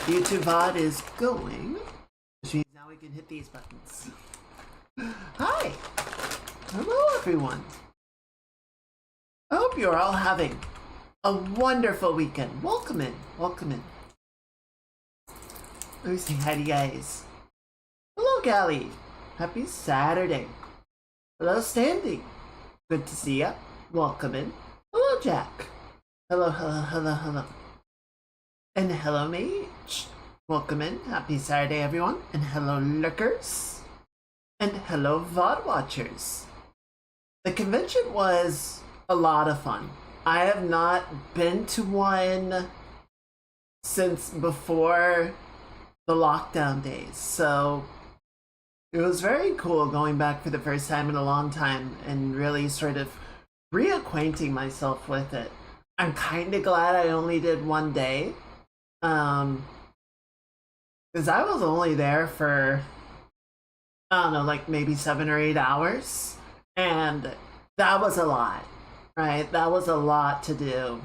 YouTube VOD is going, which means now we can hit these buttons. Hi! Hello, everyone. I hope you're all having a wonderful weekend. Welcome in. Welcome in. Let me say hi to you guys. Hello, Callie. Happy Saturday. Hello, Standing. Good to see ya. Welcome in. Hello, Jack. Hello, hello, hello, hello. And hello, Mage. Welcome in. Happy Saturday, everyone. And hello, Lurkers. And hello, VOD watchers. The convention was a lot of fun. I have not been to one since before the lockdown days, so it was very cool going back for the first time in a long time and really sort of reacquainting myself with it. I'm kind of glad I only did one day, because I was only there for, I don't know, like maybe 7 or 8 hours, and that was a lot, right? That was a lot to do.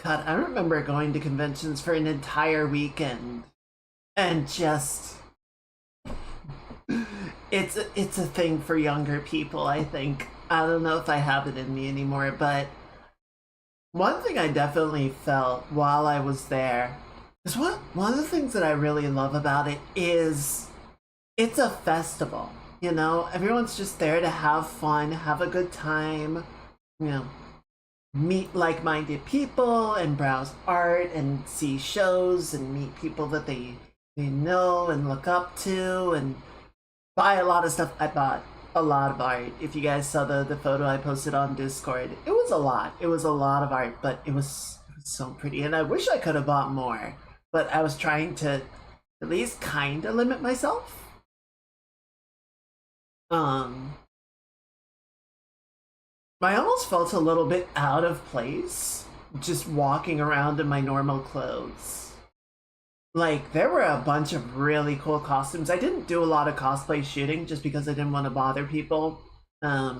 God, I remember going to conventions for an entire weekend and just, it's a thing for younger people, I think. I don't know if I have it in me anymore, but one thing I definitely felt while I was there is one of the things that I really love about it is it's a festival, you know? Everyone's just there to have fun, have a good time, you know, meet like-minded people and browse art and see shows and meet people that they know and look up to and buy a lot of stuff. I bought a lot of art. If you guys saw the photo I posted on Discord, it was a lot. It was a lot of art, but it was so pretty, and I wish I could have bought more, but I was trying to at least kind of limit myself. I almost felt a little bit out of place just walking around in my normal clothes. Like, there were a bunch of really cool costumes. I didn't do a lot of cosplay shooting just because I didn't want to bother people. I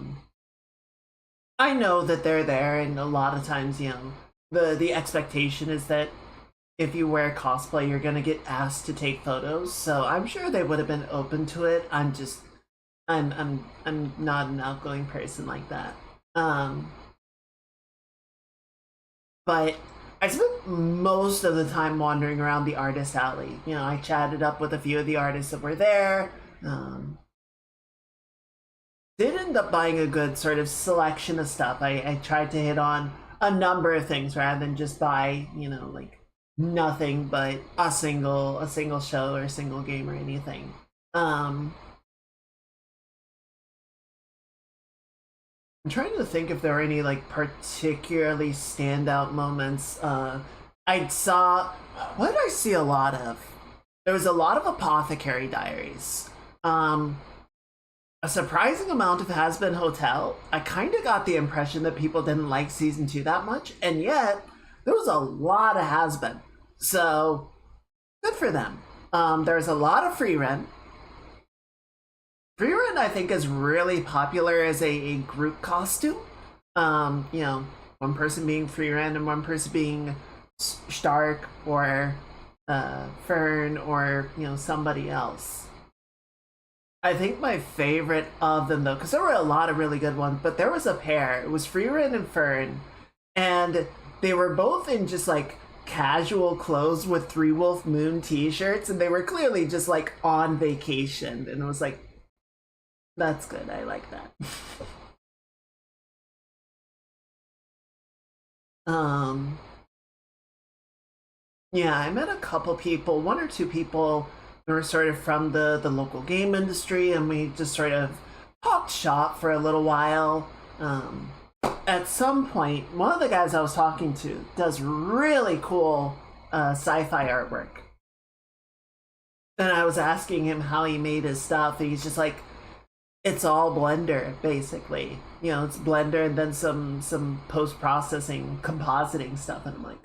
know that they're there, and a lot of times, you know, the expectation is that if you wear cosplay, you're gonna get asked to take photos. So I'm sure they would have been open to it. I'm not an outgoing person like that. But I spent most of the time wandering around the artist alley. You know, I chatted up with a few of the artists that were there. Did end up buying a good sort of selection of stuff. I tried to hit on a number of things rather than just buy, you know, like nothing but a single show or a single game or anything. I'm trying to think if there are any like particularly standout moments. What did I see a lot of? There was a lot of Apothecary Diaries. A surprising amount of Has Been Hotel. I kind of got the impression that people didn't like season 2 that much, and yet there was a lot of Has Been. So good for them. There's a lot of Free Rent. Free Rent, I think, is really popular as a group costume. You know, one person being Free Rent and one person being Stark or Fern or, you know, somebody else. I think my favorite of them, though, because there were a lot of really good ones, but there was a pair. It was Free Rent and Fern, and they were both in just like casual clothes with Three Wolf Moon t-shirts, and they were clearly just like on vacation, and it was like, that's good. I like that. Yeah, I met a couple people, 1 or 2 people who were sort of from the local game industry, and we just sort of talked shop for a little while. At some point, one of the guys I was talking to does really cool sci-fi artwork. And I was asking him how he made his stuff, and he's just like, it's all Blender, basically. You know, it's Blender and then some post-processing, compositing stuff. And I'm like,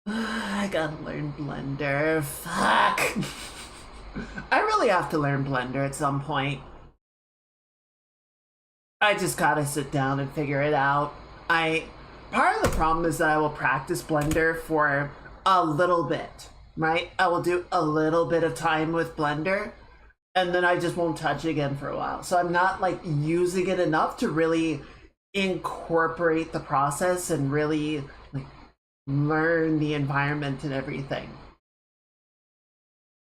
I gotta learn Blender. Fuck. I really have to learn Blender at some point. I just gotta sit down and figure it out. part of the problem is that I will practice Blender for a little bit, right? I will do a little bit of time with Blender, and then I just won't touch it again for a while. So I'm not like using it enough to really incorporate the process and really like learn the environment and everything.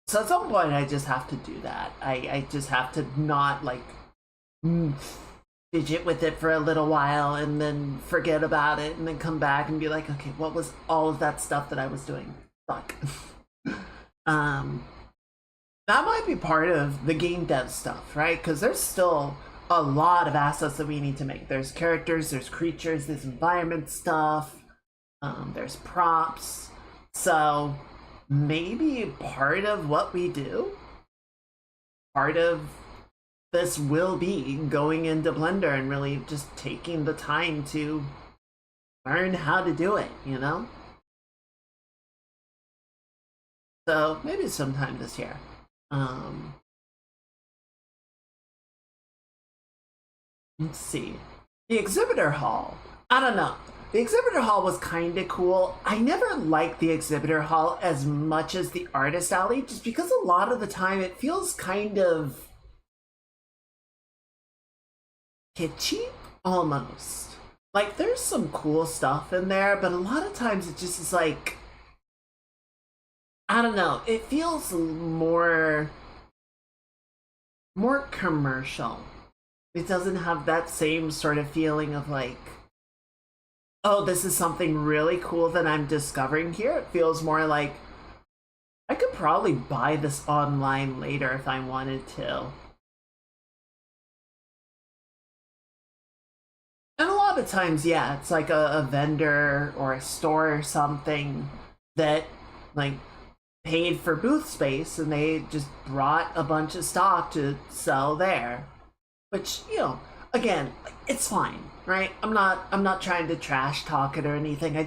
So at some point I just have to do that. I just have to not like fidget with it for a little while and then forget about it and then come back and be like, okay, what was all of that stuff that I was doing? Fuck. That might be part of the game dev stuff, right? Because there's still a lot of assets that we need to make. There's characters, there's creatures, there's environment stuff, there's props. So maybe part of what we do, part of this will be going into Blender and really just taking the time to learn how to do it, you know? So maybe sometime this year. Let's see. The exhibitor hall. I don't know. The exhibitor hall was kind of cool. I never liked the exhibitor hall as much as the artist alley, just because a lot of the time it feels kind of kitschy, almost. Like, there's some cool stuff in there, but a lot of times it just is like, I don't know, it feels more commercial. It doesn't have that same sort of feeling of like, oh, this is something really cool that I'm discovering here. It feels more like I could probably buy this online later if I wanted to. And a lot of times, yeah, it's like a vendor or a store or something that like paid for booth space and they just brought a bunch of stock to sell there. Which, you know, again, it's fine, right? I'm not trying to trash talk it or anything.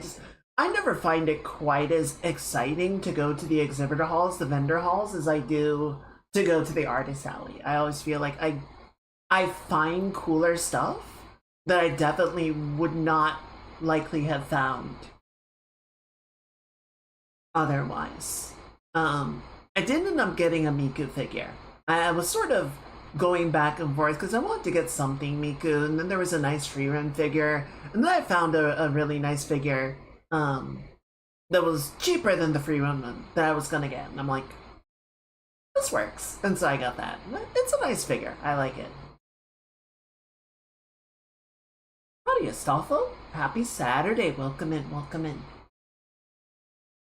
I never find it quite as exciting to go to the exhibitor halls, the vendor halls, as I do to go to the artist alley. I always feel like I find cooler stuff that I definitely would not likely have found otherwise. I did end up getting a Miku figure. I was sort of going back and forth because I wanted to get something Miku, and then there was a nice free run figure, and then I found a really nice figure that was cheaper than the free run one that I was gonna get, and I'm like, this works, and so I got that. It's a nice figure. I like it. Howdy, Astolfo. Happy Saturday. Welcome in. Welcome in.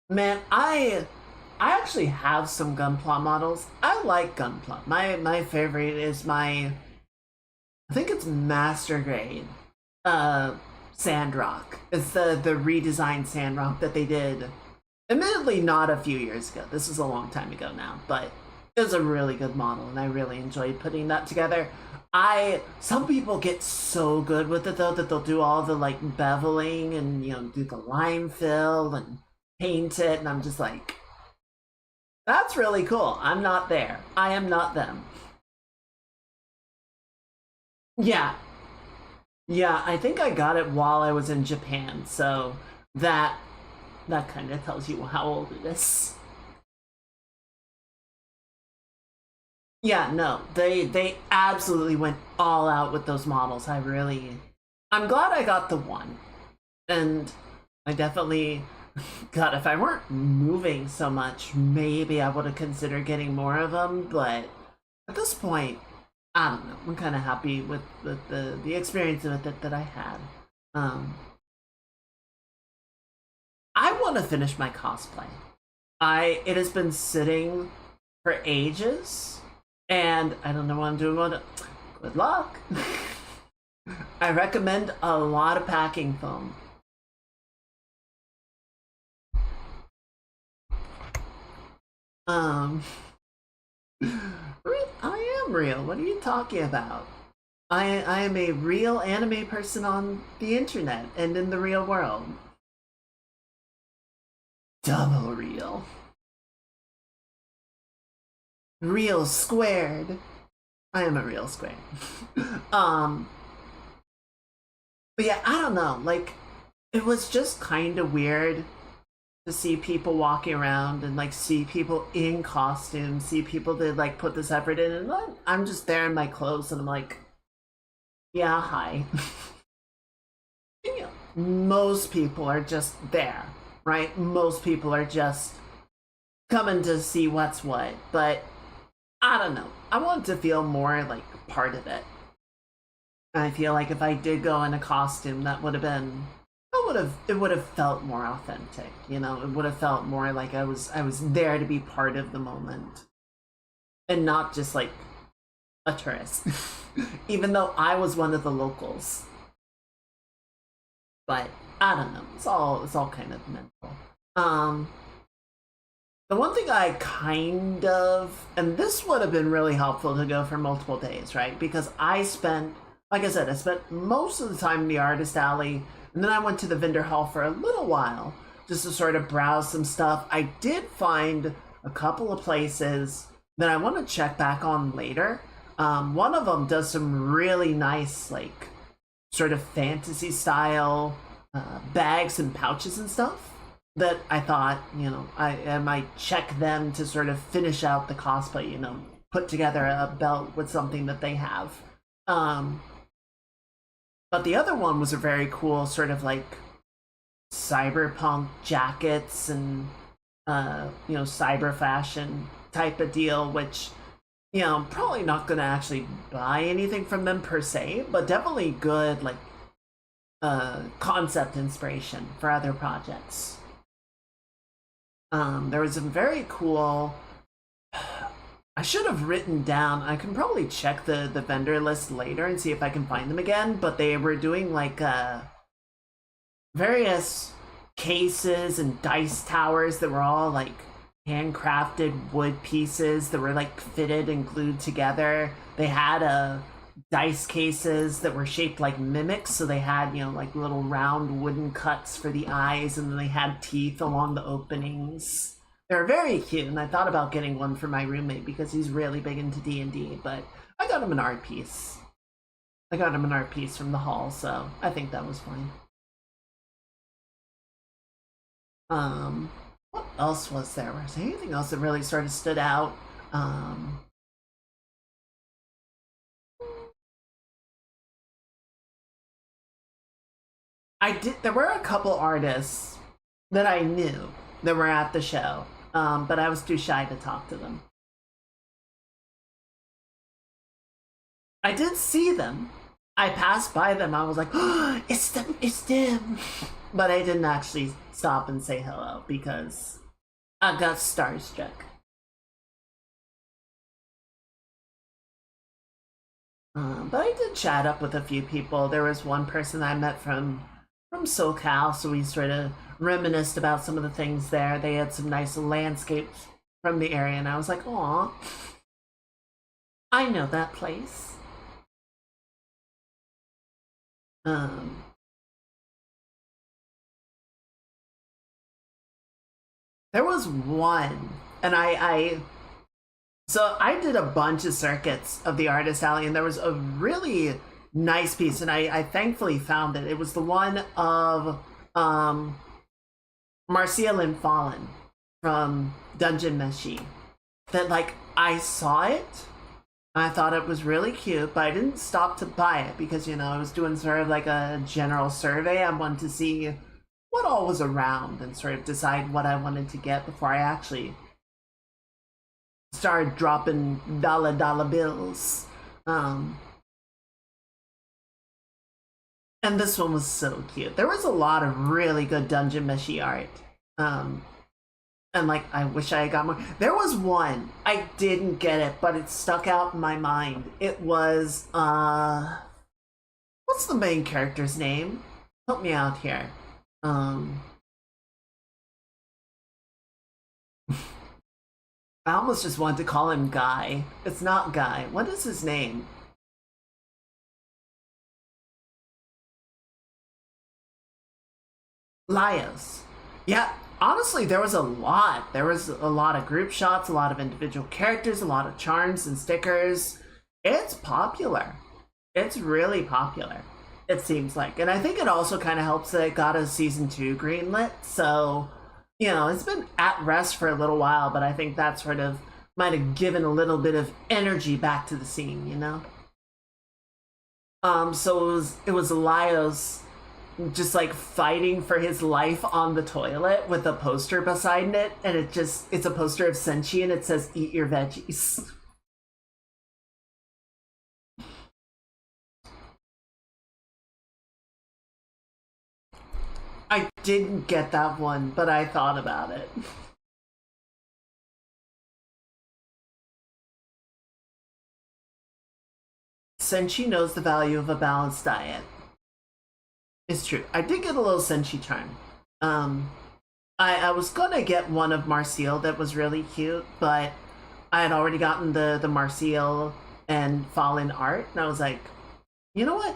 Man, I actually have some Gunpla models. I like Gunpla. My favorite is I think it's Master Grade Sandrock. It's the redesigned Sandrock that they did. Admittedly, not a few years ago. This is a long time ago now, but it was a really good model, and I really enjoyed putting that together. Some people get so good with it though that they'll do all the like beveling and, you know, do the line fill and paint it, and I'm just like, that's really cool. I'm not there. I am not them. Yeah. Yeah, I think I got it while I was in Japan, so that kind of tells you how old it is. Yeah, no, they absolutely went all out with those models. I'm glad I got the one. And I definitely, God, if I weren't moving so much, maybe I would have considered getting more of them, but at this point, I don't know. I'm kind of happy with the experience with it that I had. I want to finish my cosplay. It has been sitting for ages, and I don't know what I'm doing about it. Good luck. I recommend a lot of packing foam. I am real. What are you talking about? I am a real anime person on the internet and in the real world. Double real. Real squared. I am a real square. But yeah, I don't know. Like, it was just kind of weird to see people walking around and like see people in costume, see people that like put this effort in, and I'm just there in my clothes, and I'm like, yeah, hi. You know, most people are just there, right? Most people are just coming to see what's what, but I don't know. I want to feel more like part of it. I feel like if I did go in a costume, that would have been, it would have felt more authentic. You know, it would have felt more like I was there to be part of the moment, and not just like a tourist. Even though I was one of the locals, but I don't know. It's all kind of mental. Um, the one thing I kind of, and this would have been really helpful to go for multiple days, right? Because I spent, like I said, I spent most of the time in the artist alley, and then I went to the vendor hall for a little while just to sort of browse some stuff. I did find a couple of places that I want to check back on later. One of them does some really nice, like, sort of fantasy style bags and pouches and stuff that I thought, you know, I might check them to sort of finish out the cosplay, you know, put together a belt with something that they have. Um, but the other one was a very cool sort of like cyberpunk jackets and, you know, cyber fashion type of deal, which, you know, I'm probably not going to actually buy anything from them per se, but definitely good, like, concept inspiration for other projects. There was some very cool. I should have written down. I can probably check the vendor list later and see if I can find them again. But they were doing like various cases and dice towers that were all like handcrafted wood pieces that were like fitted and glued together. They had dice cases that were shaped like mimics, so they had, you know, like little round wooden cuts for the eyes, and then they had teeth along the openings. They're very cute, and I thought about getting one for my roommate because he's really big into D&D, but I got him an art piece. I got him an art piece from the hall, so I think that was fine. What else was there? Was there anything else that really sort of stood out? There were a couple artists that I knew that were at the show, but I was too shy to talk to them. I did see them. I passed by them. I was like, oh, it's them, it's them. But I didn't actually stop and say hello because I got starstruck. But I did chat up with a few people. There was one person I met from SoCal, so we sort of reminisced about some of the things there. They had some nice landscapes from the area, and I was like, "Aw, I know that place." Um, there was one, and so I did a bunch of circuits of the artist alley, and there was a really nice piece, and I thankfully found it. It was the one of Marcia Lynn Fallen from Dungeon Meshi. That like I saw it, I thought it was really cute, but I didn't stop to buy it because, you know, I was doing sort of like a general survey. I wanted to see what all was around and sort of decide what I wanted to get before I actually started dropping dollar bills. And this one was so cute. There was a lot of really good Dungeon Meshi art. Um, and like, I wish I had got more. There was one, I didn't get it, but it stuck out in my mind. It was, what's the main character's name? Help me out here. Um, I almost just wanted to call him Guy. It's not Guy. What is his name? Laios. Yeah, honestly, there was a lot. There was a lot of group shots, a lot of individual characters, a lot of charms and stickers. It's popular. It's really popular. It seems like. And I think it also kind of helps that it got a season 2 greenlit. So, it's been at rest for a little while, but I think that sort of might have given a little bit of energy back to the scene. So it was Laios just like fighting for his life on the toilet with a poster beside it, and it's a poster of Senshi and it says "Eat your veggies." I didn't get that one, but I thought about it. Senshi knows the value of a balanced diet. It's true. I did get a little Senshi charm. Um, I was gonna get one of Marcial that was really cute, but I had already gotten the Marcial and Fallen art, and I was like, you know what?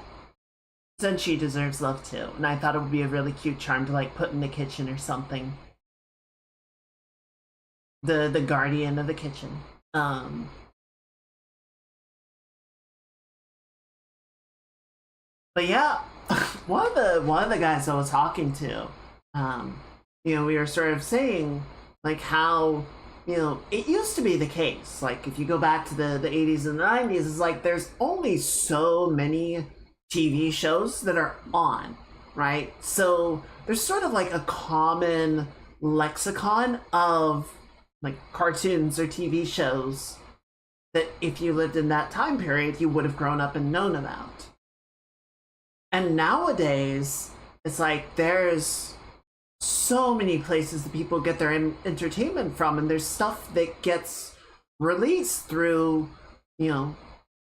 Senshi deserves love too, and I thought it would be a really cute charm to like put in the kitchen or something. The guardian of the kitchen. But yeah, one of the guys I was talking to, um, we were sort of saying like how it used to be the case. Like if you go back to the 80s and the 90s, it's like there's only so many TV shows that are on, right? So there's sort of like a common lexicon of like cartoons or TV shows that if you lived in that time period, you would have grown up and known about. And nowadays, it's like there's so many places that people get their entertainment from, and there's stuff that gets released through, you know,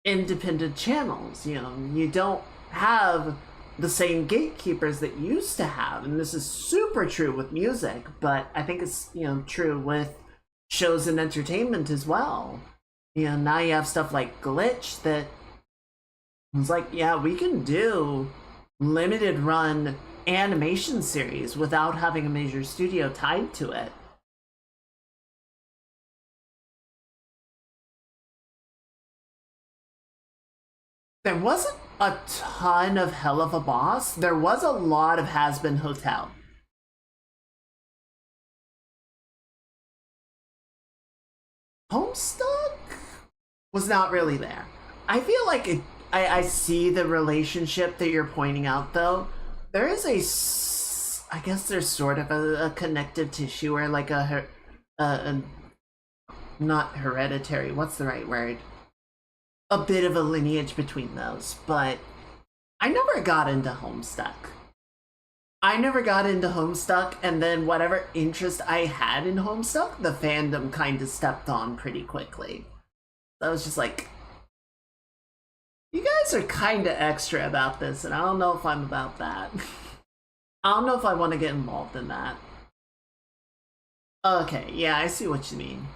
independent channels. You don't have the same gatekeepers that you used to have, and this is super true with music, but I think it's true with shows and entertainment as well. Now you have stuff like Glitch that it's like, yeah, we can do limited run animation series without having a major studio tied to it. There wasn't a ton of Hell of a Boss. There was a lot of Has Been Hotel. Homestuck was not really there. I feel like I see the relationship that you're pointing out, though. There is I guess there's sort of a connective tissue, or like a not hereditary. What's the right word? A bit of a lineage between those, but I never got into Homestuck. I never got into Homestuck, and then whatever interest I had in Homestuck, the fandom kind of stepped on pretty quickly. I was just like, you guys are kind of extra about this, and I don't know if I'm about that. I don't know if I want to get involved in that. Okay, yeah, I see what you mean.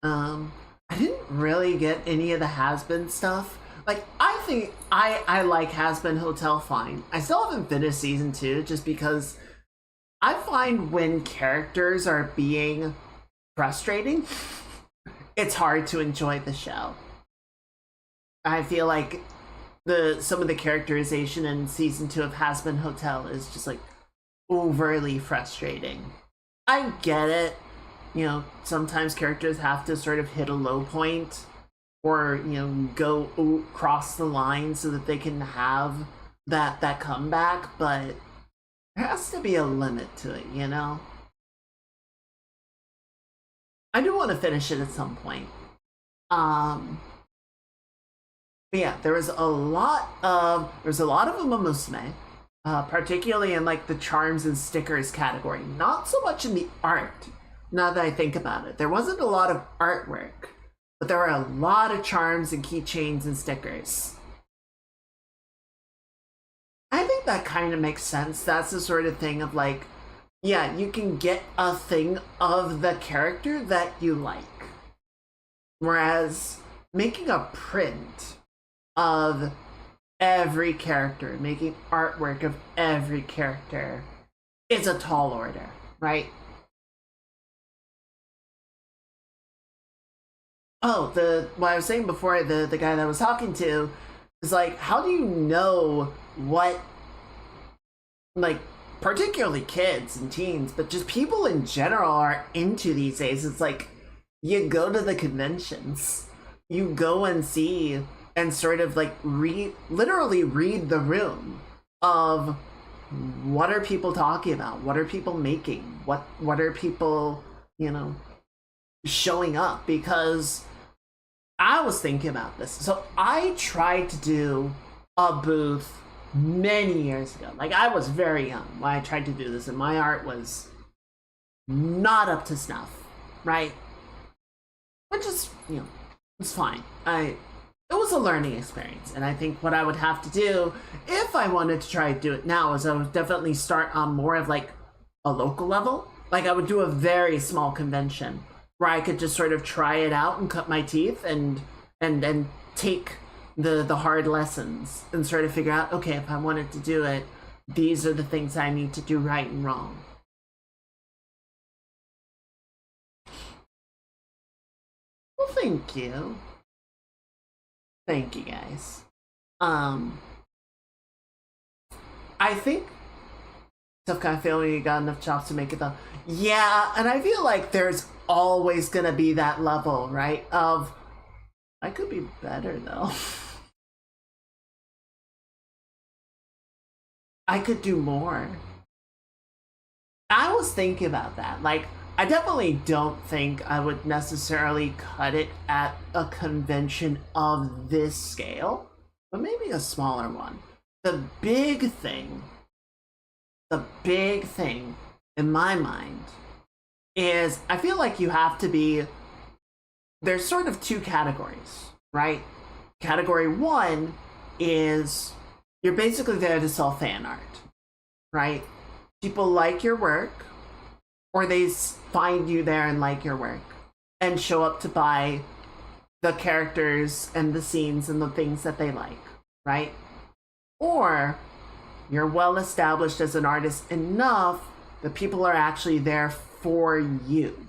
I didn't really get any of the Has-Been stuff. Like, I think I like Has-Been Hotel fine. I still haven't finished season 2 just because I find when characters are being frustrating, it's hard to enjoy the show. I feel like some of the characterization in season 2 of Has-Been Hotel is just like overly frustrating. I get it. Sometimes characters have to sort of hit a low point or, go cross the line so that they can have that comeback, but there has to be a limit to it. I do want to finish it at some point. But yeah, there's a lot of Uma Musume, particularly in like the charms and stickers category. Not so much in the art. Now that I think about it, there wasn't a lot of artwork, but there were a lot of charms and keychains and stickers. I think that kind of makes sense. That's the sort of thing of like, yeah, you can get a thing of the character that you like. Whereas making a print of every character, making artwork of every character is a tall order, right? Oh, what I was saying before, the guy that I was talking to is like, how do you know what, like, particularly kids and teens, but just people in general are into these days. It's like you go to the conventions, you go and see and sort of like literally read the room of what are people talking about, what are people making, what are people, showing up. Because I was thinking about this. So I tried to do a booth many years ago. Like, I was very young when I tried to do this, and my art was not up to snuff, right? Which is, it's fine. It was a learning experience, and I think what I would have to do if I wanted to try to do it now is I would definitely start on more of like a local level. Like, I would do a very small convention where I could just sort of try it out and cut my teeth and take the hard lessons and sort of figure out, okay, if I wanted to do it, these are the things I need to do right and wrong. Well, thank you. Thank you, guys. I think tough kind of feeling you got enough chops to make it though. Yeah, and I feel like there's always gonna be that level, right? Of I could be better though. I could do more. I was thinking about that. Like, I definitely don't think I would necessarily cut it at a convention of this scale, but maybe a smaller one. The big thing in my mind is I feel like you have to be, there's sort of two categories, right? Category one is you're basically there to sell fan art, right? People like your work, or they find you there and like your work and show up to buy the characters and the scenes and the things that they like, right? Or you're well established as an artist enough that people are actually there for you,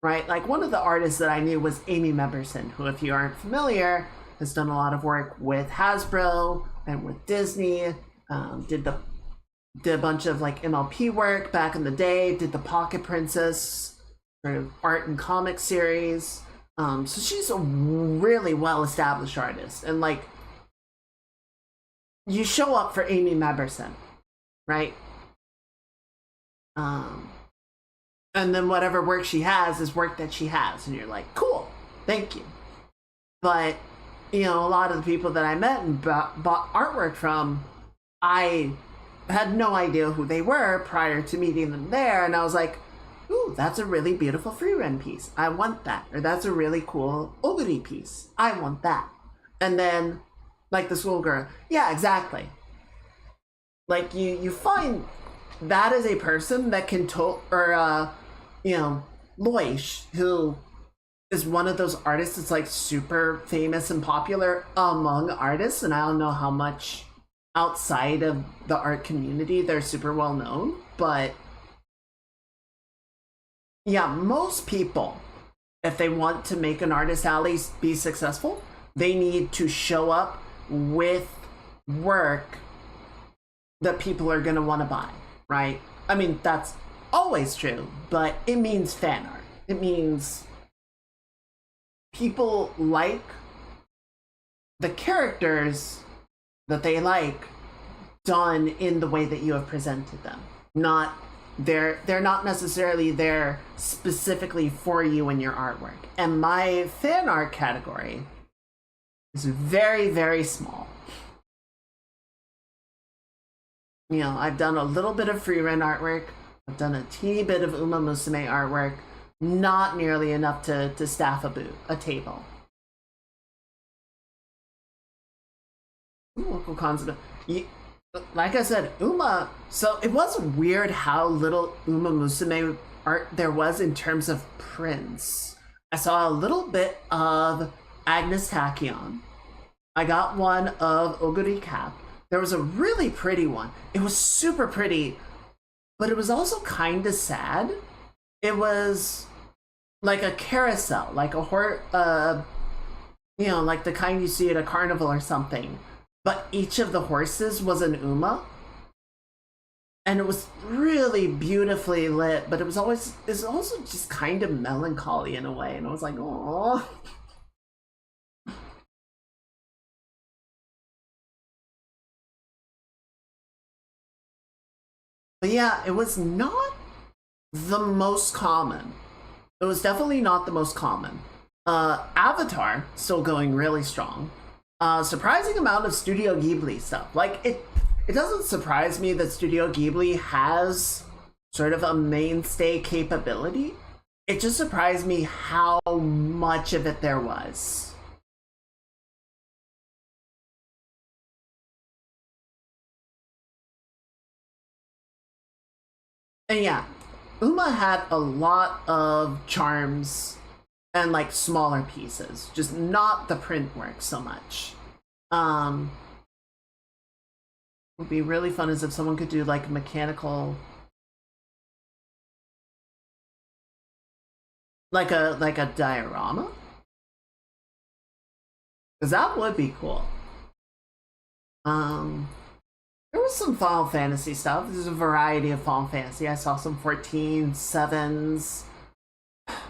right? Like, one of the artists that I knew was Amy Meberson, who, if you aren't familiar, has done a lot of work with Hasbro and with Disney, did a bunch of like MLP work back in the day, did the Pocket Princess sort of art and comic series. So she's a really well established artist, and like, you show up for Amy Meberson, right? And then whatever work she has is work that she has, and you're like, cool, thank you. But a lot of the people that I met and bought artwork from, I had no idea who they were prior to meeting them there, and I was like, ooh, that's a really beautiful Freerun piece, I want that. Or that's a really cool Oguri piece, I want that. And then, like, the schoolgirl, yeah, exactly. Like, you find that is a person that can Loish, who is one of those artists that's like super famous and popular among artists, and I don't know how much outside of the art community they're super well known, but yeah, most people, if they want to make an artist alley be successful, they need to show up with work that people are going to want to buy, right? I mean, that's always true, but it means fan art. It means people like the characters that they like done in the way that you have presented them. They're not necessarily there specifically for you in your artwork. And my fan art category is very, very small. I've done a little bit of Freerun artwork. I've done a teeny bit of Uma Musume artwork. Not nearly enough to staff a table. Local concept. Like I said, Uma. So it was weird how little Uma Musume art there was in terms of prints. I saw a little bit of Agnes Tachyon. I got one of Oguri Cap. There was a really pretty one. It was super pretty, but it was also kind of sad. It was like a carousel, like a like the kind you see at a carnival or something. but each of the horses was an Uma. And it was really beautifully lit, but it was also just kind of melancholy in a way. And I was like, oh. But yeah, it was not the most common. It was definitely not the most common. Avatar still going really strong. Surprising amount of Studio Ghibli stuff. Like it doesn't surprise me that Studio Ghibli has sort of a mainstay capability. It just surprised me how much of it there was. And yeah, Uma had a lot of charms and like smaller pieces, just not the print work so much. Um, would be really fun is if someone could do like mechanical, like a diorama, because that would be cool. Um, there was some Final Fantasy stuff. There's a variety of Final Fantasy. I saw some 14, 7s,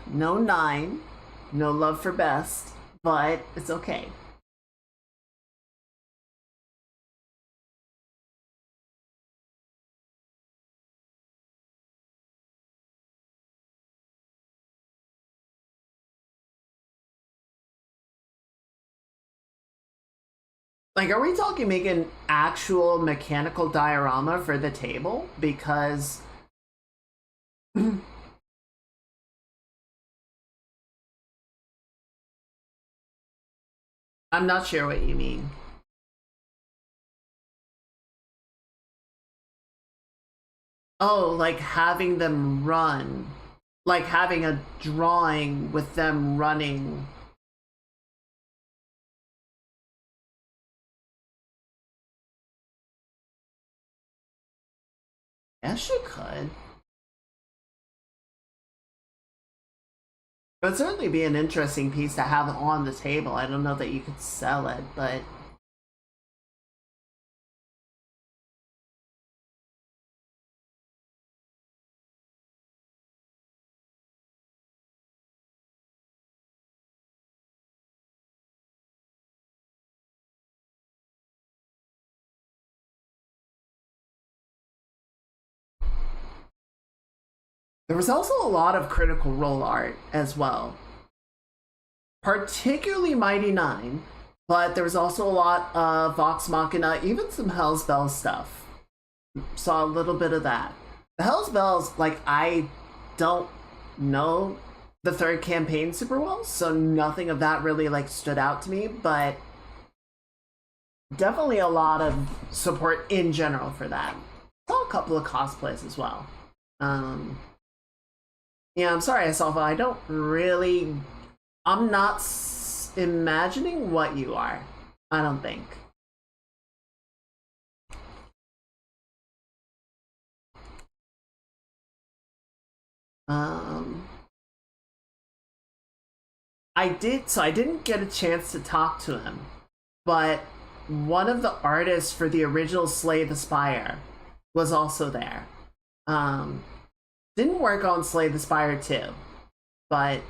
no 9, no love for best, but it's okay. Like, are we talking making actual mechanical diorama for the table? Because I'm not sure what you mean. Oh, like having them run. Like having a drawing with them running. Yes, you could. It would certainly be an interesting piece to have on the table. I don't know that you could sell it, but there was also a lot of Critical Role art as well, particularly Mighty Nine, but there was also a lot of Vox Machina, even some Hell's Bells stuff. Saw a little bit of that. The Hell's Bells, like, I don't know the third campaign super well, so nothing of that really like stood out to me, but definitely a lot of support in general for that. Saw a couple of cosplays as well. Um, yeah, I'm sorry, Asafa. I don't really. I'm not imagining what you are. I don't think. Um, I did. So I didn't get a chance to talk to him, but one of the artists for the original Slay the Spire was also there. Um, didn't work on Slay the Spire 2, but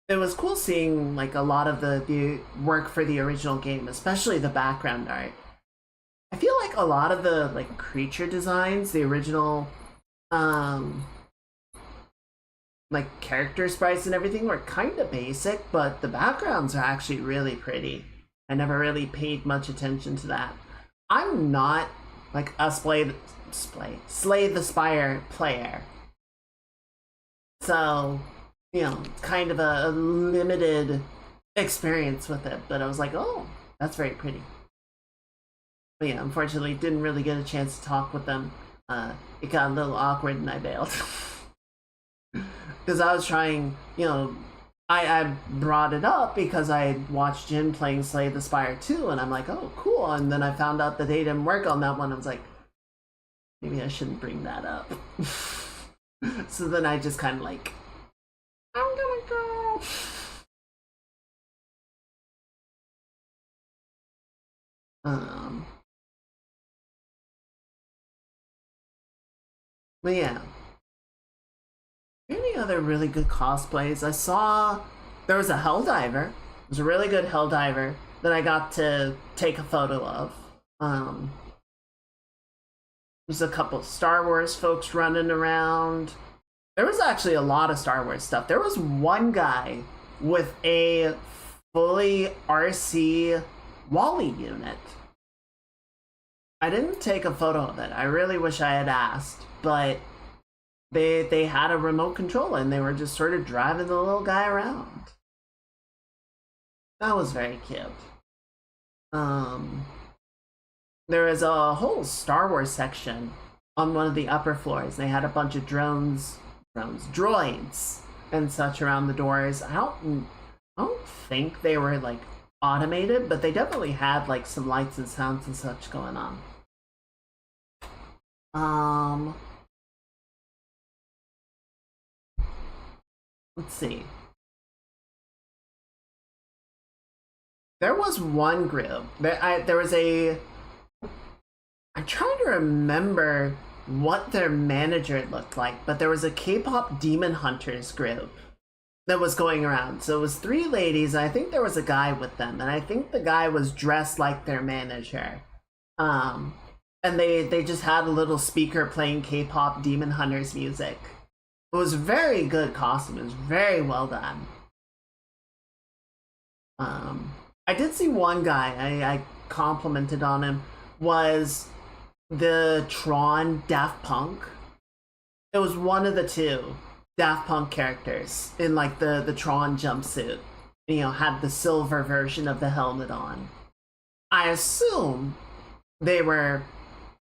it was cool seeing like a lot of the work for the original game, especially the background art. I feel like a lot of the like creature designs, the original um like character sprites and everything were kind of basic, but the backgrounds are actually really pretty. I never really paid much attention to that. I'm not like a Slay the Spire player. So, you know, kind of a limited experience with it, but I was like, oh, that's very pretty. But yeah, unfortunately, didn't really get a chance to talk with them. It got a little awkward and I bailed. Because I was trying, you know, I brought it up because I had watched Jin playing Slay the Spire 2, and I'm like, oh, cool. And then I found out that they didn't work on that one. I was like, maybe I shouldn't bring that up. So then I just kind of like, I'm gonna go. But yeah. Any other really good cosplays? I saw there was a Helldiver. It was a really good Helldiver that I got to take a photo of. There's a couple of Star Wars folks running around. There was actually a lot of Star Wars stuff. There was one guy with a fully RC Wally unit. I didn't take a photo of it. I really wish I had asked, but they had a remote control and they were just sort of driving the little guy around. That was very cute. There is a whole Star Wars section on one of the upper floors. They had a bunch of droids, and such around the doors. I don't think they were like automated, but they definitely had like some lights and sounds and such going on. Let's see. There was one group. There was a. I'm trying to remember what their manager looked like, but there was a K-pop Demon Hunters group that was going around. So it was 3 ladies, and I think there was a guy with them, and I think the guy was dressed like their manager. And they just had a little speaker playing K-pop Demon Hunters music. It was very good costume. It was very well done. I did see one guy I complimented on him was the Tron Daft Punk. It was one of the 2 Daft Punk characters in like the Tron jumpsuit. You know, had the silver version of the helmet on. I assume they were,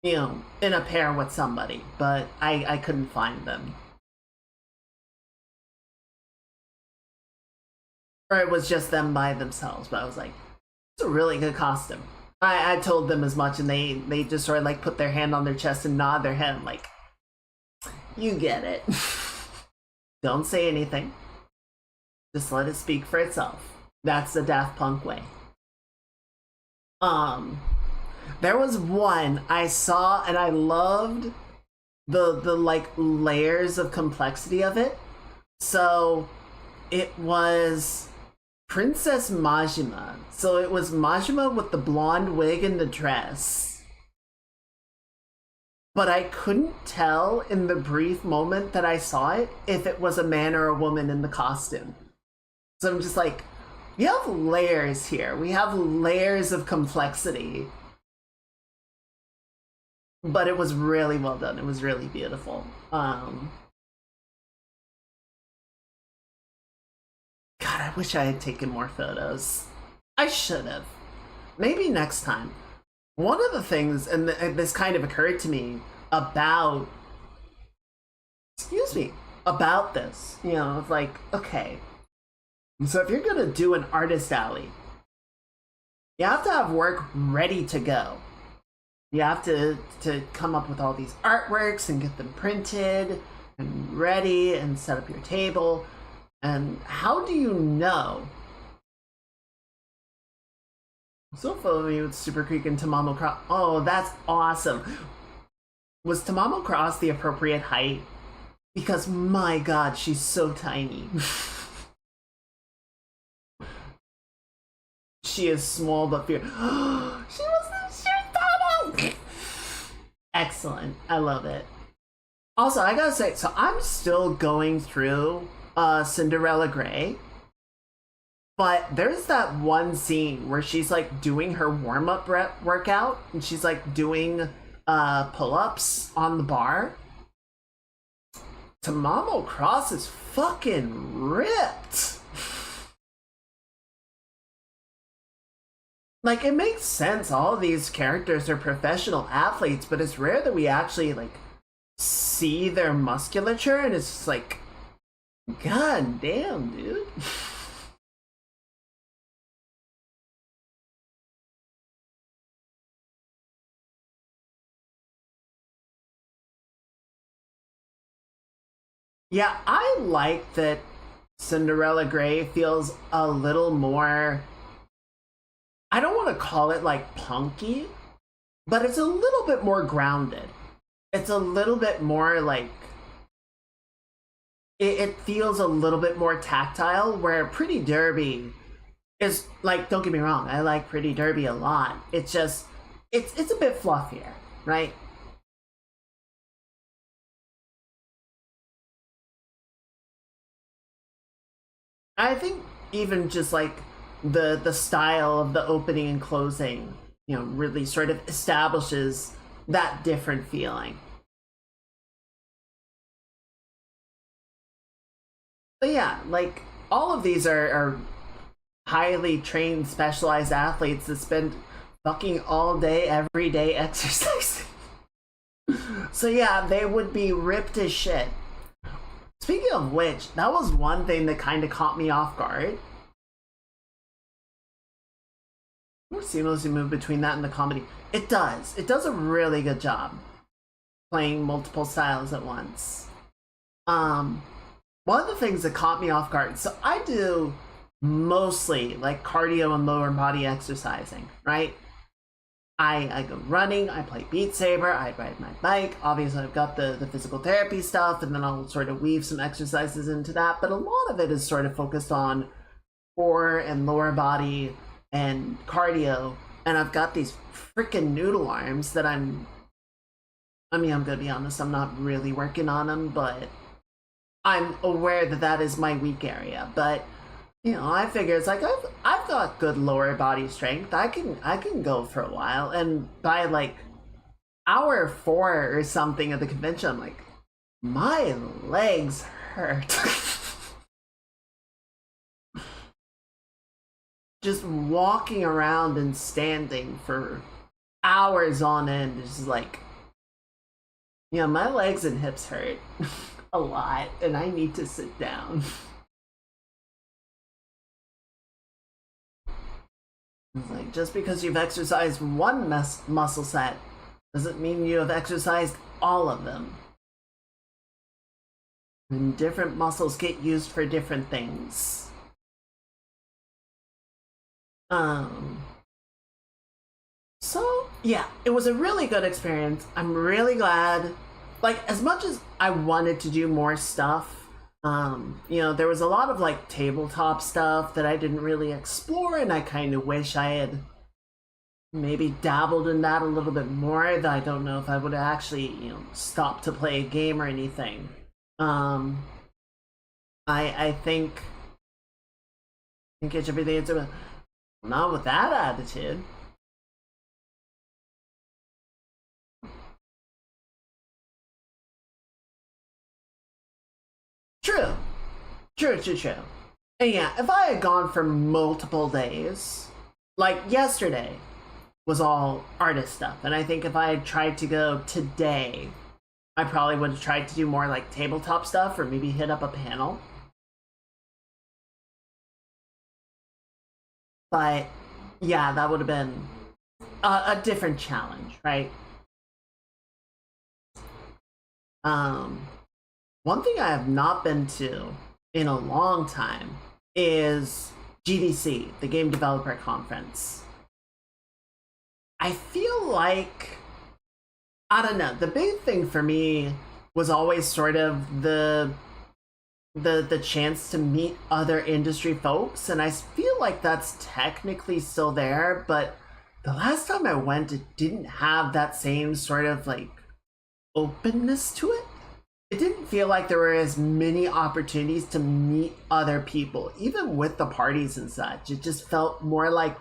you know, in a pair with somebody, but I couldn't find them. Or it was just them by themselves, but I was like, it's a really good costume. I told them as much, and they just sort of like put their hand on their chest and nod their head. I'm like, you get it. Don't say anything. Just let it speak for itself. That's the Daft Punk way. There was one I saw, and I loved the like layers of complexity of it. So it was Princess Majima. So it was Majima with the blonde wig and the dress. But I couldn't tell in the brief moment that I saw it if it was a man or a woman in the costume. So I'm just like, we have layers here. We have layers of complexity. But it was really well done. It was really beautiful. God, I wish I had taken more photos. I should have. Maybe next time. One of the things, and this kind of occurred to me about, about this, you know, it's like, okay, so if you're gonna do an artist alley, you have to have work ready to go. You have to come up with all these artworks and get them printed and ready and set up your table. And how do you know? So follow me with Super Creek and Tamamo Cross. Oh, that's awesome. Was Tamamo Cross the appropriate height? Because my god, she's so tiny. She is small but fierce. She was Tamamo! Excellent. I love it. Also, I gotta say, so I'm still going through Cinderella Grey. But there's that one scene where she's like doing her warm-up workout and she's like doing pull-ups on the bar. Tamamo Cross is fucking ripped. Like, it makes sense. All of these characters are professional athletes, but it's rare that we actually like see their musculature, and it's just like, god damn, dude. Yeah, I like that Cinderella Grey feels a little more, I don't want to call it like punky, but it's a little bit more grounded. it's a little bit more like it feels a little bit more tactile, where Pretty Derby is like, don't get me wrong, I like Pretty Derby a lot. It's just it's a bit fluffier, right? I think even just like the style of the opening and closing, really sort of establishes that different feeling. But yeah, like all of these are highly trained, specialized athletes that spend fucking all day, every day exercising. So yeah, they would be ripped as shit. Speaking of which, that was one thing that kind of caught me off guard. More seamlessly move between that and the comedy. It does. It does a really good job playing multiple styles at once. Um, One of the things that caught me off guard. So I do mostly like cardio and lower body exercising, right? I go running, I play Beat Saber, I ride my bike. Obviously, I've got the physical therapy stuff, and then I'll sort of weave some exercises into that. But a lot of it is sort of focused on core and lower body and cardio. And I've got these freaking noodle arms that I mean, I'm gonna be honest, I'm not really working on them, but I'm aware that that is my weak area. But I figure it's like I've got good lower body strength. I can go for a while, and by like hour 4 or something of the convention, I'm like, my legs hurt. Just walking around and standing for hours on end is just like, my legs and hips hurt a lot, and I need to sit down. It's like, just because you've exercised one muscle set doesn't mean you have exercised all of them. And different muscles get used for different things. Um, so yeah, it was a really good experience. I'm really glad. Like, as much as I wanted to do more stuff, there was a lot of like tabletop stuff that I didn't really explore, and I kind of wish I had maybe dabbled in that a little bit more. That I don't know if I would have actually, stopped to play a game or anything. Um, I think it's everything. It's not with that attitude. True, true. And yeah, if I had gone for multiple days, like yesterday was all artist stuff, and I think if I had tried to go today, I probably would have tried to do more like tabletop stuff, or maybe hit up a panel. But yeah, that would have been a different challenge, right? Um, One thing I have not been to in a long time is GDC, the Game Developer Conference. I feel like, I don't know, the big thing for me was always sort of the chance to meet other industry folks, and I feel like that's technically still there, but the last time I went, it didn't have that same sort of like openness to it. It didn't feel like there were as many opportunities to meet other people, even with the parties and such. It just felt more like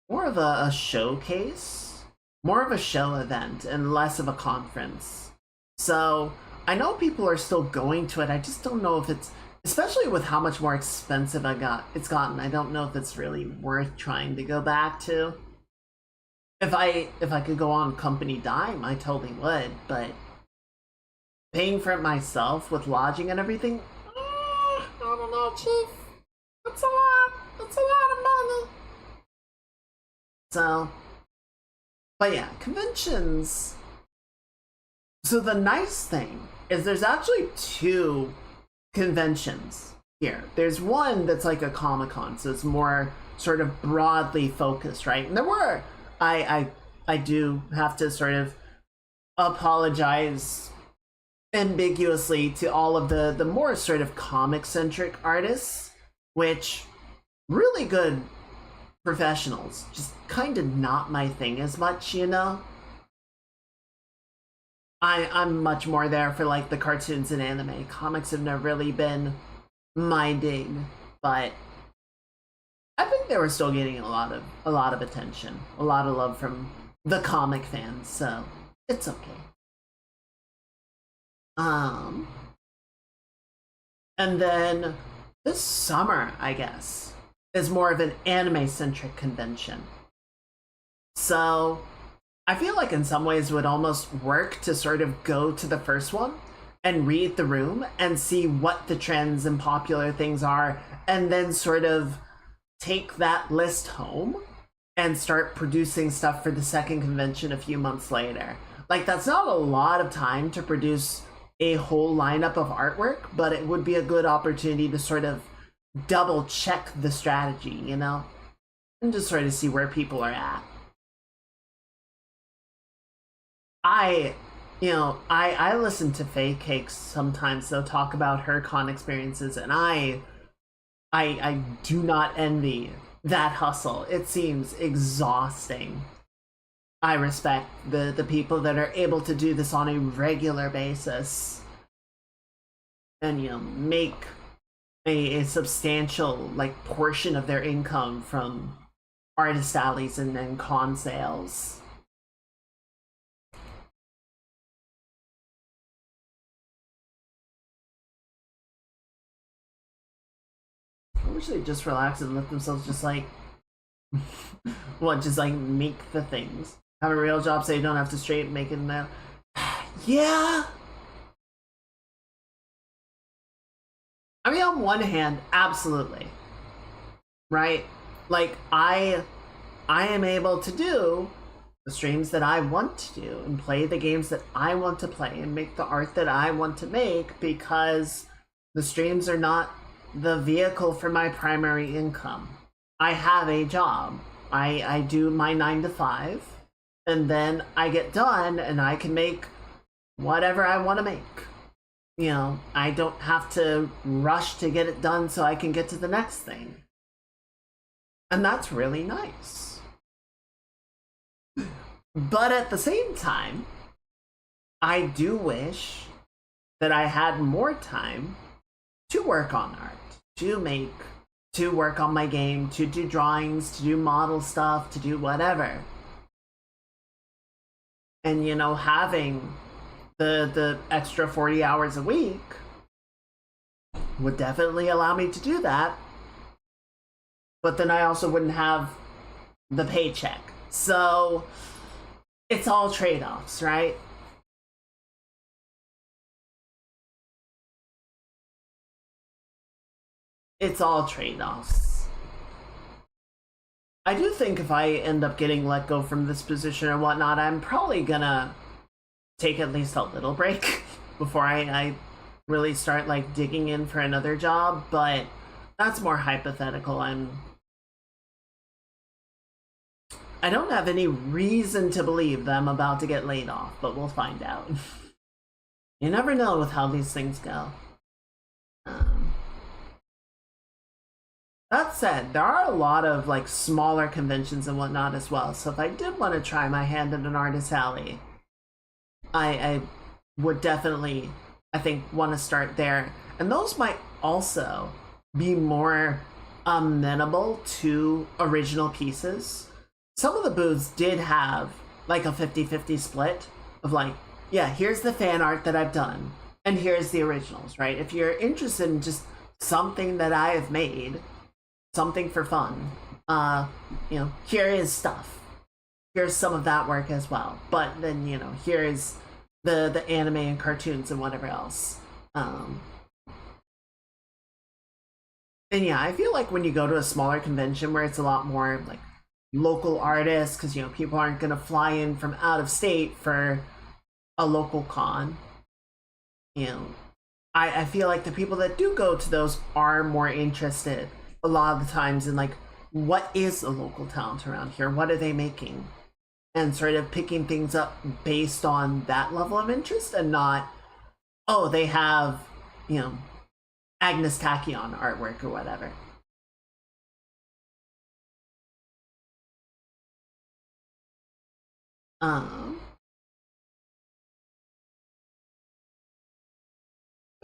more of a showcase, more of a show event, and less of a conference. So I know people are still going to it. I just don't know if it's, especially with how much more expensive it's gotten. I don't know if it's really worth trying to go back to. If I could go on company dime, I totally would, but paying for it myself with lodging and everything, I don't know, chief. That's a lot. That's a lot of money. So, but yeah, conventions. So the nice thing is there's actually two conventions here. There's one that's like a Comic-Con, so it's more sort of broadly focused, right? And there were, I do have to sort of apologize ambiguously to all of the more sort of comic centric artists, which really good professionals, just kind of not my thing as much, you know. I'm much more there for like the cartoons and anime. Comics have never really been my dig, but I think they were still getting a lot of attention, a lot of love from the comic fans, so it's okay. Um, and then this summer, I guess, is more of an anime centric convention. So I feel like in some ways it would almost work to sort of go to the first one and read the room and see what the trends and popular things are, and then sort of take that list home and start producing stuff for the second convention a few months later. Like, that's not a lot of time to produce a whole lineup of artwork, but it would be a good opportunity to sort of double check the strategy, you know? And just sort of see where people are at. I listen to Faye Cakes sometimes. They'll talk about her con experiences, and I do not envy that hustle. It seems exhausting. I respect the people that are able to do this on a regular basis and, you know, make a substantial like portion of their income from artist alleys and con sales. I wish they'd just relax and let themselves just like what, just like make the things. Have a real job so you don't have to straight make it now. Yeah. I mean, on one hand, absolutely. Right? Like I am able to do the streams that I want to do and play the games that I want to play and make the art that I want to make because the streams are not the vehicle for my primary income. I have a job. I do my 9 to 5, and then I get done and I can make whatever I want to make. You know, I don't have to rush to get it done so I can get to the next thing. And that's really nice. But at the same time, I do wish that I had more time to work on art, to work on my game, to do drawings, to do model stuff, to do whatever. And, you know, having the extra 40 hours a week would definitely allow me to do that. But then I also wouldn't have the paycheck. So it's all trade-offs, right? It's all trade-offs. I do think if I end up getting let go from this position or whatnot, I'm probably gonna take at least a little break before I really start like digging in for another job, but that's more hypothetical. I don't have any reason to believe that I'm about to get laid off, but we'll find out. You never know with how these things go. That said, there are a lot of like smaller conventions and whatnot as well. So if I did want to try my hand at an artist alley, I would definitely, I think, want to start there. And those might also be more amenable to original pieces. Some of the booths did have like a 50-50 split of like, yeah, here's the fan art that I've done, and here's the originals, right? If you're interested in just something that I have made, something for fun, you know, here is stuff. Here's some of that work as well. But then, you know, here is the anime and cartoons and whatever else. And yeah, I feel like when you go to a smaller convention where it's a lot more like local artists, because, you know, people aren't going to fly in from out of state for a local con, you know, I feel like the people that do go to those are more interested a lot of the times in like, what is the local talent around here? What are they making? and sort of picking things up based on that level of interest and not, oh, they have, you know, Agnes Tachyon artwork or whatever. But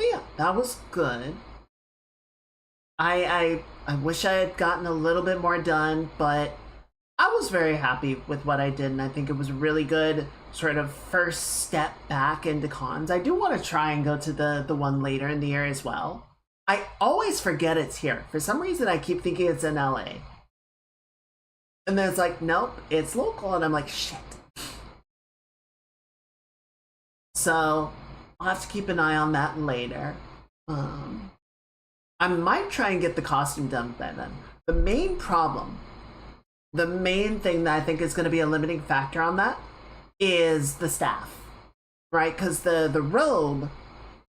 yeah, that was good. I wish I had gotten a little bit more done, but I was very happy with what I did, and I think it was a really good sort of first step back into cons. I do want to try and go to the one later in the year as well. I always forget it's here. For some reason, I keep thinking it's in LA. And then it's like, nope, it's local, and I'm like, shit. So I'll have to keep an eye on that later. I might try and get the costume done by then. The main problem, the main thing that I think is going to be a limiting factor on that is the staff, right? Because the robe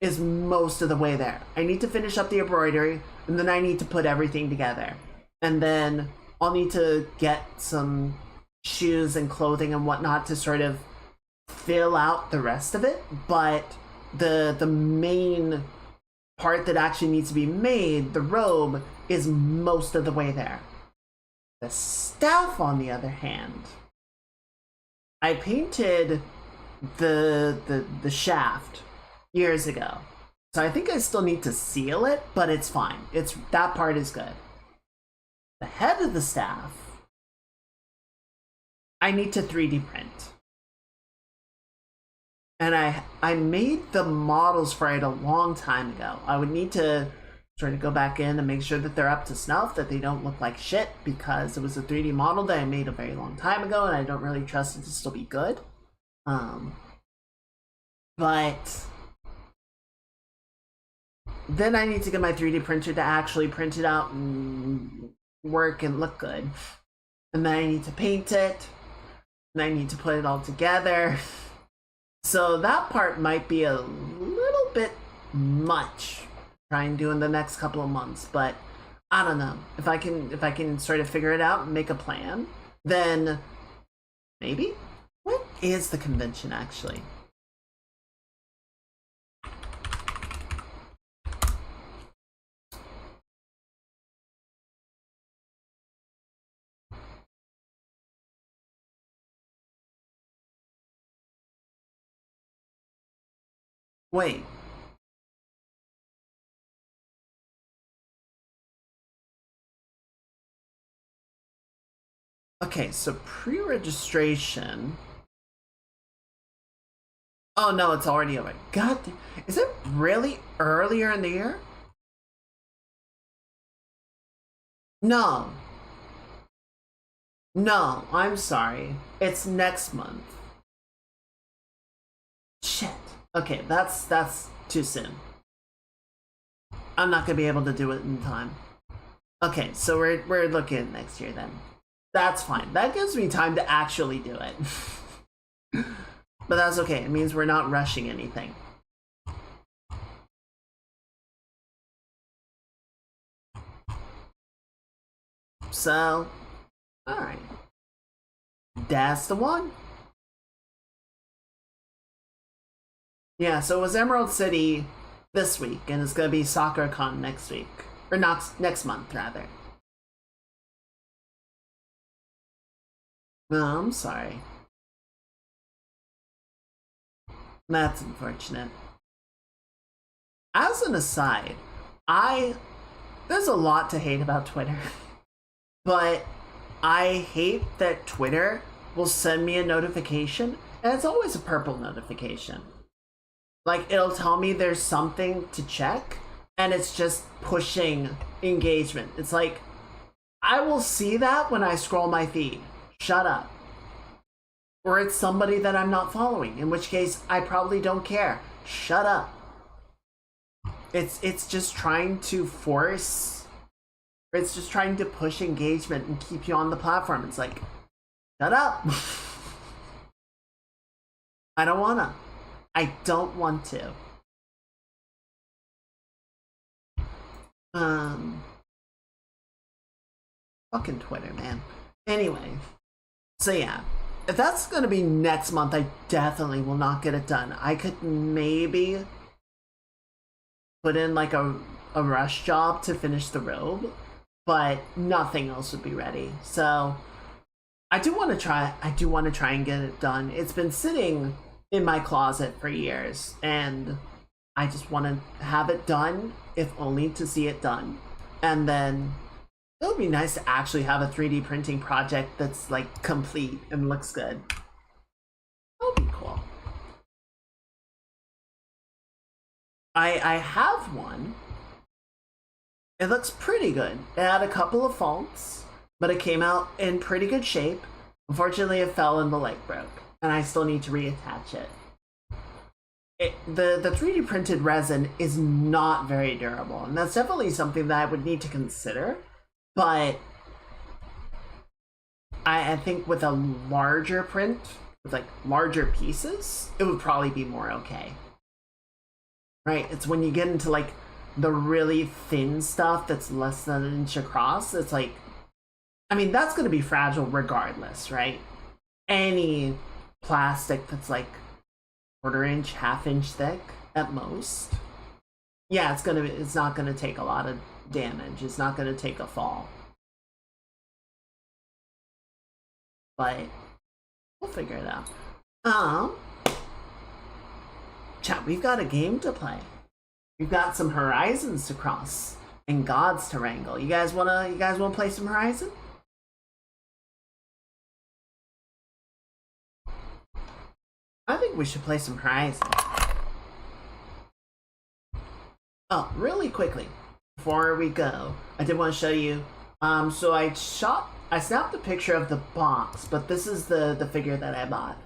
is most of the way there. I need to finish up the embroidery, and then I need to put everything together. And then I'll need to get some shoes and clothing and whatnot to sort of fill out the rest of it. But the main part that actually needs to be made, the robe, is most of the way there. The staff, on the other hand, I painted the shaft years ago, so I think I still need to seal it, but it's fine. It's that part is good. The head of the staff, I need to 3D print. And I made the models for it a long time ago. I would need to sort of go back in and make sure that they're up to snuff, that they don't look like shit, because it was a 3D model that I made a very long time ago, and I don't really trust it to still be good. But then I need to get my 3D printer to actually print it out and work and look good. And then I need to paint it, and I need to put it all together. So that part might be a little bit much try and do in the next couple of months, but I don't know. If I can sort of figure it out and make a plan, then maybe. When is the convention actually? Wait. Okay, so pre-registration. Oh no, it's already over. God, is it really earlier in the year? No. No, I'm sorry. It's next month. Shit. Okay, that's too soon. I'm not gonna be able to do it in time. Okay, so we're looking at next year then. That's fine. That gives me time to actually do it. But that's okay. It means we're not rushing anything. So, alright. That's the one. Yeah, so it was Emerald City this week, and it's gonna be SoccerCon next week. Or not next month, rather. No, I'm sorry. That's unfortunate. As an aside, there's a lot to hate about Twitter. But I hate that Twitter will send me a notification, and it's always a purple notification. Like, it'll tell me there's something to check, and it's just pushing engagement. It's like, I will see that when I scroll my feed. Shut up. Or it's somebody that I'm not following, in which case I probably don't care. Shut up. It's just trying to force, or it's just trying to push engagement and keep you on the platform. It's like, shut up. I don't wanna. I don't want to. Fucking Twitter, man. Anyway, so yeah, if that's gonna be next month, I definitely will not get it done. I could maybe put in like a rush job to finish the robe, but nothing else would be ready. So I do want to try and get it done. It's been sitting in my closet for years, and I just want to have it done, if only to see it done. And then it would be nice to actually have a 3D printing project that's like complete and looks good. That would be cool. I have one. It looks pretty good. It had a couple of faults, but it came out in pretty good shape. Unfortunately, it fell and the leg broke, and I still need to reattach it. The 3D printed resin is not very durable, and that's definitely something that I would need to consider. But I think with a larger print, with like larger pieces, it would probably be more okay. Right? It's when you get into like the really thin stuff that's less than an inch across, it's like, I mean, that's going to be fragile regardless, right? Any plastic that's like quarter-inch, half-inch thick at most, yeah, it's not gonna take a lot of damage. It's not gonna take a fall. But we'll figure it out. Chat, we've got a game to play. We've got some horizons to cross and gods to wrangle. You guys wanna play some Horizon? I think we should play some Horizon. Oh, really quickly, before we go, I did want to show you. So I snapped a picture of the box, but this is the figure that I bought.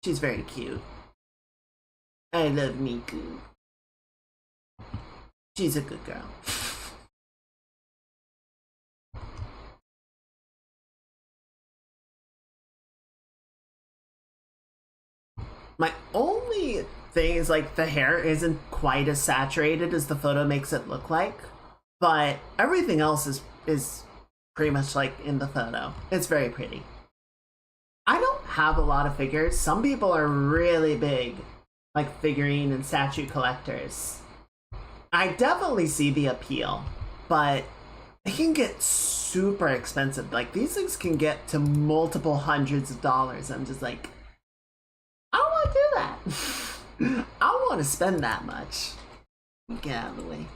She's very cute. I love Miku. She's a good girl. My only thing is like the hair isn't quite as saturated as the photo makes it look like, but everything else is pretty much like in the photo. It's very pretty. I don't have a lot of figures. Some people are really big, like figurine and statue collectors. I definitely see the appeal, but they can get super expensive. Like these things can get to multiple hundreds of dollars. I'm just like, I don't want to do that. I don't want to spend that much. Get out of the way.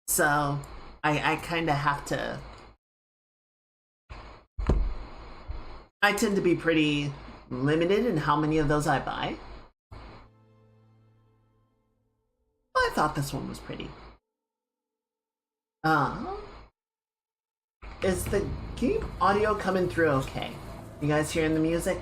So I kind of have to. I tend to be pretty limited in how many of those I buy. I thought this one was pretty. Is the game audio coming through okay? You guys hearing the music?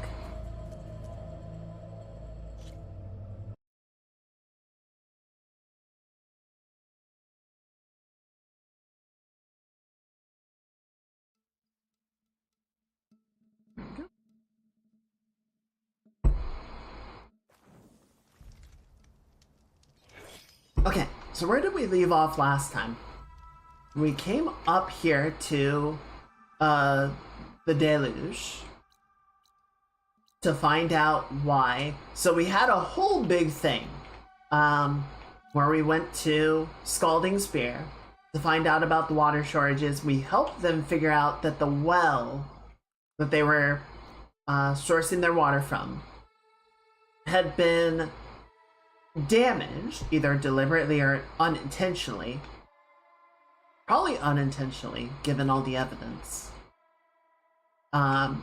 Okay, so where did we leave off last time? We came up here to the deluge to find out why. So we had a whole big thing where we went to Scalding Spear to find out about the water shortages. We helped them figure out that the well that they were sourcing their water from had been damaged, either deliberately or unintentionally. Probably unintentionally, given all the evidence.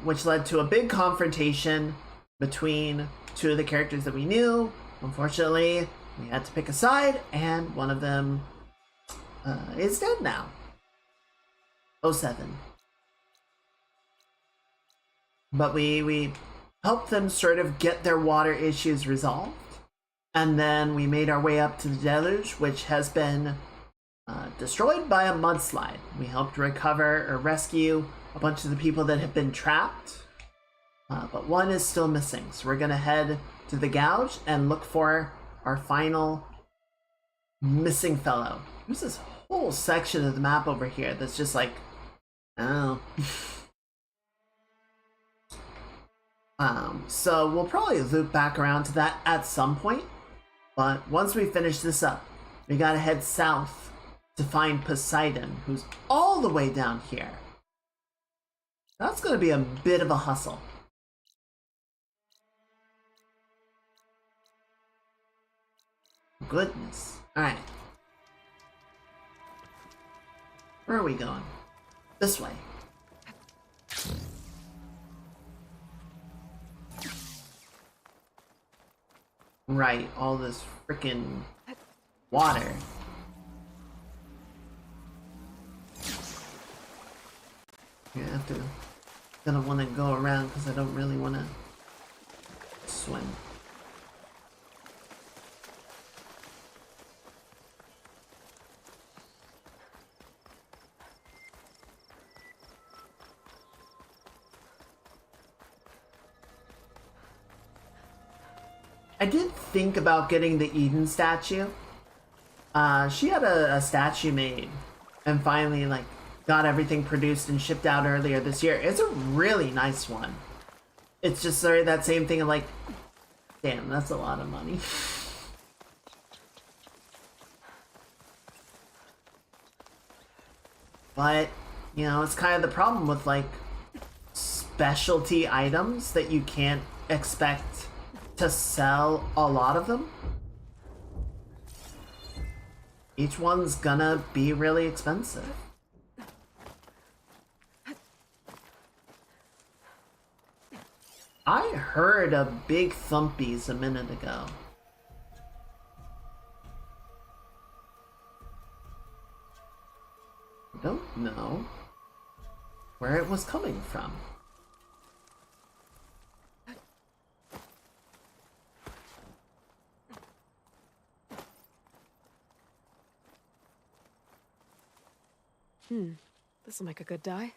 Which led to a big confrontation between two of the characters that we knew. Unfortunately, we had to pick a side, and one of them is dead now. 07. But we helped them sort of get their water issues resolved. And then we made our way up to the deluge, which has been destroyed by a mudslide. We helped recover or rescue a bunch of the people that have been trapped, but one is still missing. So we're gonna head to the gouge and look for our final missing fellow. Who's this whole section of the map over here that's just like, oh. So we'll probably loop back around to that at some point. But once we finish this up, we gotta head south to find Poseidon, who's all the way down here. That's gonna be a bit of a hustle. Goodness. Alright. Where are we going? This way. Right, all this freaking water. Gonna want to go around because I don't really want to swim. I did think about getting the Eden statue. She had a statue made and finally like got everything produced and shipped out earlier this year. It's a really nice one. It's just sort of that same thing of like, damn, that's a lot of money. But, you know, it's kind of the problem with like specialty items that you can't expect to sell a lot of them. Each one's gonna be really expensive. I heard a big thumpies a minute ago. I don't know where it was coming from. This'll make a good dye.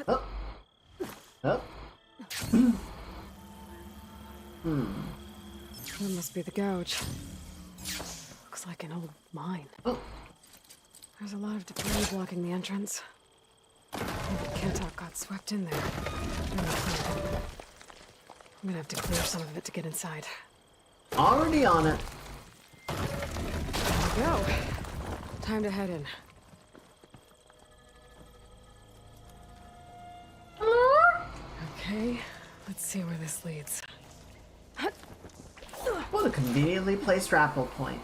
Oh. Oh. That must be the gouge. Looks like an old mine. Oh. There's a lot of debris blocking the entrance. Maybe Kentok got swept in there. I'm gonna have to clear some of it to get inside. Already on it. There we go. Time to head in. Okay, let's see where this leads. What a conveniently placed grapple point.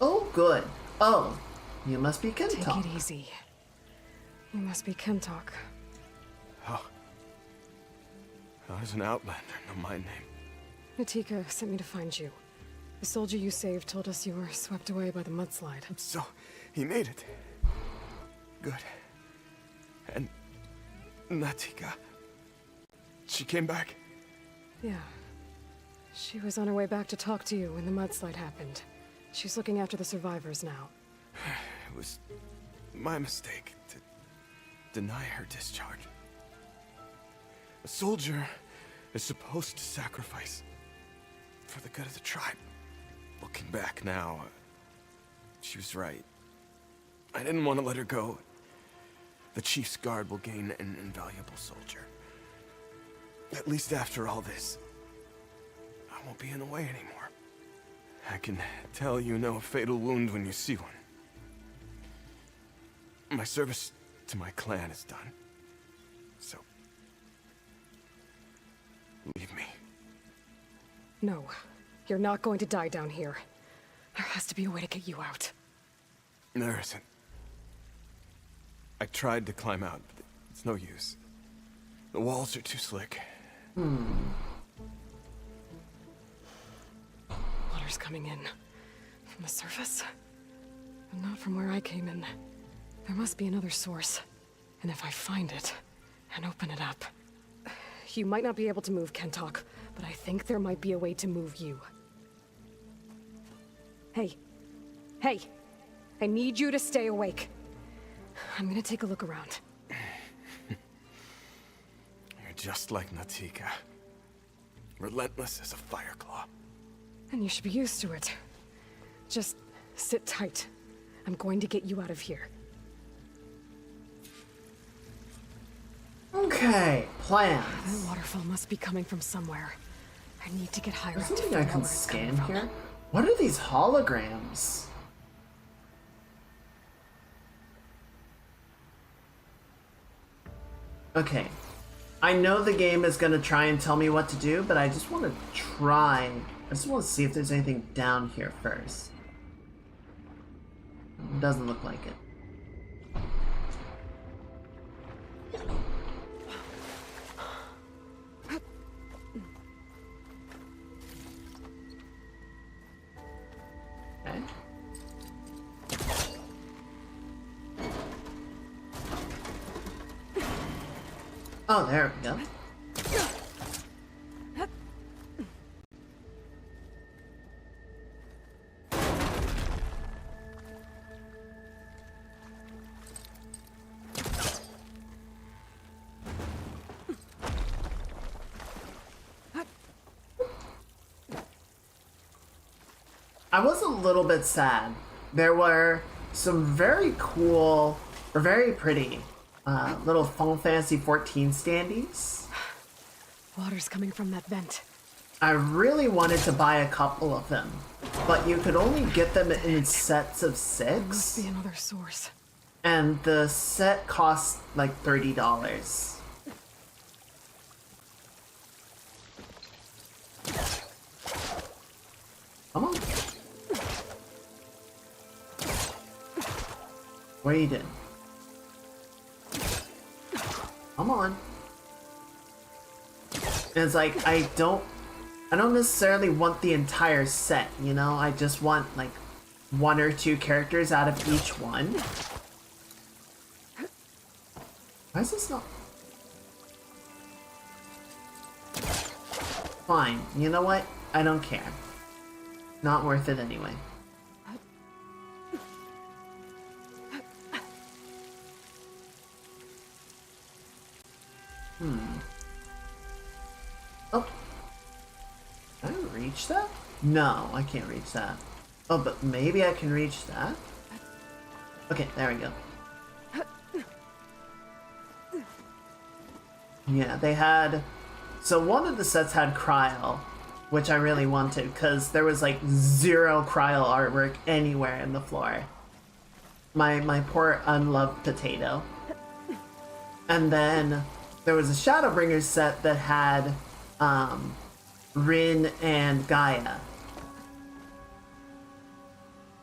Oh, good. Oh, you must be Kentok. Take it easy. You must be Kentok. Oh. I was an outlander, no my name. Natika sent me to find you. The soldier you saved told us you were swept away by the mudslide. So, he made it. Good. And Natika, she came back? Yeah. She was on her way back to talk to you when the mudslide happened. She's looking after the survivors now. It was my mistake to deny her discharge. A soldier is supposed to sacrifice for the good of the tribe. Looking back now, she was right. I didn't want to let her go. The chief's guard will gain an invaluable soldier. At least after all this, I won't be in the way anymore. I can tell you know a fatal wound when you see one. My service to my clan is done. So, leave me. No, you're not going to die down here. There has to be a way to get you out. There isn't. I tried to climb out, but it's no use. The walls are too slick. Water's coming in. From the surface? But not from where I came in. There must be another source. And if I find it, and open it up... You might not be able to move Kentok, but I think there might be a way to move you. Hey. Hey! I need you to stay awake. I'm gonna take a look around. You're just like Natika. Relentless as a fireclaw. And you should be used to it. Just sit tight. I'm going to get you out of here. Okay, plans. That waterfall must be coming from somewhere. I need to get higher Is up there to something I figure out can where it's scan coming from. here? What are these holograms? Okay. I know the game is gonna try and tell me what to do, but I just want to try. I just want to see if there's anything down here first. Doesn't look like it. Okay. Oh, there we go. I was a little bit sad. There were some very cool, or very pretty, little Final Fantasy 14 standees. Water's coming from that vent. I really wanted to buy a couple of them, but you could only get them in sets of Must 6, be another source. and the set cost like $30. Come on. What are you doing? Come on. And it's like, I don't necessarily want the entire set, you know? I just want like 1 or 2 characters out of each one. Why is this not? Fine, you know what? I don't care. Not worth it anyway. Oh. Can I reach that? No, I can't reach that. Oh, but maybe I can reach that? Okay, there we go. Yeah, they had... So one of the sets had Cryo, which I really wanted, because there was like 0 Cryo artwork anywhere in the floor. My poor unloved potato. And then there was a Shadowbringers set that had Rin and Gaia.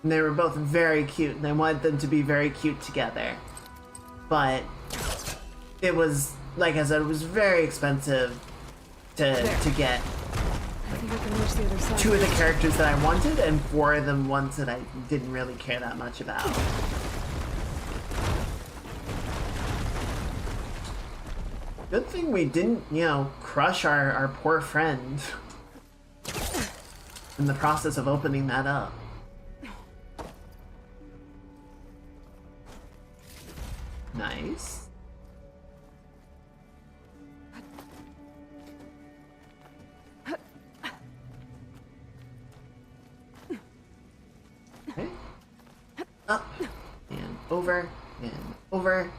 And they were both very cute, and I wanted them to be very cute together. But it was, like I said, it was very expensive to get I think I can reach the other side. 2 of the characters that I wanted, and 4 of them ones that I didn't really care that much about. Good thing we didn't, you know, crush our poor friend in the process of opening that up. Nice. Okay. Up and over and over.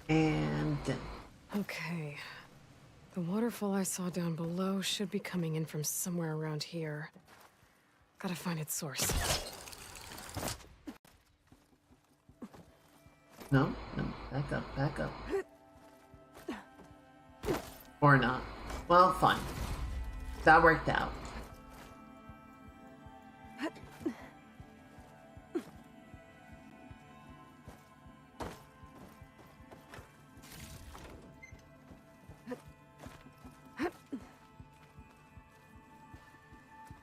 And Okay. The waterfall I saw down below should be coming in from somewhere around here. Gotta find its source. no, back up. Or not. Well, fine. That worked out.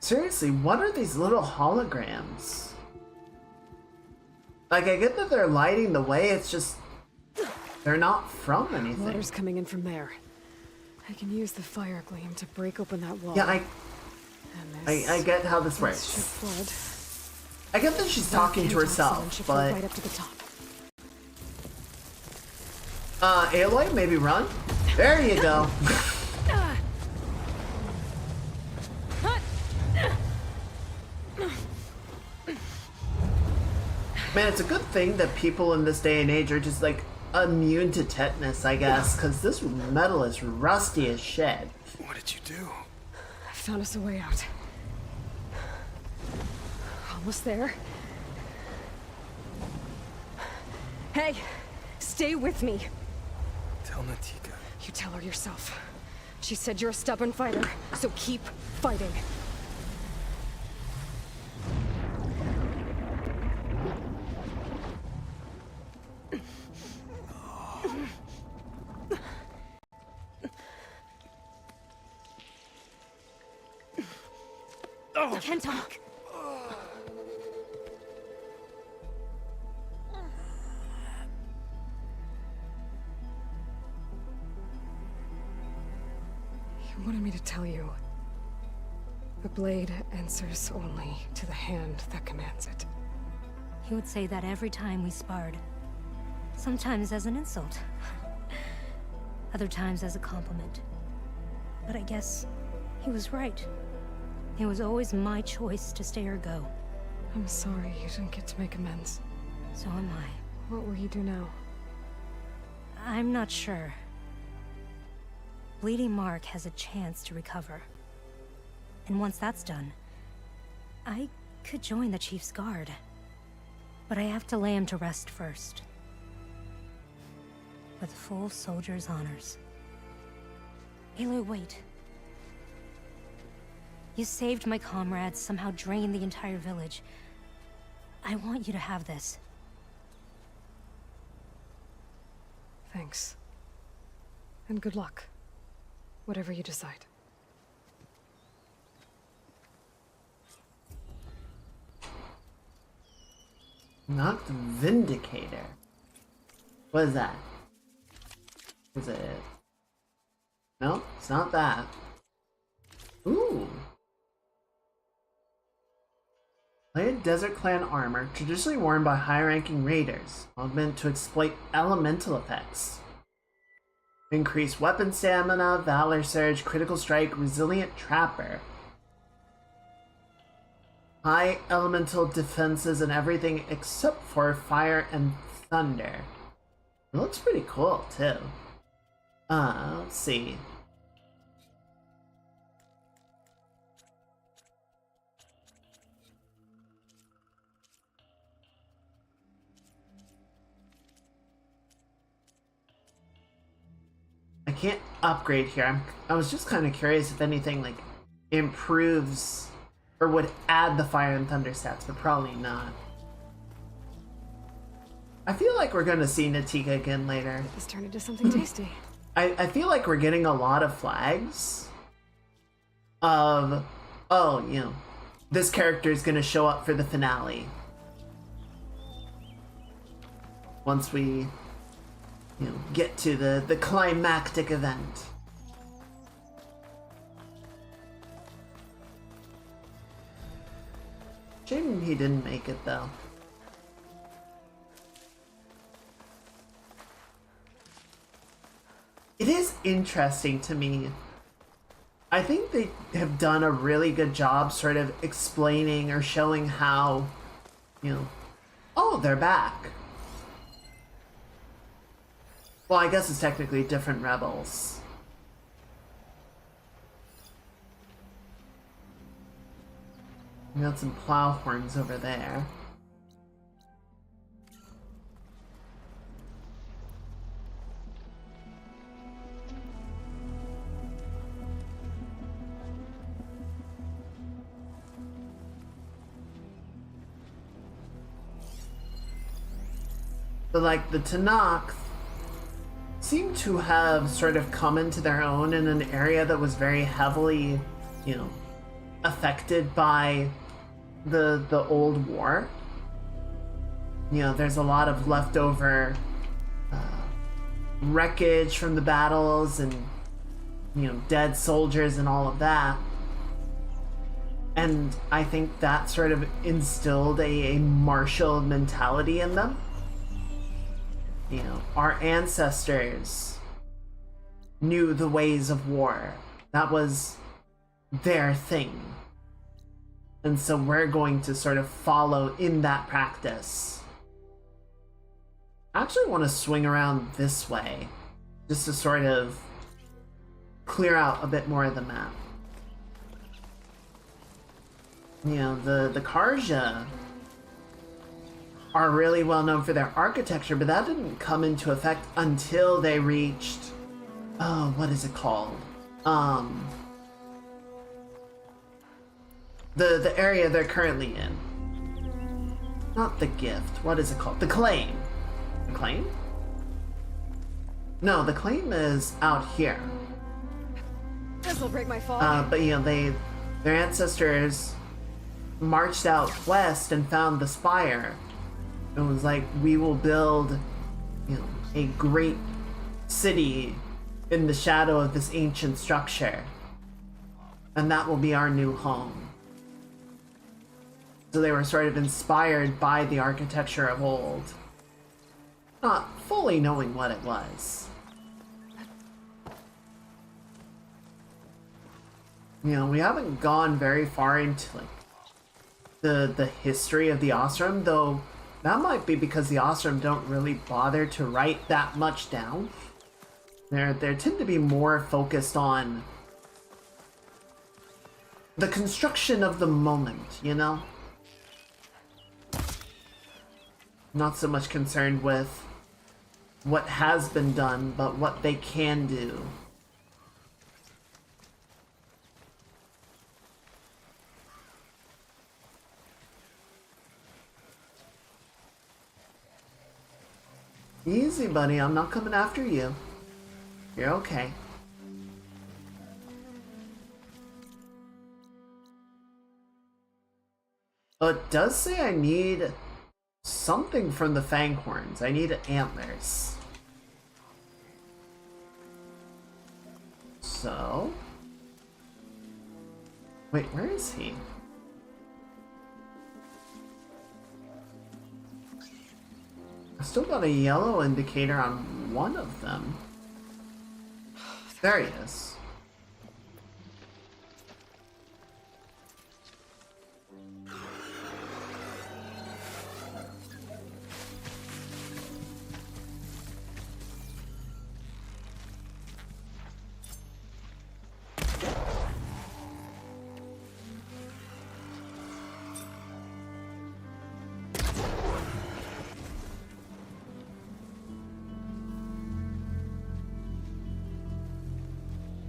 Seriously, what are these little holograms? Like, I get that they're lighting the way, it's just... they're not from anything. Water's coming in from there. I can use the fire gleam to break open that wall. Yeah, And this, I get how this this works. should flood. I get that she's talking to herself, Should but... flow right up to the top. Aloy, maybe run? There you go. Man, it's a good thing that people in this day and age are just like immune to tetanus, I guess, because this metal is rusty as shit. What did you do? I found us a way out. Almost there. Hey, stay with me. Tell Natika. You tell her yourself. She said you're a stubborn fighter, so keep fighting. I can't talk. You wanted me to tell you. The blade answers only to the hand that commands it. He would say that every time we sparred. Sometimes as an insult. Other times as a compliment. But I guess he was right. It was always my choice to stay or go. I'm sorry you didn't get to make amends. So am I. What will you do now? I'm not sure. Bleeding Mark has a chance to recover. And once that's done, I could join the Chief's Guard. But I have to lay him to rest first. With full soldier's honors. Aloy, wait. You saved my comrades, somehow drained the entire village. I want you to have this. Thanks. And good luck. Whatever you decide. Not the Vindicator. What is that? Is it? No, it's not that. Ooh. Layered Desert Clan armor, traditionally worn by high-ranking raiders, augment to exploit elemental effects. Increase weapon stamina, Valor Surge, Critical Strike, Resilient Trapper. High elemental defenses and everything except for fire and thunder. It looks pretty cool, too. Let's see. I can't upgrade here. I was just kind of curious if anything like improves or would add the fire and thunder stats, but probably not. I feel like we're gonna see Natika again later. This turned into something tasty. I feel like we're getting a lot of flags of, oh, you know, this character is gonna show up for the finale. Once we, you know, get to the climactic event. Shame he didn't make it though. It is interesting to me. I think they have done a really good job sort of explaining or showing how, you know, oh, they're back. Well, I guess it's technically different rebels. We got some plow horns over there. But like the Tanakh seem to have sort of come into their own in an area that was very heavily, you know, affected by the old war. You know, there's a lot of leftover wreckage from the battles and, you know, dead soldiers and all of that. And I think that sort of instilled a martial mentality in them. You know, our ancestors, knew the ways of war. That was their thing. And so we're going to sort of follow in that practice. I actually want to swing around this way, just to sort of clear out a bit more of the map. You know, the Karja are really well known for their architecture, but that didn't come into effect until they reached, oh, what is it called? The area they're currently in. Not the gift. What is it called? The claim. The claim? No, the claim is out here. This'll break my fall. But you know, their ancestors marched out west and found the spire. It was like, we will build, you know, a great city in the shadow of this ancient structure. And that will be our new home. So they were sort of inspired by the architecture of old, not fully knowing what it was. You know, we haven't gone very far into like the history of the Osram, though that might be because the Osram don't really bother to write that much down. They tend to be more focused on the construction of the moment, you know? Not so much concerned with what has been done, but what they can do. Easy, buddy. I'm not coming after you. You're okay. Oh, it does say I need something from the Fanghorns. I need antlers. So... Wait, where is he? I still got a yellow indicator on one of them. There he is.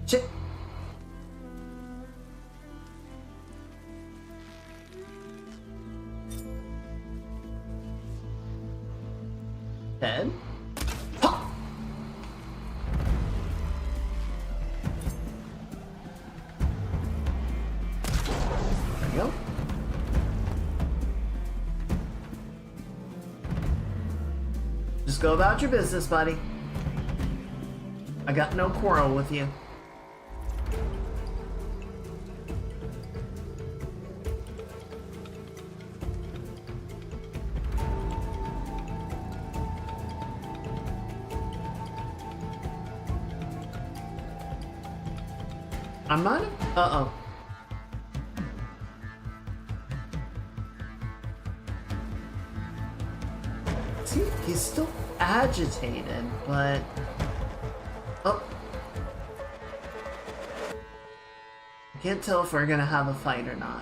Shit. Dead. Ha! There you go. Just go about your business, buddy. I got no quarrel with you. I might have... Uh-oh. See, he's still agitated, but... Oh. I can't tell if we're gonna have a fight or not.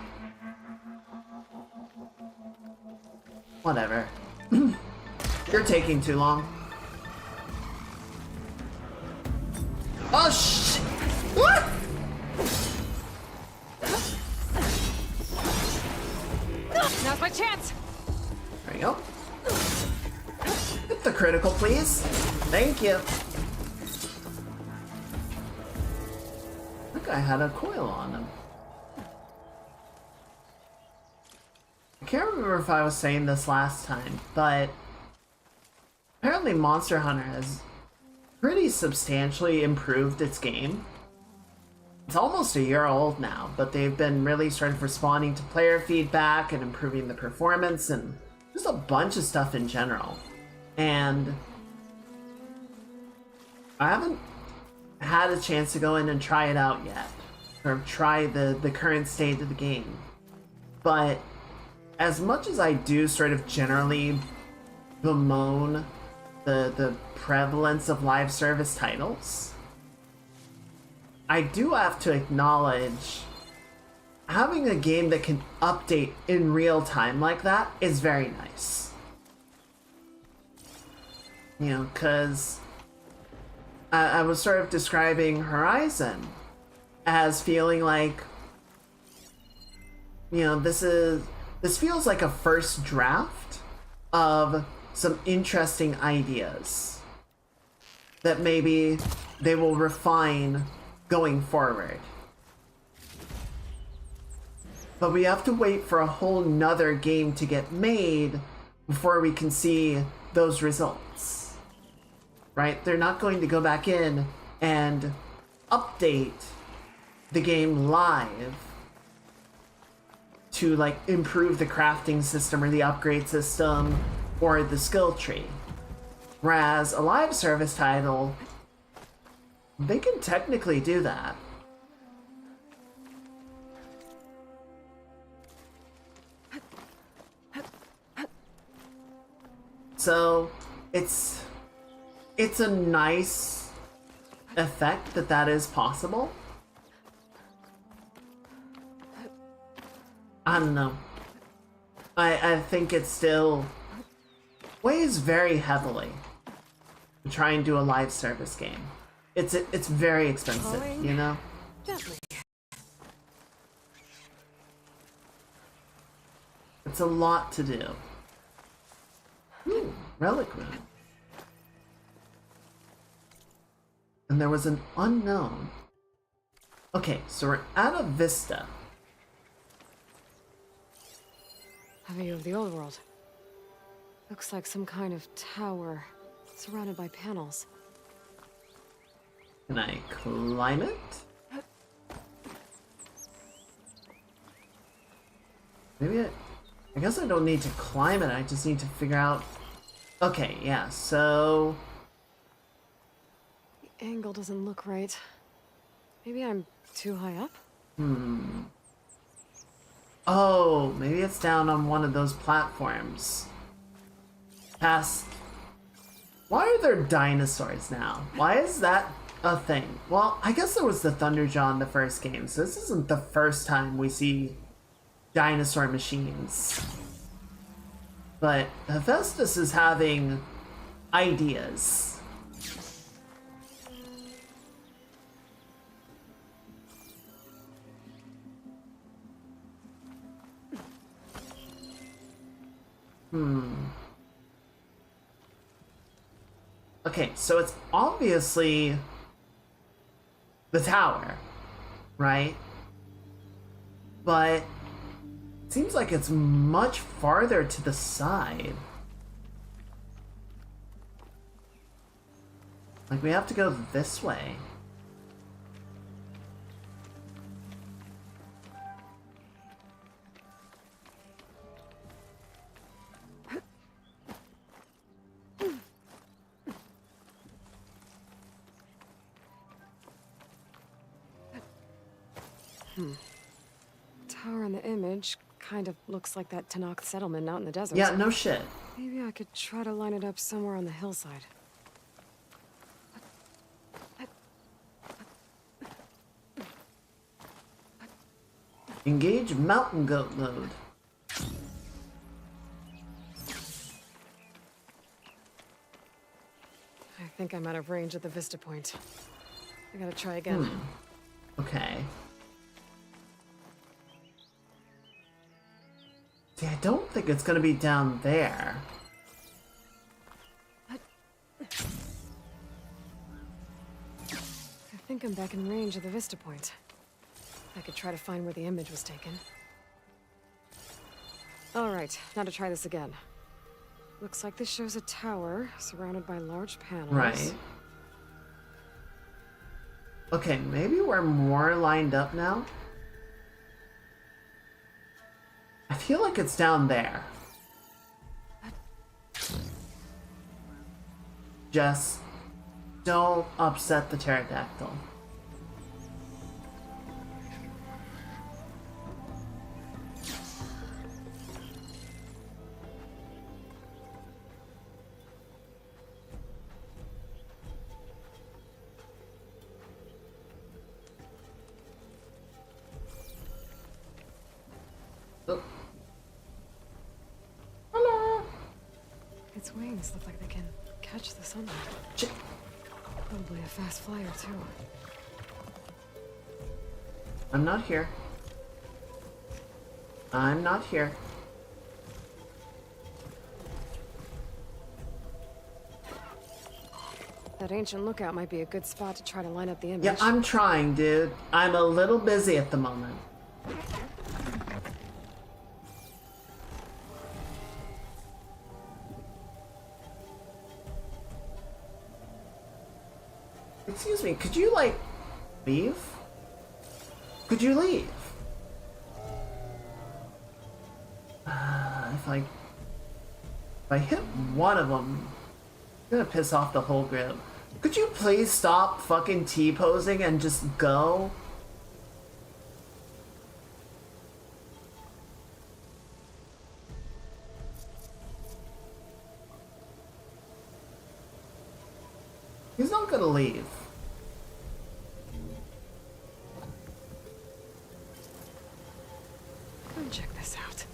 Whatever. You're taking too long. Oh, shit! What? Now's my chance! There you go. Hit the critical, please. Thank you. That guy had a coil on him. I can't remember if I was saying this last time, but apparently Monster Hunter has pretty substantially improved its game. It's almost a year old now, but they've been really sort of responding to player feedback and improving the performance and just a bunch of stuff in general. And I haven't had a chance to go in and try it out yet, or try the current state of the game. But as much as I do sort of generally bemoan the prevalence of live service titles, I do have to acknowledge having a game that can update in real time like that is very nice. You know, because I was sort of describing Horizon as feeling like, you know, this feels like a first draft of some interesting ideas that maybe they will refine going forward. But we have to wait for a whole nother game to get made before we can see those results. Right? They're not going to go back in and update the game live to like improve the crafting system or the upgrade system or the skill tree. Whereas a live service title, they can technically do that. So it's a nice effect that is possible. I don't know. I think it still weighs very heavily to try and do a live service game. It's very expensive, you know? Gently. It's a lot to do. Ooh, relic room. And there was an unknown. Okay, so we're at a vista. A view of the old world. Looks like some kind of tower, surrounded by panels. Can I climb it? Maybe I guess I don't need to climb it, I just need to figure out... Okay, yeah, so... The angle doesn't look right. Maybe I'm too high up? Oh, maybe it's down on one of those platforms. Past... Why are there dinosaurs now? Why is that a thing? Well, I guess there was the Thunderjaw in the first game, so this isn't the first time we see dinosaur machines. But Hephaestus is having ideas. Okay, so it's obviously the tower, right? But it seems like it's much farther to the side. Like we have to go this way. Tower in the image kind of looks like that Tanakh settlement out in the desert. Yeah, no shit. Maybe I could try to line it up somewhere on the hillside. Engage mountain goat mode. I think I'm out of range at the vista point. I gotta try again. Okay. See, I don't think it's gonna be down there. I think I'm back in range of the vista point. I could try to find where the image was taken. Alright, now to try this again. Looks like this shows a tower surrounded by large panels. Right. Okay, maybe we're more lined up now. I feel like it's down there. Just Don't upset the pterodactyl. Oh. Hello. Its wings look like they can catch the sunlight. Probably a fast flyer, too. I'm not here. I'm not here. That ancient lookout might be a good spot to try to line up the image. Yeah, I'm trying, dude. I'm a little busy at the moment. Excuse me, could you, like, leave? Could you leave? If I hit one of them, I'm gonna piss off the whole group. Could you please stop fucking T-posing and just go? He's not gonna leave. Come check this out.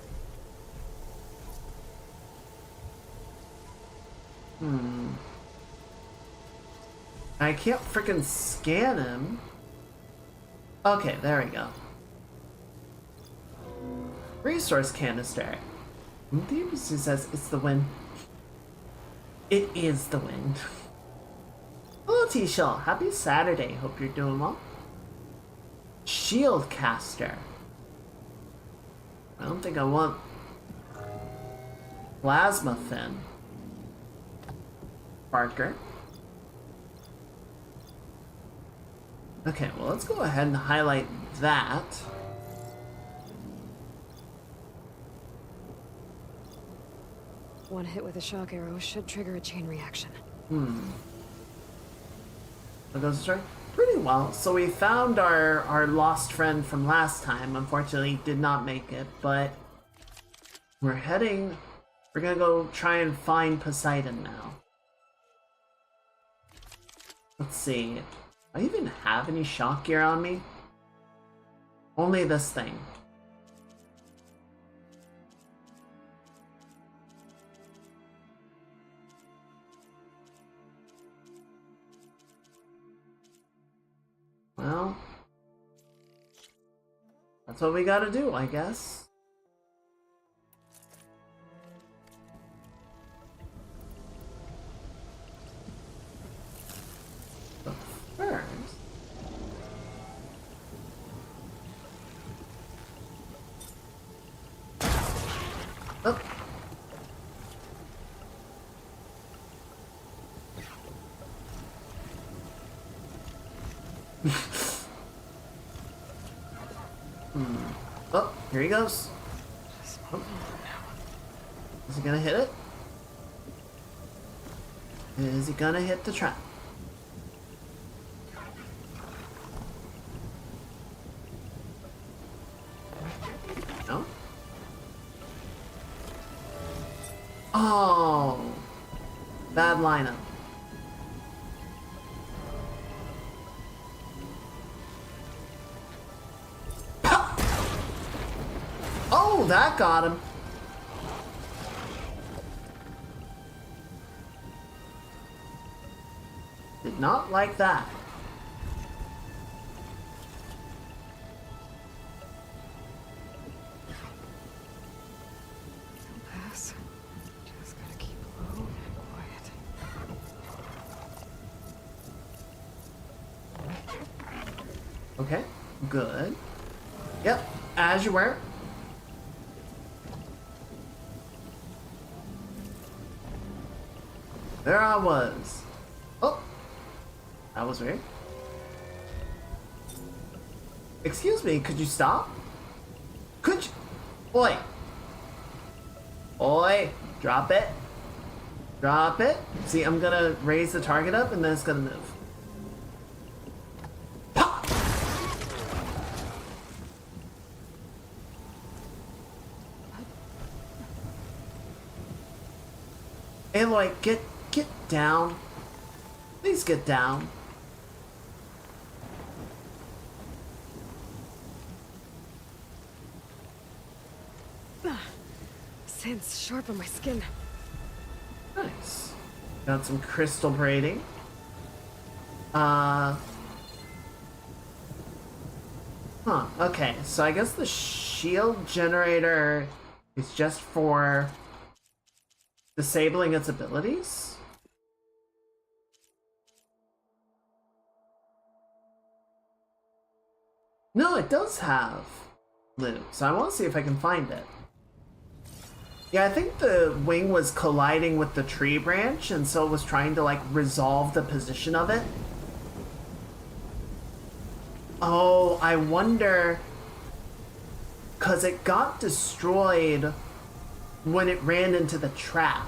I can't freaking scan him. Okay, there we go. Resource canister. The NPC says it's the wind. It is the wind. Hello, T-Shell. Happy Saturday. Hope you're doing well. Shield caster. I don't think I want plasma fin. Parker. Okay, well, let's go ahead and highlight that. One hit with a shock arrow should trigger a chain reaction. That goes straight pretty well. So we found our lost friend from last time. Unfortunately, he did not make it, but we're gonna go try and find Poseidon now. Let's see. Do I even have any shock gear on me? Only this thing. Well, that's what we gotta do, I guess. But first... Oh. Oh, here he goes. Oh. Is he gonna hit it? Is he gonna hit the trap? No? Oh! Bad lineup. Oh, that got him. Did not like that. Pass. Just gotta keep low and quiet. Okay, good. Yep, as you were. There I was. Oh, that was weird. Excuse me, could you stop? Could you? Oi. Oi, drop it. Drop it. See, I'm gonna raise the target up and then it's gonna move. Pop! Aloy, get down. Please get down. Sand's sharp on my skin. Nice. Got some crystal braiding. Okay, so I guess the shield generator is just for disabling its abilities? No, it does have loot, so I want to see if I can find it. Yeah, I think the wing was colliding with the tree branch, and so it was trying to, like, resolve the position of it. Oh, I wonder... Because it got destroyed when it ran into the trap.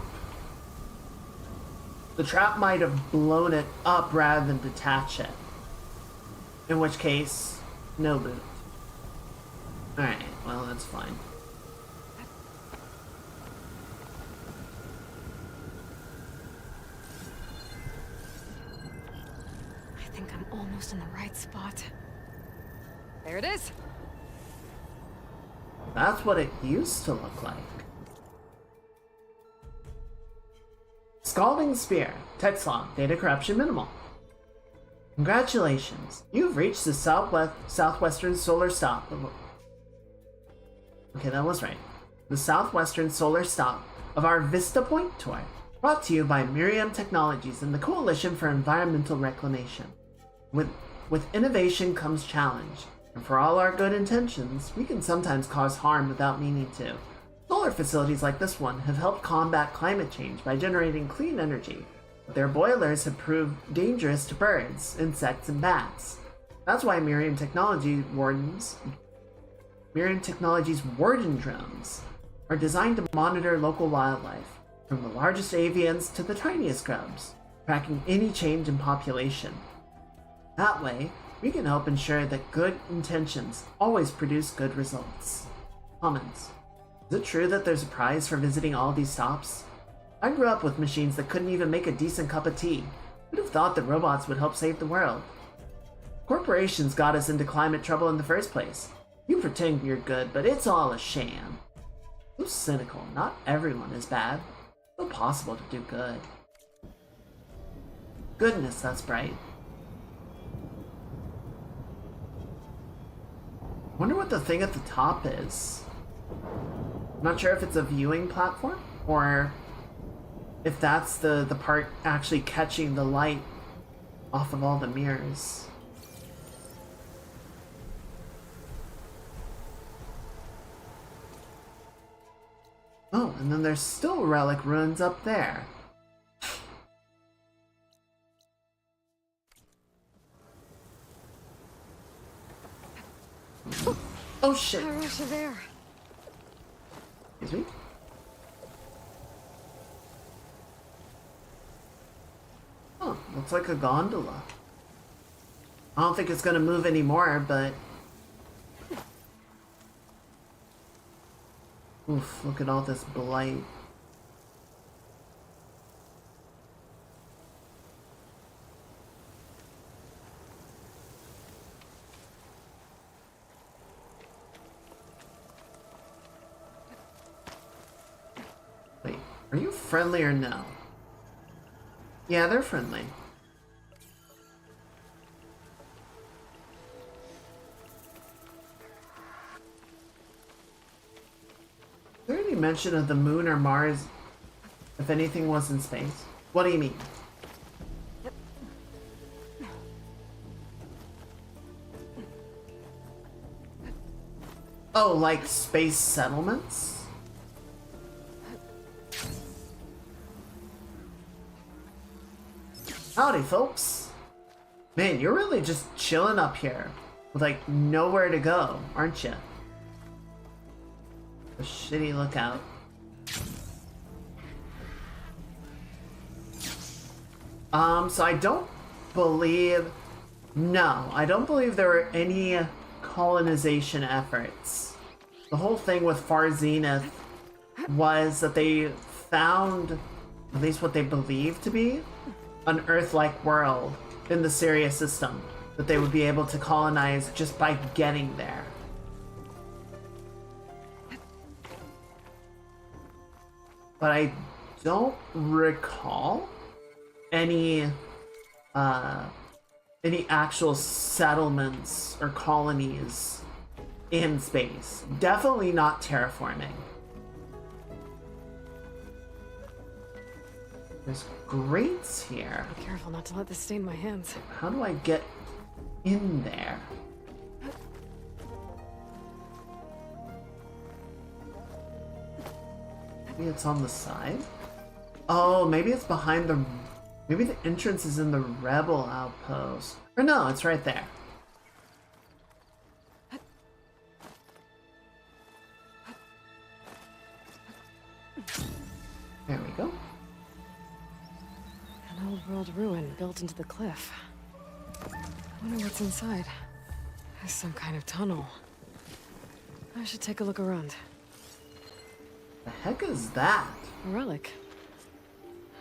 The trap might have blown it up rather than detach it. In which case, no loot. Alright, well, that's fine. I think I'm almost in the right spot. There it is! That's what it used to look like. Scalding Spear. Text log. Data corruption minimal. Congratulations. You've reached the southwestern solar stop. Okay, that was right. The southwestern solar stop of our Vista Point tour. Brought to you by Miriam Technologies and the Coalition for Environmental Reclamation. With innovation comes challenge. And for all our good intentions, we can sometimes cause harm without meaning to. Solar facilities like this one have helped combat climate change by generating clean energy, but their boilers have proved dangerous to birds, insects, and bats. That's why Miriam Technologies warden drones are designed to monitor local wildlife, from the largest avians to the tiniest grubs, tracking any change in population. That way, we can help ensure that good intentions always produce good results. Comments. Is it true that there's a prize for visiting all these stops? I grew up with machines that couldn't even make a decent cup of tea. Who'd have thought that robots would help save the world? Corporations got us into climate trouble in the first place. You pretend you're good, but it's all a sham. So cynical. Not everyone is bad. It's still possible to do good. Goodness, that's bright. Wonder what the thing at the top is. I'm not sure if it's a viewing platform or if that's the part actually catching the light off of all the mirrors. Oh, and then there's still relic ruins up there. Oh shit! A rush of air. Excuse me? Oh, looks like a gondola. I don't think it's gonna move anymore, but... Oof, look at all this blight. Wait, are you friendly or no? Yeah, they're friendly. Is there any mention of the moon or Mars if anything was in space? What do you mean? Oh, like space settlements? Howdy, folks. Man, you're really just chilling up here with like nowhere to go, aren't you? A shitty lookout. So I don't believe... No, I don't believe there were any colonization efforts. The whole thing with Far Zenith was that they found, at least what they believed to be, an Earth-like world in the Sirius system that they would be able to colonize just by getting there. But I don't recall any actual settlements or colonies in space. Definitely not terraforming. There's grates here. Be careful not to let this stain my hands. How do I get in there? Maybe it's on the side? Oh, maybe it's behind the... Maybe the entrance is in the rebel outpost. Or no, it's right there. There we go. An old world ruin built into the cliff. I wonder what's inside. There's some kind of tunnel. I should take a look around. The heck is that? A relic.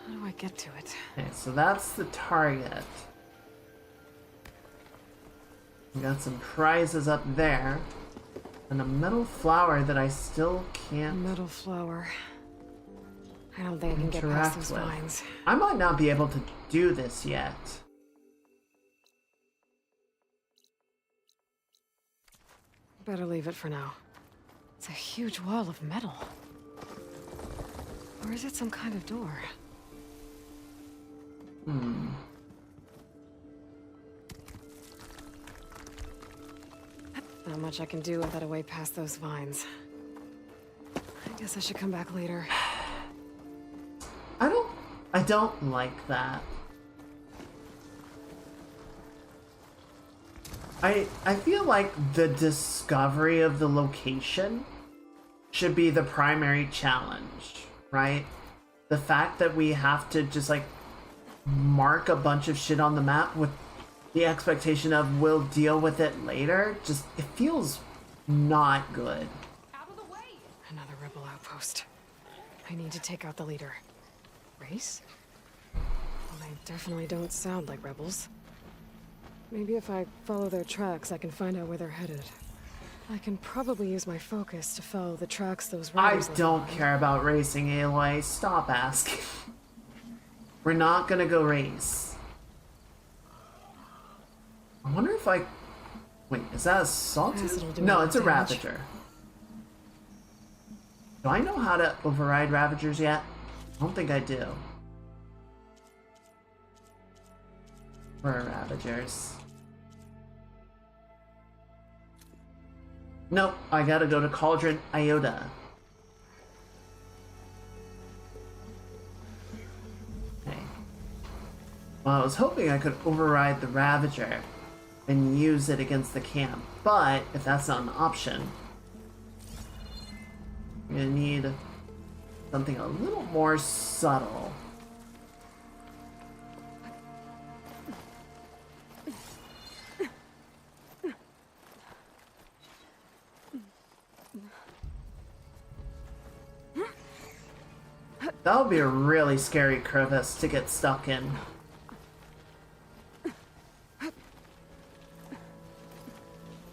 How do I get to it? Okay, so that's the target. We got some prizes up there. And a metal flower that I still can't Metal flower. I don't think I can get past interact those with. vines. I might not be able to do this yet. Better leave it for now. It's a huge wall of metal. Or is it some kind of door? Not much I can do without a way past those vines. I guess I should come back later. I don't like that. I feel like the discovery of the location should be the primary challenge, right? The fact that we have to just like mark a bunch of shit on the map with the expectation of we'll deal with it later, just it feels not good. Out of the way! Another rebel outpost. I need to take out the leader. Race? Well, they definitely don't sound like rebels. Maybe if I follow their tracks, I can find out where they're headed. I can probably use my focus to follow the tracks those I rebels left don't behind. care about racing, Aloy. Stop asking. We're not gonna go race. I wonder if I... Wait, is that a Guess it'll sawtooth? do No, enough it's a damage. Ravager. Do I know how to override Ravagers yet? I don't think I do. Where are Ravagers? Nope, I gotta go to Cauldron Iota. Okay. Well, I was hoping I could override the Ravager and use it against the camp, but if that's not an option, I'm gonna need something a little more subtle. That would be a really scary crevice to get stuck in.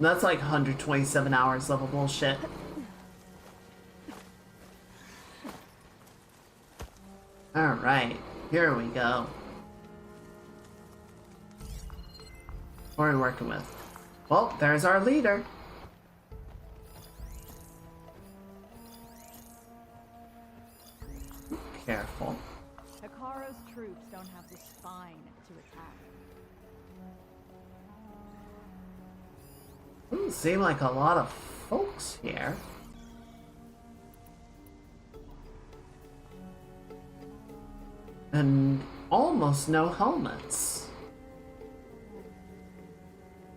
That's like 127 hours level bullshit. Alright, here we go. What are we working with? Well, there's our leader. Careful. Hikaru's troops don't have the spine to attack. Doesn't seem like a lot of folks here. And almost no helmets.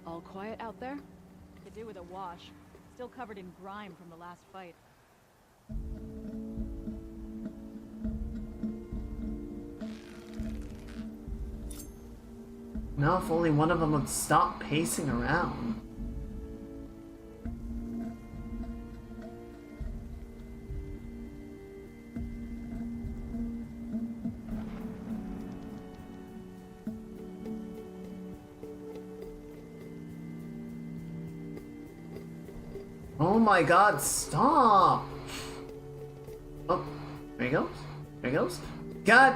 All quiet out there? Could do with a wash. Still covered in grime from the last fight. Now if only one of them would stop pacing around. Oh my god, stop! Oh, there he goes. There he goes. God,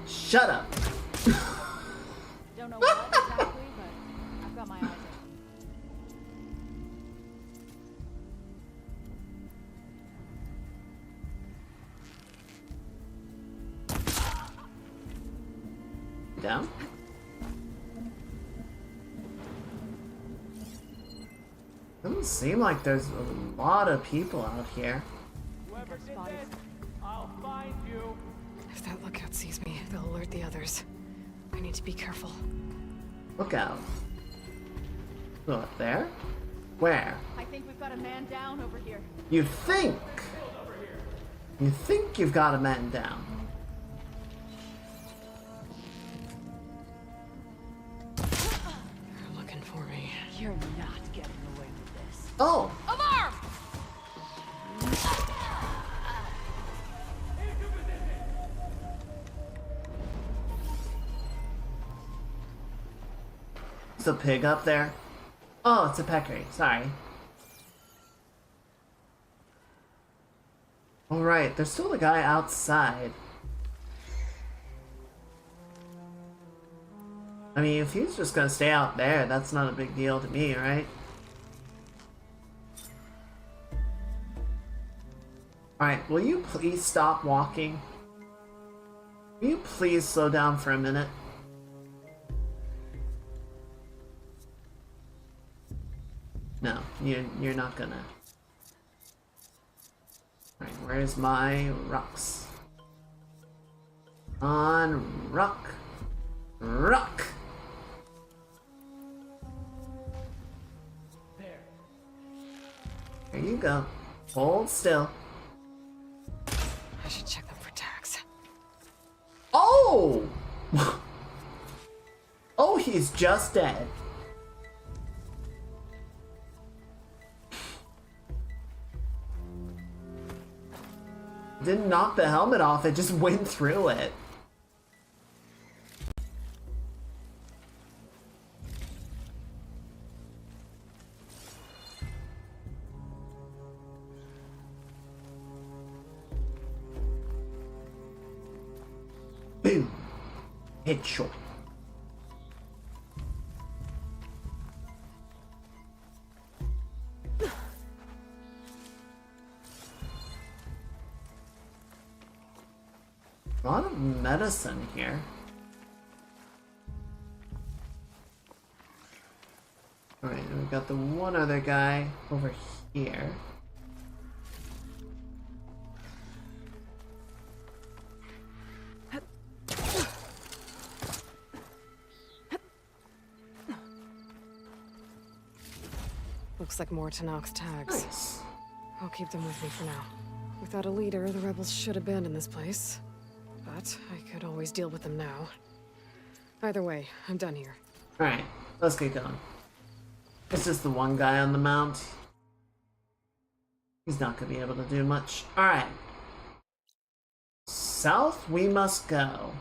shut up. Don't know what exactly, but I've got my eyes open. Down. Doesn't seem like there's a lot of people out here. Whoever spotted I'll find you. If that lookout sees me, they'll alert the others. I need to be careful. Look out. Oh, up there? Where? I think we've got a man down over here. You think? You think you've got a man down. They're looking for me. You're not getting away with this. Oh! Alarm! Is a pig up there? Oh, it's a peccary. Sorry. Alright, there's still a guy outside. I mean, if he's just gonna stay out there, that's not a big deal to me, right? Alright, will you please stop walking? Will you please slow down for a minute? No, you're not gonna. Alright, where's my rocks? On rock. Rock! There you go. Hold still. I should check them for tags. Oh! Oh, he's just dead. Didn't knock the helmet off, it just went through it. Boom. Headshot. A lot of medicine here. Alright, and we've got the one other guy over here. Looks like more Tanak's tags. Nice. I'll keep them with me for now. Without a leader, the rebels should abandon this place. But I could always deal with them now. Either way, I'm done here. Alright, let's get going. It's just the one guy on the mount. He's not gonna be able to do much. Alright. South we must go.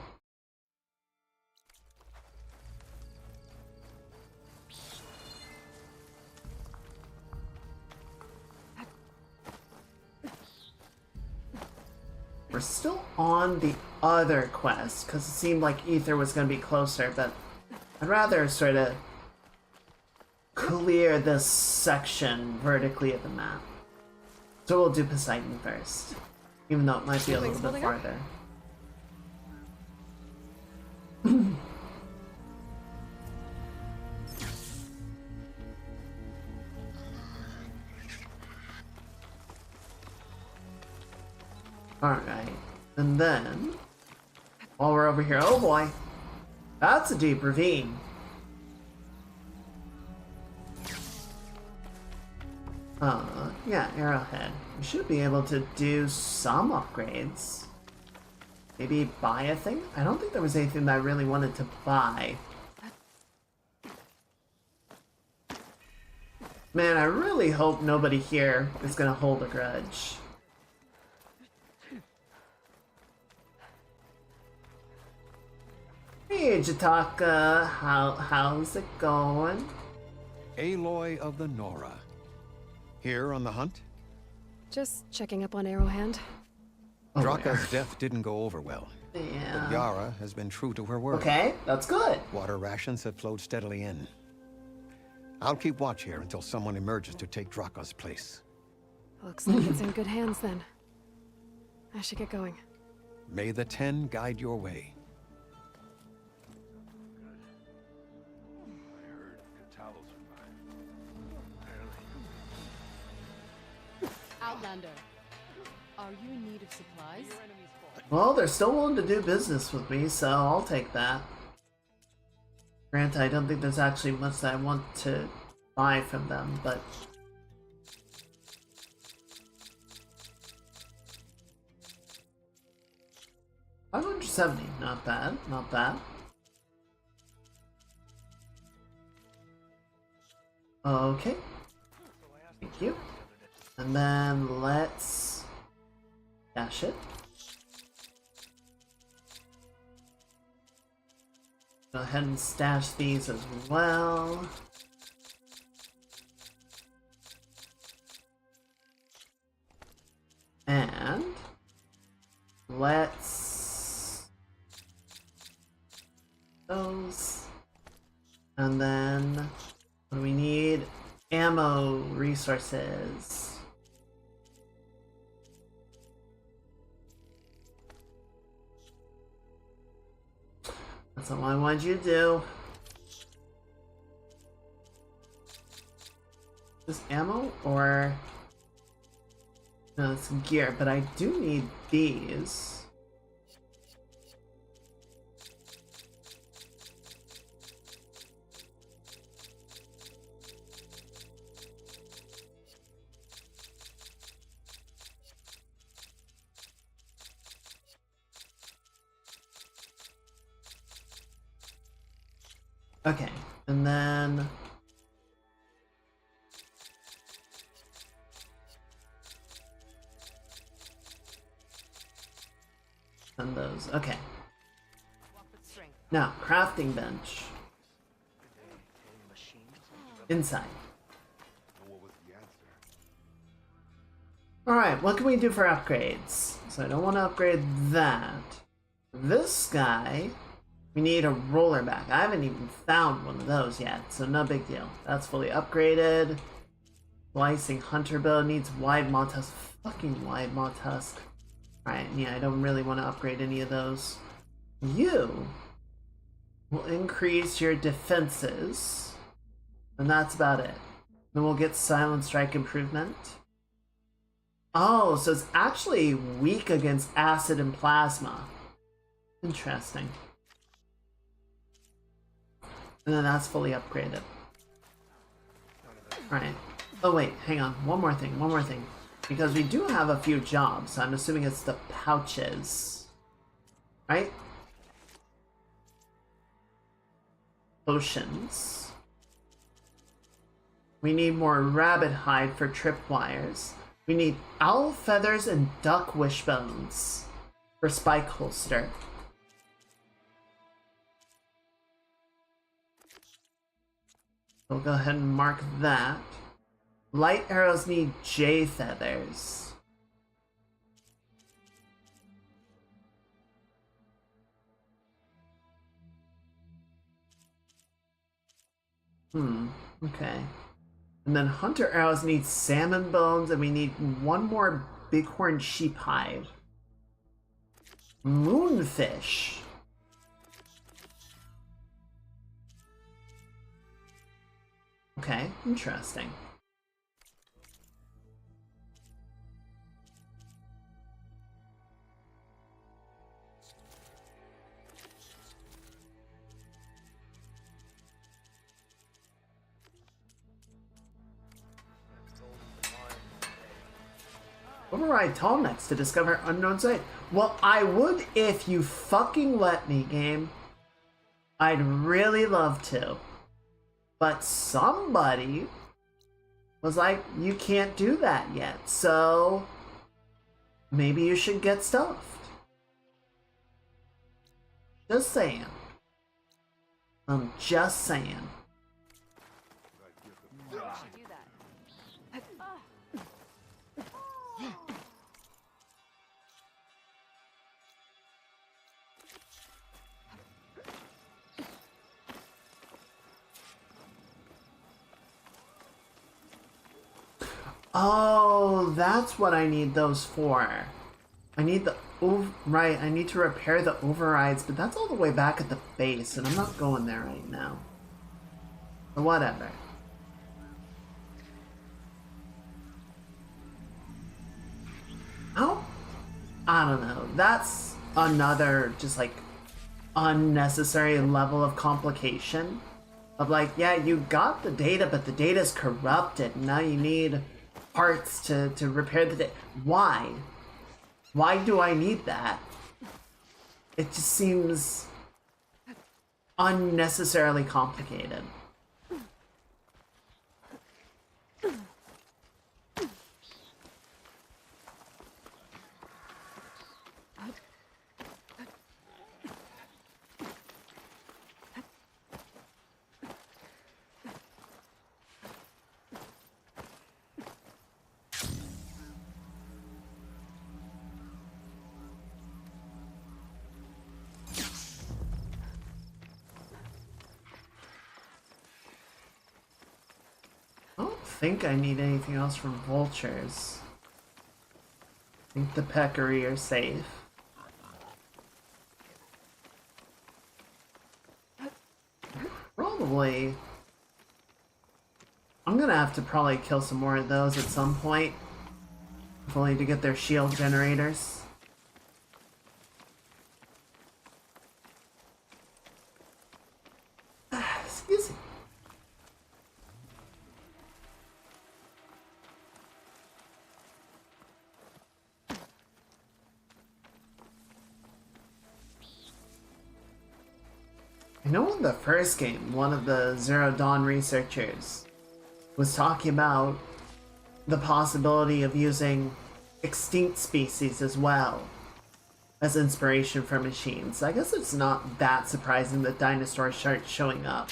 We're still on the other quest, because it seemed like Ether was going to be closer, but I'd rather sort of clear this section vertically of the map. So we'll do Poseidon first, even though it might be a little bit farther. Alright, and then, while we're over here, oh boy, that's a deep ravine. Yeah, arrowhead. We should be able to do some upgrades. Maybe buy a thing? I don't think there was anything that I really wanted to buy. Man, I really hope nobody here is gonna hold a grudge. Hey, Jataka, how's it going? Aloy of the Nora. Here on the hunt? Just checking up on Arrowhand. Draka's death didn't go over well. But Yeah. Yara has been true to her word. Okay, that's good. Water rations have flowed steadily in. I'll keep watch here until someone emerges to take Draka's place. Looks like it's in good hands then. I should get going. May the 10 guide your way. Outlander, are you in need of supplies? Well, they're still willing to do business with me, so I'll take that. Granted, I don't think there's actually much that I want to buy from them, but... $570, not bad, not bad. Okay. Thank you. And then let's dash it. Go ahead and stash these as well. And let's those. And then what do we need? Ammo resources. That's not what I wanted you to do. Is this ammo or... No, it's gear, but I do need these. Okay, and then... And those, okay. Now, crafting bench. Inside. Alright, what can we do for upgrades? So I don't want to upgrade that. This guy, we need a roller back. I haven't even found one of those yet, so no big deal. That's fully upgraded. Slicing hunter bow needs wide maw tusk. Fucking wide maw tusk. Alright, yeah, I don't really want to upgrade any of those. You will increase your defenses, and that's about it. Then we'll get silent strike improvement. Oh, so it's actually weak against acid and plasma. Interesting. And then that's fully upgraded. Alright. Oh wait, hang on. One more thing. Because we do have a few jobs, so I'm assuming it's the pouches. Right? Potions. We need more rabbit hide for tripwires. We need owl feathers and duck wishbones for spike holster. We'll go ahead and mark that. Light arrows need jay feathers. Okay. And then hunter arrows need salmon bones, and we need one more bighorn sheep hide. Moonfish. Okay, interesting. Override tall next to discover unknown site. Well, I would if you fucking let me, game. I'd really love to. But somebody was like, you can't do that yet, so maybe you should get stuffed. Just saying. I'm just saying. Oh, that's what I need those for. I need the right, I need to repair the overrides, but that's all the way back at the base, and I'm not going there right now. So whatever. Oh, I don't know. That's another just like unnecessary level of complication. Of like, yeah, you got the data, but the data's corrupted. Now you need parts to repair the data. Why? Why do I need that? It just seems unnecessarily complicated. I don't think I need anything else from vultures. I think the peccary are safe. Probably. I'm gonna have to probably kill some more of those at some point. If only to get their shield generators. Excuse me. I know in the first game, one of the Zero Dawn researchers was talking about the possibility of using extinct species as well as inspiration for machines. I guess it's not that surprising that dinosaurs start showing up.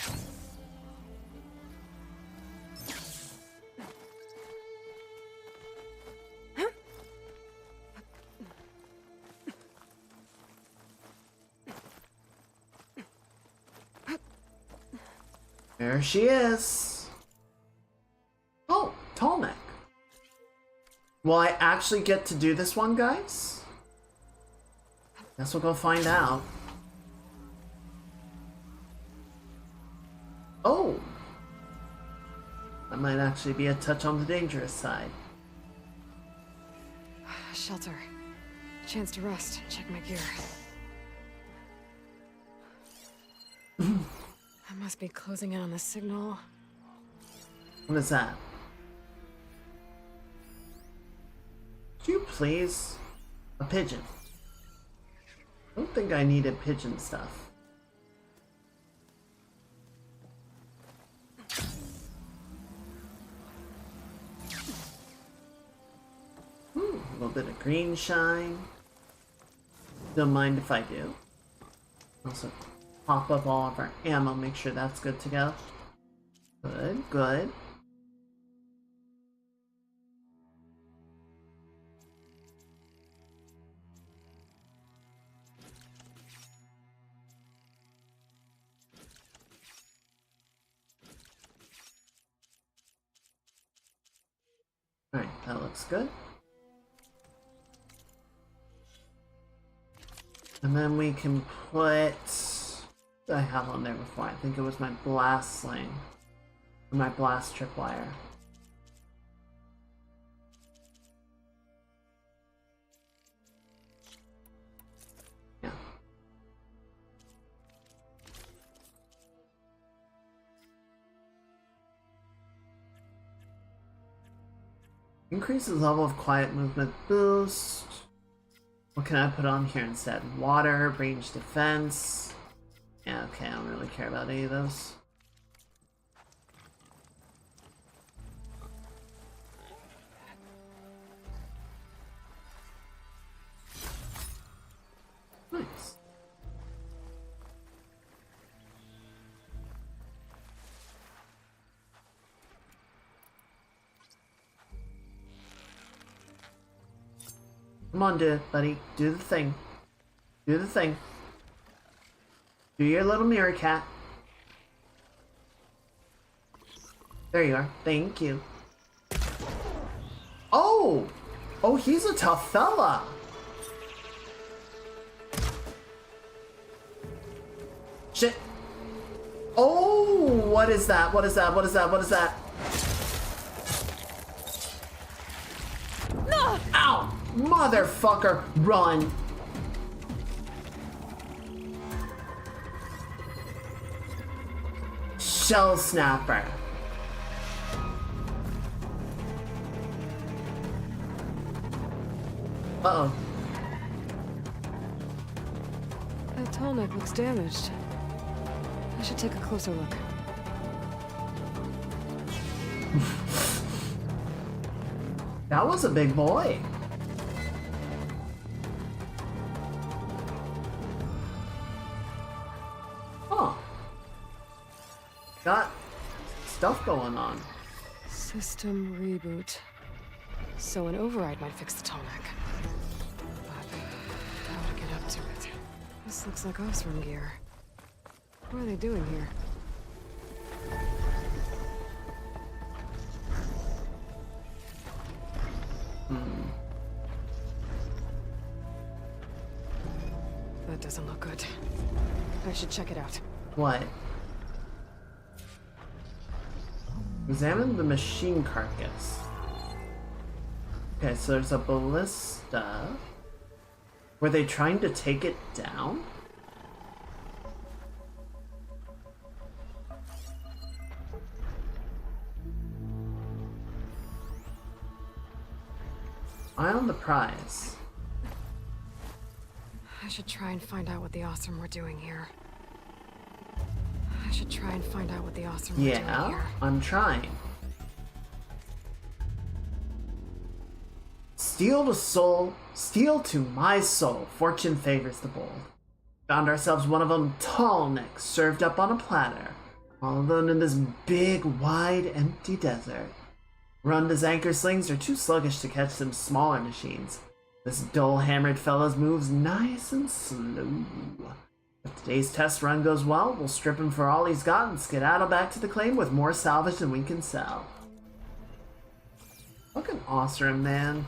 There she is. Oh, tall neck. Will I actually get to do this one, guys? Guess we'll go find out. Oh! That might actually be a touch on the dangerous side. Shelter. Chance to rest and check my gear. I must be closing in on the signal. What is that? Could you please? A pigeon. I don't think I needed pigeon stuff. A little bit of green shine. Don't mind if I do. Also, pop up all of our ammo, make sure that's good to go. Good, good. Alright, that looks good. And then we can put... what did I have on there before? I think it was my blast sling. Or my blast tripwire. Yeah. Increases level of quiet movement boost. What can I put on here instead? Water, range defense. Yeah, okay, I don't really care about any of those. Come on, do it, buddy. Do the thing. Do the thing. Do your little mirror cat. There you are. Thank you. Oh! Oh, he's a tough fella. Shit. Oh, what is that? What is that? What is that? What is that? No! Ow! Motherfucker, run. Shell snapper. Uh-oh. That tall neck looks damaged. I should take a closer look. That was a big boy. Huh. Got stuff going on. System reboot. So an override might fix the tall neck. But how to get up to it? This looks like Hoirzon gear. What are they doing here? That doesn't look good. I should check it out. What? Examine the machine carcass. Okay, so there's a ballista. Were they trying to take it down? Eye on the prize. I should try and find out what the Hoirzon were doing here. I should try and find out what the Hoirzon were doing Yeah, here. I'm trying. Steel to soul, steel to my soul. Fortune favors the bold. Found ourselves one of them tall necks served up on a platter, all alone in this big, wide, empty desert. Runda's anchor slings are too sluggish to catch some smaller machines. This dull-hammered fella's moves nice and slow. If today's test run goes well, we'll strip him for all he's got and skedaddle back to the claim with more salvage than we can sell. Fucking awesome, man.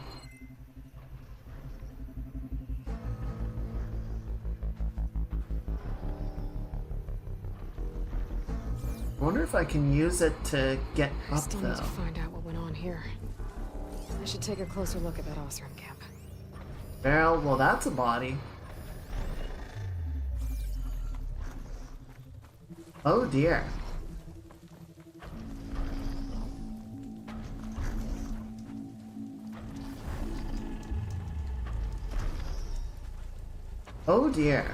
I wonder if I can use it to get I up, still though. need to find out what went on here. I should take a closer look at that Hoirzon camp. Barrel, well, that's a body. Oh dear. Oh dear.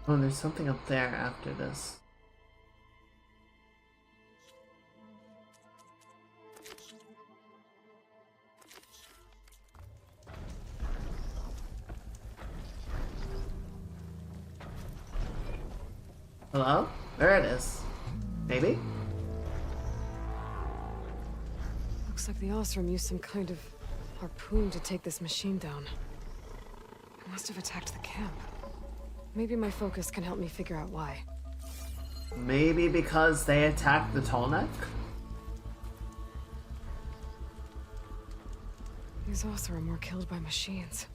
Oh, there's something up there after this. Hello? There it is. Maybe? Looks like the Hoirzon used some kind of harpoon to take this machine down. It must have attacked the camp. Maybe my focus can help me figure out why. Maybe because they attacked the tall neck? These Hoirzon were killed by machines.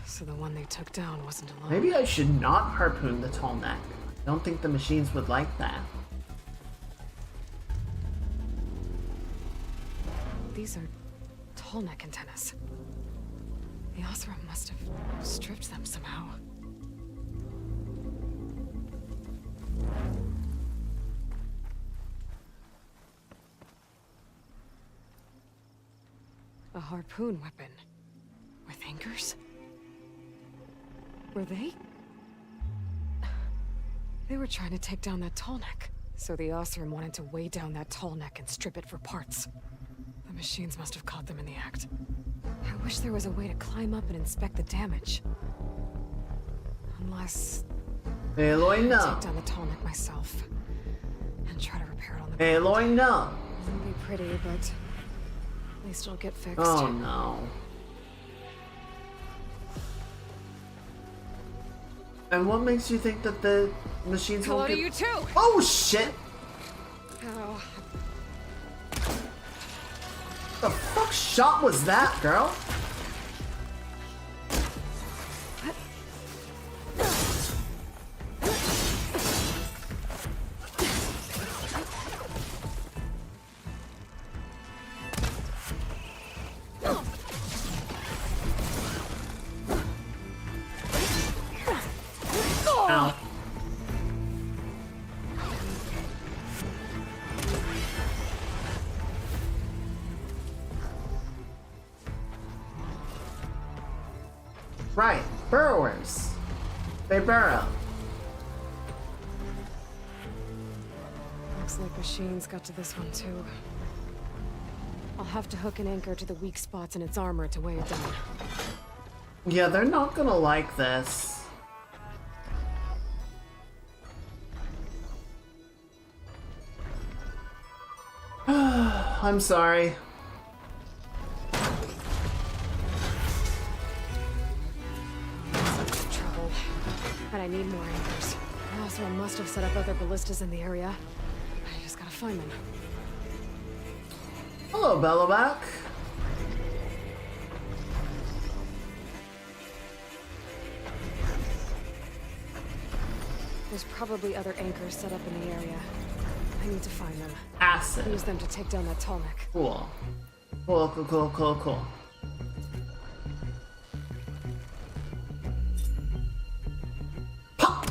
So the one they took down wasn't alone. Maybe I should not harpoon the tall neck. I don't think the machines would like that. These are tall neck antennas. The Hoirzon must have stripped them somehow. A harpoon weapon. With anchors? Were they? They were trying to take down that tall neck. So the Hoirzon wanted to weigh down that tall neck and strip it for parts. The machines must have caught them in the act. I wish there was a way to climb up and inspect the damage. Unless Aloy, I no. take down the Tallneck myself and try to repair it on the Aloy, no. It won't be pretty, but at least it'll get fixed. Oh no. And what makes you think that the machines Hello won't to get... you too! Oh shit! Oh, The fuck shot was that, girl? Ow. Right, burrowers. They burrow. looks like machines got to this one too. I'll have to hook an anchor to the weak spots in its armor to weigh it down. Yeah, they're not gonna like this. I'm sorry. Trouble. And I need more anchors. Also, must have set up other ballistas in the area. I just gotta find them. Hello, Bellowback. There's probably other anchors set up in the area. I need to find them. Acid. Use them to take down that tall neck. Cool. Cool, cool, cool, cool, cool. Pop!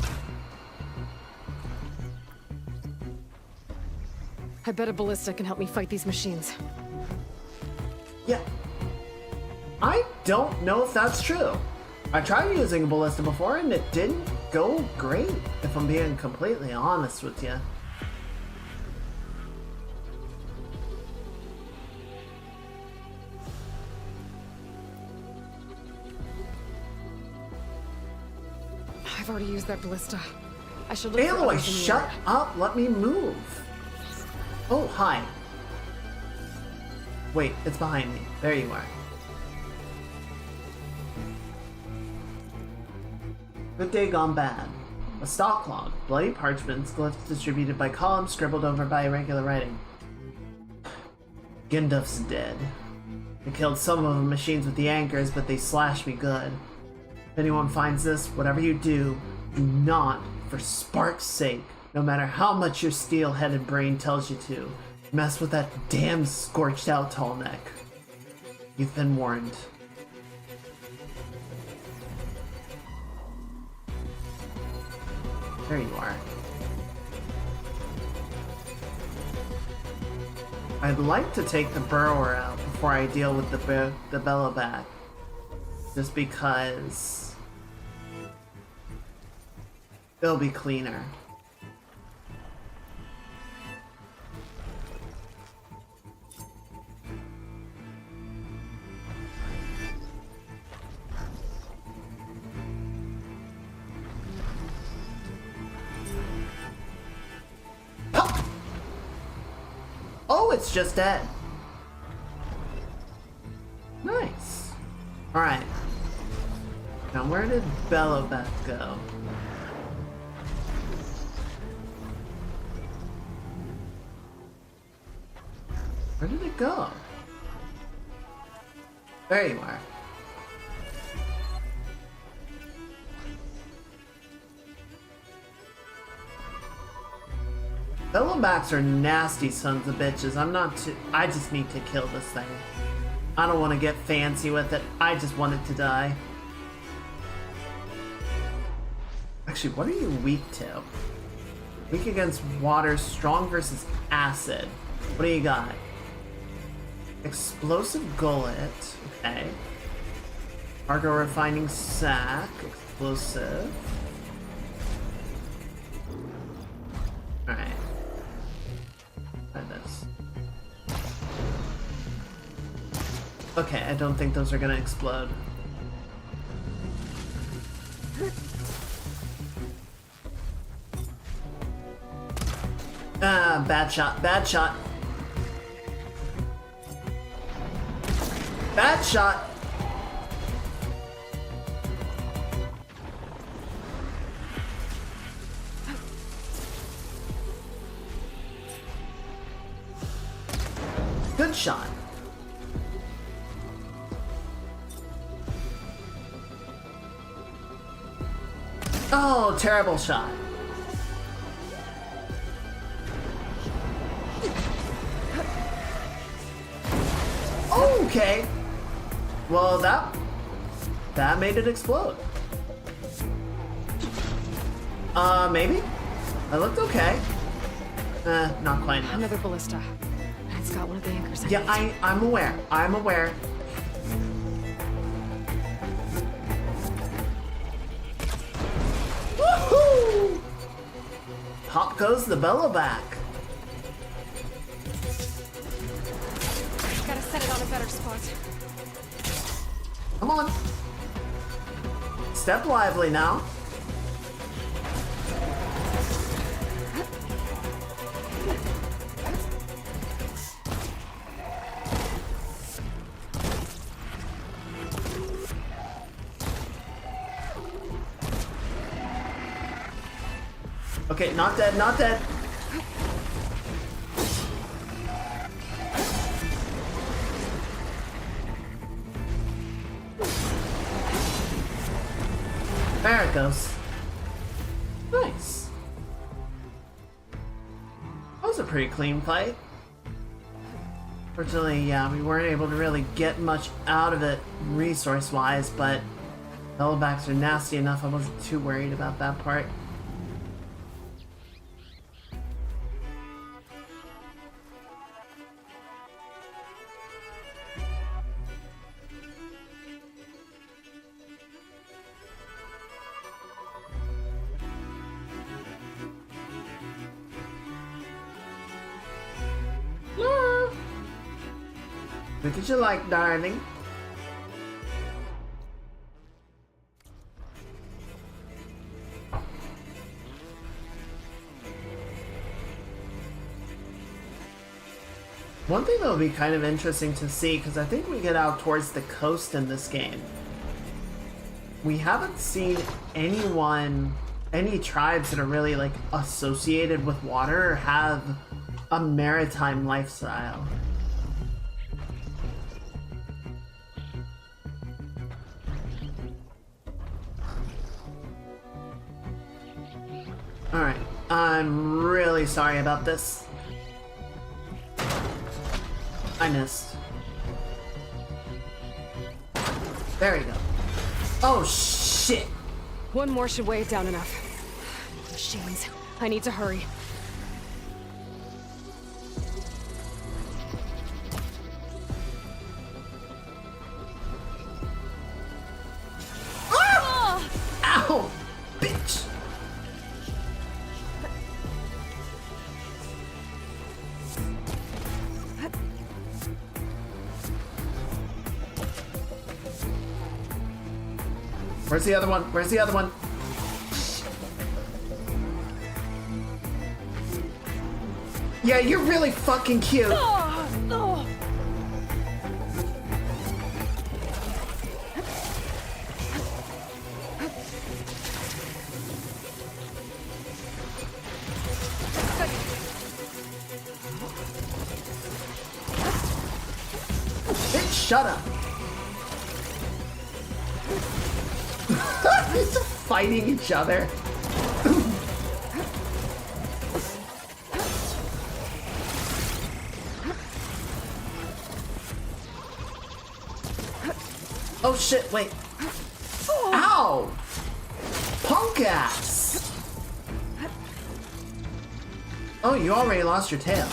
I bet a ballista can help me fight these machines. Yeah. I don't know if that's true. I tried using a ballista before and it didn't go great, if I'm being completely honest with you. I've already used that ballista. I should look for Aloy, others in the shut area. up, let me move. Oh, hi. Wait, it's behind me. There you are. Good day gone bad. A stock log, bloody parchments, glyphs distributed by columns, scribbled over by irregular writing. Ginduf's dead. I killed some of the machines with the anchors, but they slashed me good. If anyone finds this, whatever you do not, for Spark's sake, no matter how much your steel-headed brain tells you to, mess with that damn scorched-out tall neck. You've been warned. There you are. I'd like to take the burrower out before I deal with the bellowback. Just because it'll be cleaner. Pop! Oh, it's just dead. Nice. Alright. Now where did Bellowback go? Where did it go? There you are. Bellowbacks are nasty sons of bitches. I just need to kill this thing. I don't want to get fancy with it. I just want it to die. Actually, what are you weak to? Weak against water, strong versus acid. What do you got? Explosive gullet. Okay. Cargo refining sack. Explosive. Alright. Try this. Okay, I don't think those are gonna explode. Ah, bad shot, bad shot. Bad shot! Good shot. Oh, terrible shot. Okay. Well, that made it explode. Maybe? That looked okay. Not quite enough. Another ballista. It's got one of the anchors in Yeah, it. I'm aware. I'm aware. Woohoo! Pop goes the bellow back. Gotta set it on a better spot. Come on. Step lively now. Okay, not dead, not dead. There it goes. Nice. That was a pretty clean fight. Fortunately, yeah, we weren't able to really get much out of it resource-wise, but bellowbacks are nasty enough. I wasn't too worried about that part. What did you like, darling? One thing that would be kind of interesting to see, because I think we get out towards the coast in this game. We haven't seen any tribes that are really like associated with water or have a maritime lifestyle. Alright, I'm really sorry about this. I missed. There we go. Oh, shit! One more should weigh it down enough. Machines. I need to hurry. Ah! Ow! Bitch! Where's the other one? Where's the other one? Yeah, you're really fucking cute. Bitch, shut up. They're fighting each other. Oh shit, wait. Ow! Punk ass! Oh, you already lost your tail.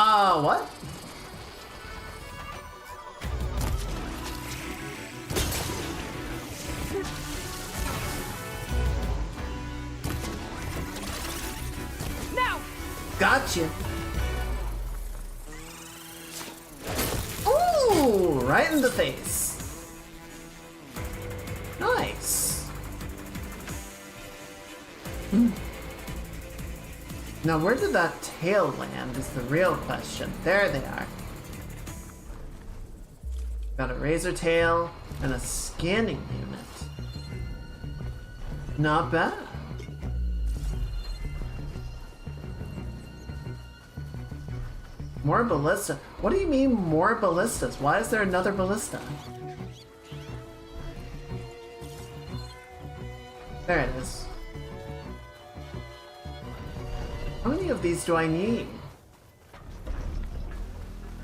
What? Now! Gotcha. Ooh, right in the face. Nice. Now, where did that tail land is the real question. There they are. Got a razor tail and a scanning unit. Not bad. More ballista? What do you mean more ballistas? Why is there another ballista? There it is. How many of these do I need?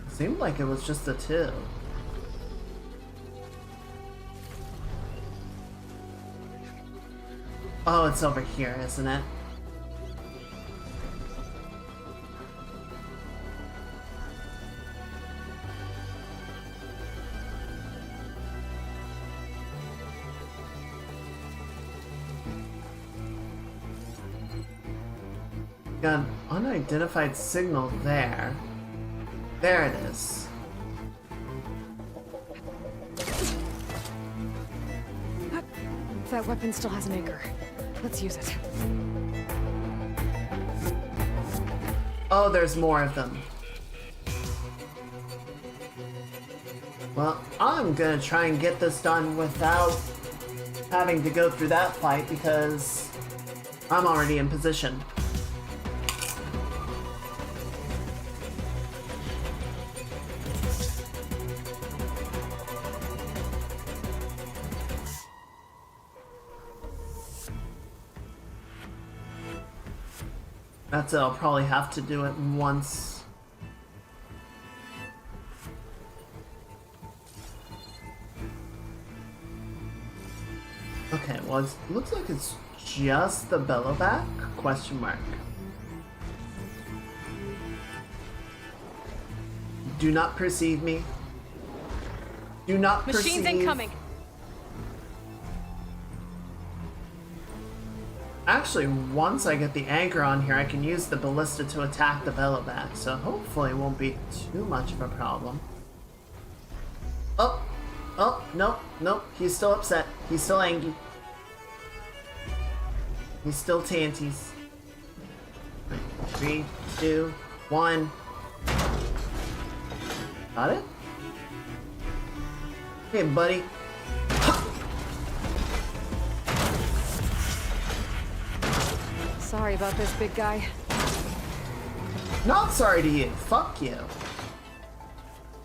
It seemed like it was just the 2. Oh, it's over here, isn't it? Got an unidentified signal there. There it is. That weapon still has an anchor. Let's use it. Oh, there's more of them. Well, I'm gonna try and get this done without having to go through that fight because I'm already in position. That's it, I'll probably have to do it once. Okay, well, it looks like it's just the bellowback? Question mark. Do not perceive me. Do not perceive. Machines incoming! Actually, once I get the anchor on here, I can use the ballista to attack the bellowback, so hopefully it won't be too much of a problem. Oh! Oh, nope, nope, he's still upset. He's still angry. He's still tanties. 3, 2, 1. Got it? Hey, buddy. Sorry about this, big guy. Not sorry to you. Fuck you.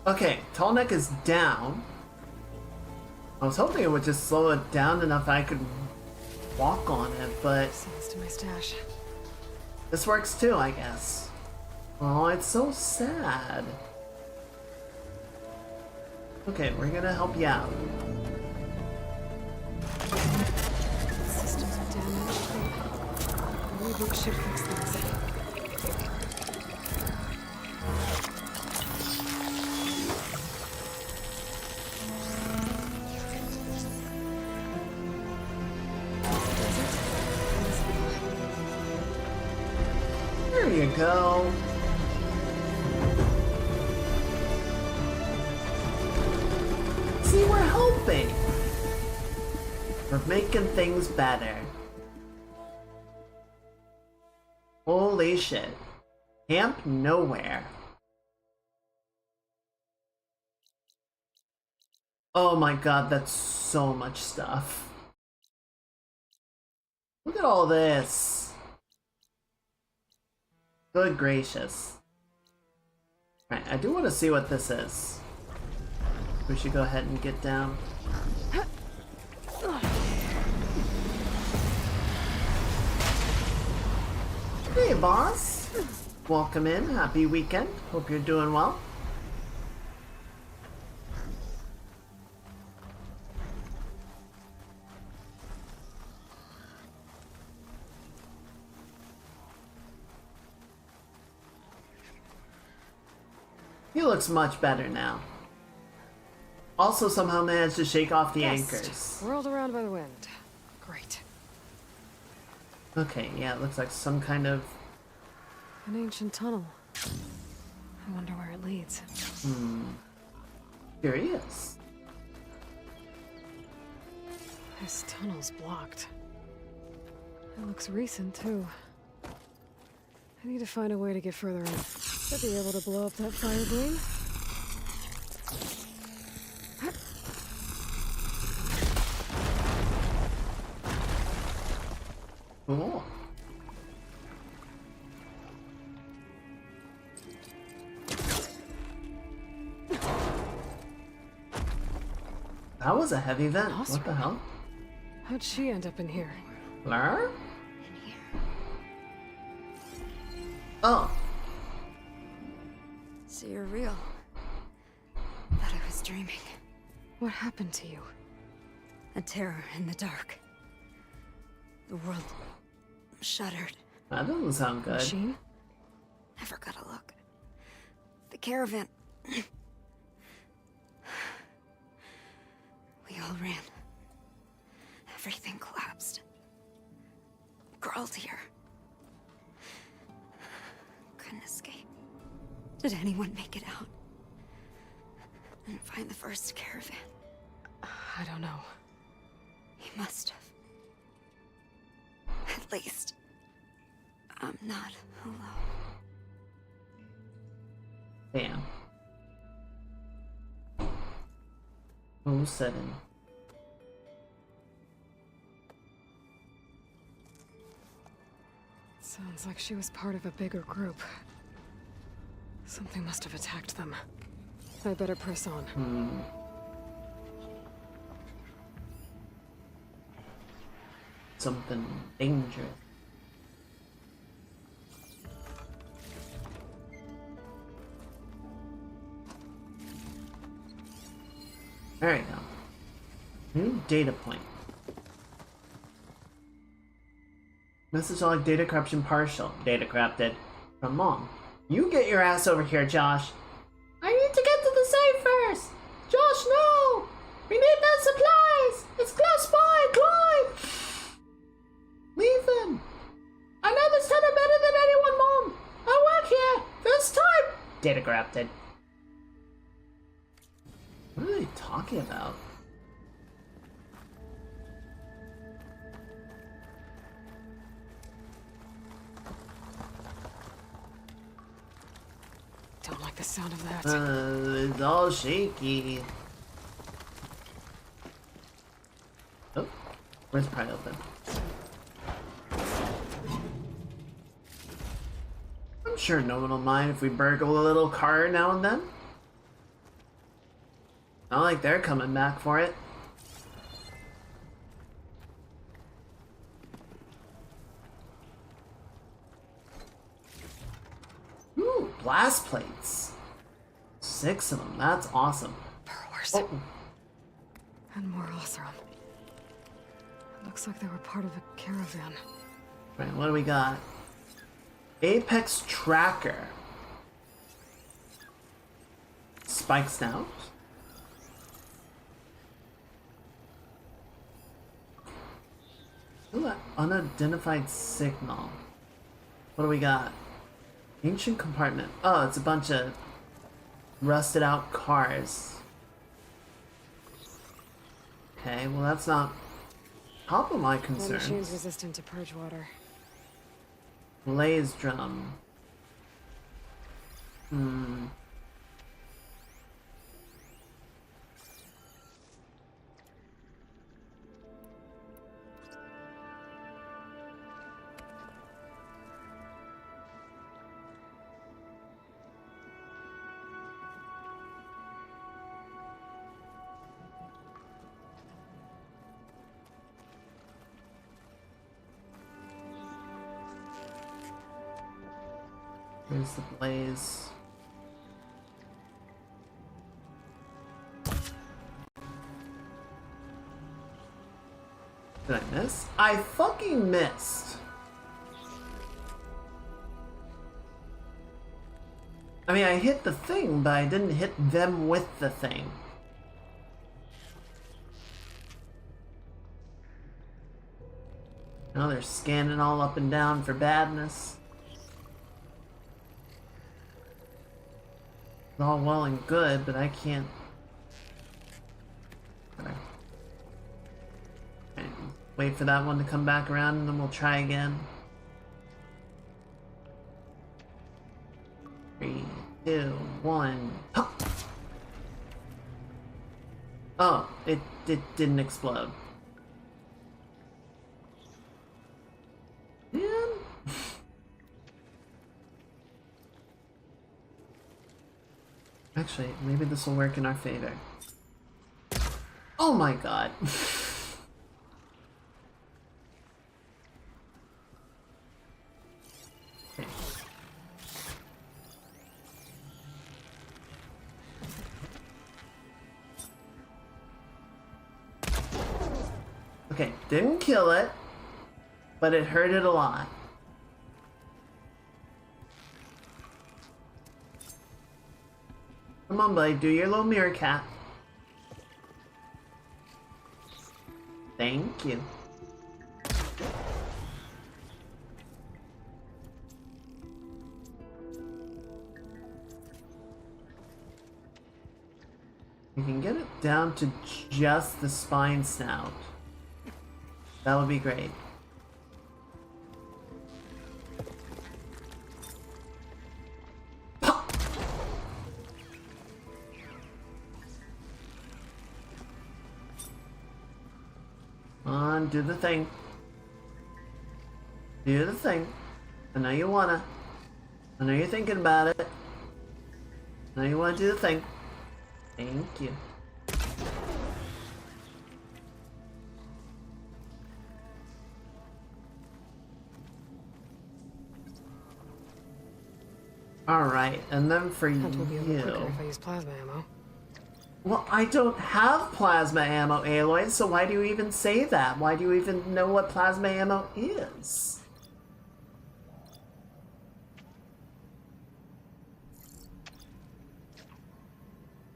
Okay, tall neck is down. I was hoping it would just slow it down enough I could walk on it, but Sends to my stash. this works too, I guess. Oh, it's so sad. Okay, we're gonna help you out. Systems are damaged. A reboot should fix things. There you go. See, we're helping. We're making things better. Holy shit. Camp nowhere. Oh my god, that's so much stuff. Look at all this. Good gracious. Right, I do want to see what this is. We should go ahead and get down. Hey, boss. Welcome in. Happy weekend. Hope you're doing well. He looks much better now. Also somehow managed to shake off the Guest. anchors. Whirled around by the wind. Great. Okay, yeah, it looks like some kind of... An ancient tunnel. I wonder where it leads. Curious. This tunnel's blocked. It looks recent, too. I need to find a way to get further in. Should be able to blow up that fire gleam. Cool. That was a heavy vent. What the hell? How'd she end up in here? Blur? Oh. So you're real. Thought I was dreaming. What happened to you? A terror in the dark. The world shuddered. That doesn't sound good. Machine? Never got a look. The caravan. We all ran. Everything collapsed. Crawled here. Couldn't escape. Did anyone make it out? And find the first caravan? I don't know. He must have. At least, I'm not alone. Damn. 07. Sounds like she was part of a bigger group. Something must have attacked them. I better press on. Something dangerous. There you go. New data point. Message log data corruption partial. Data corrupted. From Mom. You get your ass over here, Josh. I need to get to the safe first. Josh, no! We need those supplies! It's close by, Clyde! Leave them! I know this tunnel better than anyone, Mom! I work here! First time! Data corrupted. What are they talking about? Don't like the sound of that. It's all shaky. Oh, where's probably open? I'm sure no one will mind if we burgle a little car now and then. Not like they're coming back for it. Ooh, blast plates. 6 of them, that's awesome. Burglars. Oh, And more Hoirzon. Looks like they were part of a caravan. right, what do we got? Apex Tracker. Spike Snout. Ooh, unidentified signal. What do we got? Ancient compartment. Oh, it's a bunch of rusted out cars. Okay, well that's not top of my That concern. machine's resistant to purge water. Blaze drum. Here's the blaze. Did I miss? I fucking missed. I mean, I hit the thing, but I didn't hit them with the thing. Now they're scanning all up and down for badness. It's all well and good, but I can't... Wait for that one to come back around and then we'll try again. 3, 2, 1. Pop! Oh, it didn't explode. Man. Actually, maybe this will work in our favor. Oh my god. Okay, didn't kill it, but it hurt it a lot. Come on, buddy, do your little mirror cat. Thank you. We can get it down to just the spine snout. That would be great. Pop! Come on, do the thing. Do the thing. I know you wanna. I know you're thinking about it. I know you wanna do the thing. Thank you. Alright, and then for That will be a little quicker you... if I use plasma ammo. Well, I don't have plasma ammo, Aloy, so why do you even say that? Why do you even know what plasma ammo is?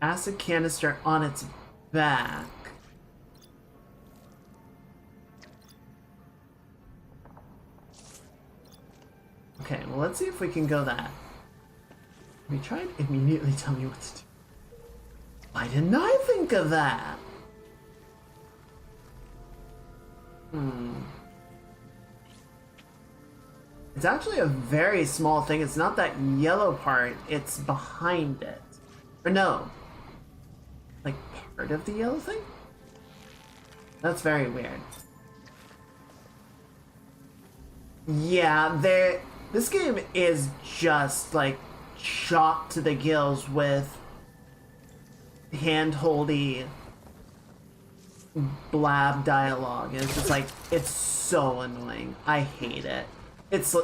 Acid canister on its back. Okay, well, let's see if we can go that. We tried immediately tell me what to do. Why didn't I think of that? It's actually a very small thing. It's not that yellow part, it's behind it. Or no. Like part of the yellow thing? That's very weird. Yeah, this game is just like shot to the gills with hand-holdy blab dialogue. It's just like, it's so annoying. I hate it. It's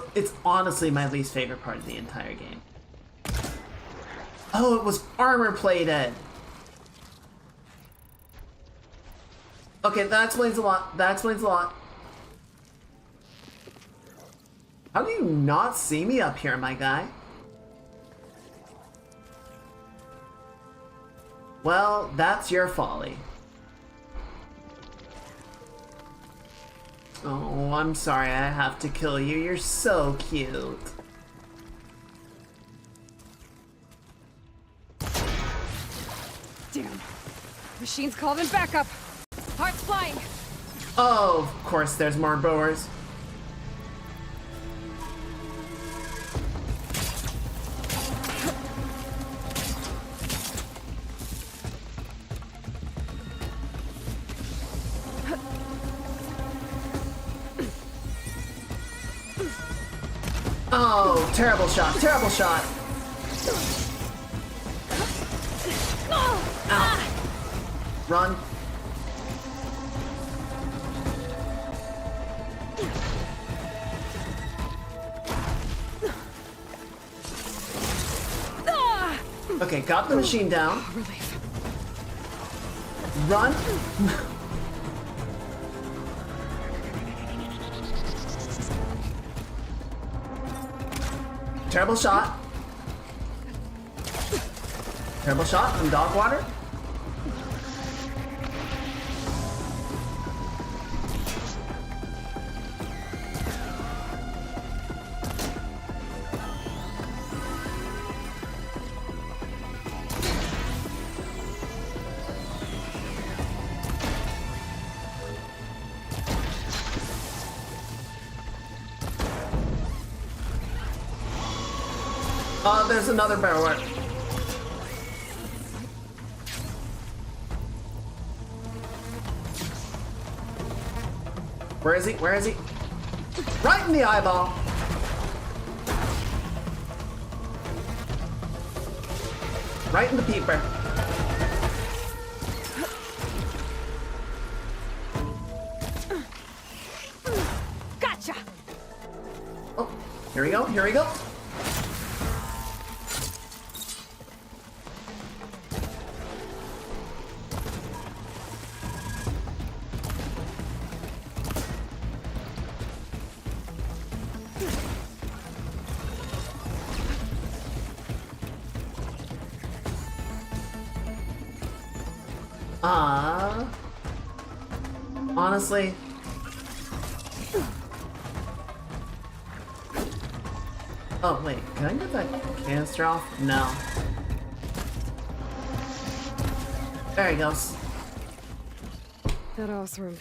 honestly my least favorite part of the entire game. Oh, it was armor plated. Okay, that explains a lot. That explains a lot. How do you not see me up here, my guy? Well, that's your folly. Oh, I'm sorry I have to kill you. You're so cute. Damn. Machine's called in backup. Heart's flying. Oh, of course there's more boers. Oh, terrible shot, terrible shot. Ow. Run. Okay, got the machine down. Relief. Run. Terrible shot. Terrible shot from dog water. There's another barrel. Where is he? Where is he? Right in the eyeball. Right in the peeper. Gotcha! Oh, here we go, here we go. Honestly, oh wait, can I get that canister off? No. There he goes. That Othram.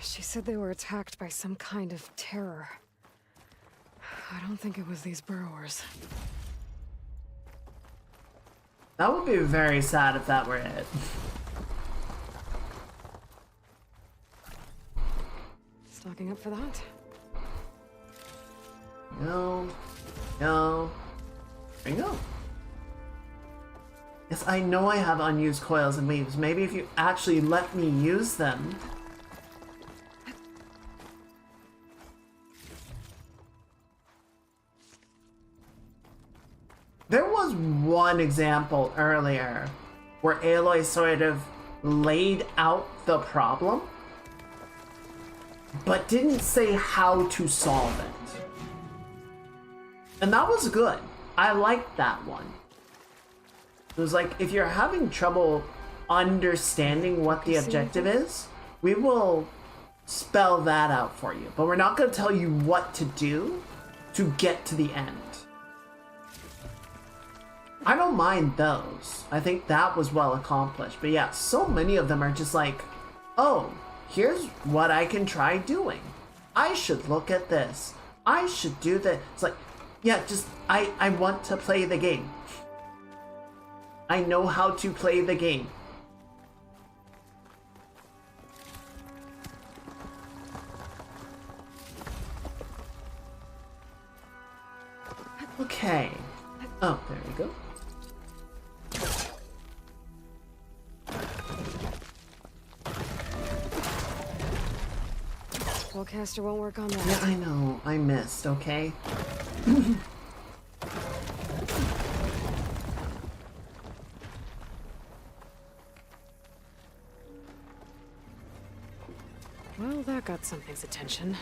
She said they were attacked by some kind of terror. I don't think it was these burrowers. That would be very sad if that were it. Stocking up for that? No. No. There you go. Yes, I know I have unused coils and weaves. Maybe if you actually let me use them. There was one example earlier where Aloy sort of laid out the problem, but didn't say how to solve it. And that was good. I liked that one. It was like, if you're having trouble understanding what the objective is, we will spell that out for you. But we're not going to tell you what to do to get to the end. I don't mind those. I think that was well accomplished. But yeah, so many of them are just like, oh, here's what I can try doing. I should look at this. I should do that. It's like, yeah, just, I want to play the game. I know how to play the game. Okay. Oh, there you go. Spellcaster won't work on that. Yeah, I know. I missed, okay? Well, that got something's attention.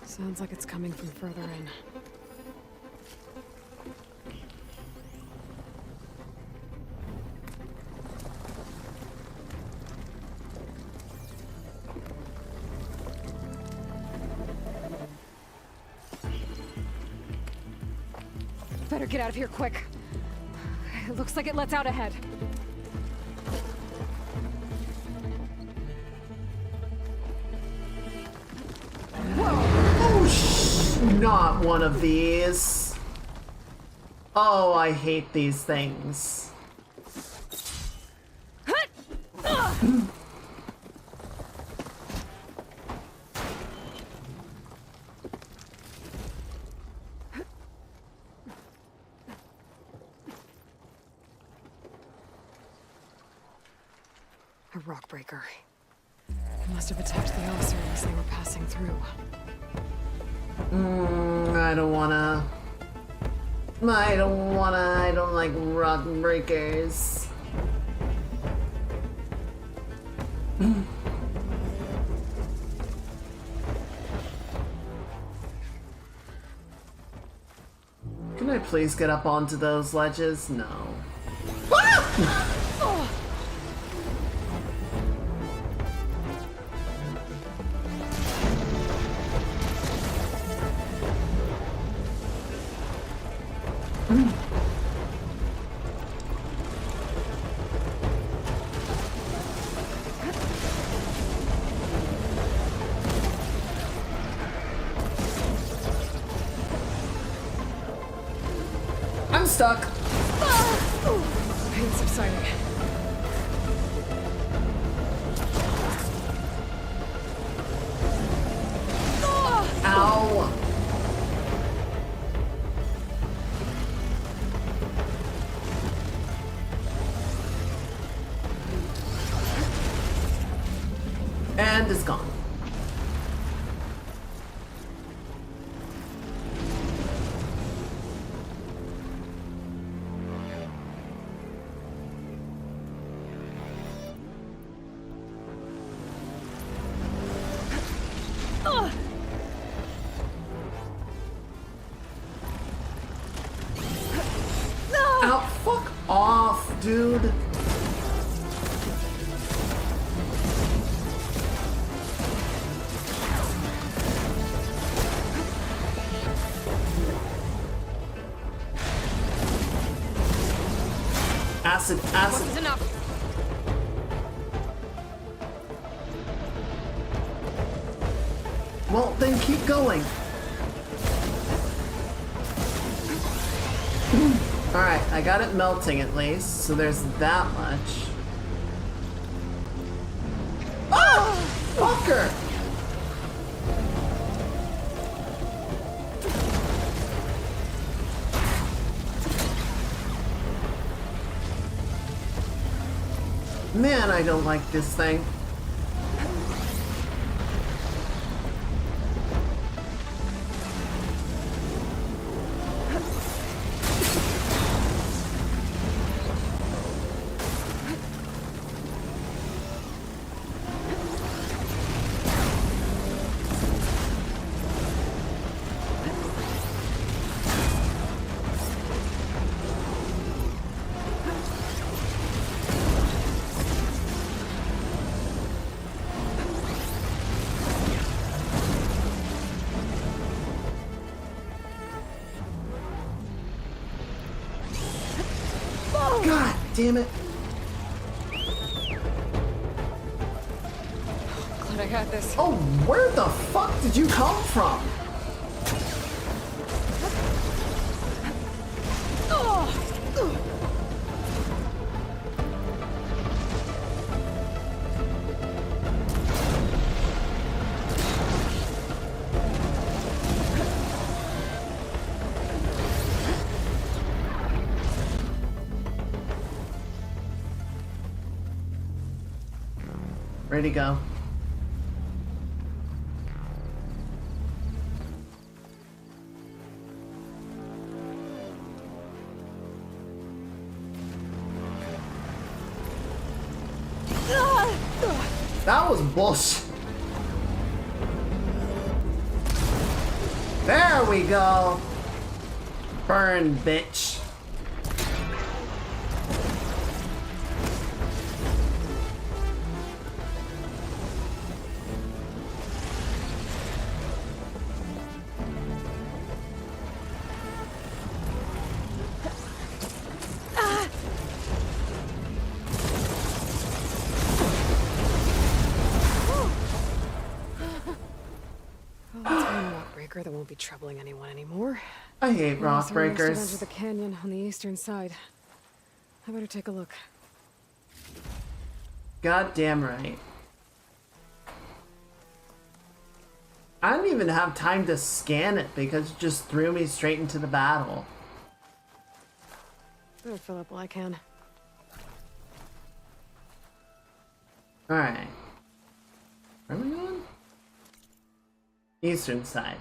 Sounds like it's coming from further in. Better get out of here quick. It looks like it lets out ahead. Not one of these. Oh, I hate these things. A rock breaker. It must have attacked the officer as they were passing through. I don't wanna. I don't like rock breakers. Can I please get up onto those ledges? No. I'm stuck. Pain subsiding. Ow. And it's gone. Ow, fuck off, dude. Acid, acid. Is enough. Well, then keep going. Alright, I got it melting at least, so there's that much. Oh! Fucker! Man, I don't like this thing. God damn it. Glad I had this. Oh, where the fuck did you come from? Ready to go. That was bullshit. There we go. Burn, bitch. That won't be troubling anyone anymore. I hate rock Enter breakers. the canyon on the eastern side. I better take a look. God damn right. I didn't even have time to scan it because it just threw me straight into the battle. Better fill up while I can. Alright. Where are we going? Eastern side.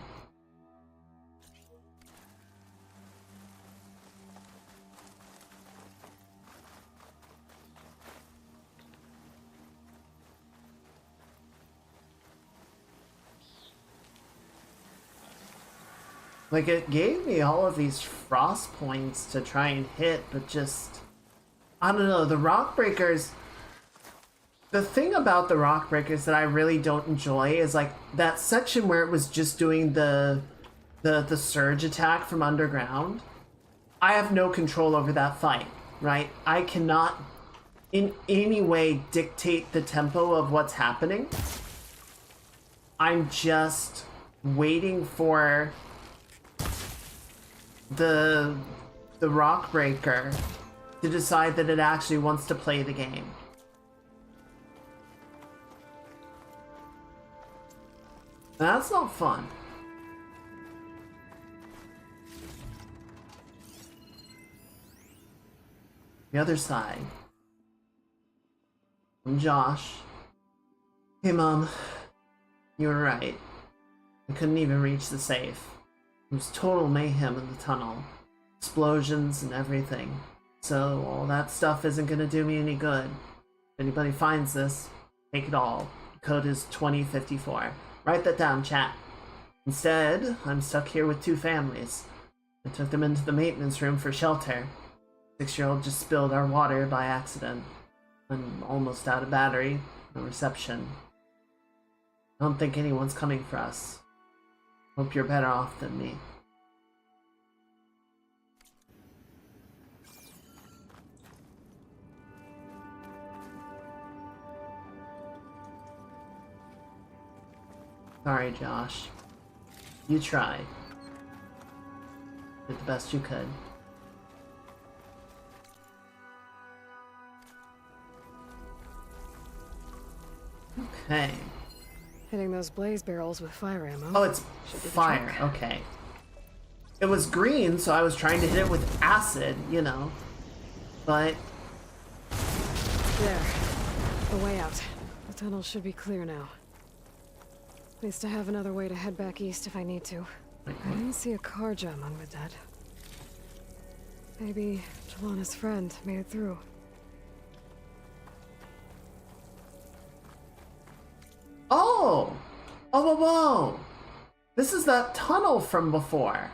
Like, it gave me all of these frost points to try and hit, but just... I don't know, the rock breakers... The thing about the rock breakers that I really don't enjoy is, like, that section where it was just doing the surge attack from underground. I have no control over that fight, right? I cannot in any way dictate the tempo of what's happening. I'm just waiting for the rock breaker to decide that it actually wants to play the game. That's not fun. The other side. From Josh. Hey Mom, you were right. I couldn't even reach the safe. It was total mayhem in the tunnel. Explosions and everything. So all that stuff isn't gonna do me any good. If anybody finds this, take it all. The code is 2054. Write that down, chat. Instead, I'm stuck here with two families. I took them into the maintenance room for shelter. 6-year-old just spilled our water by accident. I'm almost out of battery. No reception. I don't think anyone's coming for us. Hope you're better off than me. Sorry, Josh. You tried. Did the best you could. Okay. Hitting those blaze barrels with fire ammo. Oh, it's fire. Okay. It was green, so I was trying to hit it with acid, you know. But... There. The way out. The tunnel should be clear now. At least I have another way to head back east if I need to. I didn't see a car jam on with that. Maybe Jelana's friend made it through. Oh! Oh, whoa, whoa! This is that tunnel from before.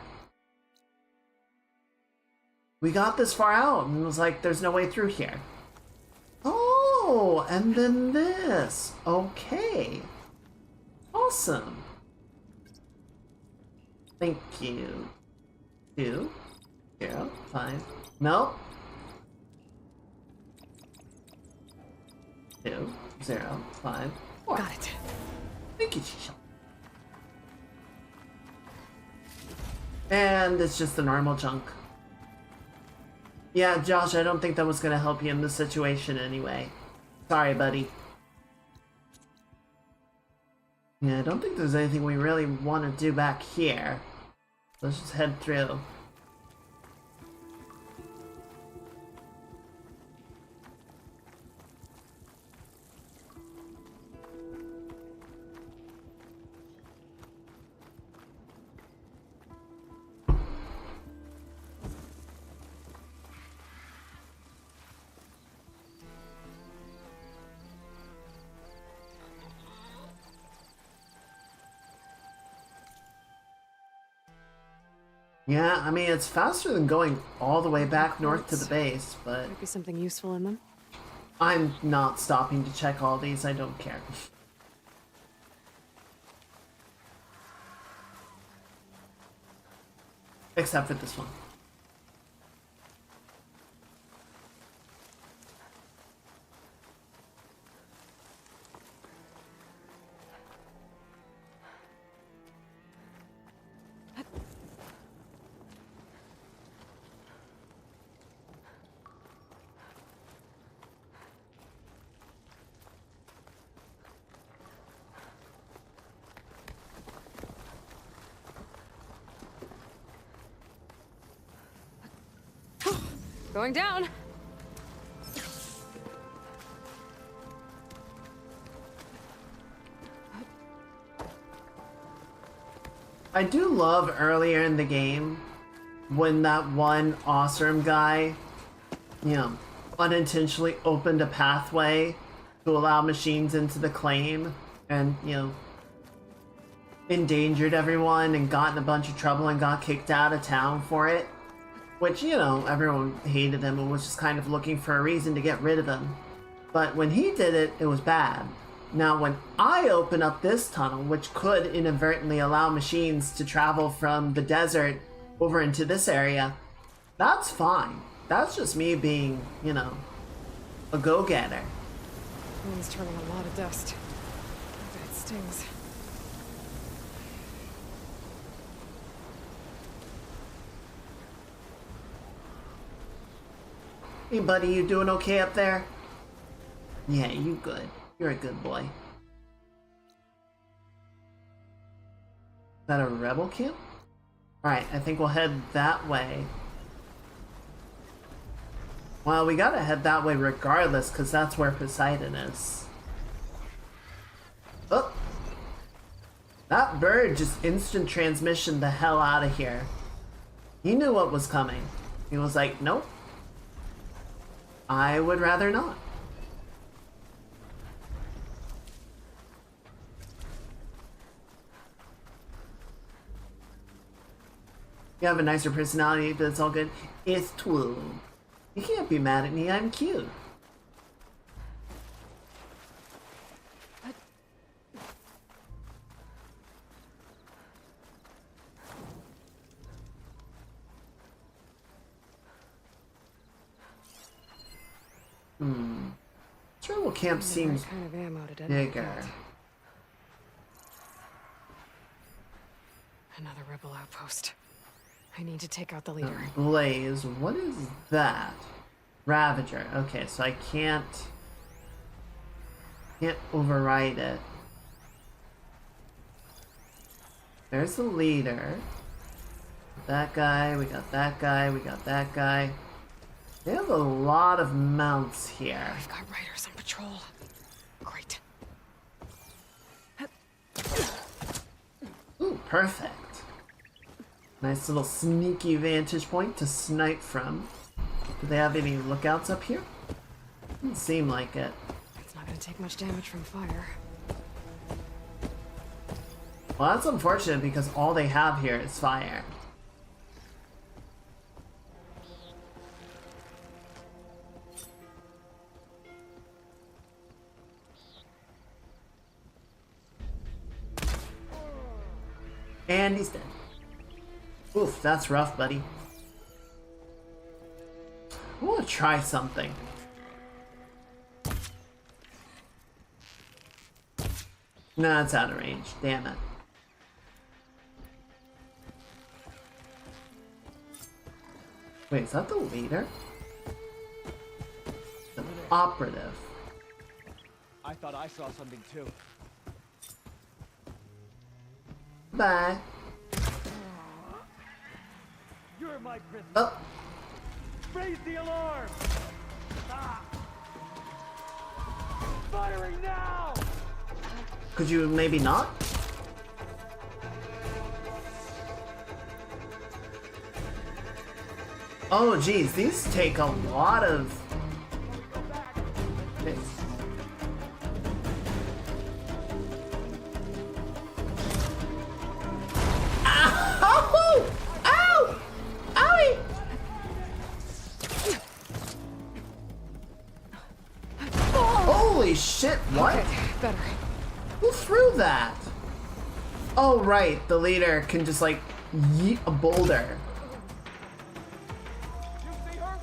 We got this far out and it was like, there's no way through here. Oh, and then this. Okay. Awesome. Thank you. 2, 0, 5. Nope. 2, 0, 5, 4. Got it. Thank you, Shisha. And it's just the normal junk. Yeah, Josh, I don't think that was gonna help you in this situation anyway. Sorry, buddy. Yeah, I don't think there's anything we really want to do back here. Let's just head through. Yeah, I mean, it's faster than going all the way back north to the base, but Might be something useful in them. I'm not stopping to check all these, I don't care. Except for this one. Going down! I do love earlier in the game when that one awesome guy, you know, unintentionally opened a pathway to allow machines into the claim and, you know, endangered everyone and got in a bunch of trouble and got kicked out of town for it. Which, you know, everyone hated him and was just kind of looking for a reason to get rid of him. But when he did it, it was bad. Now, when I open up this tunnel, which could inadvertently allow machines to travel from the desert over into this area, That's fine. That's just me being, you know, a go-getter. Wind's turning a lot of dust. I bet it stings. Hey buddy, you doing okay up there? Yeah, you good. You're a good boy. Is that a rebel camp? Alright, I think we'll head that way. Well, we gotta head that way regardless, because that's where Poseidon is. Oh! That bird just instant transmission the hell out of here. He knew what was coming. He was like, nope. I would rather not. You have a nicer personality, but it's all good. It's true. You can't be mad at me, I'm cute. Travel camp seems Kind of ammo to detonate bigger. that. Another rebel outpost. I need to take out the leader. Blaze, what is that? Ravager. Okay, so I can't override it. There's the leader. That guy, we got that guy, we got that guy. They have a lot of mounts here. We've got riders on patrol. Great. Ooh, perfect. Nice little sneaky vantage point to snipe from. Do they have any lookouts up here? Doesn't seem like it. It's not gonna take much damage from fire. Well, that's unfortunate because all they have here is fire. And he's dead. Oof, that's rough, buddy. I want to try something. No, it's out of range. Damn it. Wait, is that the leader? The operative. I thought I saw something too. Bye. You're my prisoner. Oh, Raise the alarm! Ah! Firing now! could you maybe not? Oh, geez, these take a lot of. Ow! Ow! Owie! Holy shit, what? Okay, better. Who threw that? Oh, right, the leader can just like yeet a boulder. You see her?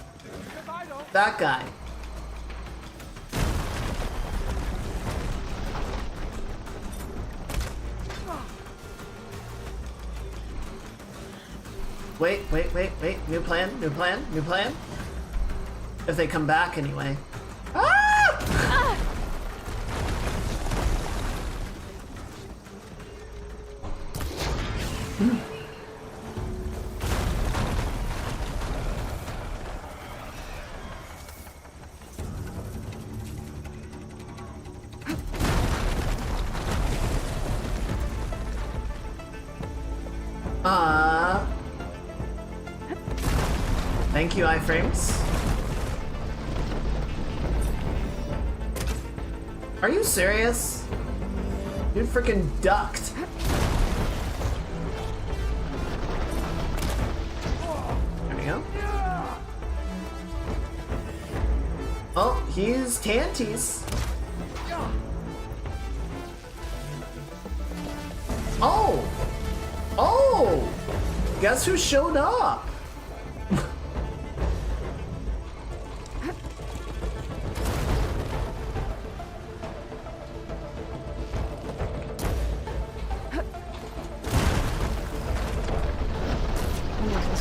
Because I don't. That guy. Wait. New plan. If they come back anyway. Ah! Thank you, iframes. Are you serious? You freaking ducked. There we go. Oh, he's Tanties. Oh! Guess who showed up?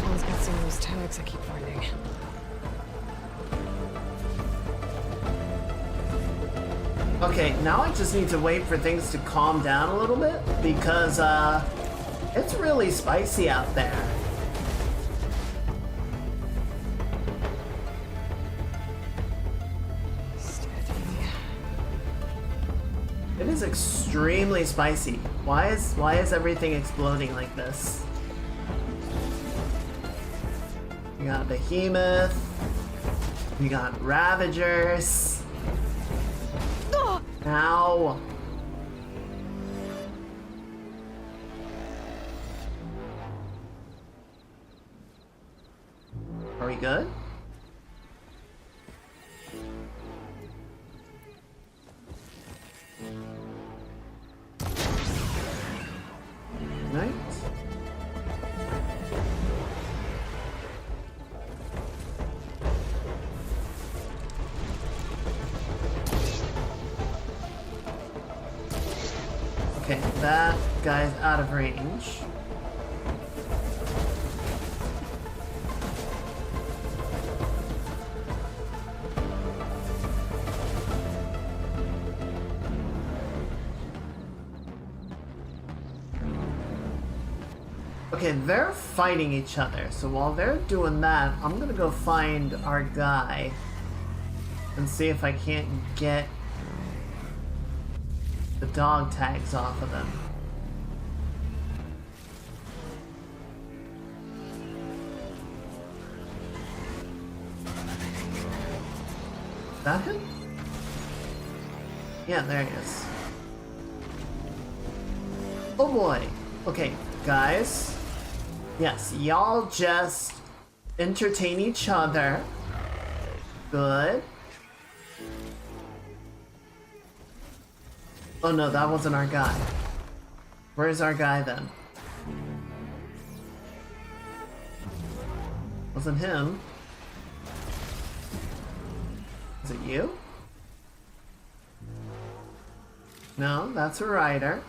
This one's got some of those tags I keep finding. Okay, now I just need to wait for things to calm down a little bit because it's really spicy out there. It is extremely spicy. Why is everything exploding like this? We got Behemoth. We got Ravagers. Ow. Are we good? Right. Okay, that guy's out of range. Okay, they're fighting each other, so while they're doing that, I'm gonna go find our guy and see if I can't get the dog tags off of him. Is that him? Yeah, there he is. Oh boy. Okay, guys. Yes, y'all just entertain each other. Good. Oh no, that wasn't our guy. Where's our guy then? Wasn't him. Is it you? No, that's a rider.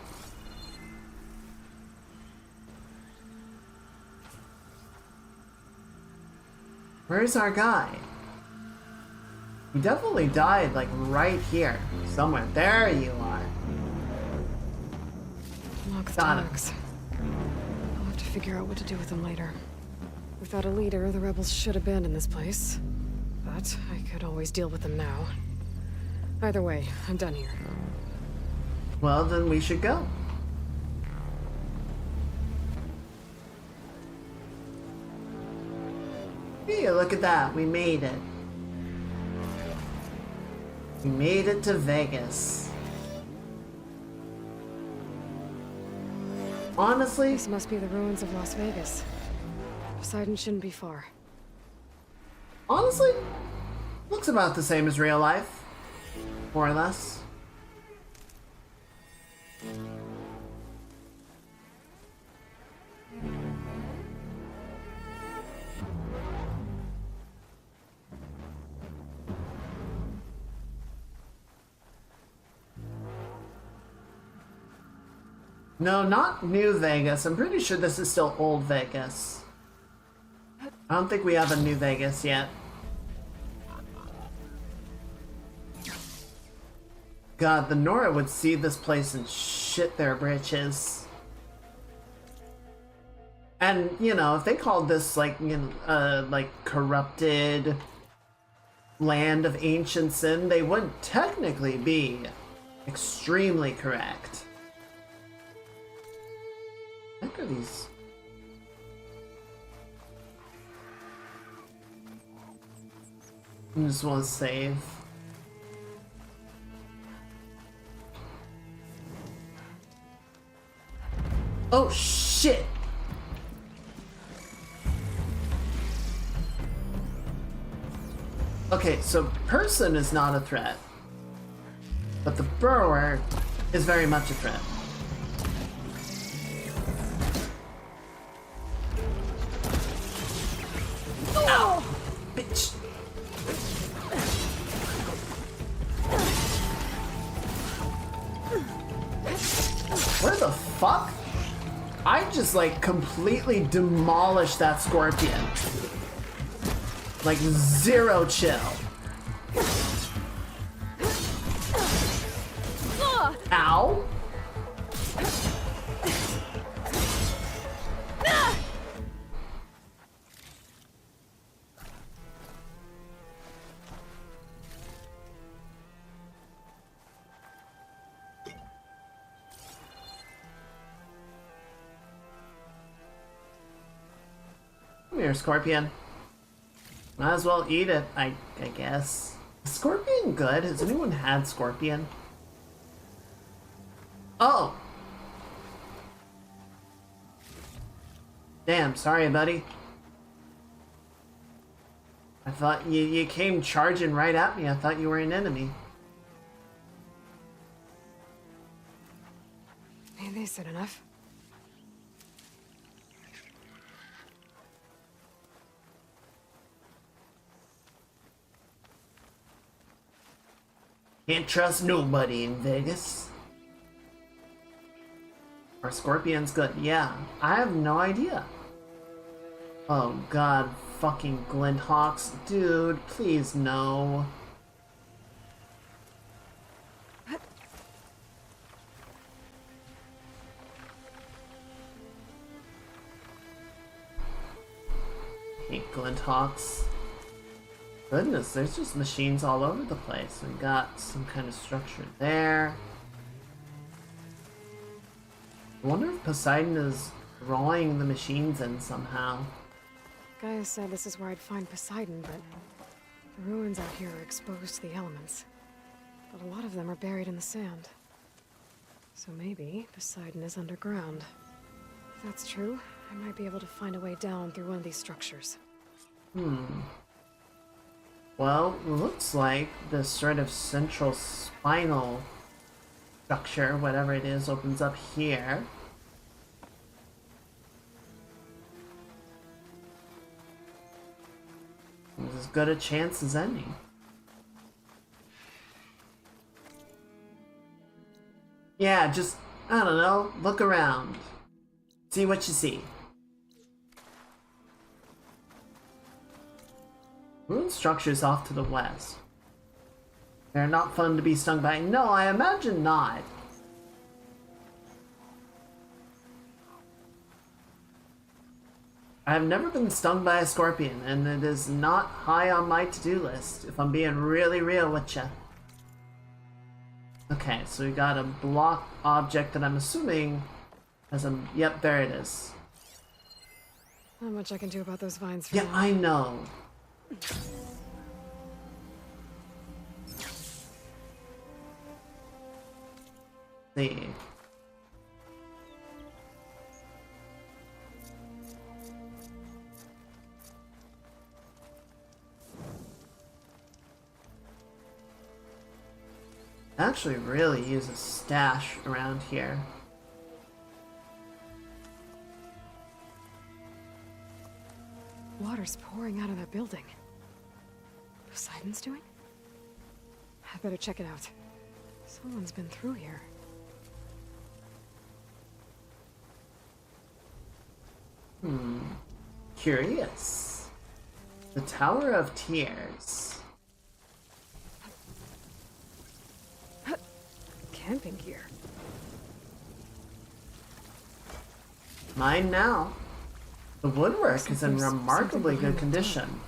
Where's our guy? He definitely died, like, right here. Somewhere. There you are. Locked Got him. tags. I'll have to figure out what to do with them later. Without a leader, the rebels should abandon this place. But I could always deal with them now. Either way, I'm done here. Well, then we should go. Hey, look at that. We made it. We made it to Vegas. Honestly, This must be the ruins of Las Vegas. Poseidon shouldn't be far. honestly, looks about the same as real life. More or less. No, not New Vegas. I'm pretty sure this is still Old Vegas. I don't think we have a New Vegas yet. God, the Nora would see this place and shit their britches. And, you know, if they called this, like, you know, like, corrupted land of ancient sin, they would technically be extremely correct. Look at these. I just want to save. Oh shit! Okay, so person is not a threat, but the burrower is very much a threat. Ow! Bitch! Where the fuck? I just just like completely demolished that scorpion. Like zero chill. Ow. Come here, scorpion. Might as well eat it, I guess. Is scorpion good? Has anyone had scorpion? Oh! Damn, sorry, buddy. I thought you came charging right at me. I thought you were an enemy. Ain't they said enough? Can't trust nobody in Vegas. Are scorpions good? Yeah, I have no idea. Oh god, fucking Glinthawks. Dude, please no. Hate Glinthawks. Goodness, there's just machines all over the place. We got some kind of structure there. I wonder if Poseidon is drawing the machines in somehow. Gaia said this is where I'd find Poseidon, but the ruins out here are exposed to the elements. But a lot of them are buried in the sand. So maybe Poseidon is underground. If that's true, I might be able to find a way down through one of these structures. Well, looks like this sort of central spinal structure, whatever it is, opens up here. There's as good a chance as any. Yeah, just, I don't know, look around. See what you see. Ruin structures off to the west. They're not fun to be stung by. No, I imagine not. I have never been stung by a scorpion, and it is not high on my to-do list, if I'm being really real with ya. Okay, so we got a block object that I'm assuming has a... Yep, there it is. Not much I can do about those vines for Yeah, now. I know. See. Actually really use a stash around here. Water's pouring out of that building. Poseidon's doing? I better check it out. Someone's been through here. Curious. The Tower of Tears. Camping gear. Mine now. The woodwork is in There's remarkably something good behind the condition.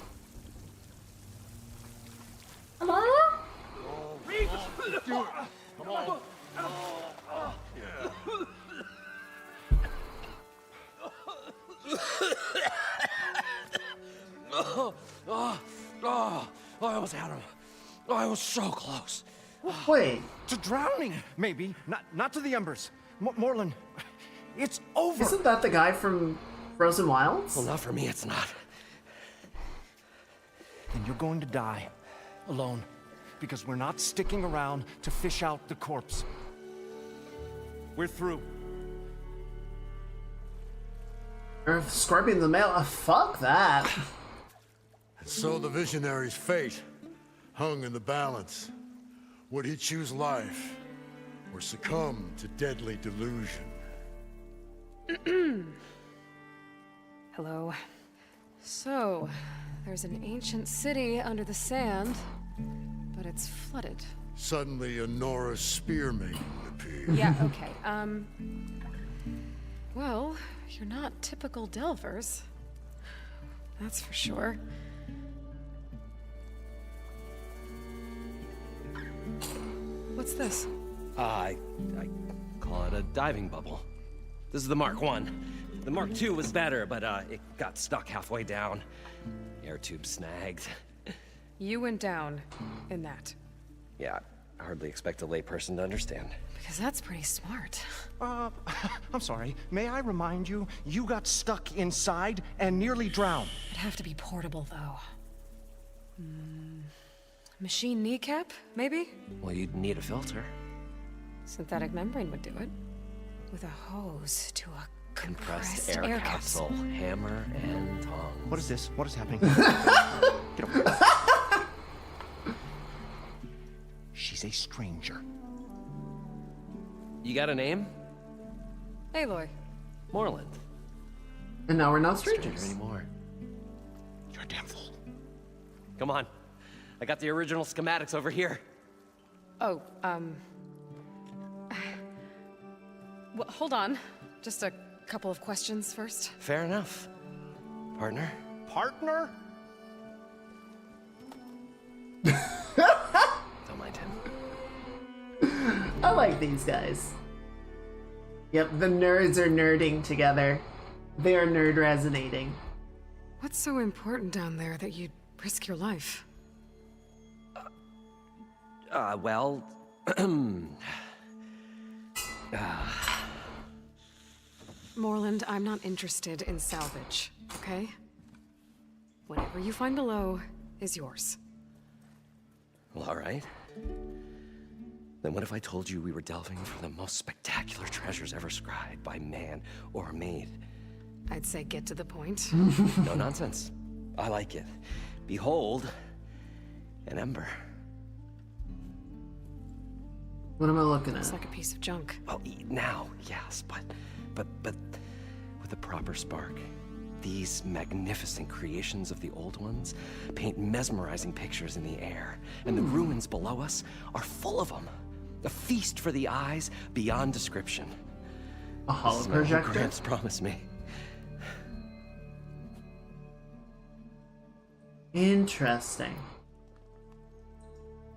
Hello? I almost had him. I was so close. Wait, To drowning, maybe. Not to the embers. Morlun, it's over. isn't that the guy from Frozen Wilds? Well, not for me, it's not. And you're going to die. Alone. Because we're not sticking around to fish out the corpse. We're through. Or Scorpion the Male? Fuck that. So the visionary's fate hung in the balance. Would he choose life or succumb to deadly delusion? Hello. So, there's an ancient city under the sand, but it's flooded. Suddenly a Nora spearmaiden appeared. Yeah, okay. Well, you're not typical Delvers. That's for sure. What's this? I call it a diving bubble. This is the Mark 1. The Mark 2 was better, but it got stuck halfway down. Air tube snagged. You went down in that. Yeah, I hardly expect a layperson to understand. Because that's pretty smart. I'm sorry. May I remind you, you got stuck inside and nearly drowned. It'd have to be portable, though. Machine kneecap, maybe? Well, you'd need a filter. Synthetic membrane would do it. With a hose to a compressed Air capsule, hammer, and tongs. What is this? What is happening? Get over. She's a stranger. You got a name? Aloy. Moreland. And now we're not Stranger strangers. anymore. You're a damn fool. Come on. I got the original schematics over here. Oh, well, hold on. Just a couple of questions first. Fair enough. Partner? Partner? Don't mind him. I like these guys. Yep, the nerds are nerding together. They are nerd resonating. What's so important down there that you'd risk your life? Well... Moreland, I'm not interested in salvage, okay? Whatever you find below is yours. Well, all right. Then what if I told you we were delving for the most spectacular treasures ever scribed by man or maid? I'd say get to the point. No nonsense. I like it. Behold, an ember. What am I looking It's at? like a piece of junk. Well, now, yes, but with a proper spark. These magnificent creations of the old ones paint mesmerizing pictures in the air, and the ruins below us are full of them. A feast for the eyes beyond description. A hollow This is what Uncle projector? Gramps promised me. Interesting.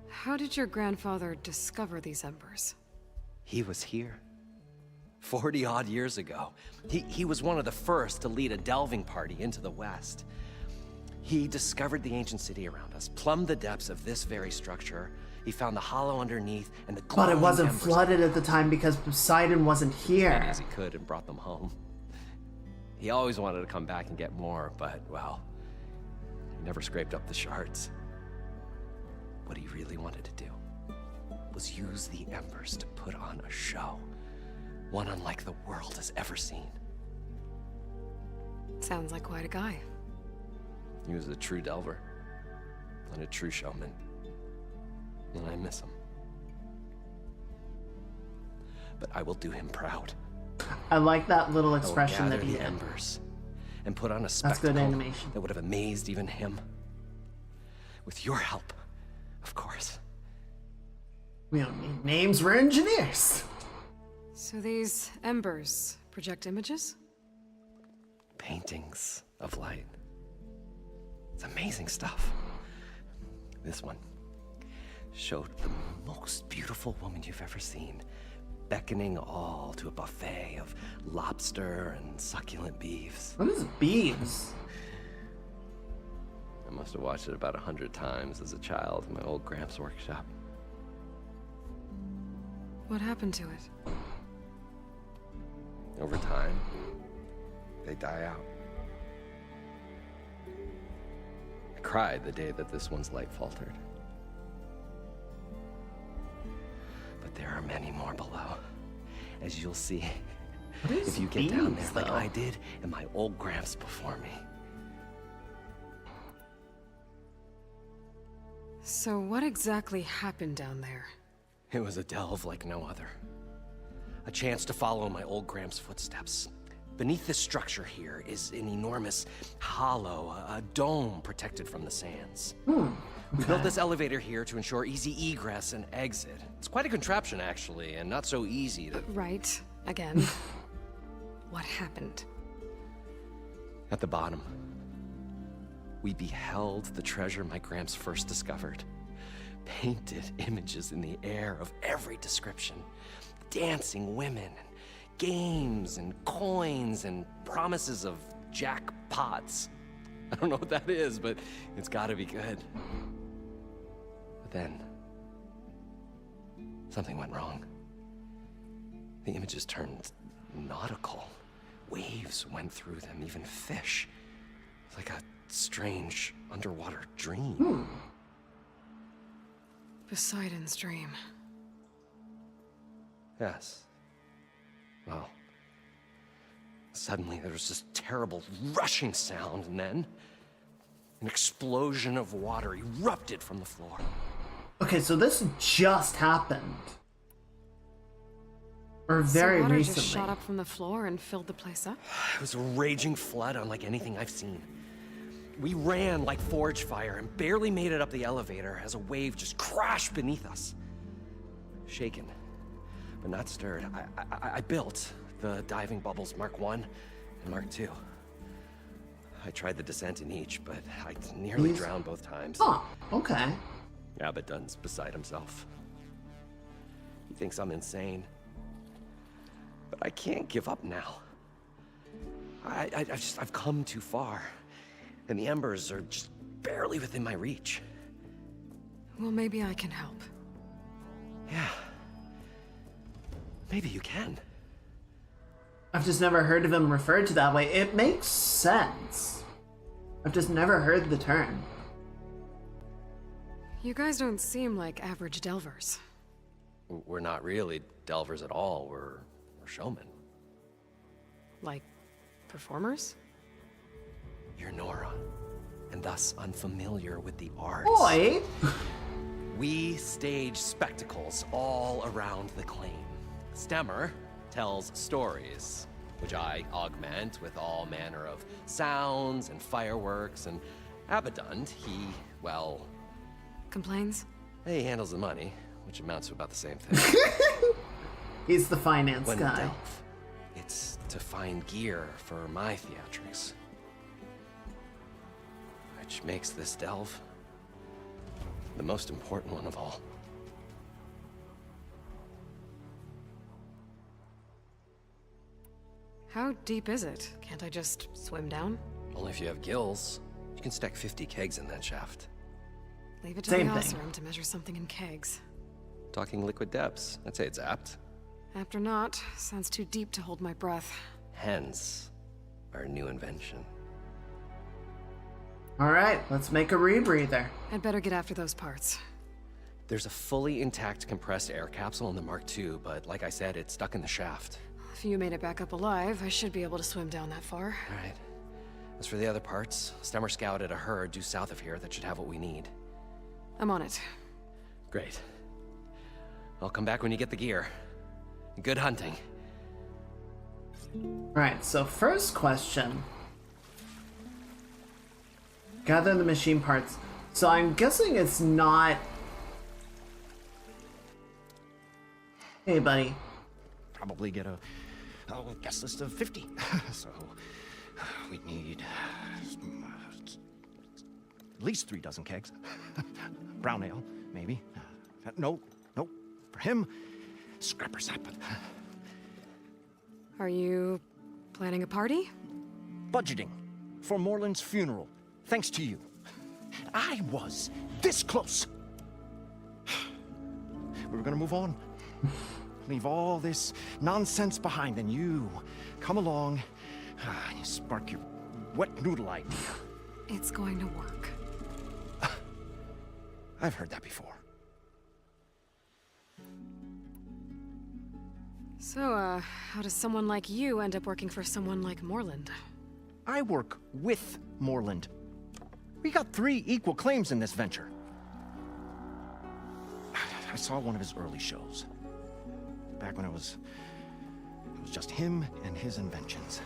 How did your grandfather discover these embers? He was here. 40-odd years ago. He was one of the first to lead a delving party into the West. He discovered the ancient city around us, plumbed the depths of this very structure. He found the hollow underneath and the But glowing it wasn't embers. flooded at the time because Poseidon wasn't As here. many as he could and brought them home. He always wanted to come back and get more, but, well, he never scraped up the shards. What he really wanted to do was use the embers to put on a show. One unlike the world has ever seen. Sounds like quite a guy. He was a true delver and a true showman. And I miss him. But I will do him proud. I like that little I will expression gather that he the had. embers and put on a good spectacle animation. that would have amazed even him. With your help, of course. We don't need names, we're engineers. So these embers project images? Paintings of light. It's amazing stuff. This one showed the most beautiful woman you've ever seen, beckoning all to a buffet of lobster and succulent beefs. What is beeves? I must have watched it about 100 times as a child in my old Gramps workshop. What happened to it? Over time, they die out. I cried the day that this one's light faltered. But there are many more below, as you'll see What is if you get down there beeves, like though? I did and my old Gramps before me. So what exactly happened down there? It was a delve like no other. A chance to follow my old Gramps' footsteps. Beneath this structure here is an enormous hollow, a dome protected from the sands. We built this elevator here to ensure easy egress and exit. It's quite a contraption, actually, and not so easy to... Right. Again. What happened? At the bottom, we beheld the treasure my Gramps first discovered. Painted images in the air of every description. Dancing women, games and coins and promises of jackpots. I don't know what that is, but it's gotta be good. But then, something went wrong. The images turned nautical. Waves went through them, even fish. Like a strange underwater dream. Poseidon's dream. Yes. Well, suddenly there was this terrible rushing sound, and then an explosion of water erupted from the floor. Okay, so this just happened. Or very So water recently. just shot up from the floor and filled the place up? It was a raging flood unlike anything I've seen. We ran like forge fire and barely made it up the elevator as a wave just crashed beneath us. Shaken, but not stirred, I built the diving bubbles Mark 1 and Mark 2. I tried the descent in each, but I nearly drowned both times. Oh, okay. Abaddon's beside himself. He thinks I'm insane. But I can't give up now. I've come too far. And the embers are just barely within my reach. Well, maybe I can help. Yeah. Maybe you can. I've just never heard of him referred to that way. It makes sense. I've just never heard the term. You guys don't seem like average delvers. We're not really delvers at all. We're showmen. Like, performers? You're Nora, and thus unfamiliar with the arts. Boy! We stage spectacles all around the claim. Stemmer tells stories, which I augment with all manner of sounds and fireworks, and Abaddon, he, well... Complains? He handles the money, which amounts to about the same thing. He's the finance When guy. delve, it's to find gear for my theatrics. Which makes this delve the most important one of all. How deep is it? Can't I just swim down? Only if you have gills. You can stack 50 kegs in that shaft. Leave it to Same the thing. Osram to measure something in kegs. Talking liquid depths, I'd say it's apt. Apt or not, sounds too deep to hold my breath. Hence, our new invention. Alright, let's make a rebreather. I'd better get after those parts. There's a fully intact compressed air capsule in the Mark II, but like I said, it's stuck in the shaft. If you made it back up alive, I should be able to swim down that far. All right. As for the other parts, Stemmer scouted a herd due south of here that should have what we need. I'm on it. Great. I'll come back when you get the gear. Good hunting. Alright, so first question. Gather the machine parts. So I'm guessing it's not... Hey, buddy. Probably get a guest list of 50. So we need at least 3 dozen kegs. Brown ale, maybe. No. For him, scrapper sap. Are you planning a party? Budgeting for Moreland's funeral, thanks to you. I was this close. We were gonna move on. Leave all this nonsense behind, and you come along, you spark your wet noodle idea. It's going to work. I've heard that before. So, how does someone like you end up working for someone like Moreland? I work with Moreland. We got 3 equal claims in this venture. I saw one of his early shows. Back when it was just him and his inventions.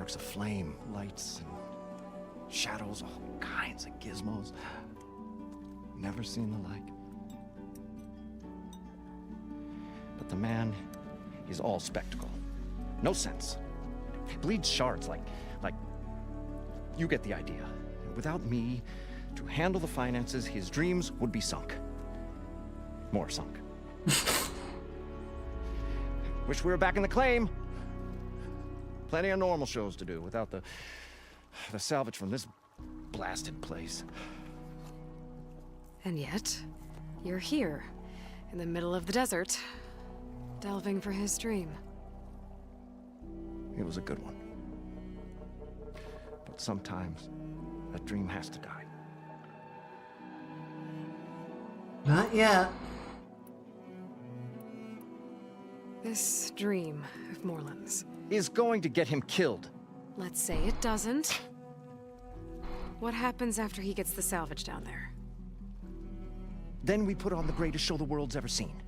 Networks of flame, lights, and shadows, all kinds of gizmos. Never seen the like. But the man is all spectacle. No sense. Bleeds shards like you get the idea. Without me to handle the finances, his dreams would be sunk. More sunk. Wish we were back in the claim. Plenty of normal shows to do without the salvage from this blasted place. And yet, you're here, in the middle of the desert, delving for his dream. It was a good one. But sometimes, a dream has to die. Not yet. This dream of Moreland's. Is going to get him killed. Let's say it doesn't. What happens after he gets the salvage down there? Then we put on the greatest show the world's ever seen.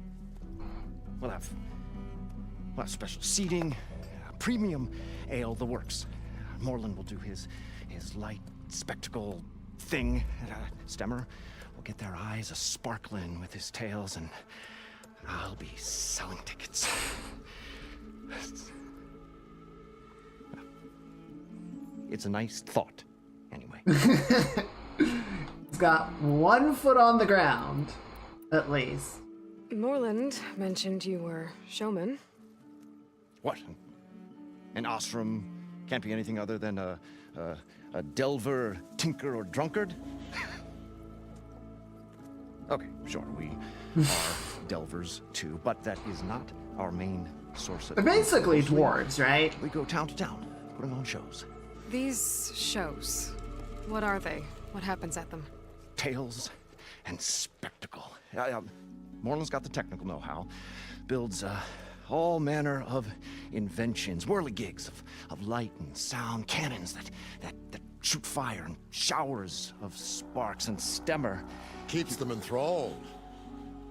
We'll have special seating, premium ale, the works. Moreland will do his light spectacle thing. Stemmer will get their eyes a-sparkling with his tales, and I'll be selling tickets. It's a nice thought, anyway. He's got 1 foot on the ground, at least. Moreland mentioned you were showman. What? An ostrom can't be anything other than a delver, tinker, or drunkard? Okay, sure, we are delvers too, but that is not our main source of... They're basically dwarves, right? We go town to town, putting on shows. These shows, what are they? What happens at them? Tales and spectacle. Moreland's got the technical know-how. Builds all manner of inventions, whirligigs of light and sound, cannons that shoot fire, and showers of sparks, and Stemmer Keeps them enthralled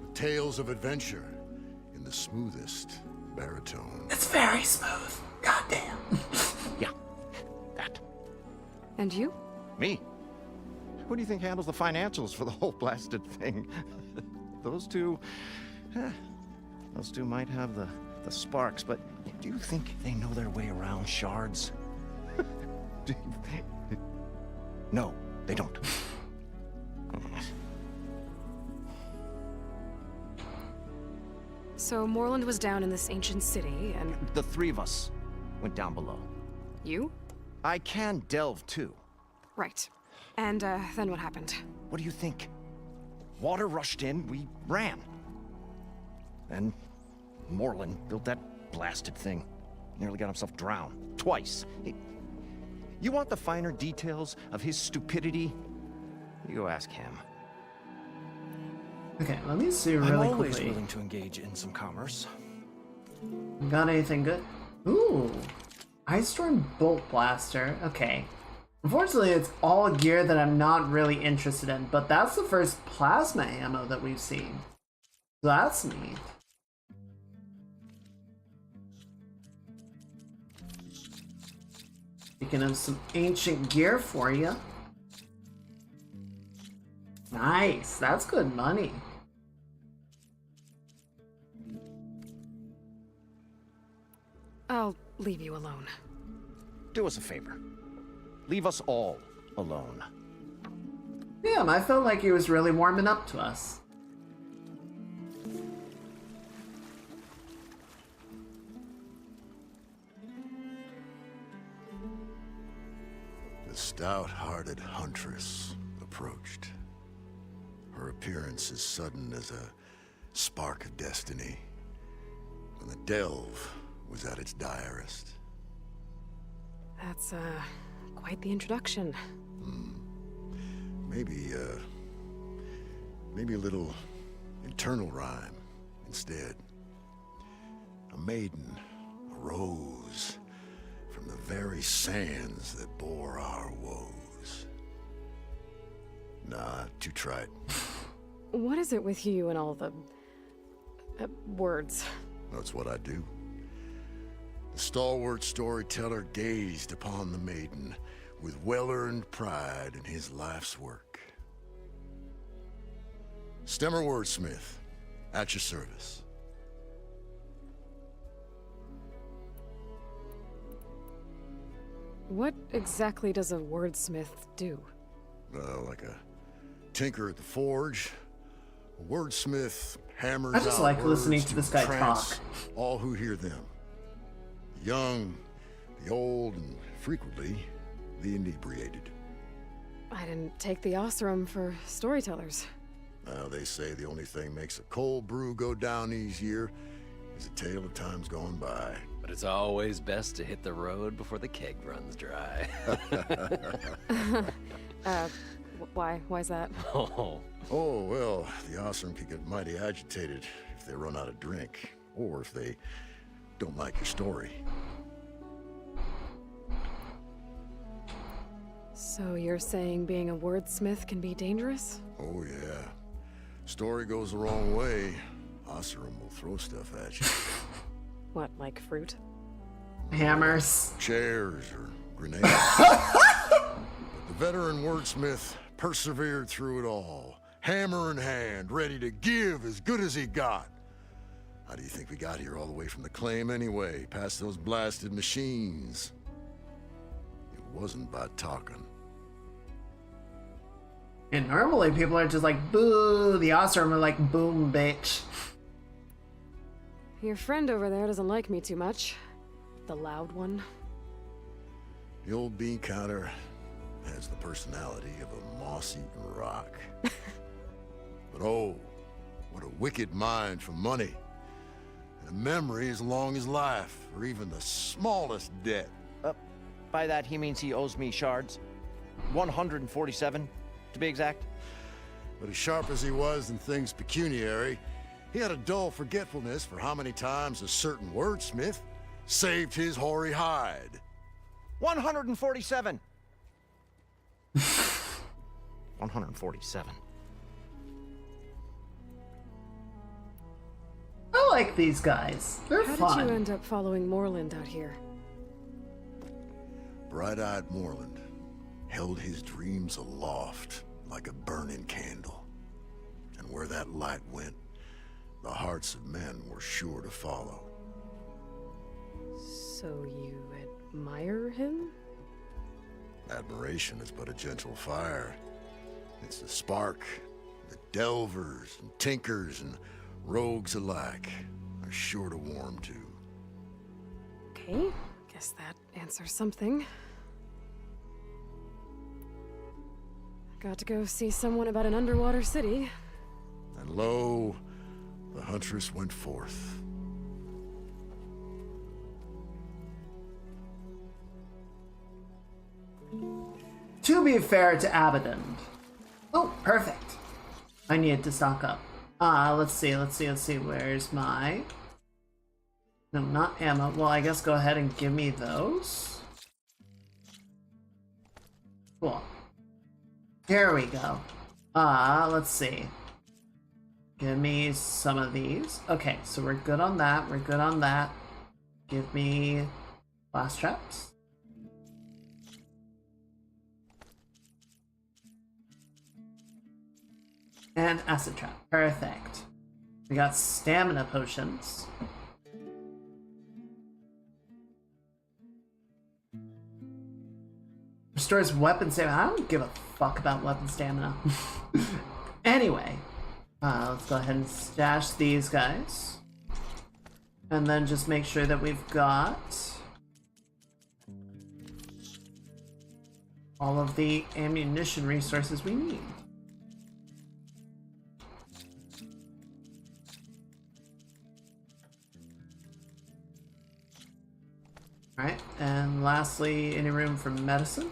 with tales of adventure in the smoothest baritone. It's very smooth. Goddamn. Yeah, that. And you? Me? Who do you think handles the financials for the whole blasted thing? Those two might have the sparks, but do you think they know their way around shards? No, they don't. So Moreland was down in this ancient city, and... The 3 of us went down below. You? I can delve, too. Right. And, then what happened? What do you think? Water rushed in, we ran. Then Moreland built that blasted thing. Nearly got himself drowned. Twice. You want the finer details of his stupidity? You go ask him. Okay, let me see really I'm always quickly. willing to engage in some commerce. Got anything good? Ooh. Ice Storm Bolt Blaster. Okay. Unfortunately, it's all gear that I'm not really interested in, but that's the first plasma ammo that we've seen. So that's neat. Speaking of some ancient gear for you. Nice, that's good money. I'll leave you alone. Do us a favor. Leave us all alone. Damn, I felt like he was really warming up to us. The stout-hearted huntress approached. Her appearance as sudden as a spark of destiny, when the delve was at its direst. That's, quite the introduction. Maybe a little internal rhyme instead. A maiden arose from the very sands that bore our woes. Nah, too trite. What is it with you and all the... words? That's what I do. The stalwart storyteller gazed upon the maiden with well-earned pride in his life's work. Stemmer Wordsmith, at your service. What exactly does a wordsmith do? Like a tinker at the forge, a wordsmith hammers I just out like words listening to this guy entrance talk. all who hear them. The young, the old, and frequently the inebriated. I didn't take the Osram for storytellers. Well, they say the only thing makes a cold brew go down easier is a tale of times gone by. But it's always best to hit the road before the keg runs dry. Why's that? Oh, Oh, well, the Osram can get mighty agitated if they run out of drink, or if they don't like your story. So you're saying being a wordsmith can be dangerous? Oh, yeah. Story goes the wrong way, Osram will throw stuff at you. What, like fruit? Hammers. Chairs or grenades. But the veteran wordsmith persevered through it all, hammer in hand, ready to give as good as he got. How do you think we got here all the way from the claim anyway, past those blasted machines? It wasn't by talking. And normally people are just like, boo. The Osram are like, boom, bitch. Your friend over there doesn't like me too much. The loud one. The old bean counter has the personality of a moss-eaten rock. But oh, what a wicked mind for money. And a memory as long as life, or even the smallest debt. By that, he means he owes me shards. 147, to be exact. But as sharp as he was in things pecuniary, he had a dull forgetfulness for how many times a certain wordsmith saved his hoary hide. 147. 147. I like these guys. They're How fun. did you end up following Moreland out here? Bright-eyed Moreland held his dreams aloft like a burning candle. And where that light went, the hearts of men were sure to follow. So you admire him? Admiration is but a gentle fire. It's the spark that delvers and tinkers and rogues alike are sure to warm to. Okay, guess that answers something. Got to go see someone about an underwater city. And lo, the huntress went forth. To be fair to Abaddon. Oh, perfect. I needed to stock up. Let's see. Where's my... No, not ammo. Well, I guess go ahead and give me those. Cool. Here we go. Let's see. Give me some of these. Okay, so we're good on that. We're good on that. Give me blast traps. And acid trap. Perfect. We got stamina potions. Restores weapon stamina. I don't give a fuck about weapon stamina. Anyway, let's go ahead and stash these guys. And then just make sure that we've got all of the ammunition resources we need. Alright, and lastly, any room for medicine?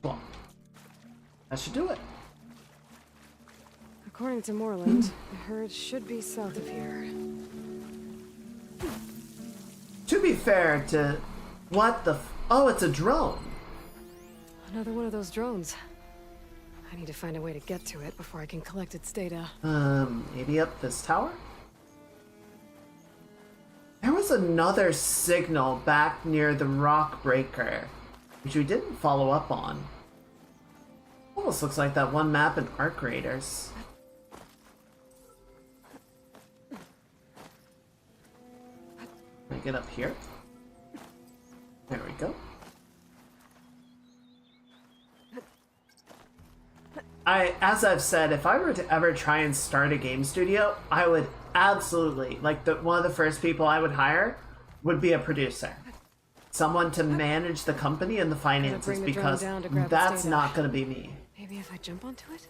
Cool. That should do it. According to Moreland, the herd should be south of here. To be fair to... What the oh, it's a drone. Another one of those drones. I need to find a way to get to it before I can collect its data. Maybe up this tower? There was was another signal back near the rock breaker, which we didn't follow up on. Almost looks like that one map in Arc Raiders. Can I get up here? There we go. As I've said, if I were to ever try and start a game studio, I would absolutely, like, one of the first people I would hire would be a producer. Someone to manage the company and the finances, because that's not going to be me. Maybe if I jump onto it?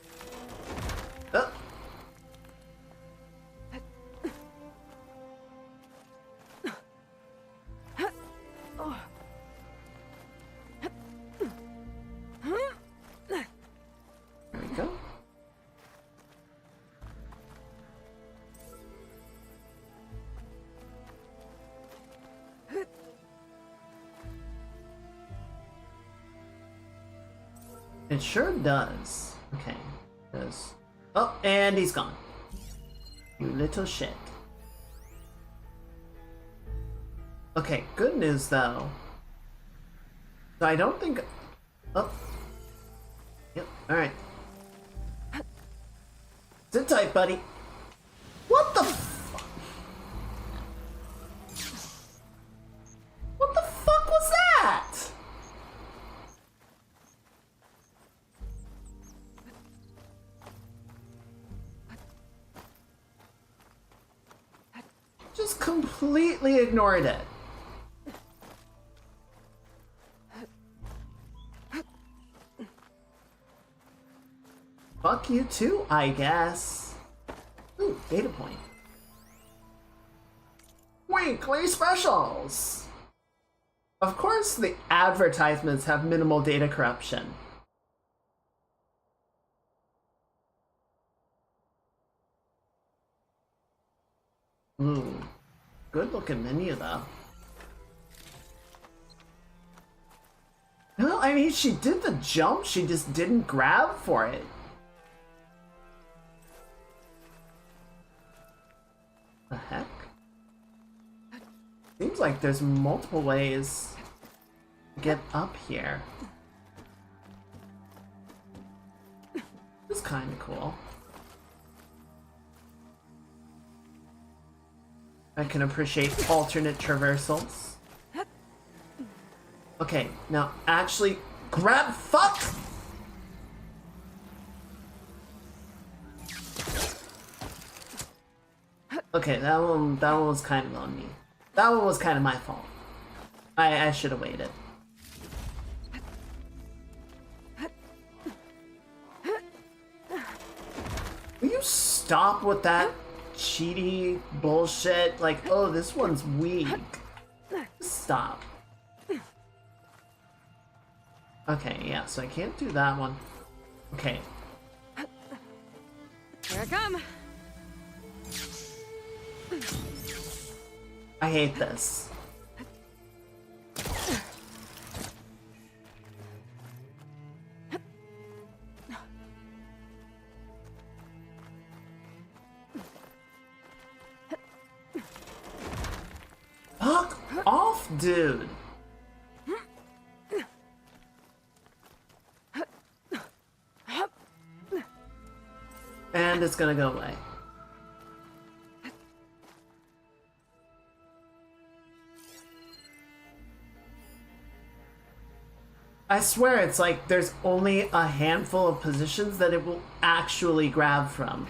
Oh. There we go. It sure does. Okay. Does. Oh, and he's gone. You little shit. Okay, good news though. So I don't think. Oh. Yep, alright. Sit tight, buddy. What the fuck? What the fuck was that? Just completely ignored it. Fuck you too, I guess. Ooh, data point. Weekly specials! Of course the advertisements have minimal data corruption. Ooh, good looking menu though. No, I mean, she did the jump, she just didn't grab for it. The heck? Seems like there's multiple ways to get up here. It's kind of cool. I can appreciate alternate traversals. Okay, now actually grab. Fuck! Okay, that one was kind of on me. That one was kind of my fault. I should have waited. Will you stop with that cheaty bullshit? Like, oh, this one's weak. Stop. Okay, yeah, so I can't do that one. Okay. Here I come. I hate this. Fuck off, dude. And it's gonna go away. I swear it's like there's only a handful of positions that it will actually grab from.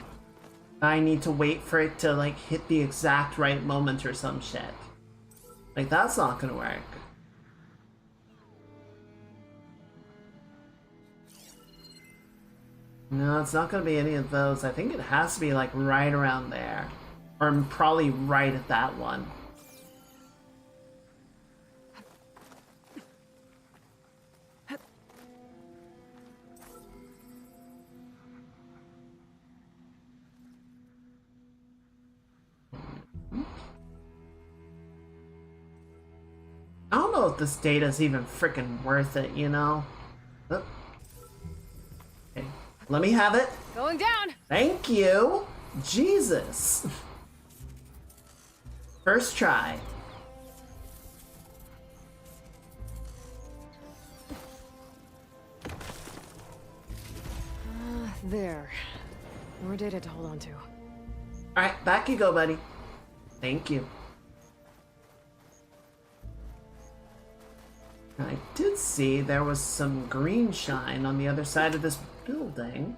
I need to wait for it to like hit the exact right moment or some shit. Like, that's not gonna work. No, it's not gonna be any of those. I think it has to be like right around there. Or probably right at that one. I don't know if this data's even freaking worth it, you know? Oh. Okay, let me have it. Going down. Thank you. Jesus. First try. There. More data to hold on to. Alright, back you go, buddy. Thank you. I did see there was some green shine on the other side of this building.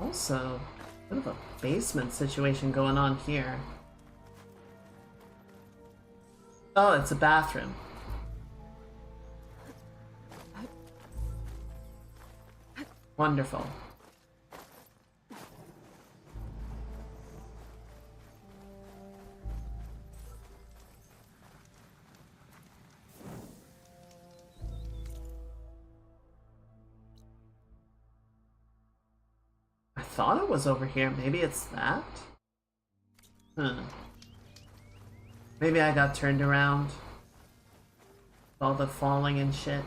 Also, a bit of a basement situation going on here. Oh, it's a bathroom. Wonderful. I thought it was over here. Maybe it's that? Maybe I got turned around. All the falling and shit.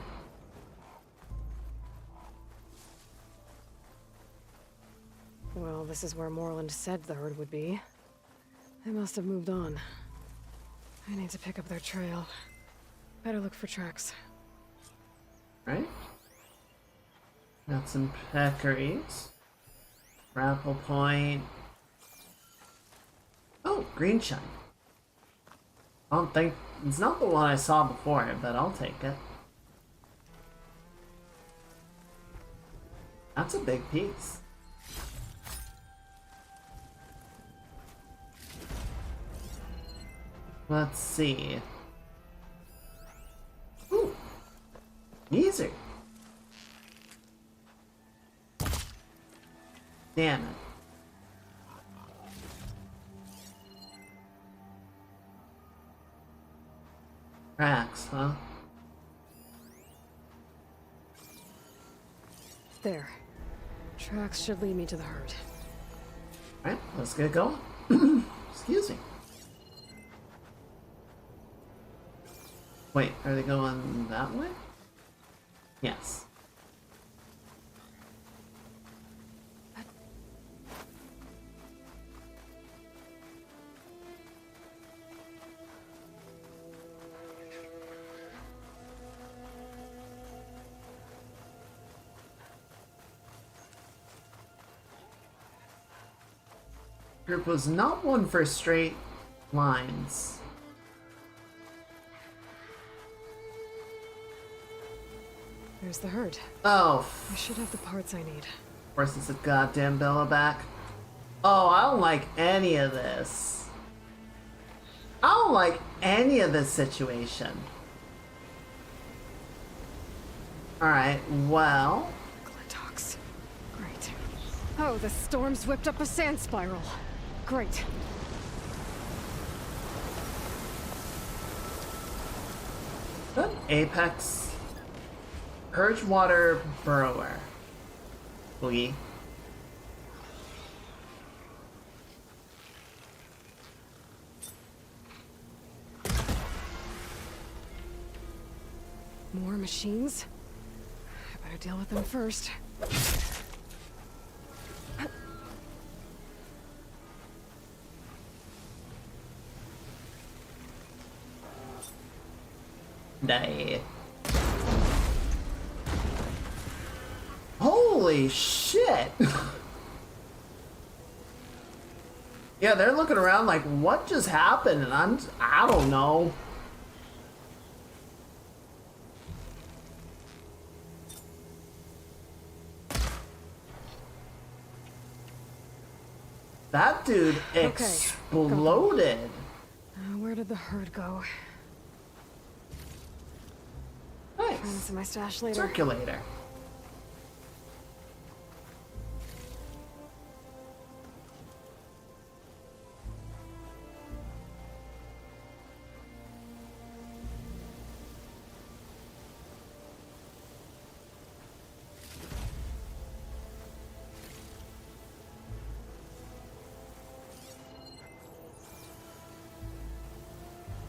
Well, this is where Moreland said the herd would be. They must have moved on. I need to pick up their trail. Better look for tracks. Right? Got some peccaries. Grapple point. Oh, green shine. I don't think... It's not the one I saw before, but I'll take it. That's a big piece. Let's see. Ooh. Easy. Damn it. Tracks, huh? There. Tracks should lead me to the herd. Alright, let's get going. Excuse me. Wait, are they going that way? Yes. Group was not one for straight lines. There's the herd. Oh, I should have the parts I need. of course it's a goddamn Bella back. Oh, I don't like any of this. I don't like any of this situation. Alright, well... Glintox. Great. Oh, the storm's whipped up a sand spiral. Great. Good. Apex... Purge water burrower. Boogie. More machines? I better deal with them first. Die. Holy shit! Yeah, they're looking around like, what just happened? And I don't know. That dude exploded. Where did the herd go? Nice. Find this in my stash later. Circulator.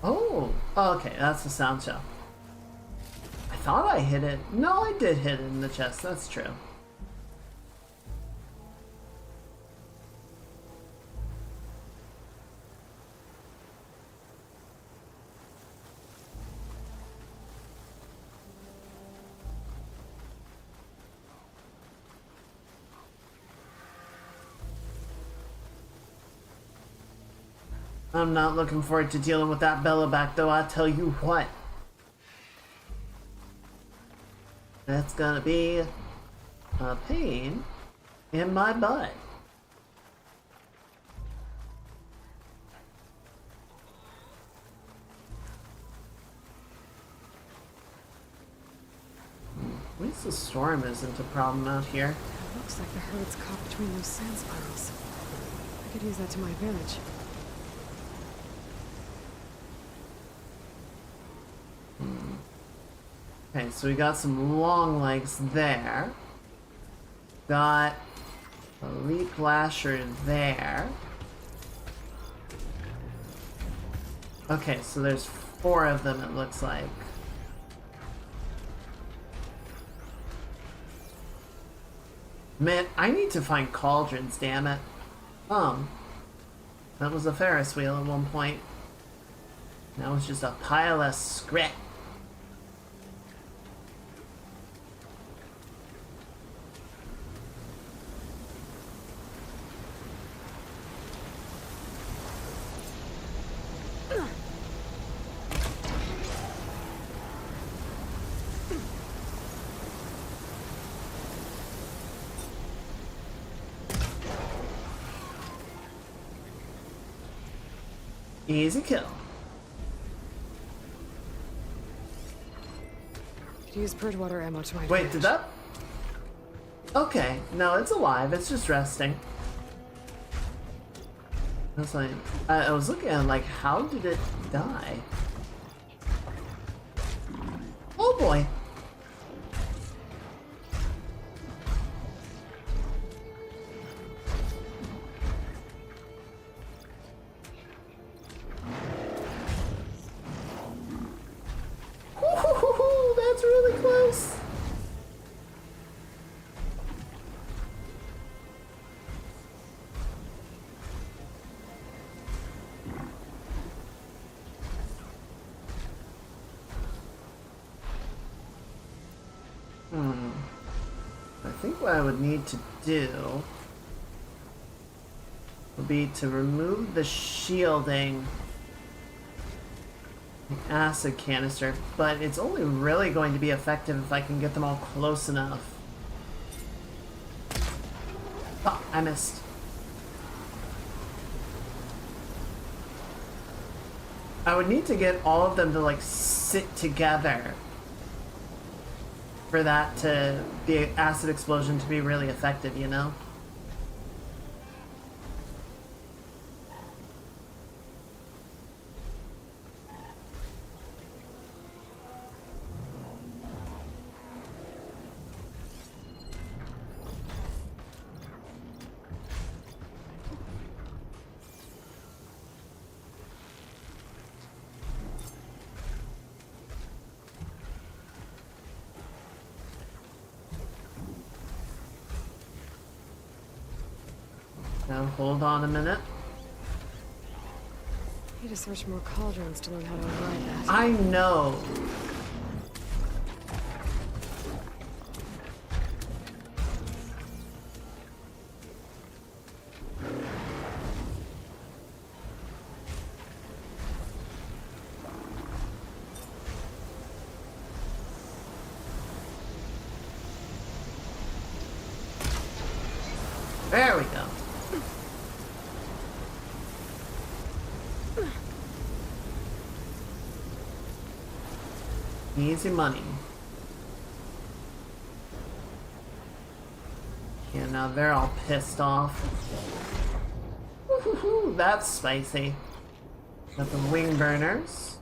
Oh, okay, that's the sound show. I thought I hit it. No, I did hit it in the chest, that's true. I'm not looking forward to dealing with that Bella back, though, I tell you what. That's gonna be a pain in my butt. At least the storm isn't a problem out here. It looks like the herd's caught between those sand spirals. I could use that to my advantage. Okay, so we got some long legs there. Got a leap lasher there. Okay, so there's 4 of them, it looks like. Man, I need to find cauldrons, damn it. That was a Ferris wheel at one point. Now it's just a pile of scrap. Easy kill. Could use Bridgewater ammo to my Wait, advantage. did that? Okay, no, it's alive. It's just resting. That's like I was looking at like, how did it die? Oh boy. That's really close. I think what I would need to do would be to remove the shielding acid canister, but it's only really going to be effective if I can get them all close enough. Oh, I missed. I would need to get all of them to like sit together for that to the acid explosion to be really effective, you know? Now hold on a minute. Need to search more cauldrons to learn how to override that. I know. There we go. Easy money. Yeah, now they're all pissed off. Woo-hoo-hoo, that's spicy. Got the wing burners.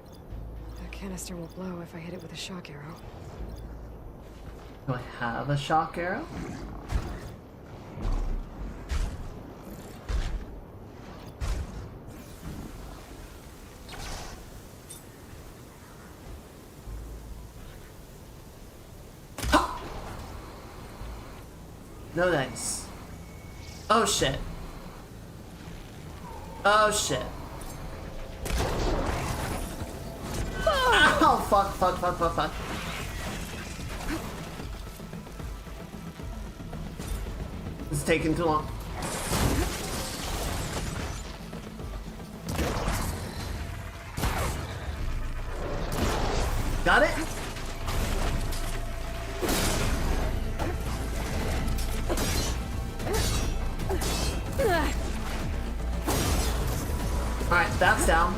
That canister will blow if I hit it with a shock arrow. Do I have a shock arrow? No dice. Oh shit. Oh shit. Oh fuck, fuck, fuck, fuck, fuck. This is taking too long. Got it? Alright, that's down.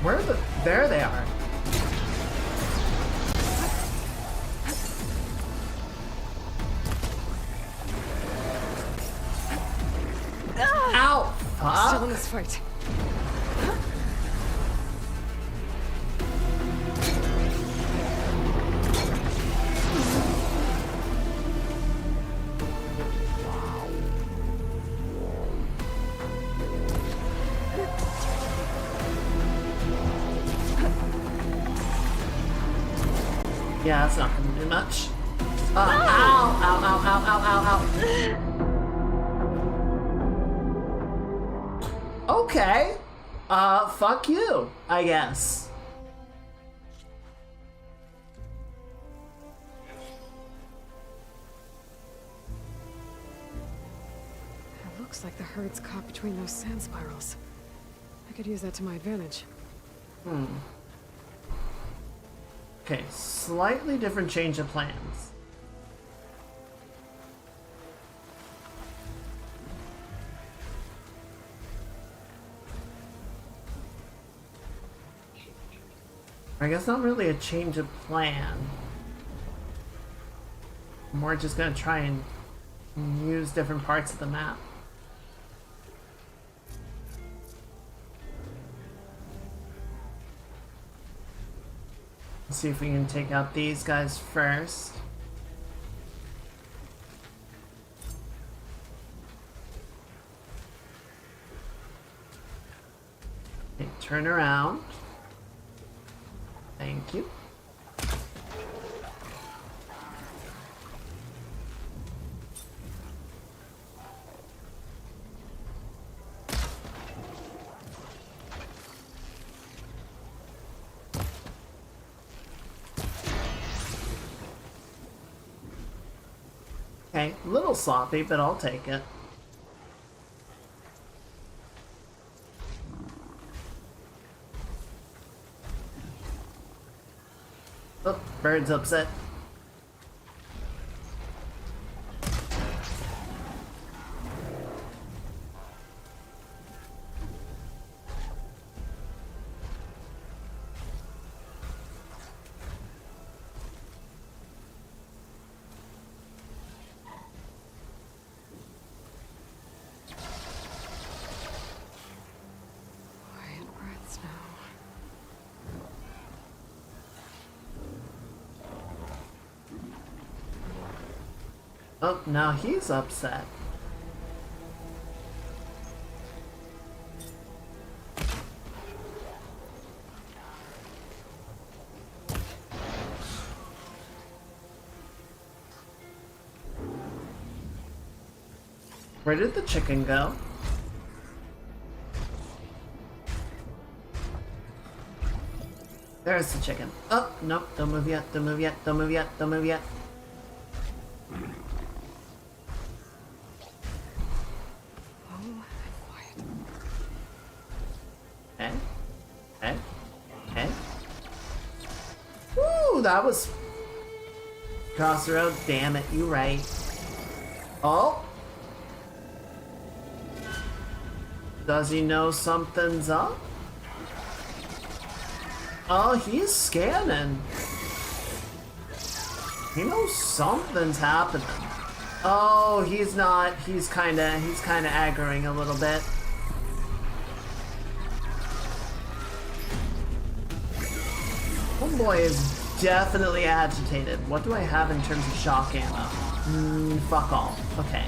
Where are the... There they are. Ow! Still in Fuck. this fight. Yeah, that's not gonna do much. Ow, ow, ow, ow, ow, ow, ow. Okay. Fuck you, I guess. It looks like the herd's caught between those sand spirals. I could use that to my advantage. Okay, slightly different change of plans. I guess not really a change of plan. More just gonna try and use different parts of the map. Let's see if we can take out these guys first. Okay, turn around. Thank you. Okay, a little sloppy, but I'll take it. Oh, bird's upset. Quiet breaths now. Oh, now he's upset. Where did the chicken go? There's the chicken. Oh, nope, don't move yet, don't move yet, don't move yet, don't move yet. Oh, quiet. Okay. Okay. Okay. Woo, that was... Cross the road, damn it, you right. Oh! Does he know something's up? Oh, he's scanning. He knows something's happening. Oh, he's not. He's kinda aggroing a little bit. Homeboy is definitely agitated. What do I have in terms of shock ammo? Fuck all. Okay.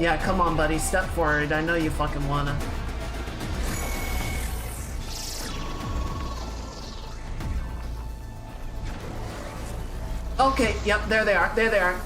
Yeah, come on, buddy. Step forward. I know you fucking wanna. Okay, yep, there they are. There they are.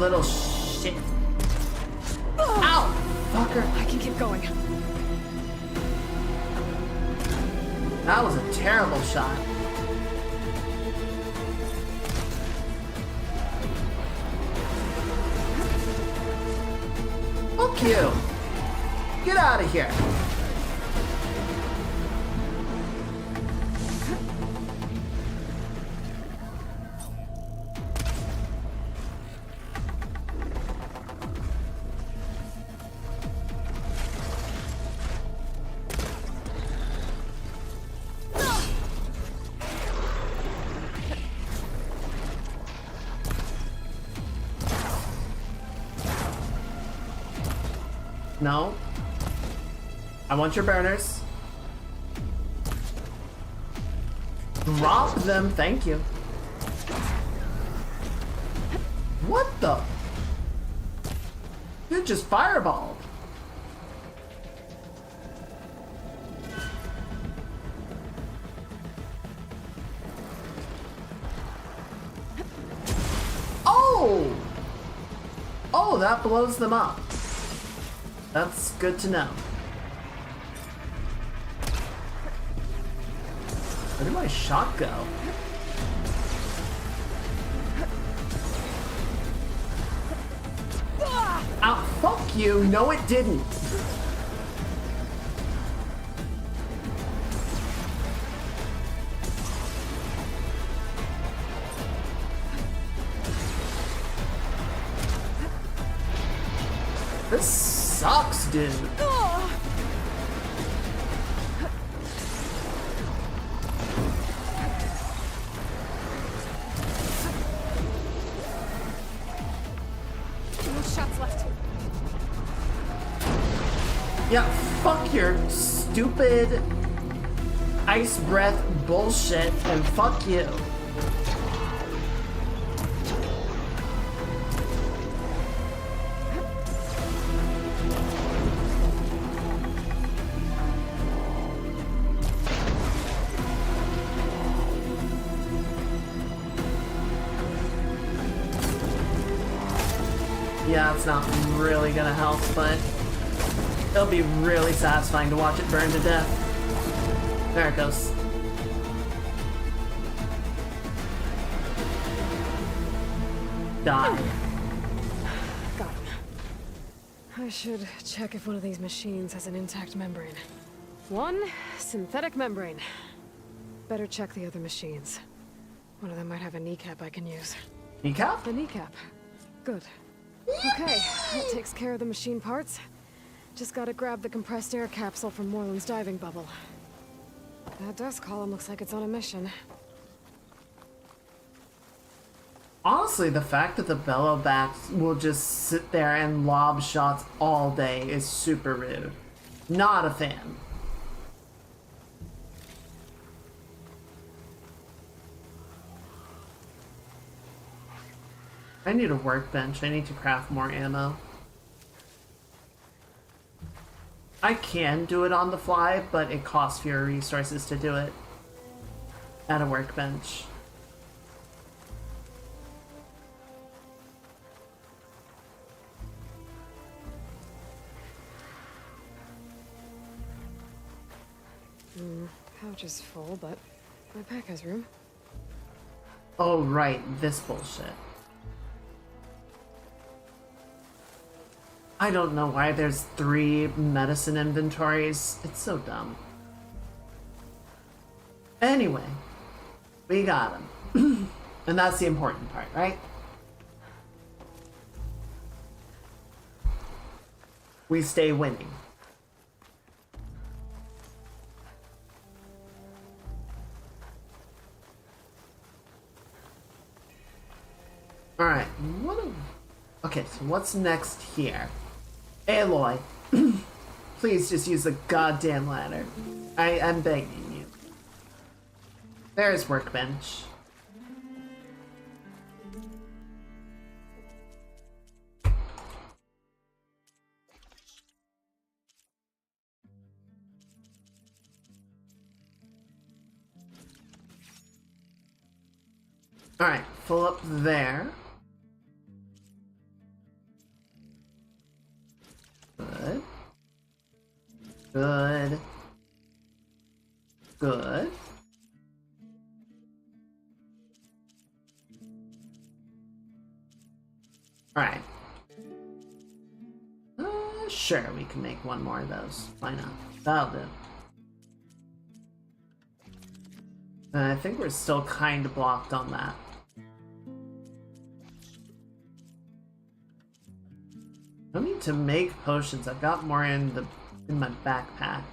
little shit. Ow! Fucker. I can keep going. That was a terrible shot. Fuck you. Get out of here. No. I want your burners. Drop them, thank you. What the? You just fireballed. Oh! Oh, that blows them up. That's good to know. Where did my shot go? Ow, fuck you. No, it didn't. This sucks, dude. No shots left. Yeah, fuck your stupid ice breath bullshit and fuck you. Yeah, it's not really gonna help, but it'll be really satisfying to watch it burn to death. There it goes. Die. Got him. I should check if one of these machines has an intact membrane. One synthetic membrane. Better check the other machines. One of them might have a kneecap I can use. Kneecap? A kneecap. Good. Okay, that takes care of the machine parts. Just gotta grab the compressed air capsule from Moreland's diving bubble. That dust column looks like it's on a mission. Honestly, the fact that the bellowbacks will just sit there and lob shots all day is super rude. Not a fan. I need a workbench. I need to craft more ammo. I can do it on the fly, but it costs fewer resources to do it at a workbench. Pouch is full, but my pack has room. Oh, right, this bullshit. I don't know why there's 3 medicine inventories. It's so dumb. Anyway, we got him. And that's the important part, right? We stay winning. Alright, okay, so what's next here? Aloy, please just use the goddamn ladder. I'm begging you. There's workbench. Alright, full up there. Good. Good. Alright. Sure, we can make one more of those. Why not? That'll do. And I think we're still kind of blocked on that. I don't need to make potions. I've got more in my backpack.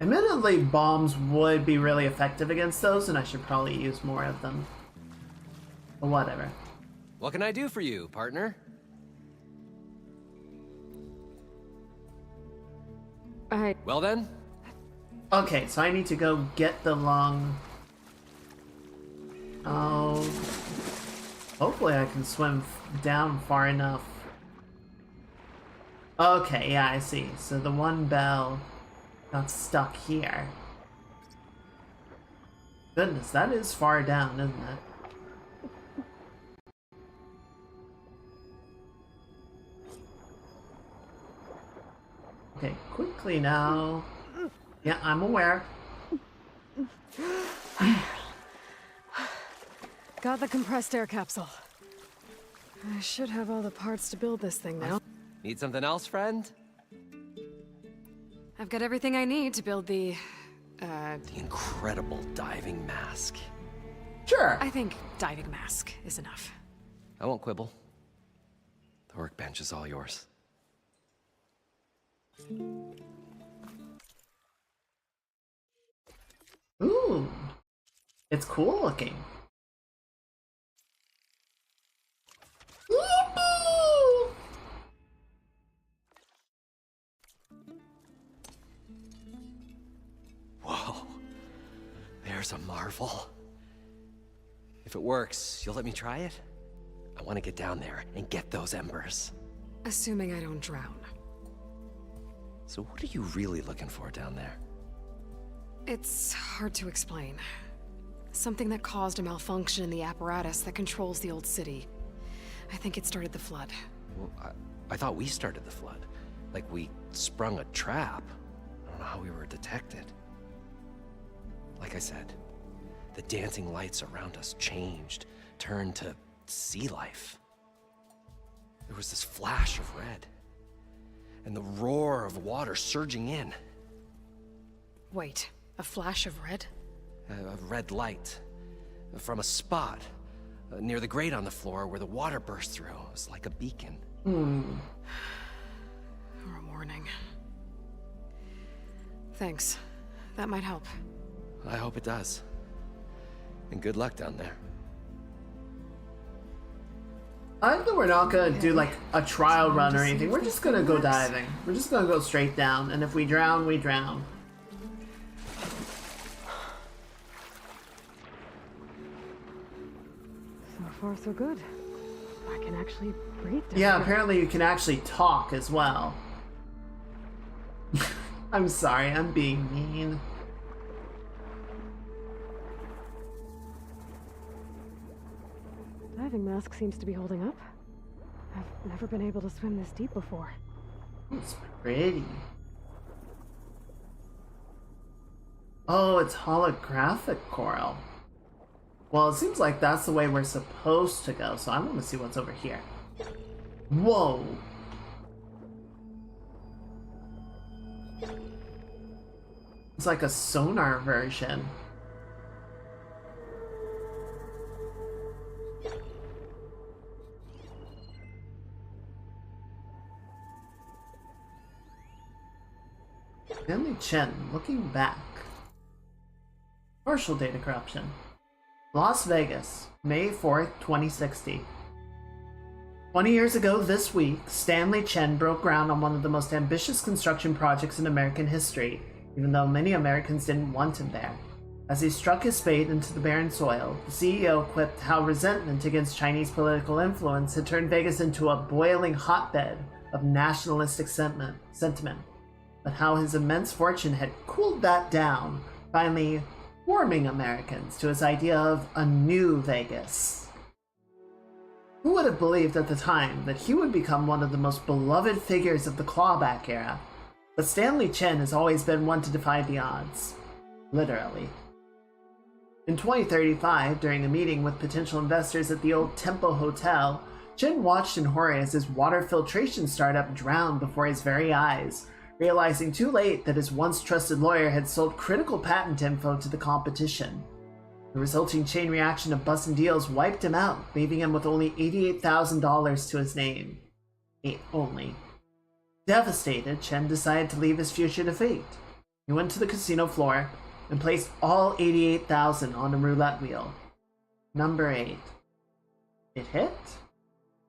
Admittedly, bombs would be really effective against those, and I should probably use more of them. But whatever. What can I do for you, partner? Well then? Okay, so I need to go get the lung. Oh. Hopefully I can swim down far enough. Okay, yeah, I see. So the one bell got stuck here. Goodness, that is far down, isn't it? Okay, quickly now. Yeah, I'm aware. Got the compressed air capsule. I should have all the parts to build this thing now. Need something else, friend? I've got everything I need to build the incredible diving mask. Sure. I think diving mask is enough. I won't quibble. The workbench is all yours. Ooh. It's cool looking. Whoa. There's a marvel. If it works, you'll let me try it? I want to get down there and get those embers. Assuming I don't drown. So what are you really looking for down there? It's hard to explain. Something that caused a malfunction in the apparatus that controls the old city. I think it started the flood. Well, I thought we started the flood. Like we sprung a trap. I don't know how we were detected. Like I said, the dancing lights around us changed, turned to sea life. There was this flash of red, and the roar of water surging in. Wait, a flash of red? A red light from a spot near the grate on the floor where the water burst through. It was like a beacon. Or a warning. Thanks. That might help. I hope it does. And good luck down there. I think we're not gonna do like a trial run or anything. We're just gonna go diving. We're just gonna go straight down, and if we drown, we drown. So far, so good. I can actually breathe down Yeah, here. apparently you can actually talk as well. I'm sorry, I'm being mean. Diving mask seems to be holding up. I've never been able to swim this deep before. It's pretty. Oh, it's holographic coral. Well, it seems like that's the way we're supposed to go, so I want to see what's over here. Whoa! It's like a sonar version. Stanley Chen, looking back. Partial data corruption. Las Vegas, May 4th, 2060. 20 years ago this week, Stanley Chen broke ground on one of the most ambitious construction projects in American history, even though many Americans didn't want him there. As he struck his spade into the barren soil, the CEO quipped how resentment against Chinese political influence had turned Vegas into a boiling hotbed of nationalistic sentiment, but how his immense fortune had cooled that down, finally warming Americans to his idea of a new Vegas. Who would have believed at the time that he would become one of the most beloved figures of the clawback era? But Stanley Chen has always been one to defy the odds. Literally. In 2035, during a meeting with potential investors at the old Tempo Hotel, Chen watched in horror as his water filtration startup drowned before his very eyes, realizing too late that his once trusted lawyer had sold critical patent info to the competition. The resulting chain reaction of busting deals wiped him out, leaving him with only $88,000 to his name. Only. Devastated, Chen decided to leave his future to fate. He went to the casino floor and placed all $88,000 on a roulette wheel. Number 8. It hit?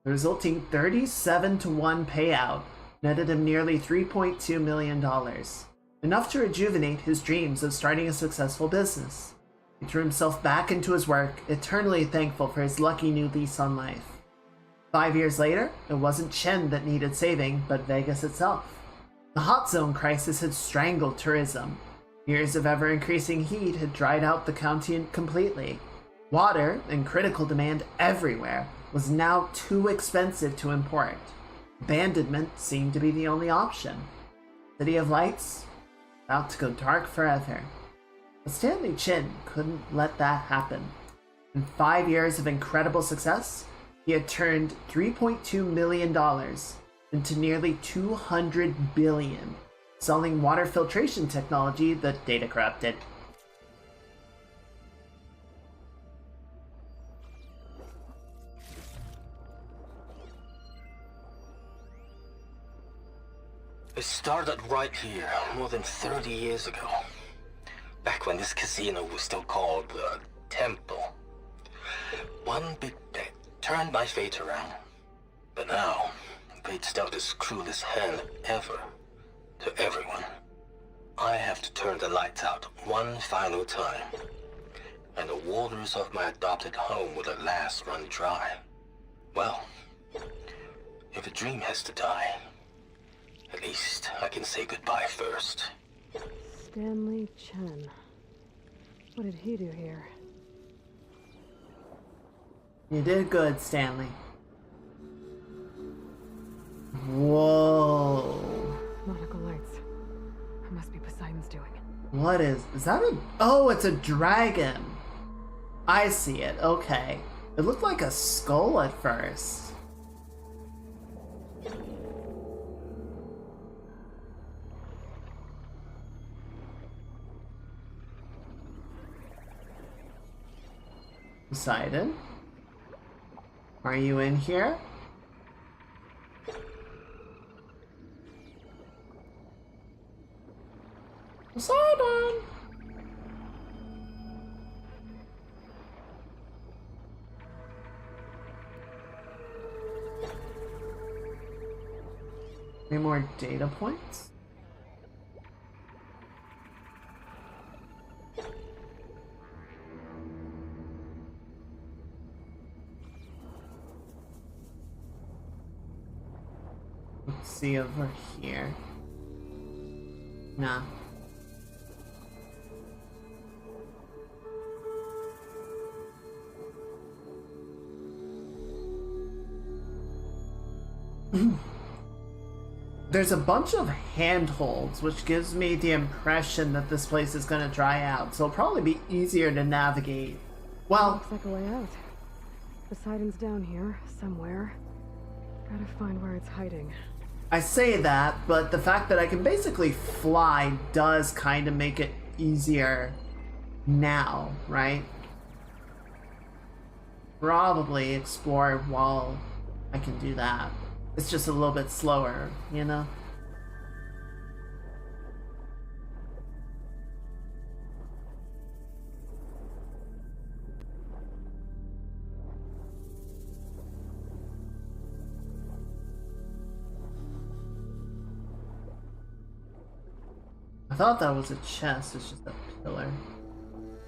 The resulting 37-to-1 payout netted him nearly $3.2 million, enough to rejuvenate his dreams of starting a successful business. He threw himself back into his work, eternally thankful for his lucky new lease on life. 5 years later, it wasn't Chen that needed saving, but Vegas itself. The hot zone crisis had strangled tourism. Years of ever-increasing heat had dried out the county completely. Water, in critical demand everywhere, was now too expensive to import. Abandonment seemed to be the only option. City of Lights? About to go dark forever. But Stanley Chen couldn't let that happen. In 5 years of incredible success, he had turned $3.2 million into nearly $200 billion, selling water filtration technology that data corrupted. It started right here, more than 30 years ago. Back when this casino was still called the Temple. One big bet turned my fate around. But now, fate's dealt its cruelest hand ever to everyone. I have to turn the lights out one final time. And the waters of my adopted home will at last run dry. Well, if a dream has to die, at least I can say goodbye first. Stanley Chen. What did he do here? You did good, Stanley. Whoa. Nautical lights. That must be Poseidon's doing. What is that a... Oh, it's a dragon. I see it, okay. It looked like a skull at first. Poseidon? Are you in here? Poseidon! Any more data points? Let's see over here. Nah. There's a bunch of handholds, which gives me the impression that this place is going to dry out, so it'll probably be easier to navigate. Well, Looks like a way out. Poseidon's down here, somewhere. Gotta find where it's hiding. I say that, but the fact that I can basically fly does kind of make it easier now, right? Probably explore while I can do that. It's just a little bit slower, you know? I thought that was a chest, it's just a pillar.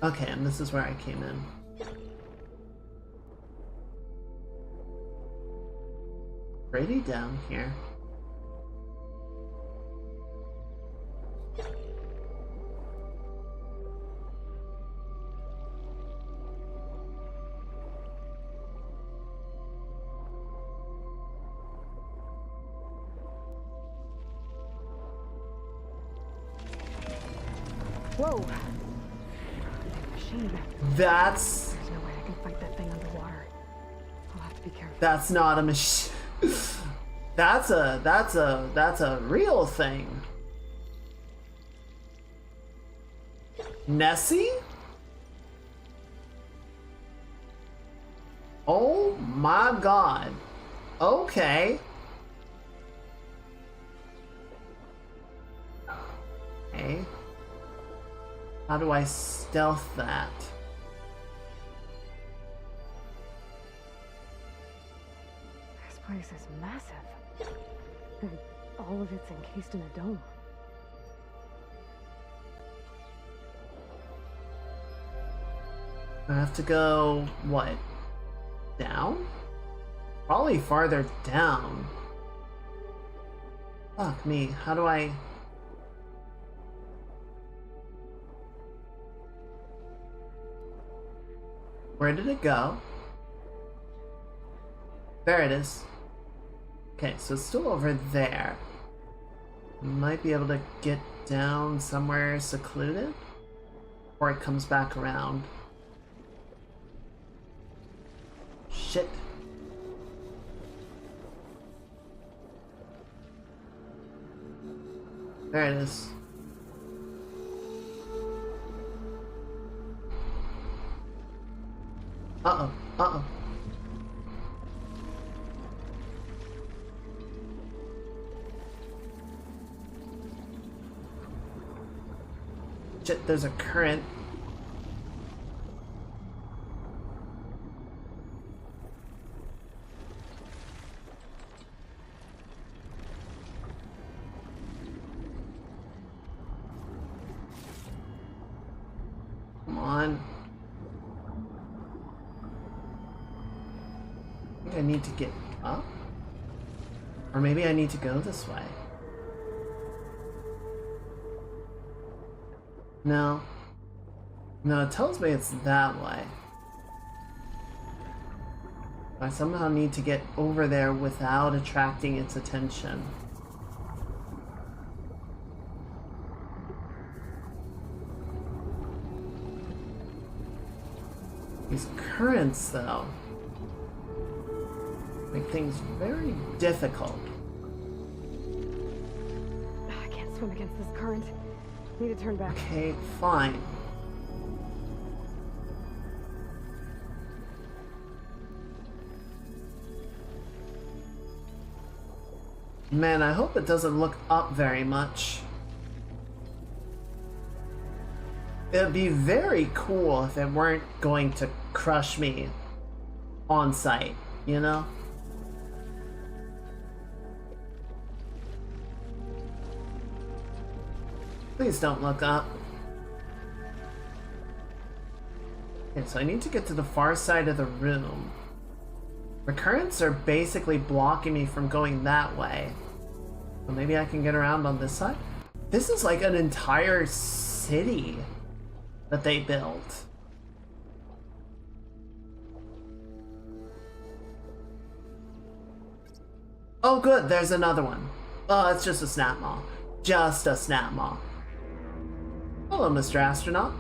Okay, and this is where I came in. Pretty down here. Whoa! Machine. That's There's no way I can fight that thing underwater. I'll have to be careful. that's not a machine. That's a real thing. Nessie? Oh my god. Okay. Okay. How do I stealth that? This place is massive. And all of it's encased in a dome. I have to go, what? Down? Probably farther down. Fuck me, how do I... Where did it go? There it is. Okay, so it's still over there. Might be able to get down somewhere secluded? Or it comes back around. Shit. There it is. Uh-oh, uh-oh. Shit, there's a current. Come on. I think I need to get up? Or maybe I need to go this way. No. No, it tells me it's that way. I somehow need to get over there without attracting its attention. These currents, though, make things very difficult. I can't swim against this current. Need to turn back. Okay, fine. Man, I hope it doesn't look up very much. It'd be very cool if it weren't going to crush me on sight, you know? Please don't look up. Okay, so I need to get to the far side of the room. The currents are basically blocking me from going that way. So maybe I can get around on this side? This is like an entire city that they built. Oh good, there's another one. Oh, it's just a snap maw. Just a snap maw. Hello, Mr. Astronaut.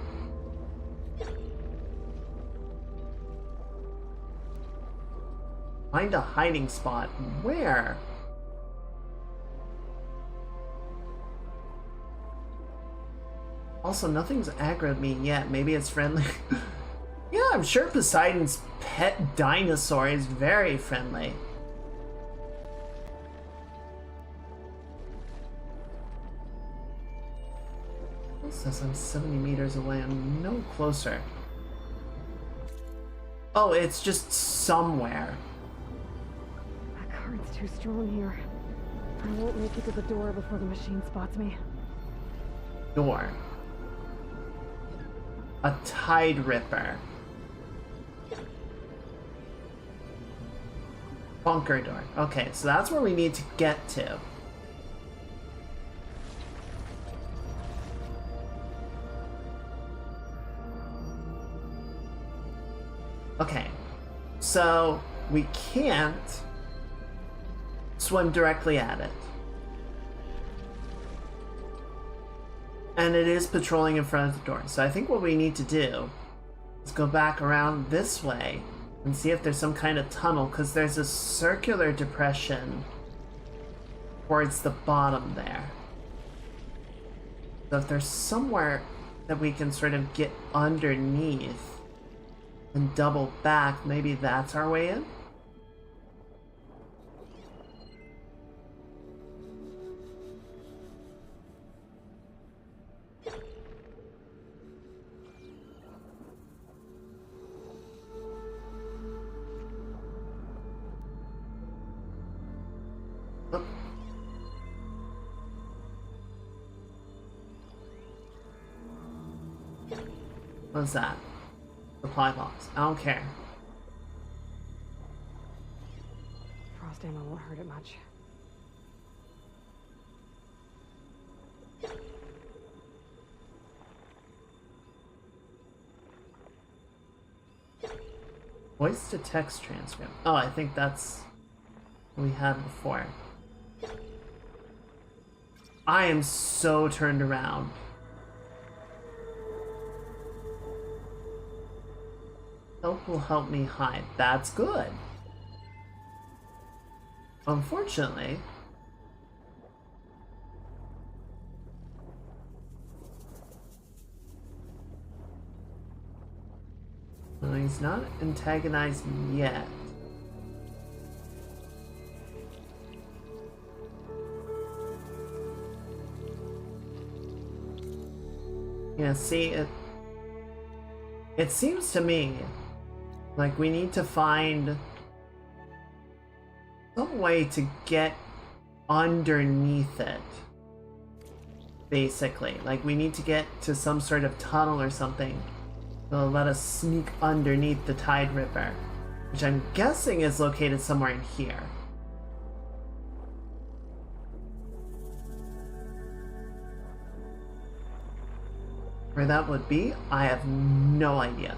Find a hiding spot. Where? Also, nothing's aggroed me yet. Maybe it's friendly. Yeah, I'm sure Poseidon's pet dinosaur is very friendly. It says I'm 70 meters away. I'm no closer. Oh, it's just somewhere. That current's too strong here. I won't make it to the door before the machine spots me. Door. A Tide Ripper. Bunker door. Okay, so that's where we need to get to. Okay, so we can't swim directly at it. And it is patrolling in front of the door. So I think what we need to do is go back around this way and see if there's some kind of tunnel, because there's a circular depression towards the bottom there. So if there's somewhere that we can sort of get underneath and double back, maybe that's our way in? What's that? Supply box. I don't care. Frost ammo won't hurt it much. Voice to text transcript. Oh, I think that's what we had before. I am so turned around. Help will help me hide. That's good. Unfortunately, no, he's not antagonized yet. Yeah, see, it seems to me like we need to find some way to get underneath it. Basically, like we need to get to some sort of tunnel or something that'll let us sneak underneath the Tide Ripper, which I'm guessing is located somewhere in here. Where that would be, I have no idea.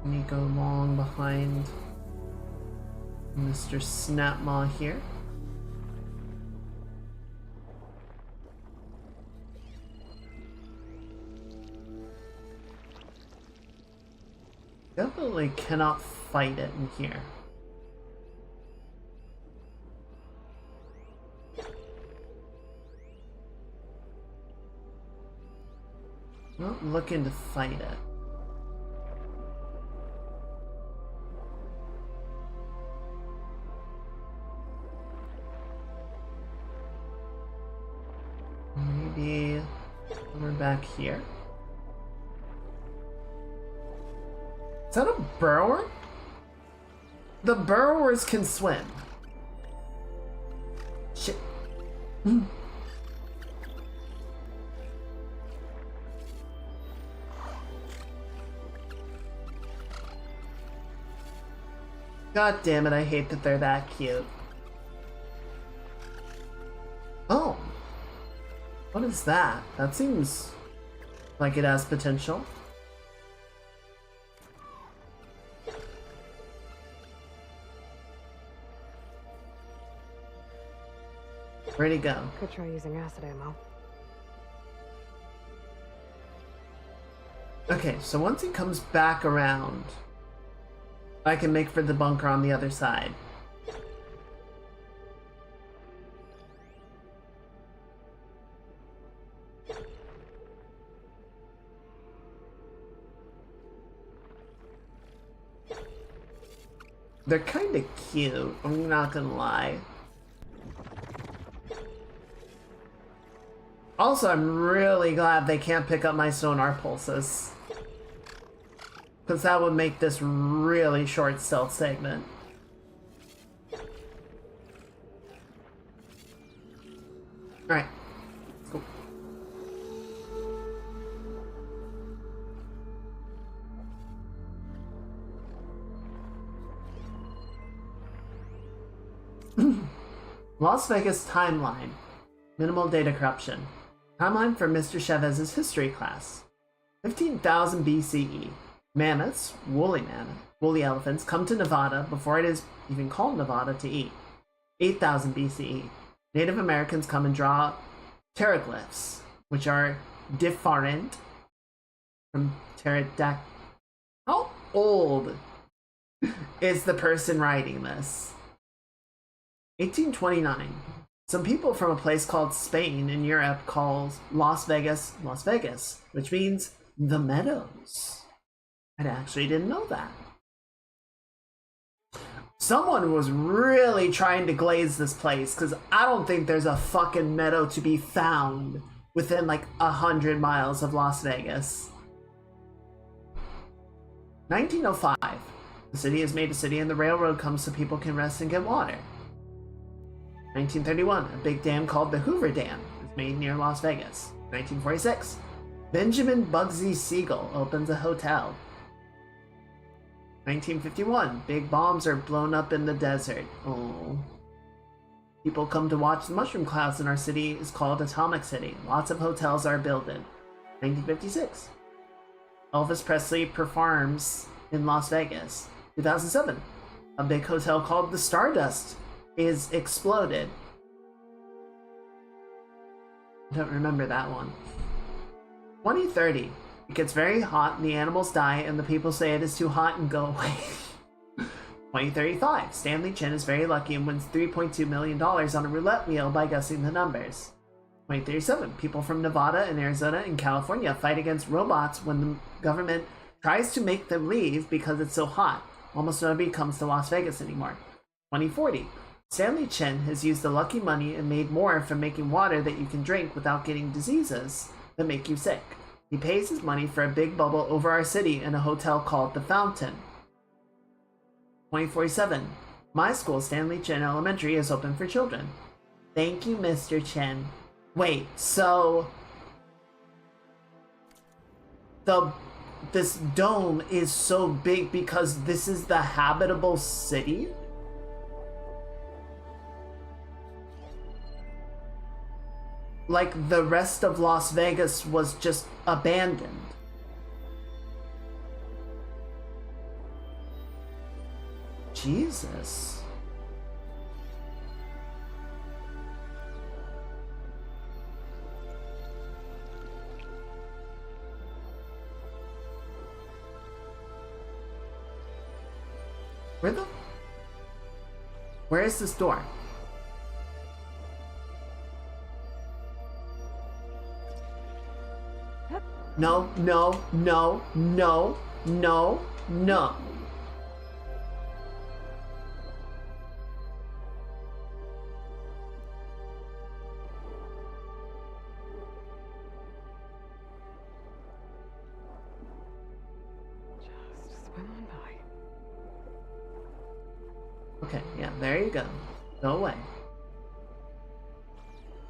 Let me go along behind Mr. Snapmaw here. Definitely cannot fight it in here. Not looking to fight it. Maybe we're back here. Is that a burrower? The burrowers can swim. Shit. God damn it, I hate that they're that cute. Oh. What is that? That seems like it has potential. Where'd he go? Could try using acid ammo. Okay, so once he comes back around, I can make for the bunker on the other side. They're kind of cute, I'm not gonna lie. Also, I'm really glad they can't pick up my sonar pulses, because that would make this really short stealth segment. Alright. Cool. Las Vegas timeline. Minimal data corruption. Timeline for Mr. Chavez's history class. 15,000 BCE. Mammoths, woolly elephants, come to Nevada before it is even called Nevada to eat. 8000 BCE. Native Americans come and draw pteroglyphs, which are different from pterodactyl. How old is the person writing this? 1829. Some people from a place called Spain in Europe calls Las Vegas, Las Vegas, which means the meadows. I actually didn't know that. Someone was really trying to glaze this place, because I don't think there's a fucking meadow to be found within like 100 miles of Las Vegas. 1905. The city is made a city and the railroad comes so people can rest and get water. 1931. A big dam called the Hoover Dam is made near Las Vegas. 1946. Benjamin Bugsy Siegel opens a hotel. 1951. Big bombs are blown up in the desert. Oh. People come to watch the mushroom clouds in our city is called Atomic City. Lots of hotels are built. 1956. Elvis Presley performs in Las Vegas. 2007. A big hotel called the Stardust is exploded. I don't remember that one. 2030. It gets very hot and the animals die and the people say it is too hot and go away. 2035. Stanley Chen is very lucky and wins $3.2 million on a roulette wheel by guessing the numbers. 2037. People from Nevada and Arizona and California fight against robots when the government tries to make them leave because it's so hot. Almost nobody comes to Las Vegas anymore. 2040. Stanley Chen has used the lucky money and made more from making water that you can drink without getting diseases that make you sick. He pays his money for a big bubble over our city in a hotel called The Fountain. 2047. My school, Stanley Chen Elementary, is open for children. Thank you, Mr. Chen. Wait, so... this dome is so big because this is the habitable city? Like the rest of Las Vegas was just abandoned. Jesus. Where is this door? No, no, no, no, no, no. Just swim on by. Okay, yeah, there you go. Go away.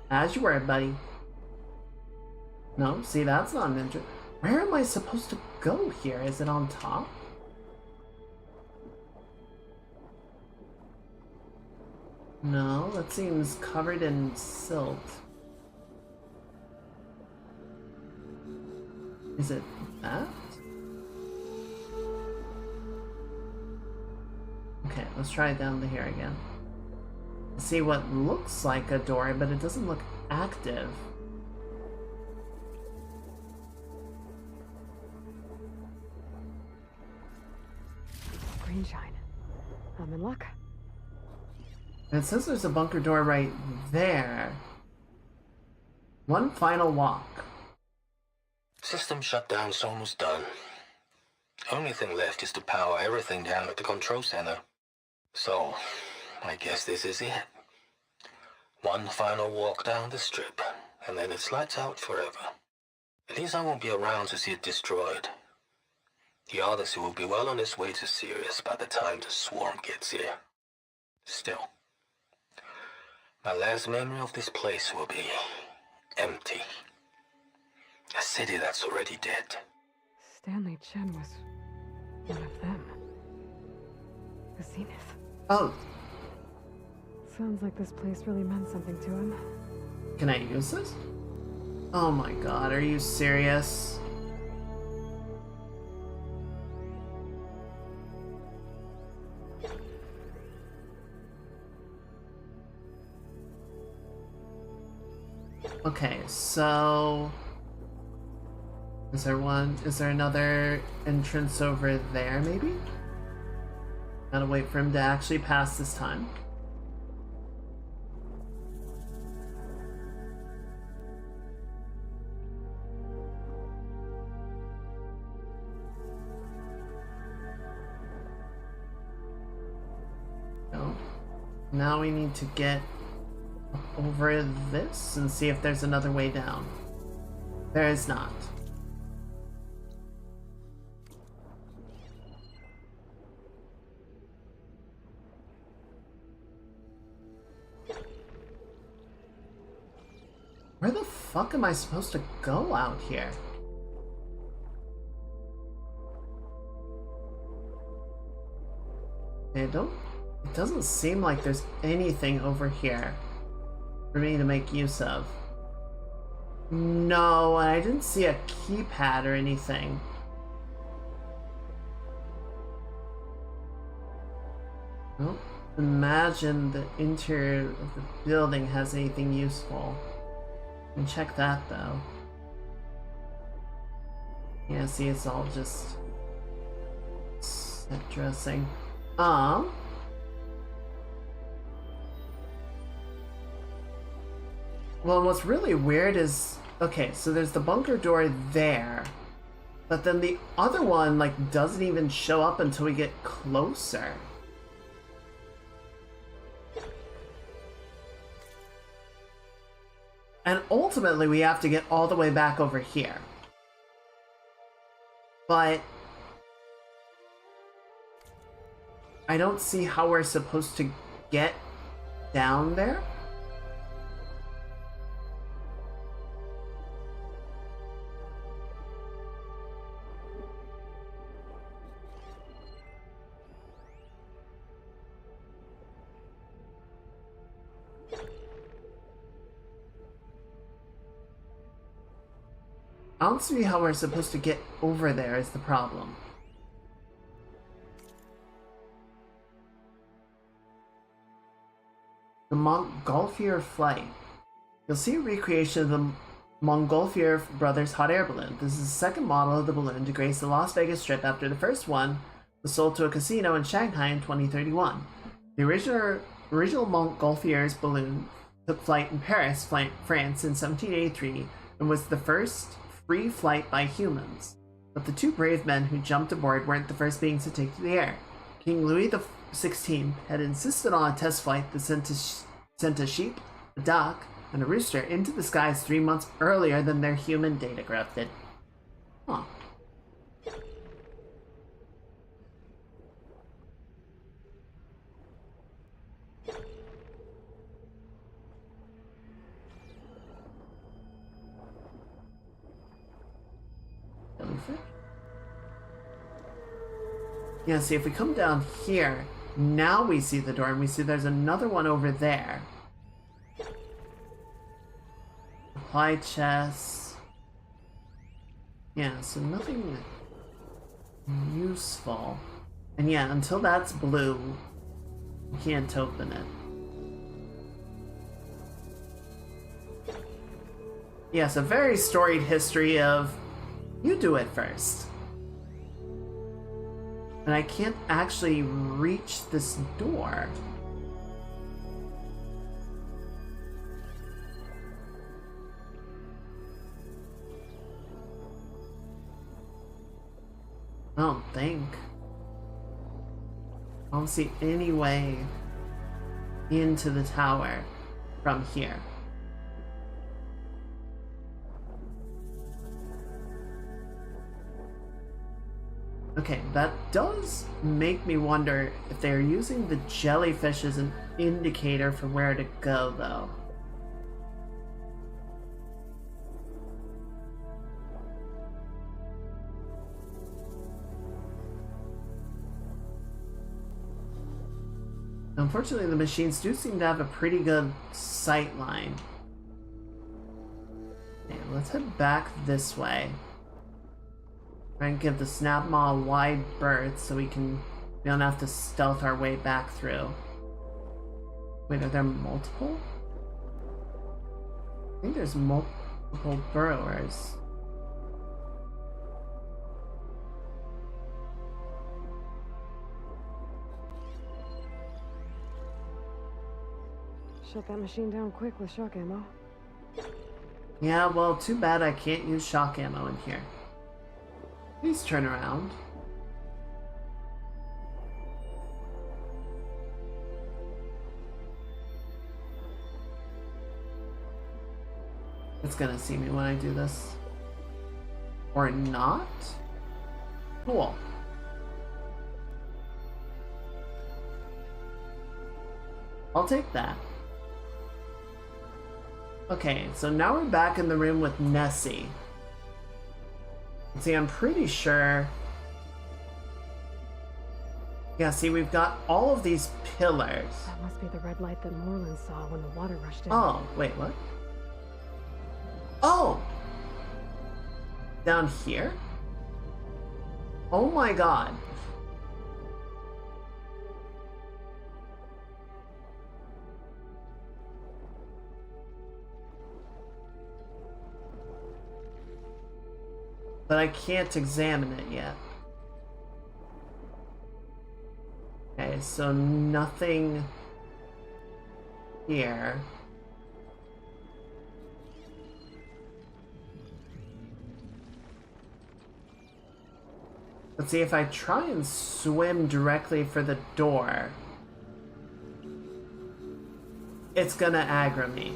As you were, buddy. No, see, that's not an entrance. Where am I supposed to go here? Is it on top? No, that seems covered in silt. Is it that? Okay, let's try it down to here again. See what looks like a door, but it doesn't look active. Green shine. I'm in luck. And it says there's a bunker door right there. One final walk. System shutdown's almost done. Only thing left is to power everything down at the control center. So, I guess this is it. One final walk down the strip, and then it's lights out forever. At least I won't be around to see it destroyed. The Odyssey will be well on its way to Sirius by the time the swarm gets here. Still, my last memory of this place will be empty. A city that's already dead. Stanley Chen was one of them. The Zenith. Oh, Sounds like this place really meant something to him. can I use this? Oh my god, are you serious? Okay, so is there another entrance over there maybe? Gotta wait for him to actually pass this time. No. Now we need to get over this and see if there's another way down. There is not. Where the fuck am I supposed to go out here? It doesn't seem like there's anything over here for me to make use of. No, I didn't see a keypad or anything. Don't imagine the interior of the building has anything useful. And check that though. Yeah, see, it's all just set dressing. Well, what's really weird is, okay, so there's the bunker door there, but then the other one, like, doesn't even show up until we get closer. And ultimately, we have to get all the way back over here. But I don't see how we're supposed to get down there. I don't see how we're supposed to get over there is the problem. The Montgolfier flight. You'll see a recreation of the Montgolfier brothers' hot air balloon. This is the second model of the balloon to grace the Las Vegas Strip after the first one was sold to a casino in Shanghai in 2031. The original Montgolfier's balloon took flight in Paris, France in 1783 and was the first free flight by humans. But the two brave men who jumped aboard weren't the first beings to take to the air. King Louis XVI had insisted on a test flight that sent a sheep, a duck, and a rooster into the skies 3 months earlier than their human datograph did. Huh. Jellyfish? Yeah, see, if we come down here, now we see the door, and we see there's another one over there. Supply chests. Yeah, so nothing useful. And yeah, until that's blue, we can't open it. Yes, a very storied history of you do it first. And I can't actually reach this door. I don't think. I don't see any way into the tower from here. Okay, that does make me wonder if they're using the jellyfish as an indicator for where to go, though. Unfortunately, the machines do seem to have a pretty good sight line. Okay, let's head back this way. Try and give the snap maw a wide berth so we don't have to stealth our way back through. Wait, are there multiple? think there's multiple burrowers. Shut that machine down quick with shock ammo. Yeah, well, too bad I can't use shock ammo in here. Please turn around. It's gonna see me when I do this. Or not? Cool. I'll take that. Okay, so now we're back in the room with Nessie. See, I'm pretty sure... Yeah, see, we've got all of these pillars. That must be the red light that Moreland saw when the water rushed in. Oh, wait, what? Oh! Down here? Oh my god. But I can't examine it yet. Okay, so nothing here. Let's see, if I try and swim directly for the door, it's gonna aggro me.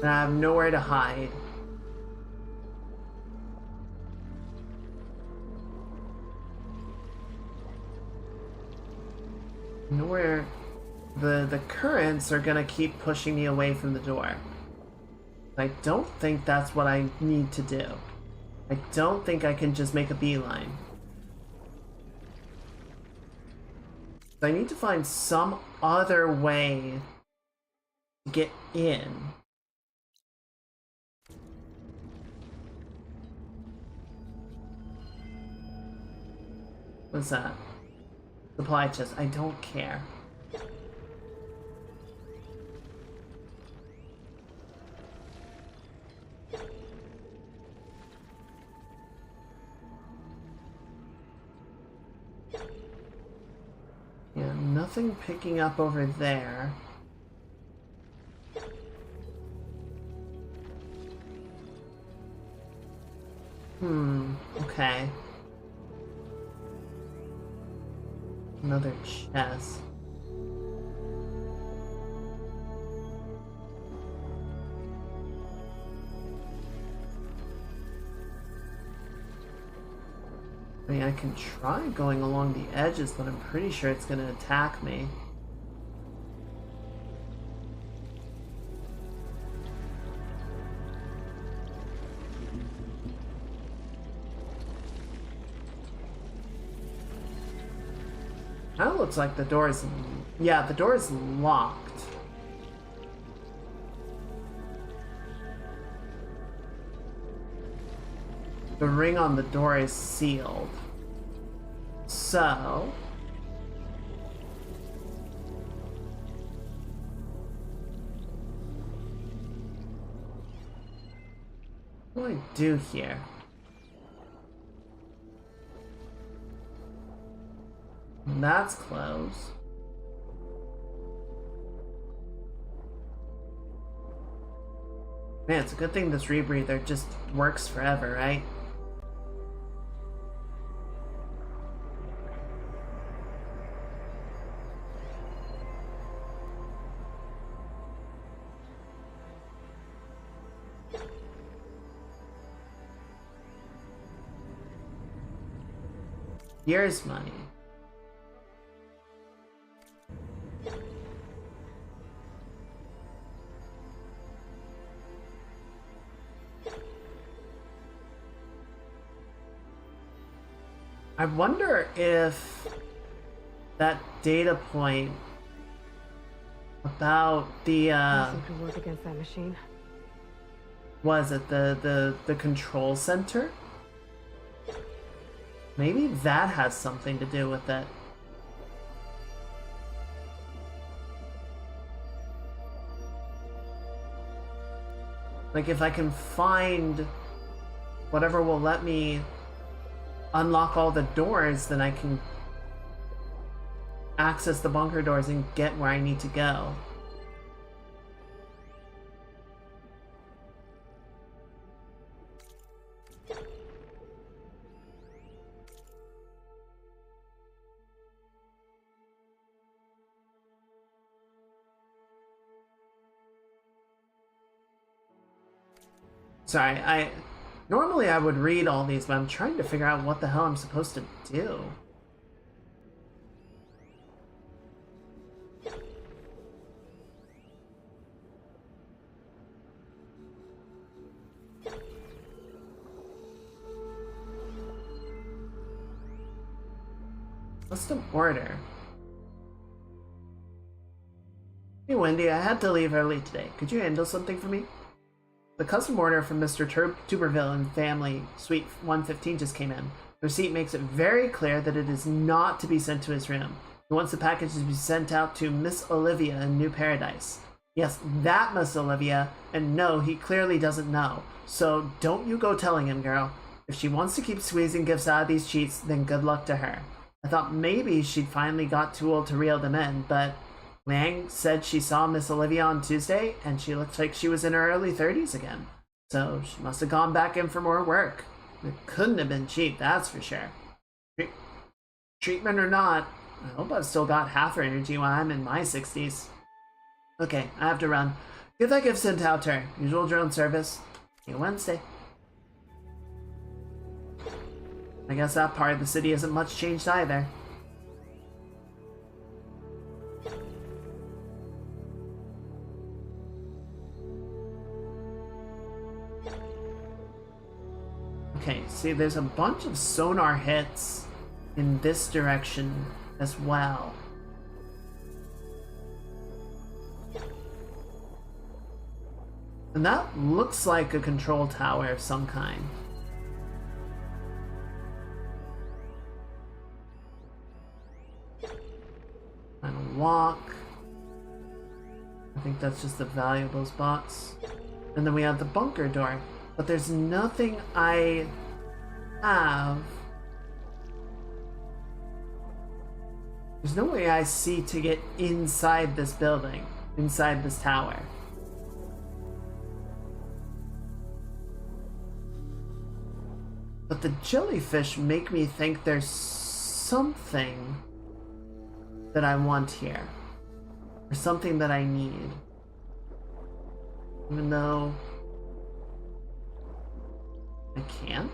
And I have nowhere to hide. Nowhere. The currents are gonna keep pushing me away from the door. I don't think that's what I need to do. I don't think I can just make a beeline. I need to find some other way to get in. What's that? Supply chest. I don't care. Yeah, nothing picking up over there. Okay. Another chest. I mean, I can try going along the edges, but I'm pretty sure it's gonna attack me. Now it looks like the door is... Yeah, the door is locked. The ring on the door is sealed. So... what do I do here? That's closed. Man, it's a good thing this rebreather just works forever, right? Here's money. I wonder if that data point about the Nothing can work against that machine. was it the control center? Maybe that has something to do with it. Like, if I can find whatever will let me unlock all the doors, then I can access the bunker doors and get where I need to go. Sorry, normally I would read all these, but I'm trying to figure out what the hell I'm supposed to do. Custom order. Hey Wendy, I had to leave early today. Could you handle something for me? The custom order from Mr. Tuberville and family, Suite 115, just came in. The receipt makes it very clear that it is not to be sent to his room. He wants the package to be sent out to Miss Olivia in New Paradise. Yes, that Miss Olivia, and no, he clearly doesn't know. So don't you go telling him, girl. If she wants to keep squeezing gifts out of these cheats, then good luck to her. I thought maybe she'd finally got too old to reel them in, but Lang said she saw Miss Olivia on Tuesday, and she looked like she was in her early 30s again. So she must have gone back in for more work. It couldn't have been cheap, that's for sure. Treatment or not, I hope I've still got half her energy while I'm in my 60s. Okay, I have to run. Get that gift sent out to her. Usual drone service. See you Wednesday. I guess that part of the city isn't much changed either. Okay, see, there's a bunch of sonar hits in this direction as well. And that looks like a control tower of some kind. Final walk. I think that's just the valuables box. And then we have the bunker door. But there's nothing I have. There's no way I see to get inside this building, inside this tower. But the jellyfish make me think there's something that I want here. Or something that I need. Even though I can't?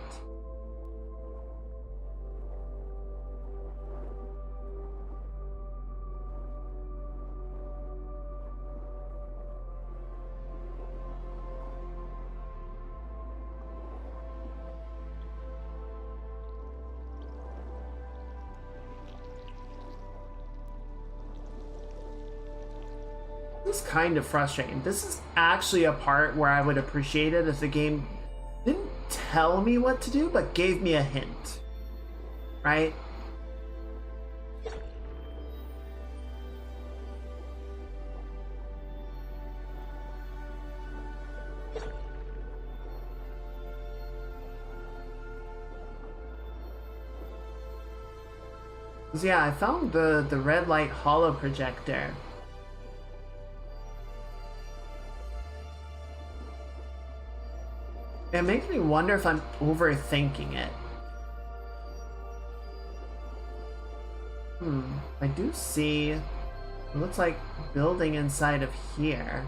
This is kind of frustrating. This is actually a part where I would appreciate it if the game didn't tell me what to do, but gave me a hint. Right? So yeah, I found the red light holo projector. It makes me wonder if I'm overthinking it. I do see, it looks like building inside of here.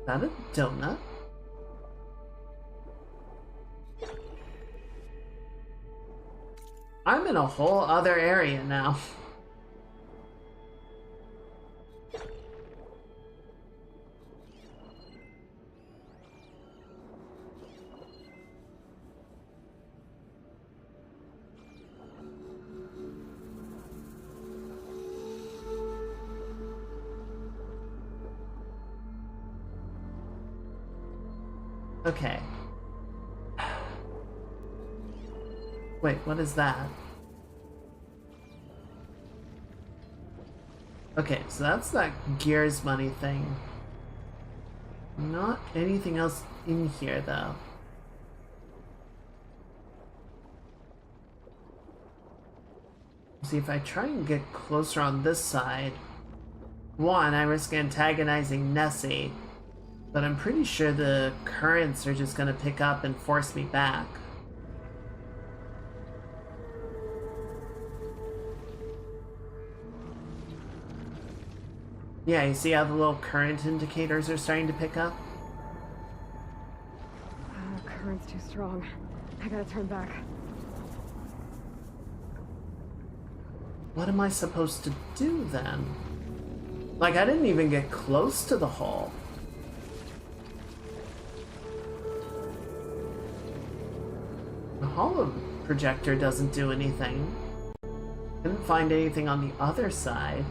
Is that a donut? I'm in a whole other area now. Okay. Wait, what is that? Okay, so that's that Gears money thing. Not anything else in here, though. See, if I try and get closer on this side, one, I risk antagonizing Nessie, but I'm pretty sure the currents are just gonna pick up and force me back. Yeah, you see how the little current indicators are starting to pick up? Current's too strong. I gotta turn back. What am I supposed to do then? Like, I didn't even get close to the hole. The holo projector doesn't do anything. Didn't find anything on the other side.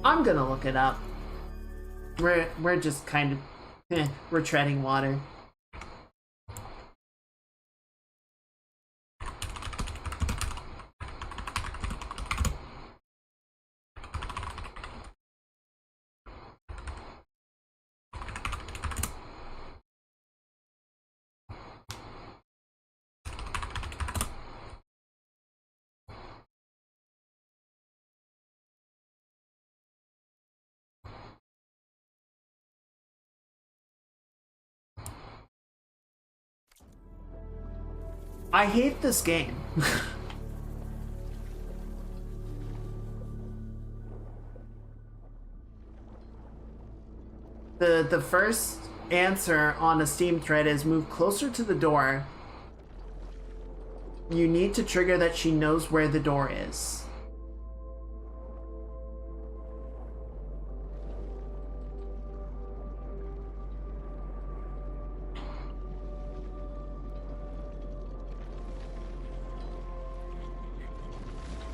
I'm gonna look it up. We're just kind of we're treading water. I hate this game. The first answer on a Steam thread is move closer to the door. You need to trigger that she knows where the door is.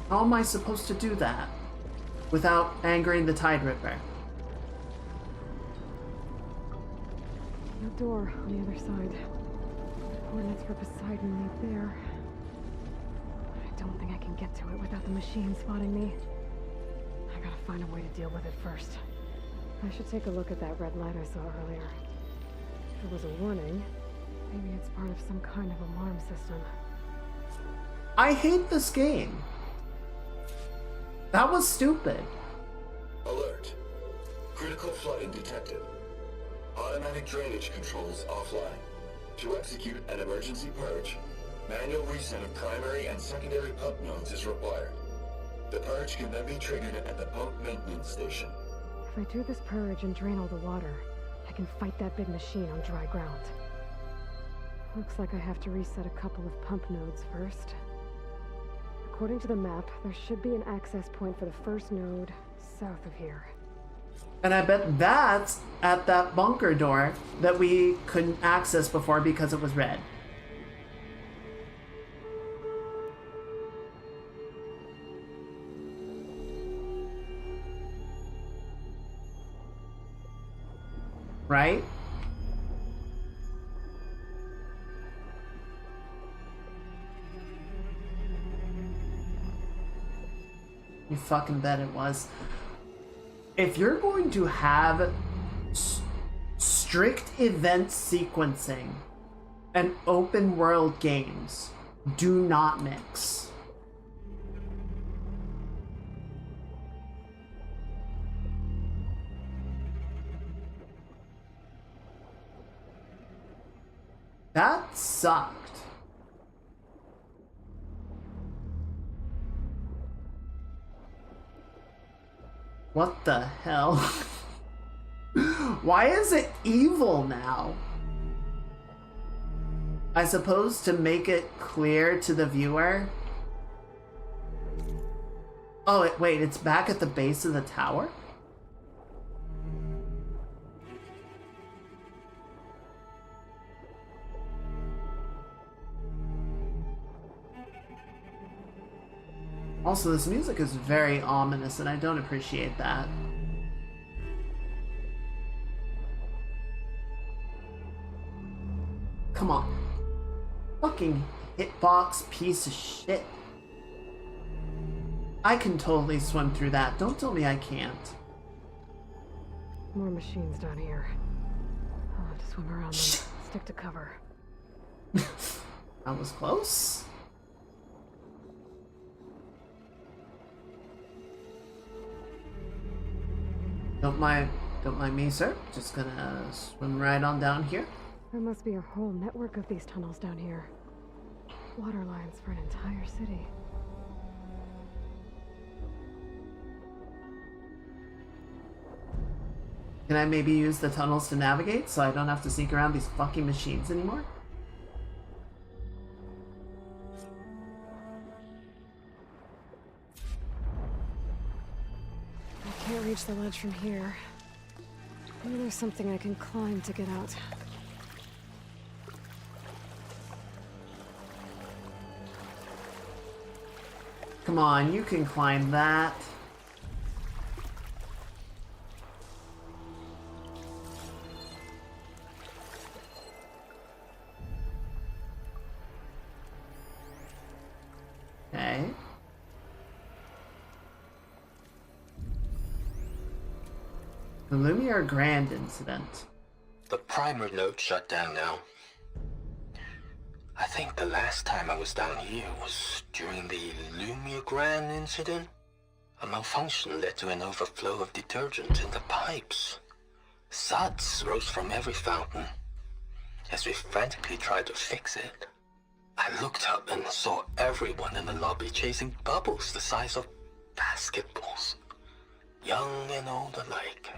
How am I supposed to do that without angering the Tide Ripper? No door on the other side. The coordinates for Poseidon lead there. I don't think I can get to it without the machine spotting me. I gotta find a way to deal with it first. I should take a look at that red light I saw earlier. If it was a warning, maybe it's part of some kind of alarm system. I hate this game. That was stupid. Alert. Critical flooding detected. Automatic drainage controls offline. To execute an emergency purge, manual reset of primary and secondary pump nodes is required. The purge can then be triggered at the pump maintenance station. If I do this purge and drain all the water, I can fight that big machine on dry ground. Looks like I have to reset a couple of pump nodes first. According to the map, there should be an access point for the first node south of here. And I bet that's at that bunker door that we couldn't access before because it was red. Right? You fucking bet it was. If you're going to have strict event sequencing and open world games, do not mix. That sucked. What the hell? Why is it evil now? I suppose to make it clear to the viewer. Oh, wait, it's back at the base of the tower? Also, this music is very ominous, and I don't appreciate that. Come on. Fucking hitbox piece of shit. I can totally swim through that. Don't tell me I can't. More machines down here. I'll have to swim around them. Stick to cover. That was close. Don't mind me, sir. Just gonna swim right on down here. There must be a whole network of these tunnels down here. Water lines for an entire city. Can I maybe use the tunnels to navigate so I don't have to sneak around these fucking machines anymore? I can't reach the ledge from here. Maybe there's something I can climb to get out. Come on, you can climb that. Okay. The Lumiere Grand incident. The primer node shut down now. I think the last time I was down here was during the Lumiere Grand incident. A malfunction led to an overflow of detergent in the pipes. Suds rose from every fountain. As we frantically tried to fix it, I looked up and saw everyone in the lobby chasing bubbles the size of basketballs. Young and old alike.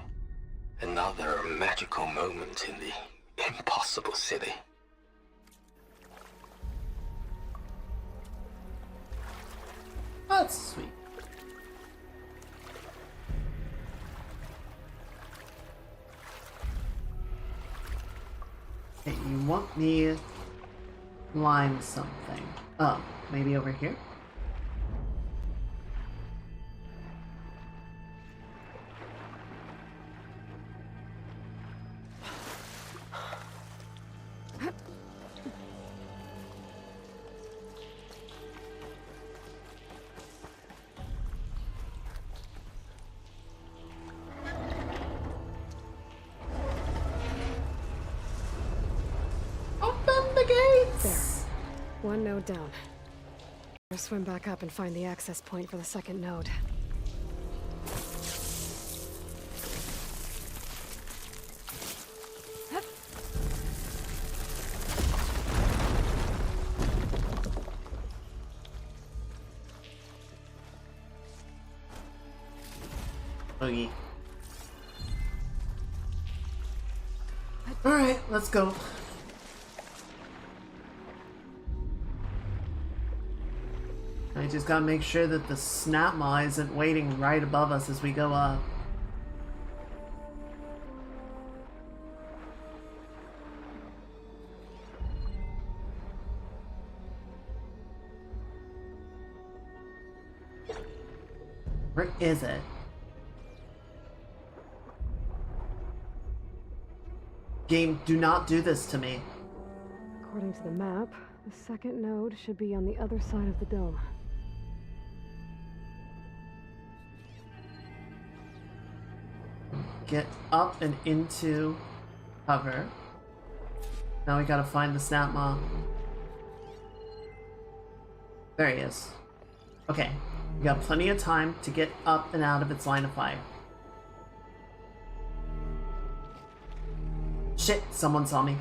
Another magical moment in the impossible city. That's sweet. Okay, you want me to climb something. Oh, maybe over here? One node down. I'll swim back up and find the access point for the second node. Boogie. Alright, let's go. I just gotta make sure that the snap maw isn't waiting right above us as we go up. Where is it? Game, do not do this to me. According to the map, the second node should be on the other side of the dome. Get up and into cover. Now we gotta find the snap maw. There he is. Okay, we got plenty of time to get up and out of its line of fire. Shit, someone saw me.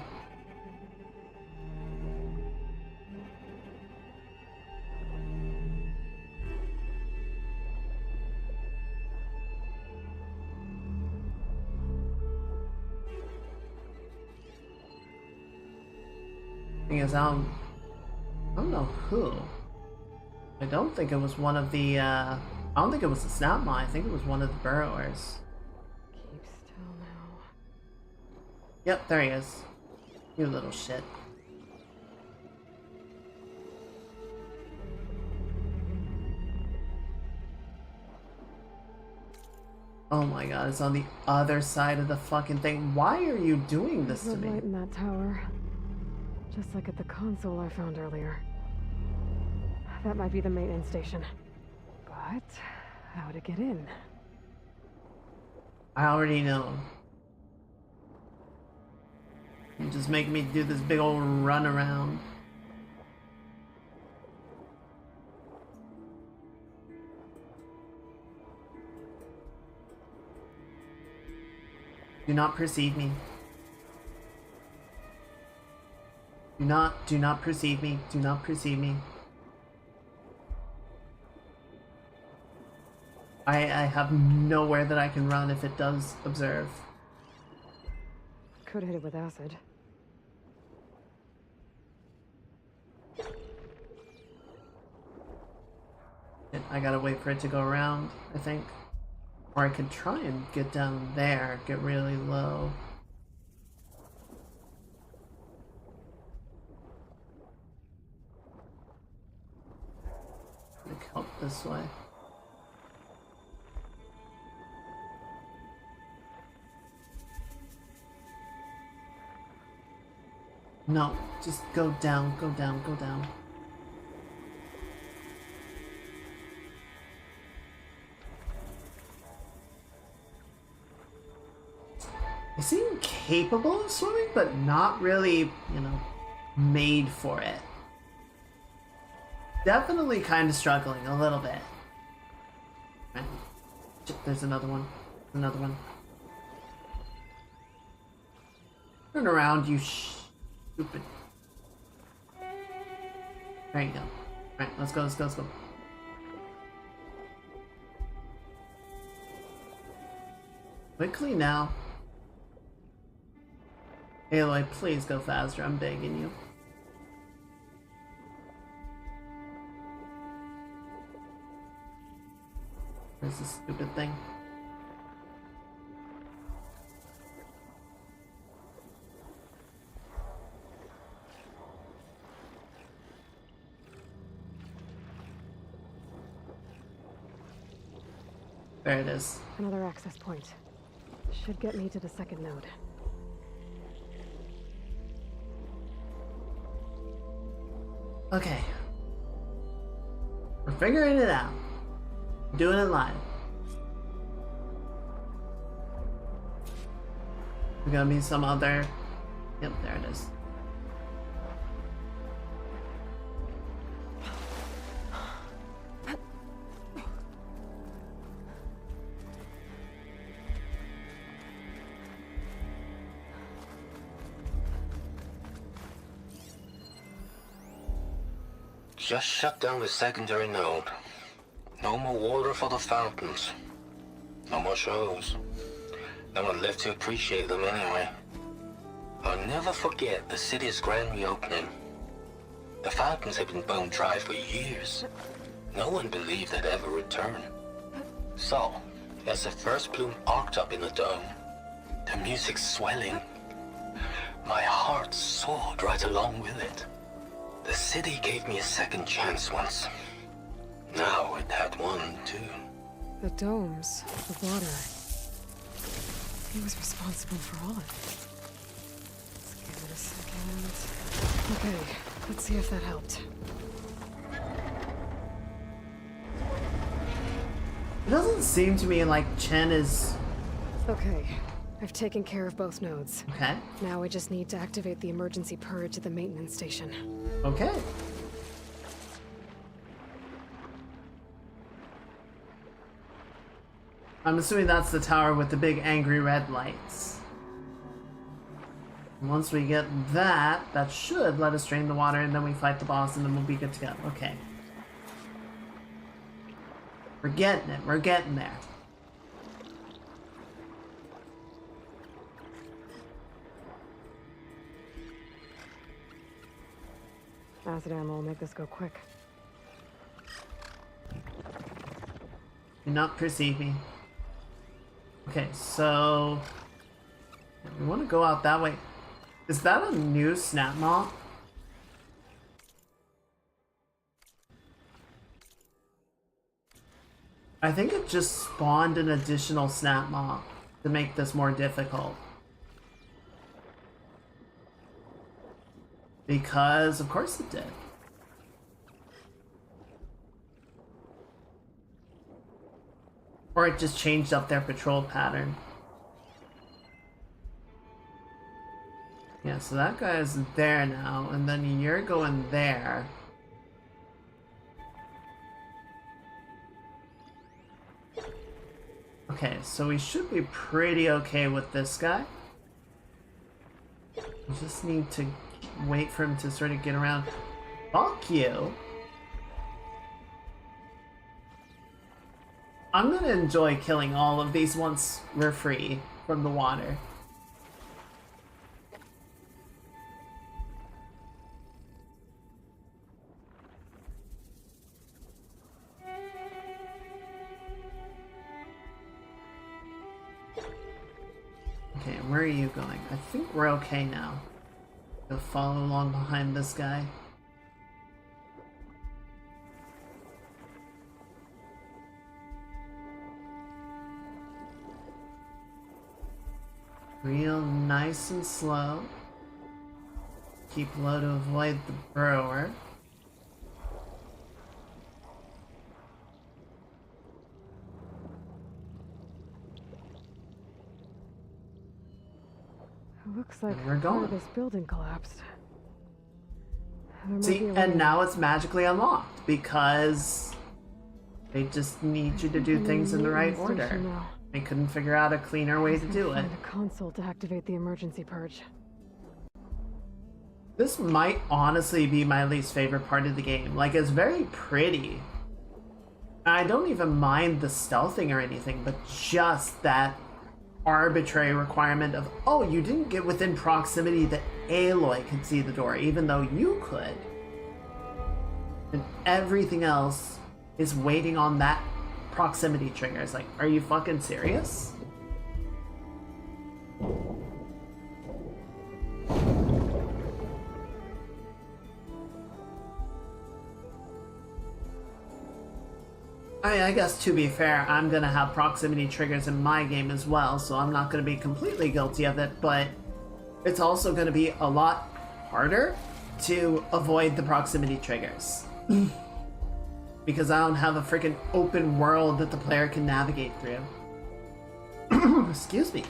Thing is, I don't know who. I don't think it was one of the, I don't think it was the snap maw. I think it was one of the burrowers. Keep still now. Yep, there he is. You little shit. Oh my god, it's on the other side of the fucking thing. Why are you doing this to There's a me? light in that tower. Just like at the console I found earlier. That might be the maintenance station. But how to get in? I already know. You just make me do this big old run around. Do not perceive me. Do not perceive me. Do not perceive me. I have nowhere that I can run if it does observe. Could hit it with acid. I gotta wait for it to go around, I think. Or I could try and get down there, get really low. Like help this way. No, just go down, go down, go down. They seem capable of swimming, but not really, you know, made for it. Definitely kind of struggling a little bit. Right. There's another one. Another one. Turn around, you stupid. There you go. Alright, let's go, let's go, let's go. Quickly now. Aloy, please go faster, I'm begging you. Where's this stupid thing? There it is. Another access point. Should get me to the second node. Okay. We're figuring it out. Doing it live. There's gonna be some other... Yep, there it is. Just shut down the secondary node. No more water for the fountains. No more shows. No one left to appreciate them anyway. I'll never forget the city's grand reopening. The fountains had been bone dry for years. No one believed they'd ever return. So, as the first plume arced up in the dome, the music swelling, my heart soared right along with it. The city gave me a second chance once. Now it had one, too. The domes, the water. He was responsible for all of it. Let's give it a second. Okay, let's see if that helped. It doesn't seem to me like Chen is... Okay, I've taken care of both nodes. Okay. Now I just need to activate the emergency purge at the maintenance station. Okay. I'm assuming that's the tower with the big angry red lights. And once we get that, that should let us drain the water, and then we fight the boss, and then we'll be good to go. Okay. We're getting it. We're getting there. Acid ammo will make this go quick. Do not perceive me. Okay, so... we want to go out that way. Is that a new snap mob? I think it just spawned an additional snap mob to make this more difficult. Because, of course it did. Or it just changed up their patrol pattern. Yeah, so that guy is there now, and then you're going there. Okay, so we should be pretty okay with this guy. We just need to wait for him to sort of get around. Fuck you. I'm gonna enjoy killing all of these once we're free from the water. Okay, where are you going? I think we're okay now. Go follow along behind this guy. Real nice and slow. Keep low to avoid the burrower. It looks like we're part going. of this building collapsed. There might See, be a and way- now it's magically unlocked because they just need you to do things in the right order. Station now. They couldn't figure out a cleaner way to Must do it. find a console to activate the emergency purge. This might honestly be my least favorite part of the game. Like, it's very pretty. I don't even mind the stealthing or anything, but just that arbitrary requirement of, oh, you didn't get within proximity that Aloy could see the door, even though you could. And everything else is waiting on that proximity trigger. It's like, are you fucking serious? I guess to be fair, I'm gonna have proximity triggers in my game as well, so I'm not gonna be completely guilty of it, but it's also gonna be a lot harder to avoid the proximity triggers. Because I don't have a freaking open world that the player can navigate through. Excuse me.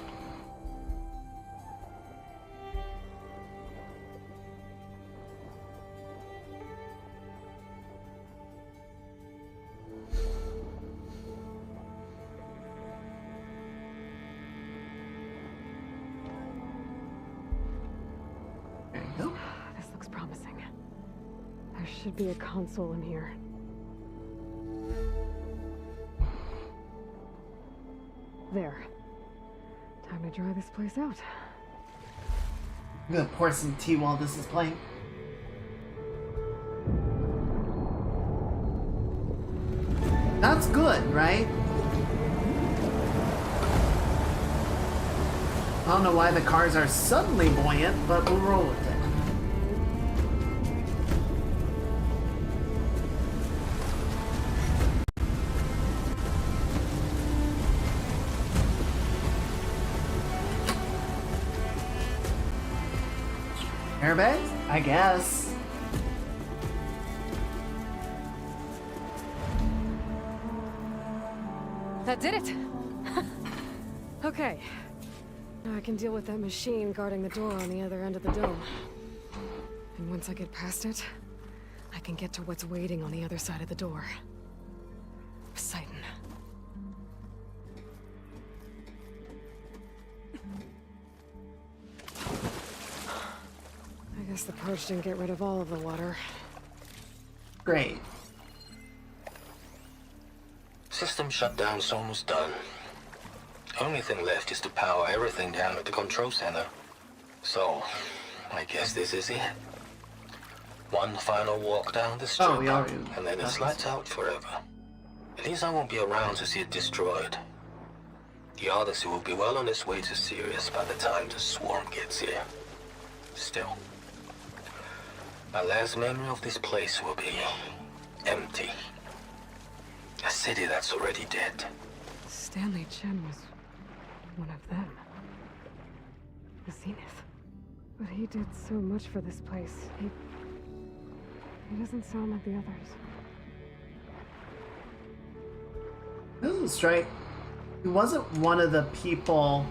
There you go. This looks promising. There should be a console in here. There. Time to dry this place out. I'm gonna pour some tea while this is playing. That's good, right? I don't know why the cars are suddenly buoyant, but we'll roll with it. Airbags? I guess. That did it! Okay. Now I can deal with that machine guarding the door on the other end of the dome. And once I get past it, I can get to what's waiting on the other side of the door. Poseidon. I guess the purge didn't get rid of all of the water. Great. System shutdown's almost done. Only thing left is to power everything down at the control center. So, I guess this is it. One final walk down the strip, Oh, we already- and then it's lights out forever. At least I won't be around to see it destroyed. The Odyssey will be well on its way to Sirius by the time the swarm gets here. Still, my last memory of this place will be empty. A city that's already dead. Stanley Chen was one of them. The Zenith. But he did so much for this place. He doesn't sound like the others. Doesn't strike He wasn't one of the people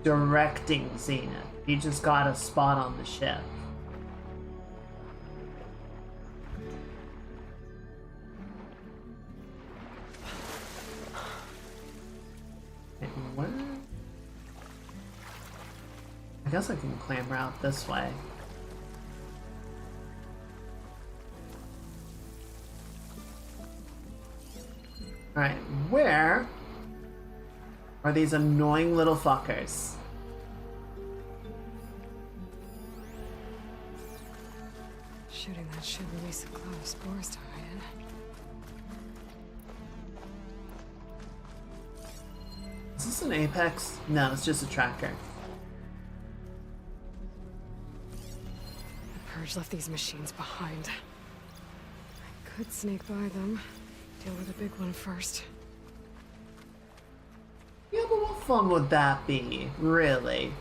directing Zenith. He just got a spot on the ship. And where? I guess I can clamber out this way. Alright, where are these annoying little fuckers? Shooting that should release a cloud of spores to hide in. Is this an apex? No, it's just a tracker. The Purge left these machines behind. I could sneak by them. Deal with the big one first. Yeah, but what fun would that be, really?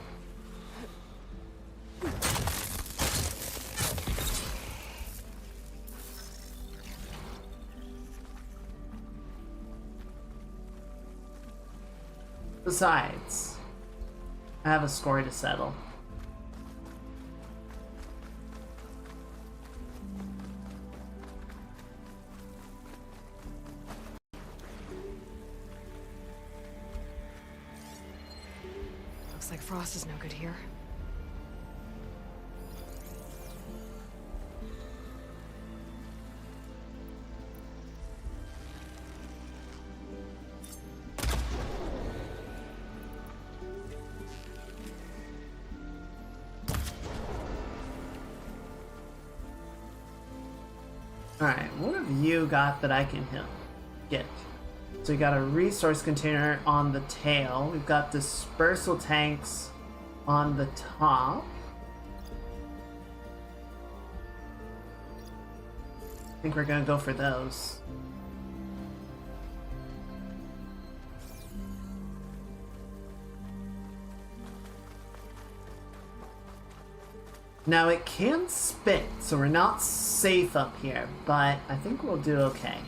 Besides, I have a score to settle. Looks like Frost is no good here. Alright, what have you got that I can get? So we got a resource container on the tail. We've got dispersal tanks on the top. I think we're gonna go for those. Now it can spit, so we're not safe up here, but I think we'll do okay.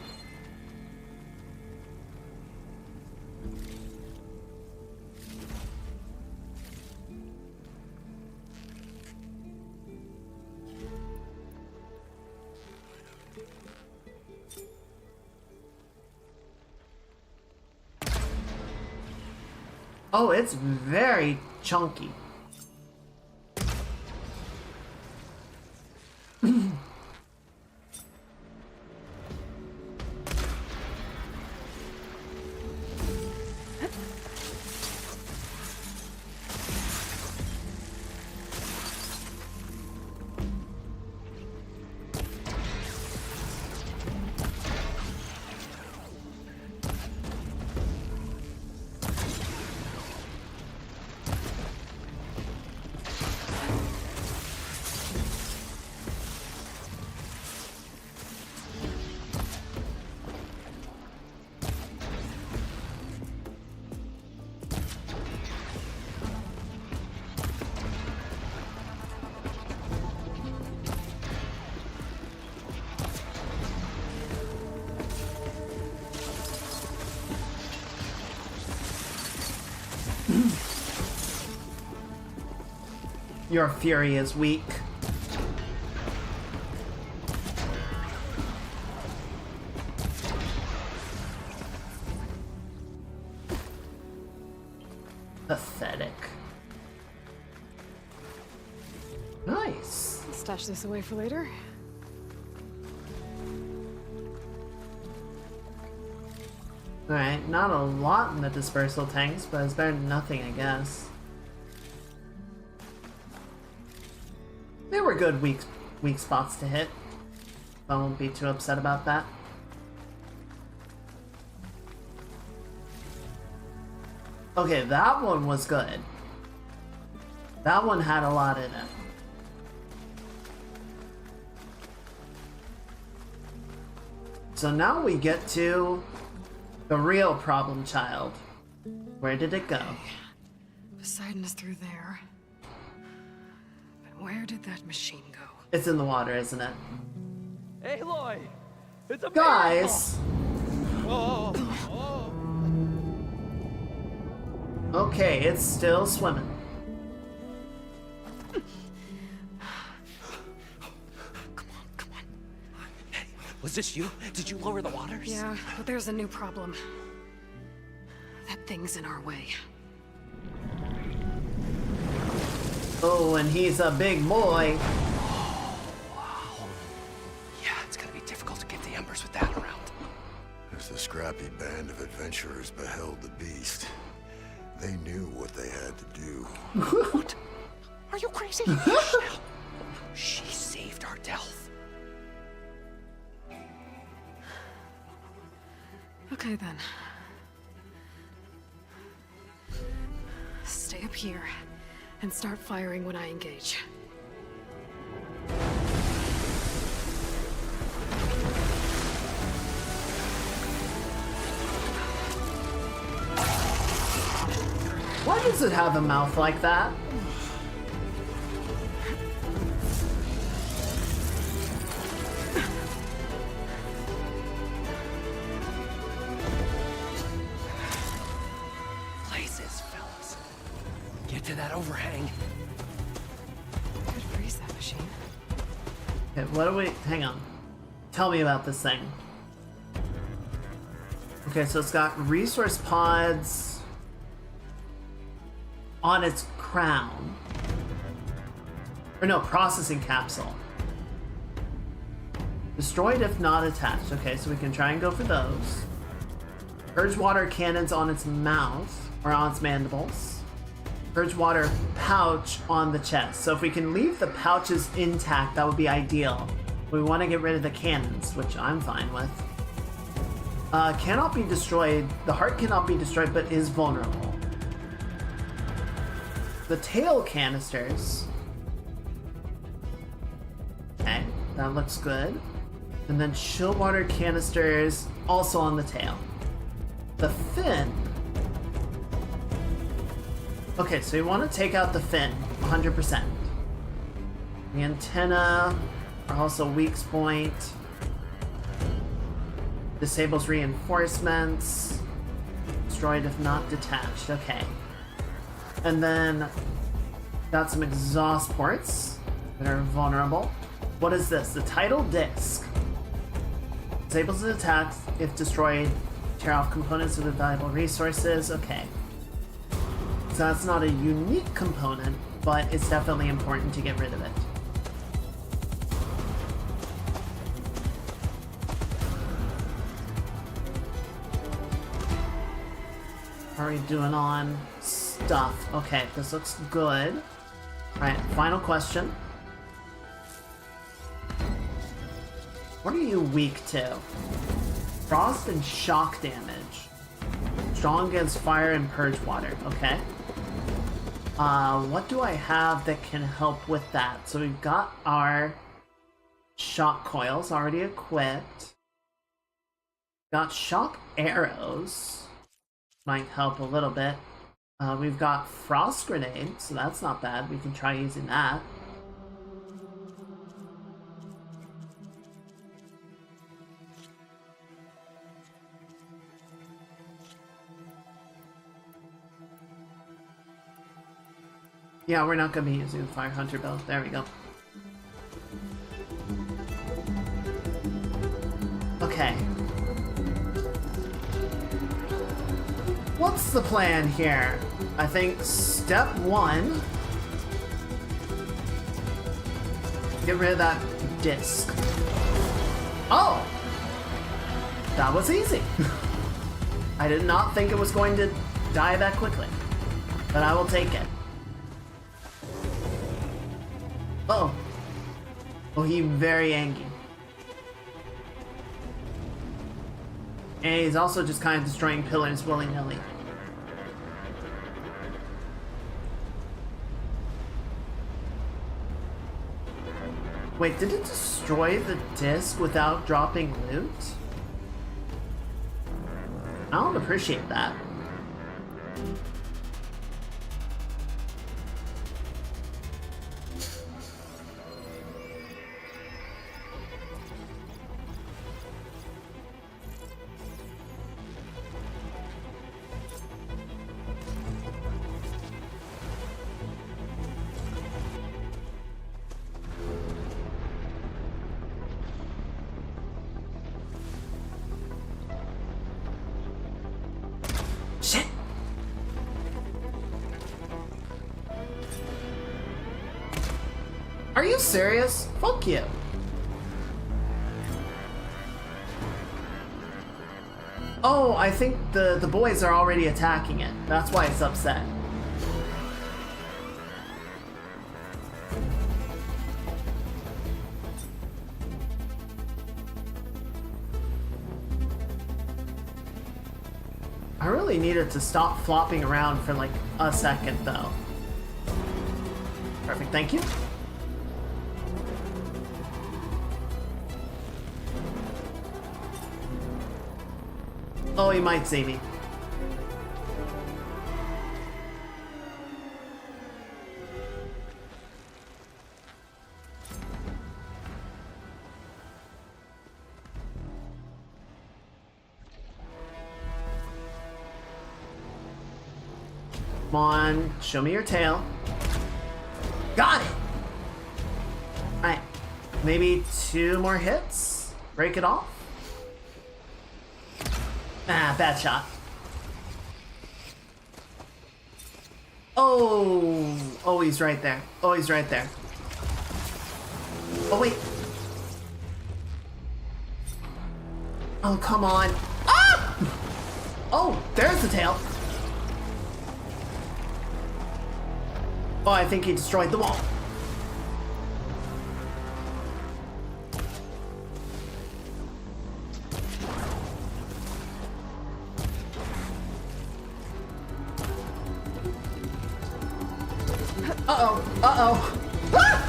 Oh, it's very chunky. Your fury is weak. Pathetic. Nice. Stash this away for later. Alright, not a lot in the dispersal tanks, but it's better than nothing, I guess. They were good weak spots to hit. I won't be too upset about that. Okay, that one was good. That one had a lot in it. So now we get to the real problem child. Where did it go? Poseidon is through there. But where did that machine go? It's in the water, isn't it? Aloy! It's a Guys! miracle! Whoa! Okay, it's still swimming. Come on. Hey, was this you? Did you lower the waters? Yeah, but there's a new problem. That thing's in our way. Oh, and he's a big boy. Wow. Yeah, it's gonna be difficult to get the embers with that around. As the scrappy band of adventurers beheld the beast, they knew what they had to do. What? Are you crazy? She saved our Delph. Okay then. Stay up here and start firing when I engage. Why does it have a mouth like that? Places, fellas. Get to that overhang. Could freeze that machine. Okay, what do we... Hang on. Tell me about this thing. Okay, so it's got resource pods on its crown. Or no, processing capsule. Destroyed if not attached. Okay, so we can try and go for those. Purge water cannons on its mouth, or on its mandibles. Purge water pouch on the chest. So if we can leave the pouches intact, that would be ideal. We want to get rid of the cannons, which I'm fine with. Cannot be destroyed. The heart cannot be destroyed, but is vulnerable. The tail canisters. Okay, that looks good. And then chill water canisters also on the tail. The fin. Okay, so you want to take out the fin 100%. The antenna are also weak point. Disables reinforcements. Destroyed if not detached. Okay. And then got some exhaust ports that are vulnerable. What is this? The tidal disc. Disables an attack if destroyed. Tear off components of the valuable resources. Okay. So that's not a unique component, but it's definitely important to get rid of it. How are we doing on stuff? Okay, this looks good. Alright, final question. What are you weak to? Frost and shock damage. Strong against fire and purge water. Okay. What do I have that can help with that? So we've got our shock coils already equipped. Got shock arrows. Might help a little bit. We've got frost grenades, so that's not bad. We can try using that. Yeah, we're not going to be using the Fire Hunter build. There we go. Okay. What's the plan here? I think step one, get rid of that disc. Oh! That was easy. I did not think it was going to die that quickly, but I will take it. Oh. Oh, he's very angry. And he's also just kind of destroying pillars willy-nilly. Wait, did it destroy the disc without dropping loot? I don't appreciate that. Are you serious? Fuck you. Oh, I think the boys are already attacking it. That's why it's upset. I really needed to stop flopping around for like a second though. Perfect, thank you. Oh, he might see me. Come on, show me your tail. Got it! Alright, maybe 2 more hits? Break it off? Ah, bad shot. Oh! Oh, he's right there. Oh, he's right there. Oh, wait. Oh, come on. Ah! Oh, there's the tail. Oh, I think he destroyed the wall. Uh-oh. Uh-oh. Ah!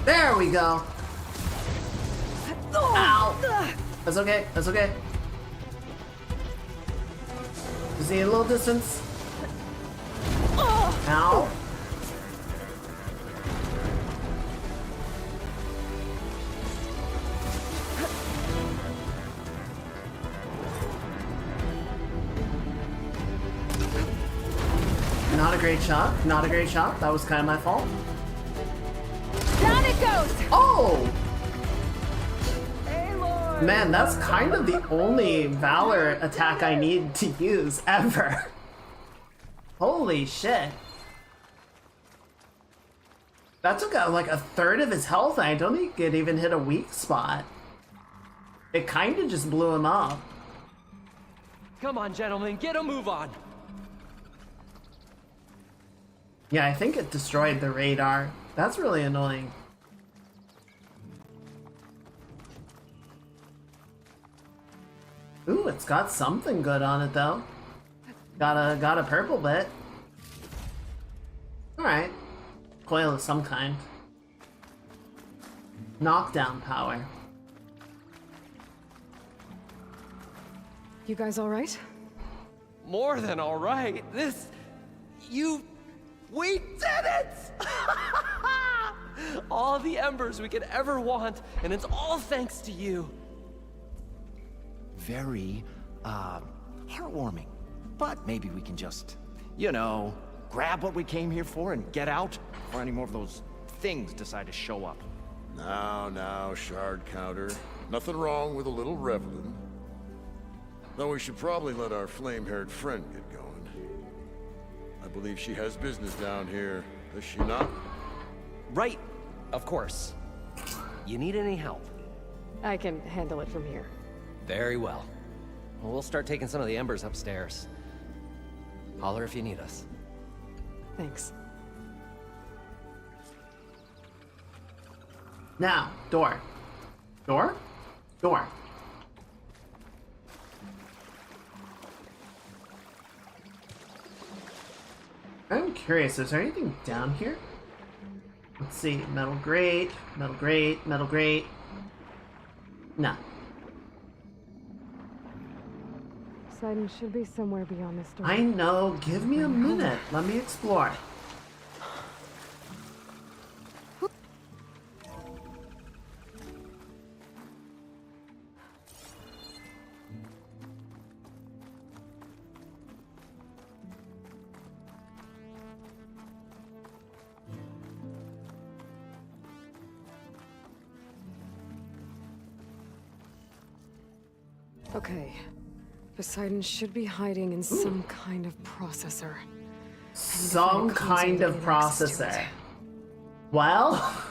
There we go. Ow. That's okay. That's okay. Just need a little distance. Ow. Not a great shot. Not a great shot. That was kind of my fault. Down it goes! Oh! Man, that's kind of the only Valor attack I need to use ever. Holy shit. That took out like 1/3 of his health, and I don't think it even hit a weak spot. It kind of just blew him up. Come on, gentlemen, get a move on. Yeah, I think it destroyed the radar. That's really annoying. Ooh, it's got something good on it though. Got a purple bit. Alright. Coil of some kind. Knockdown power. You guys all right? More than all right. We did it! All the embers we could ever want, and it's all thanks to you. Very, heartwarming. But maybe we can just, you know, grab what we came here for and get out before any more of those things decide to show up. Now, shard counter. Nothing wrong with a little reveling. Though we should probably let our flame-haired friend get going. I believe she has business down here, does she not? Right, of course. You need any help? I can handle it from here. Very well. Well, we'll start taking some of the embers upstairs. Holler if you need us. Thanks. Now, door. Door? Door. I'm curious, is there anything down here? Let's see, metal grate, metal grate, metal grate. No. Poseidon should be somewhere beyond this door. I know, give me a minute. Let me explore. Okay. Poseidon should be hiding in some kind of processor. Some kind of processor. Well,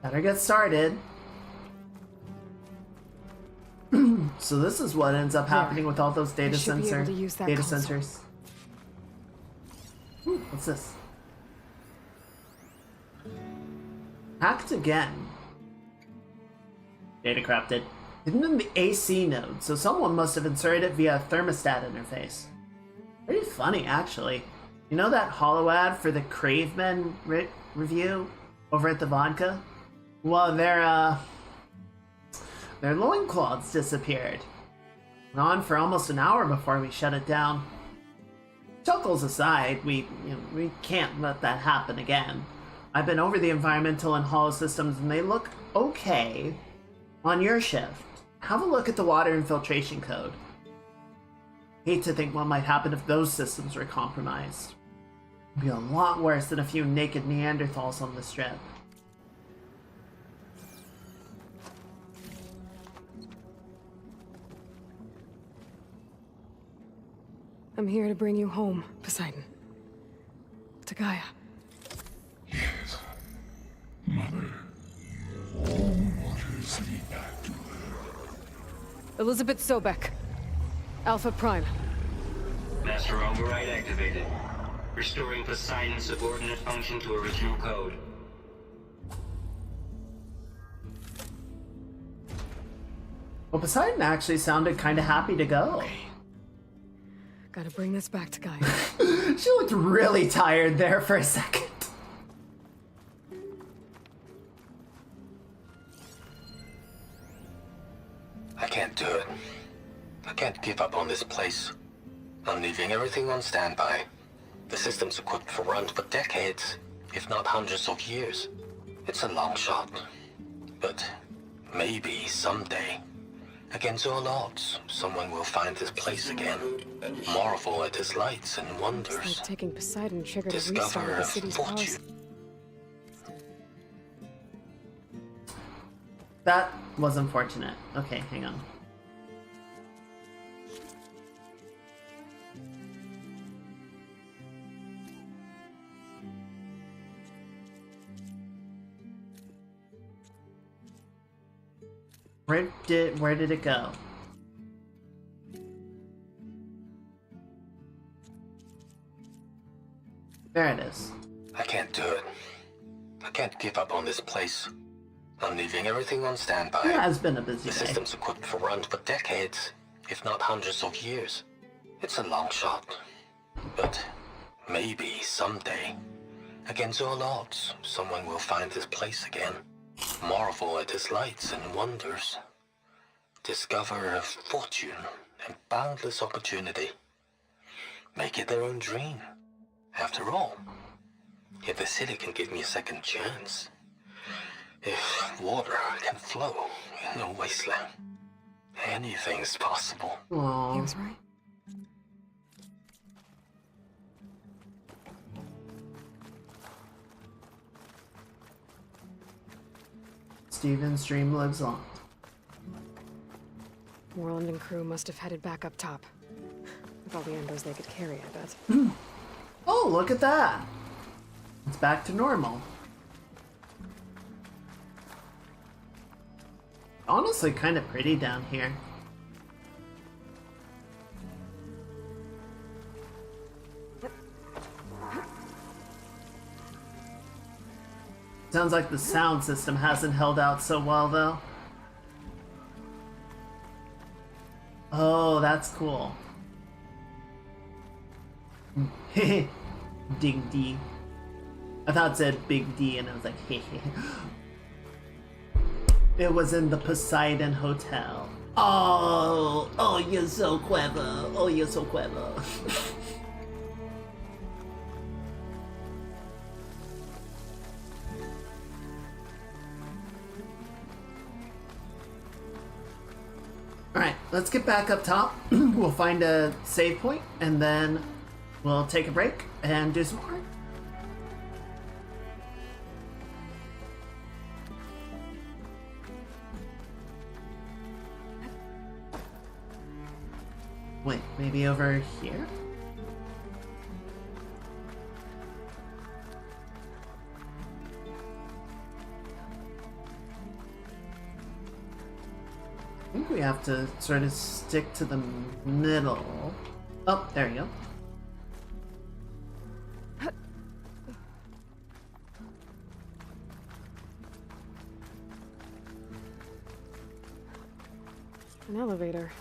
better get started. So this is what ends up happening with all those data sensors. What's this? Hacked again. Data corrupted. Hidden in the AC node, so someone must have inserted it via a thermostat interface. Pretty funny, actually. You know that holo ad for the Cravemen review over at the vodka? Well, their loincloths disappeared. Went on for almost an hour before we shut it down. Chuckles aside, we can't let that happen again. I've been over the environmental and holo systems and they look okay. On your shift, have a look at the water infiltration code. Hate to think what might happen if those systems were compromised. It'd be a lot worse than a few naked Neanderthals on the strip. I'm here to bring you home, Poseidon. To Gaia. Yes. Mother. All waters lead back to her. Elizabeth Sobek. Alpha Prime. Master override activated. Restoring Poseidon's subordinate function to original code. Well, Poseidon actually sounded kind of happy to go. Gotta bring this back to Gaia. She looked really tired there for a second. I can't do it. I can't give up on this place. I'm leaving everything on standby. The system's equipped for runs for decades, if not hundreds of years. It's a long shot. But maybe someday, against all odds, someone will find this place again. Marvel at its lights and wonders. It's like taking Poseidon triggered a restart Discover of the city's power. fortune. That was unfortunate. Okay, hang on. Where did it go? There it is. I can't do it. I can't give up on this place. I'm leaving everything on standby. It has been a busy The day. system's equipped for runs for decades, if not hundreds of years. It's a long shot. But maybe someday, against all odds, someone will find this place again. Marvel at its lights and wonders. Discover a fortune and boundless opportunity. Make it their own dream. After all, if the city can give me a second chance, if water can flow in a wasteland, anything's possible. Aww. He was right. Steven's dream lives on. Moreland and crew must have headed back up top. With all the endos they could carry, I bet. Oh, look at that. It's back to normal. Honestly, kind of pretty down here. Sounds like the sound system hasn't held out so well, though. Oh, that's cool. Dig D. I thought it said Big D, and I was like, hehe. It was in the Poseidon Hotel. Oh, you're so clever. Oh, you're so clever. Alright, let's get back up top. We'll find a save point, and then we'll take a break and do some more. Maybe over here? I think we have to sort of stick to the middle. Oh, there you go. An elevator.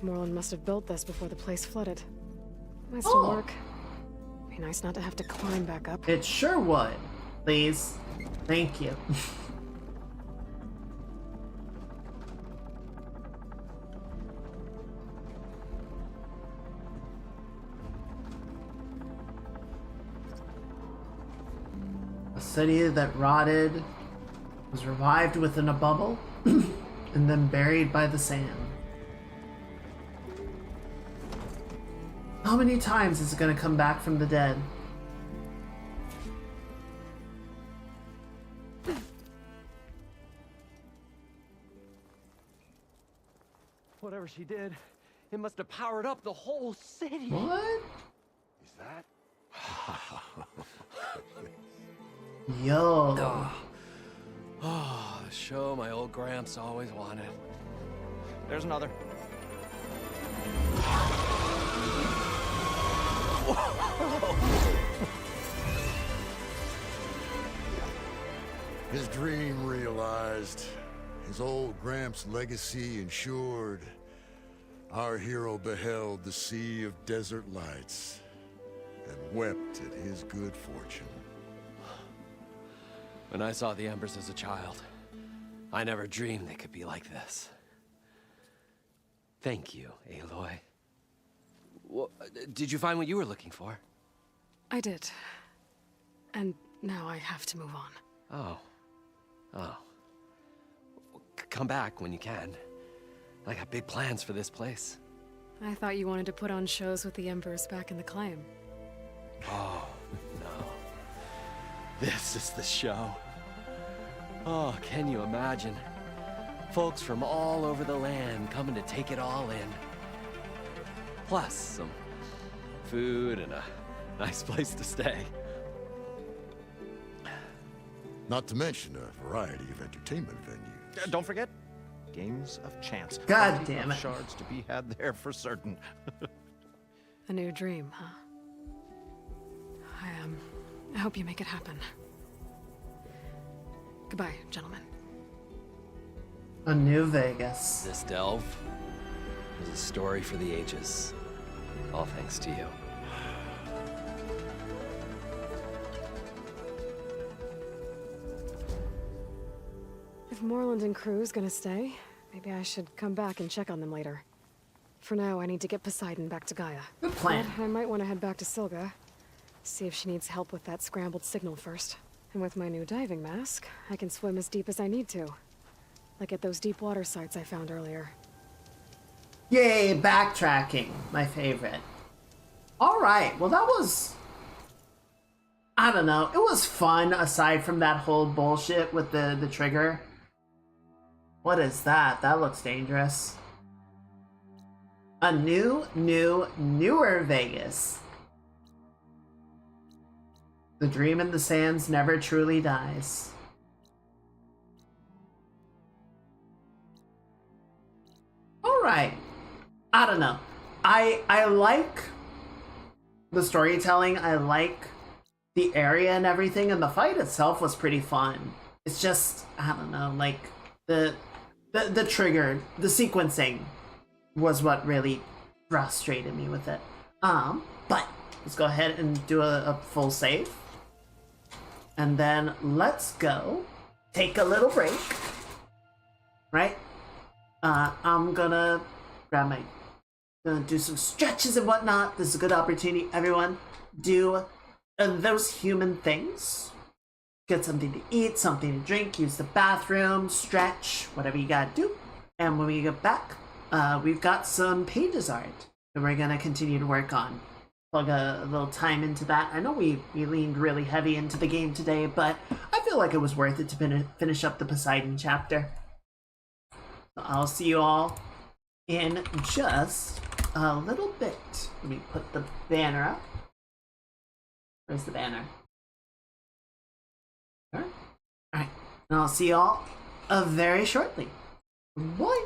Moreland must have built this before the place flooded. Might still work. Be nice not to have to climb back up. It sure would. Please. Thank you. A city that rotted was revived within a bubble and then buried by the sand. How many times is it gonna come back from the dead? Whatever she did, it must have powered up the whole city. What? Is that? Yo. Oh, the show my old Gramps always wanted. There's another. His dream realized, his old Gramps' legacy ensured. Our hero beheld the sea of desert lights and wept at his good fortune. When I saw the embers as a child, I never dreamed they could be like this. Thank you, Aloy. Did you find what you were looking for? I did. And now I have to move on. Oh. Oh. Come back when you can. I got big plans for this place. I thought you wanted to put on shows with the Embers back in the claim. Oh, no. This is the show. Oh, can you imagine? Folks from all over the land coming to take it all in. Plus some food and a nice place to stay. Not to mention a variety of entertainment venues. Don't forget, games of chance. God Plenty damn of it. Shards to be had there for certain. A new dream, huh? I hope you make it happen. Goodbye, gentlemen. A New Vegas. This delve is a story for the ages. All thanks to you. If Moreland and crew's gonna stay, maybe I should come back and check on them later. For now, I need to get Poseidon back to Gaia. Good plan. But I might want to head back to Silga. See if she needs help with that scrambled signal first. And with my new diving mask, I can swim as deep as I need to. Like at those deep water sites I found earlier. Yay, backtracking. My favorite. Alright, well that was... I don't know. It was fun aside from that whole bullshit with the trigger. What is that? That looks dangerous. A newer Vegas. The dream in the sands never truly dies. Alright. I don't know. I like the storytelling. I like the area and everything, and the fight itself was pretty fun. It's just, I don't know, like the trigger, the sequencing was what really frustrated me with it. But let's go ahead and do a full save. And then let's go take a little break. Right? I'm gonna grab my, gonna do some stretches and whatnot. This is a good opportunity. Everyone, do those human things. Get something to eat, something to drink, use the bathroom, stretch, whatever you gotta do. And when we get back, we've got some pages art that we're gonna continue to work on. Plug a little time into that. I know we leaned really heavy into the game today, but I feel like it was worth it to finish up the Poseidon chapter. So I'll see you all in just a little bit. Let me put the banner up. Where's the banner? Alright. Alright. And I'll see y'all very shortly. Bye.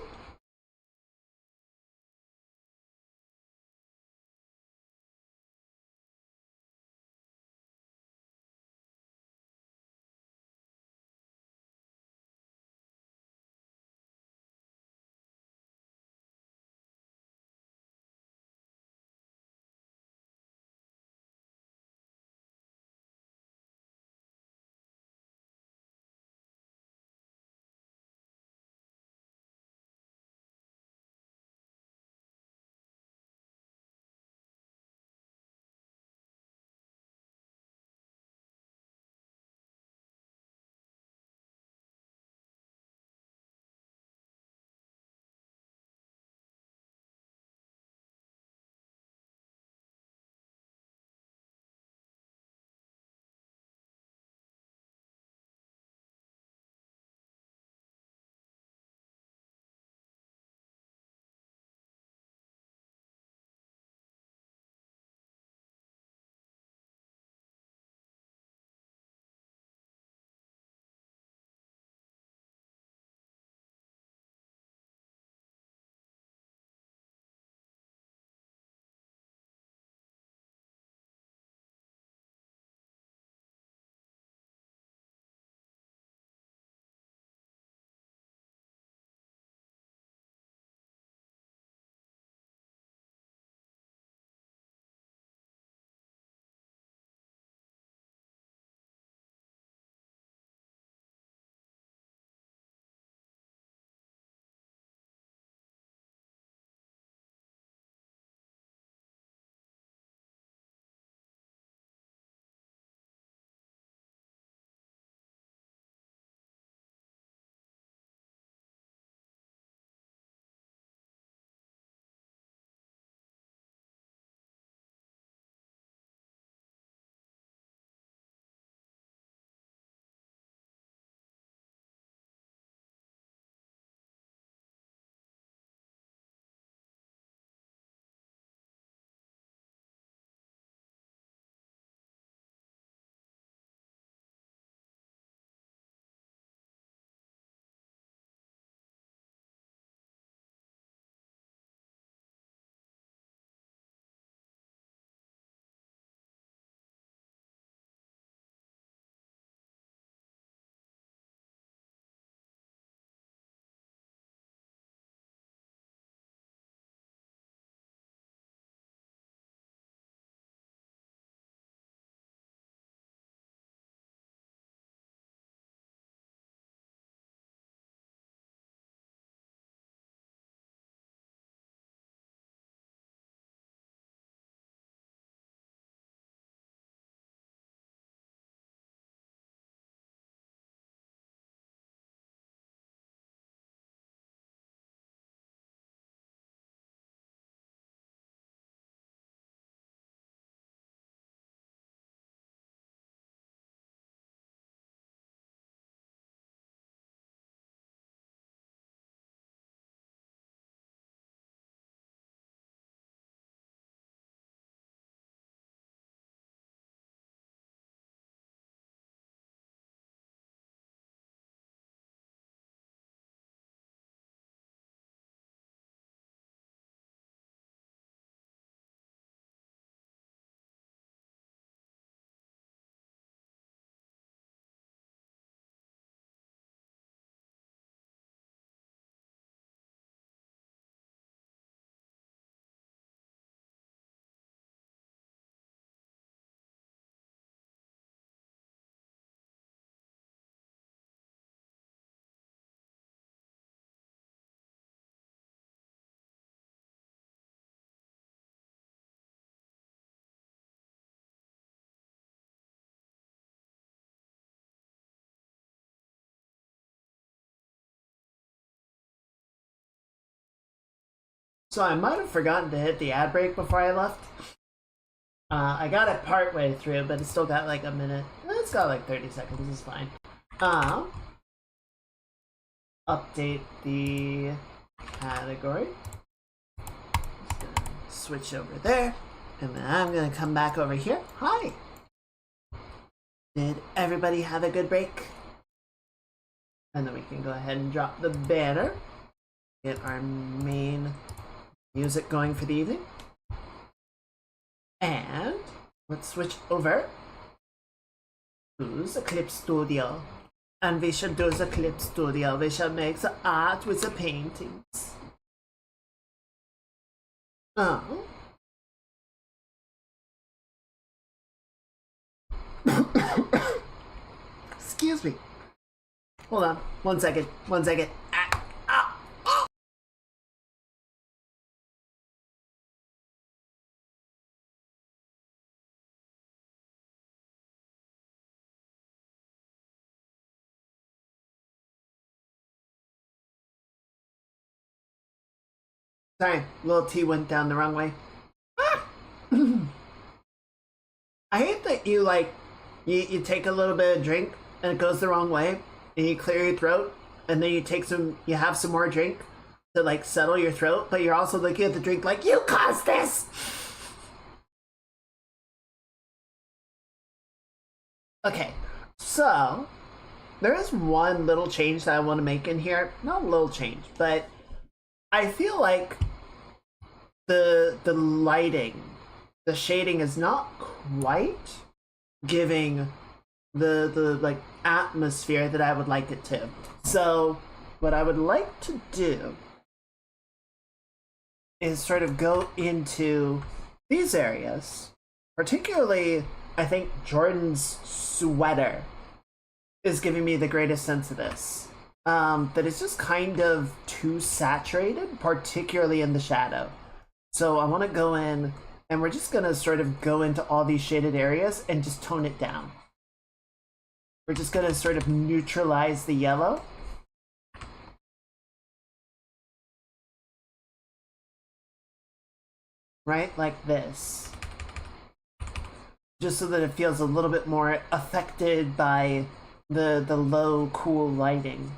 So I might have forgotten to hit the ad break before I left. I got it part way through, but it's still got like a minute. It's got like 30 seconds, it's fine. Update the category. switch over there, and then I'm gonna come back over here. Hi! Did everybody have a good break? And then we can go ahead and drop the banner. Get our main music going for the evening. And let's switch over to the clip studio. And we should do the clip studio. We shall make the art with the paintings. Oh. Excuse me. Hold on. 1 second. 1 second. Sorry, little T went down the wrong way. Ah! I hate that you you take a little bit of drink and it goes the wrong way and you clear your throat and then you have some more drink to settle your throat, but you're also looking at the drink like, you caused this! Okay, so there is one little change that I want to make in here. Not a little change, but I feel like the lighting, the shading is not quite giving the atmosphere that I would like it to. So what I would like to do is sort of go into these areas. Particularly, I think Jordan's sweater is giving me the greatest sense of this. That it's just kind of too saturated, particularly in the shadow. So I want to go in, and we're just going to sort of go into all these shaded areas and just tone it down. We're just going to sort of neutralize the yellow. Right, like this. Just so that it feels a little bit more affected by the low, cool lighting.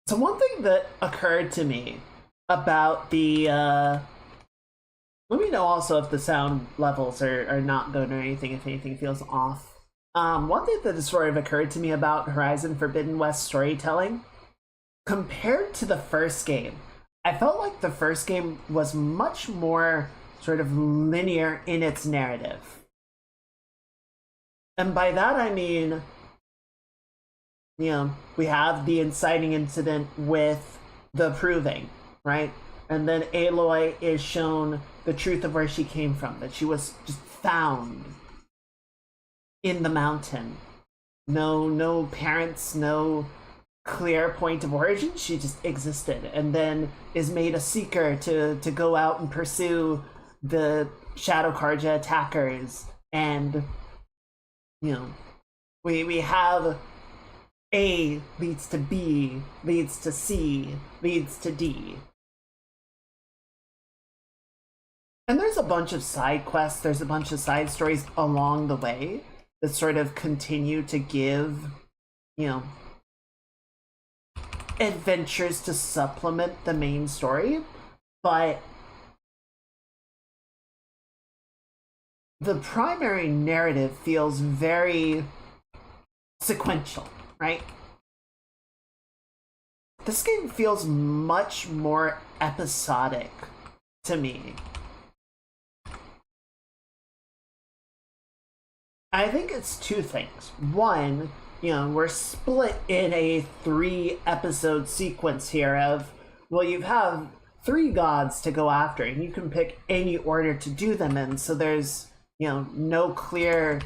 So one thing that occurred to me about the, let me know also if the sound levels are not good or anything, if anything feels off. One thing that has sort of occurred to me about Horizon Forbidden West storytelling, compared to the first game, I felt like the first game was much more sort of linear in its narrative. And by that I mean, we have the inciting incident with the proving, right? And then Aloy is shown the truth of where she came from, that she was just found in the mountain. No parents, no clear point of origin, she just existed, and then is made a seeker to go out and pursue the Shadow Karja attackers. And we have A leads to B, leads to C, leads to D. And there's a bunch of side quests, there's a bunch of side stories along the way that sort of continue to give, adventures to supplement the main story. But the primary narrative feels very sequential, right? This game feels much more episodic to me. I think it's two things. One, we're split in a 3-episode sequence here of, well, you have 3 gods to go after, and you can pick any order to do them in, so there's, no clear,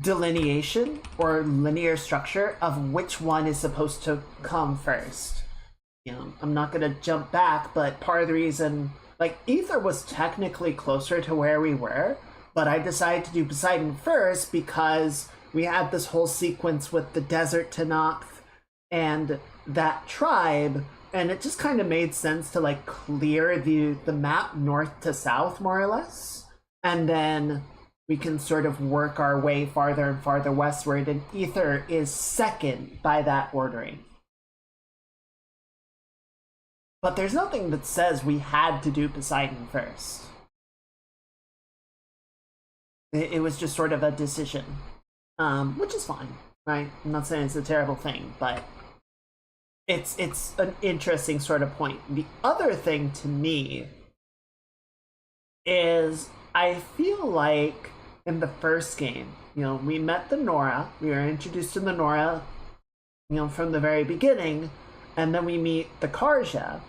delineation or linear structure of which one is supposed to come first. I'm not gonna jump back, but part of the reason, Ether was technically closer to where we were, but I decided to do Poseidon first because we had this whole sequence with the desert Tanakh and that tribe, and it just kind of made sense to clear the map north to south, more or less. And then we can sort of work our way farther and farther westward, and Ether is second by that ordering. But there's nothing that says we had to do Poseidon first. It was just sort of a decision, which is fine, right? I'm not saying it's a terrible thing, but it's an interesting sort of point. The other thing to me is I feel like in the first game, we met the Nora, we were introduced to the Nora, from the very beginning, and then we meet the Karja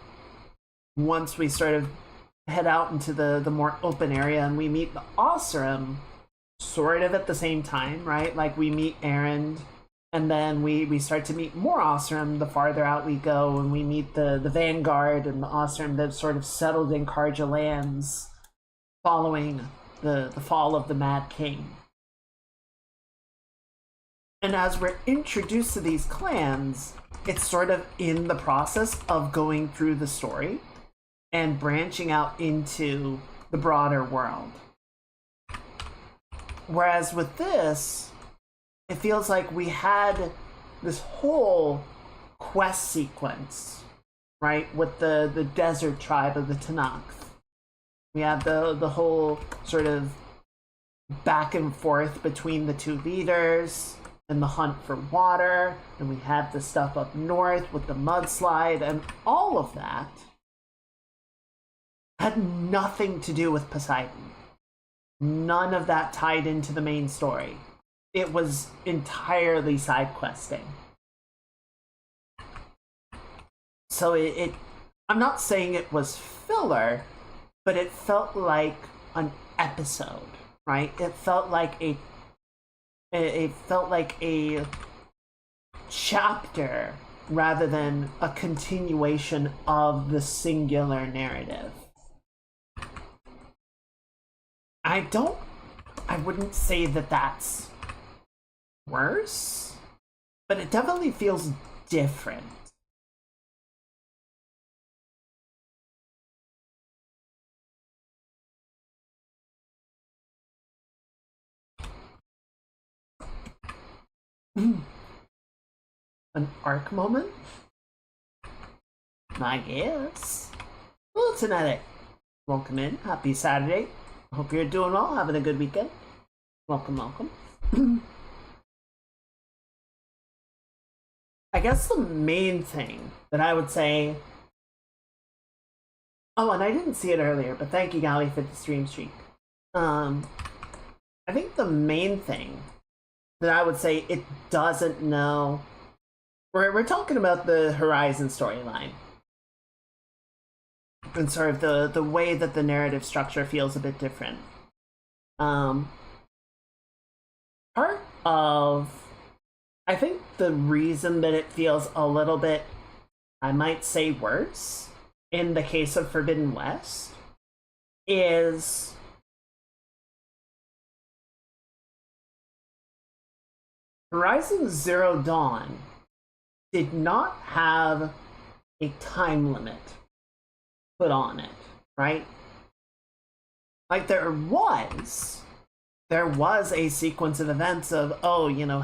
once we sort of head out into the more open area, and we meet the Oseram sort of at the same time, right? Like we meet Erend, and then we start to meet more Oseram the farther out we go, and we meet the Vanguard and the Oseram that have sort of settled in Karja lands following the fall of the Mad King. And as we're introduced to these clans, it's sort of in the process of going through the story and branching out into the broader world. Whereas with this, it feels like we had this whole quest sequence, right, with the desert tribe of the Tanakh. We have the whole sort of back and forth between the two leaders and the hunt for water, and we have the stuff up north with the mudslide, and all of that had nothing to do with Poseidon. None of that tied into the main story. It was entirely side questing. So I'm not saying it was filler, but it felt like an episode, right? It felt like a chapter rather than a continuation of the singular narrative. I wouldn't say that that's worse, but it definitely feels different. An arc moment? I guess. Well, Tanetic, welcome in. Happy Saturday. Hope you're doing well, having a good weekend. Welcome, welcome. I guess the main thing that I would say... Oh, and I didn't see it earlier, but thank you, Gally, for the stream streak. I think the main thing that I would say it doesn't know... We're talking about the Horizon storyline. And sort of the way that the narrative structure feels a bit different. Part of... I think the reason that it feels a little bit, I might say, worse in the case of Forbidden West is Horizon Zero Dawn did not have a time limit put on it, right? Like there was a sequence of events of,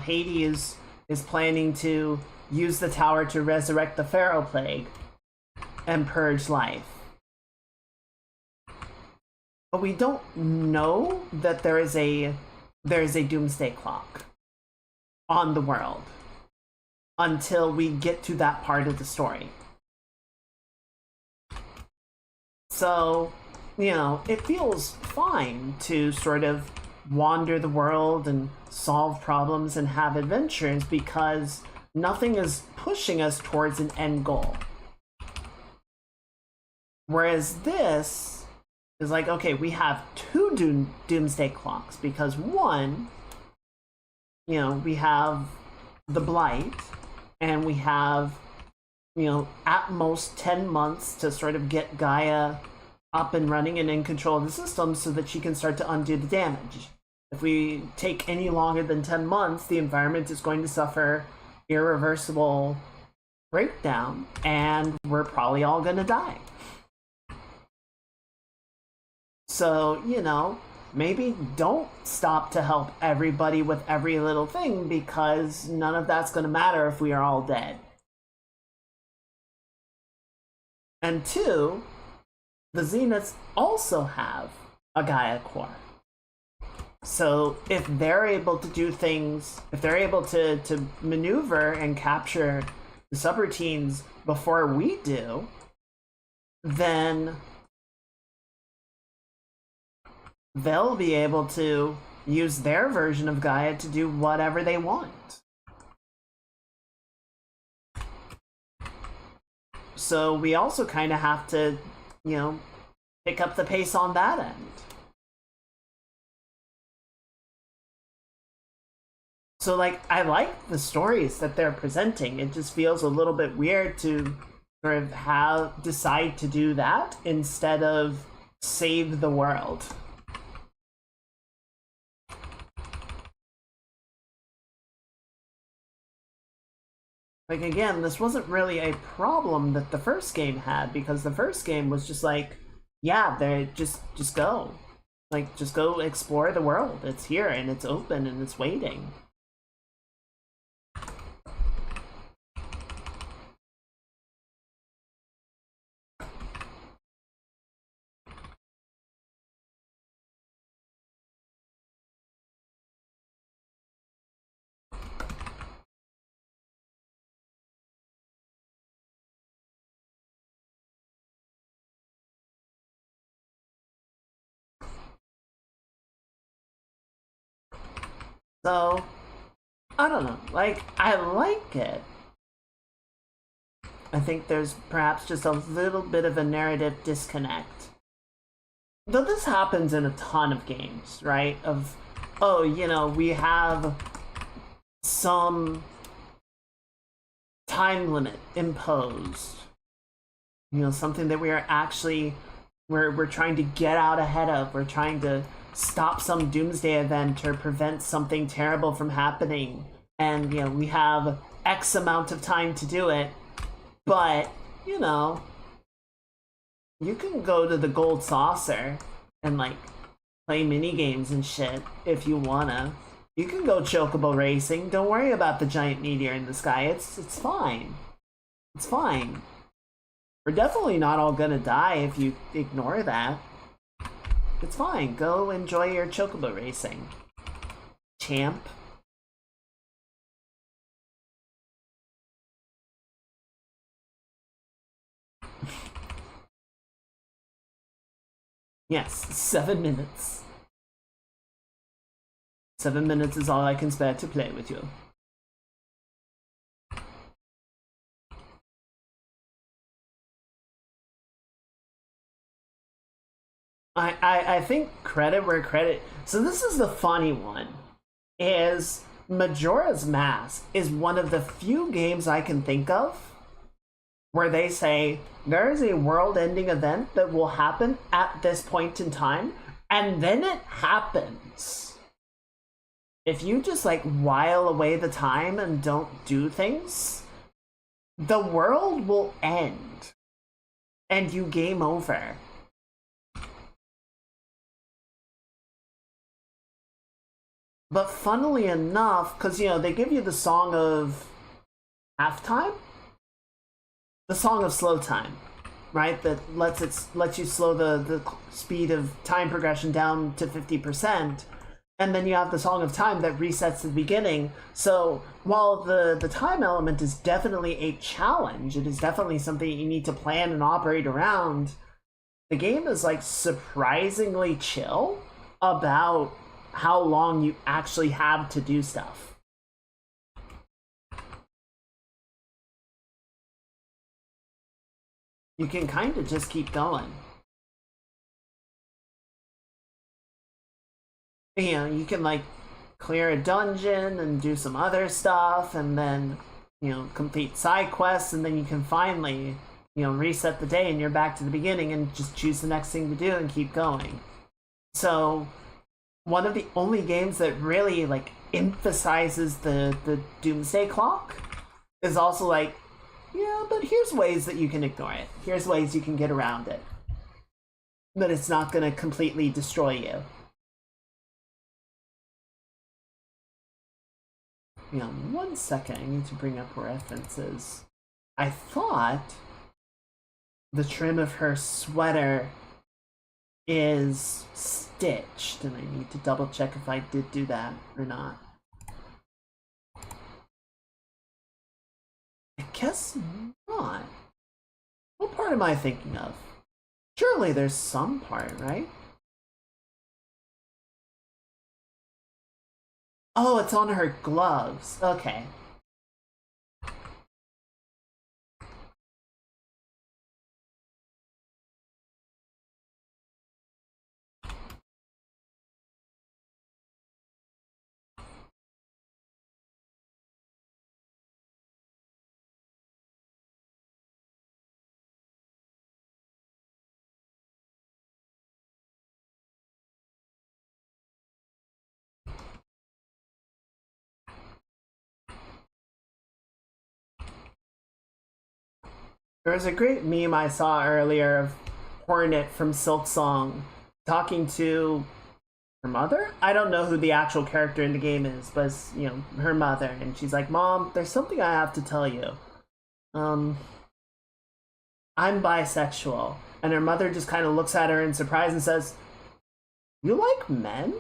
Hades is planning to use the tower to resurrect the Pharaoh Plague and purge life. But we don't know that there is a doomsday clock on the world until we get to that part of the story. So, it feels fine to sort of wander the world and solve problems and have adventures because nothing is pushing us towards an end goal. Whereas this is like, okay, we have two doomsday clocks because one, we have the Blight and we have, at most 10 months to sort of get Gaia up and running and in control of the system so that she can start to undo the damage. If we take any longer than 10 months, the environment is going to suffer irreversible breakdown, and we're probably all going to die. So, maybe don't stop to help everybody with every little thing, because none of that's going to matter if we are all dead. And 2, the Zeniths also have a Gaia core. So if they're able to do things, if they're able to maneuver and capture the subroutines before we do, then they'll be able to use their version of Gaia to do whatever they want. So we also kind of have to, you know, pick up the pace on that end. So, like, I like the stories that they're presenting. It just feels a little bit weird to sort of decide to do that instead of save the world. Like, again, this wasn't really a problem that the first game had, because the first game was just like, yeah, they just go. Like, just go explore the world. It's here, and it's open, and it's waiting. So, I don't know, like, I like it. I think there's perhaps just a little bit of a narrative disconnect. Though this happens in a ton of games, right? Of, oh, you know, we have some time limit imposed. You know, something that we are actually, we're trying to get out ahead of. We're trying to stop some doomsday event or prevent something terrible from happening, and you know, we have X amount of time to do it. But you know, you can go to the gold saucer and like play mini games and shit if you wanna. You can go chocobo racing. Don't worry about the giant meteor in the sky. It's fine. It's fine. We're definitely not all gonna die if you ignore that. It's fine. Go enjoy your chocobo racing, champ. Yes, 7 minutes. 7 minutes is all I can spare to play with you. I think credit where credit. So this is the funny one. Is Majora's Mask is one of the few games I can think of where they say there is a world-ending event that will happen at this point in time, and then it happens. If you just like while away the time and don't do things, the world will end and you game over. But funnily enough, because, you know, they give you the song of halftime? The song of slow time, right? That lets you slow the speed of time progression down to 50%. And then you have the song of time that resets the beginning. So while the time element is definitely a challenge, it is definitely something you need to plan and operate around, the game is like surprisingly chill about how long you actually have to do stuff. You can kind of just keep going. You know, you can like clear a dungeon and do some other stuff, and then, you know, complete side quests, and then you can finally, you know, reset the day and you're back to the beginning and just choose the next thing to do and keep going. So one of the only games that really like emphasizes the doomsday clock is also like, yeah, but here's ways that you can ignore it. Here's ways you can get around it. But it's not going to completely destroy you. Hang on 1 second, I need to bring up references. I thought the trim of her sweater is stitched, and I need to double check if I did do that or not. I guess not. What part am I thinking of? Surely there's some part, right? Oh, it's on her gloves. Okay. There was a great meme I saw earlier of Hornet from Silksong talking to her mother? I don't know who the actual character in the game is, but it's, you know, her mother. And she's like, Mom, there's something I have to tell you. I'm bisexual. And her mother just kind of looks at her in surprise and says, You like men?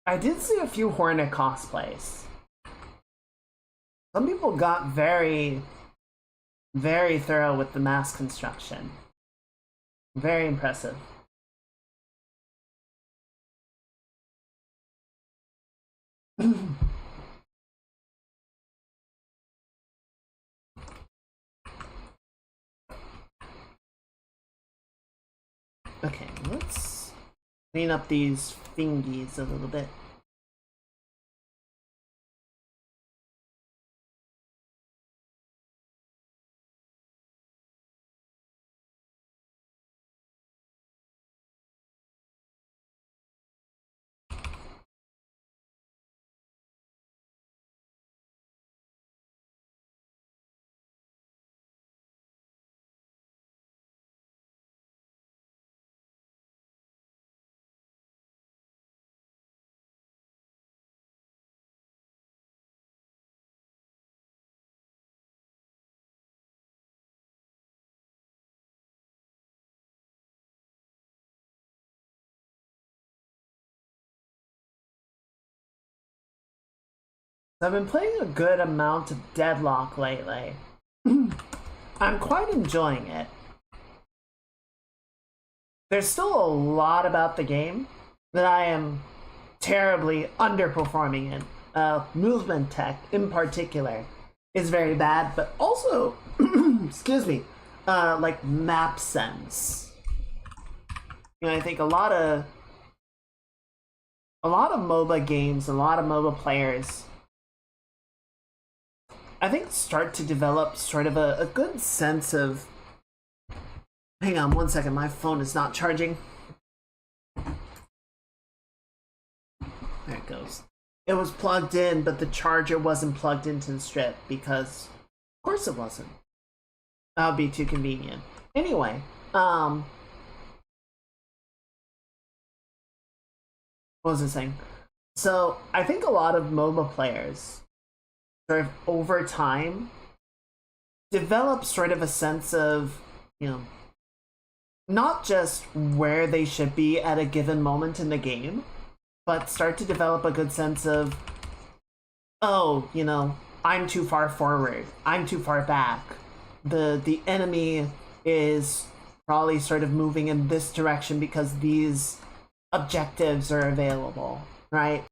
I did see a few Hornet cosplays. Some people got very, very thorough with the mask construction. Very impressive. Okay, let's clean up these fingies a little bit. I've been playing a good amount of Deadlock lately. I'm quite enjoying it. There's still a lot about the game that I am terribly underperforming in. Movement tech, in particular, is very bad, but also, excuse me, like map sense. You know, I think a lot of MOBA games, a lot of MOBA players, I think start to develop sort of a good sense of... Hang on 1 second, my phone is not charging. There it goes. It was plugged in, but the charger wasn't plugged into the strip because, of course it wasn't. That would be too convenient. Anyway, what was I saying? So, I think a lot of MOBA players sort of over time develop sort of a sense of, you know, not just where they should be at a given moment in the game, but start to develop a good sense of, oh, you know, I'm too far forward, I'm too far back. The enemy is probably sort of moving in this direction because these objectives are available, right?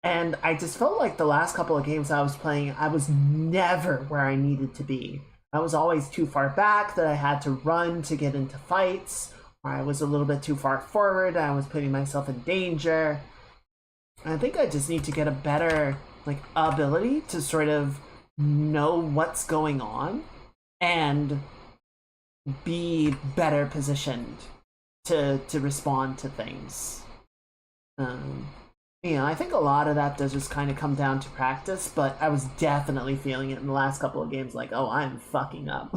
And I just felt like the last couple of games I was playing, I was never where I needed to be. I was always too far back that I had to run to get into fights, I was a little bit too far forward, I was putting myself in danger. I think I just need to get a better ability to sort of know what's going on and be better positioned to respond to things. I think a lot of that does just kind of come down to practice, but I was definitely feeling it in the last couple of games, like, oh, I'm fucking up.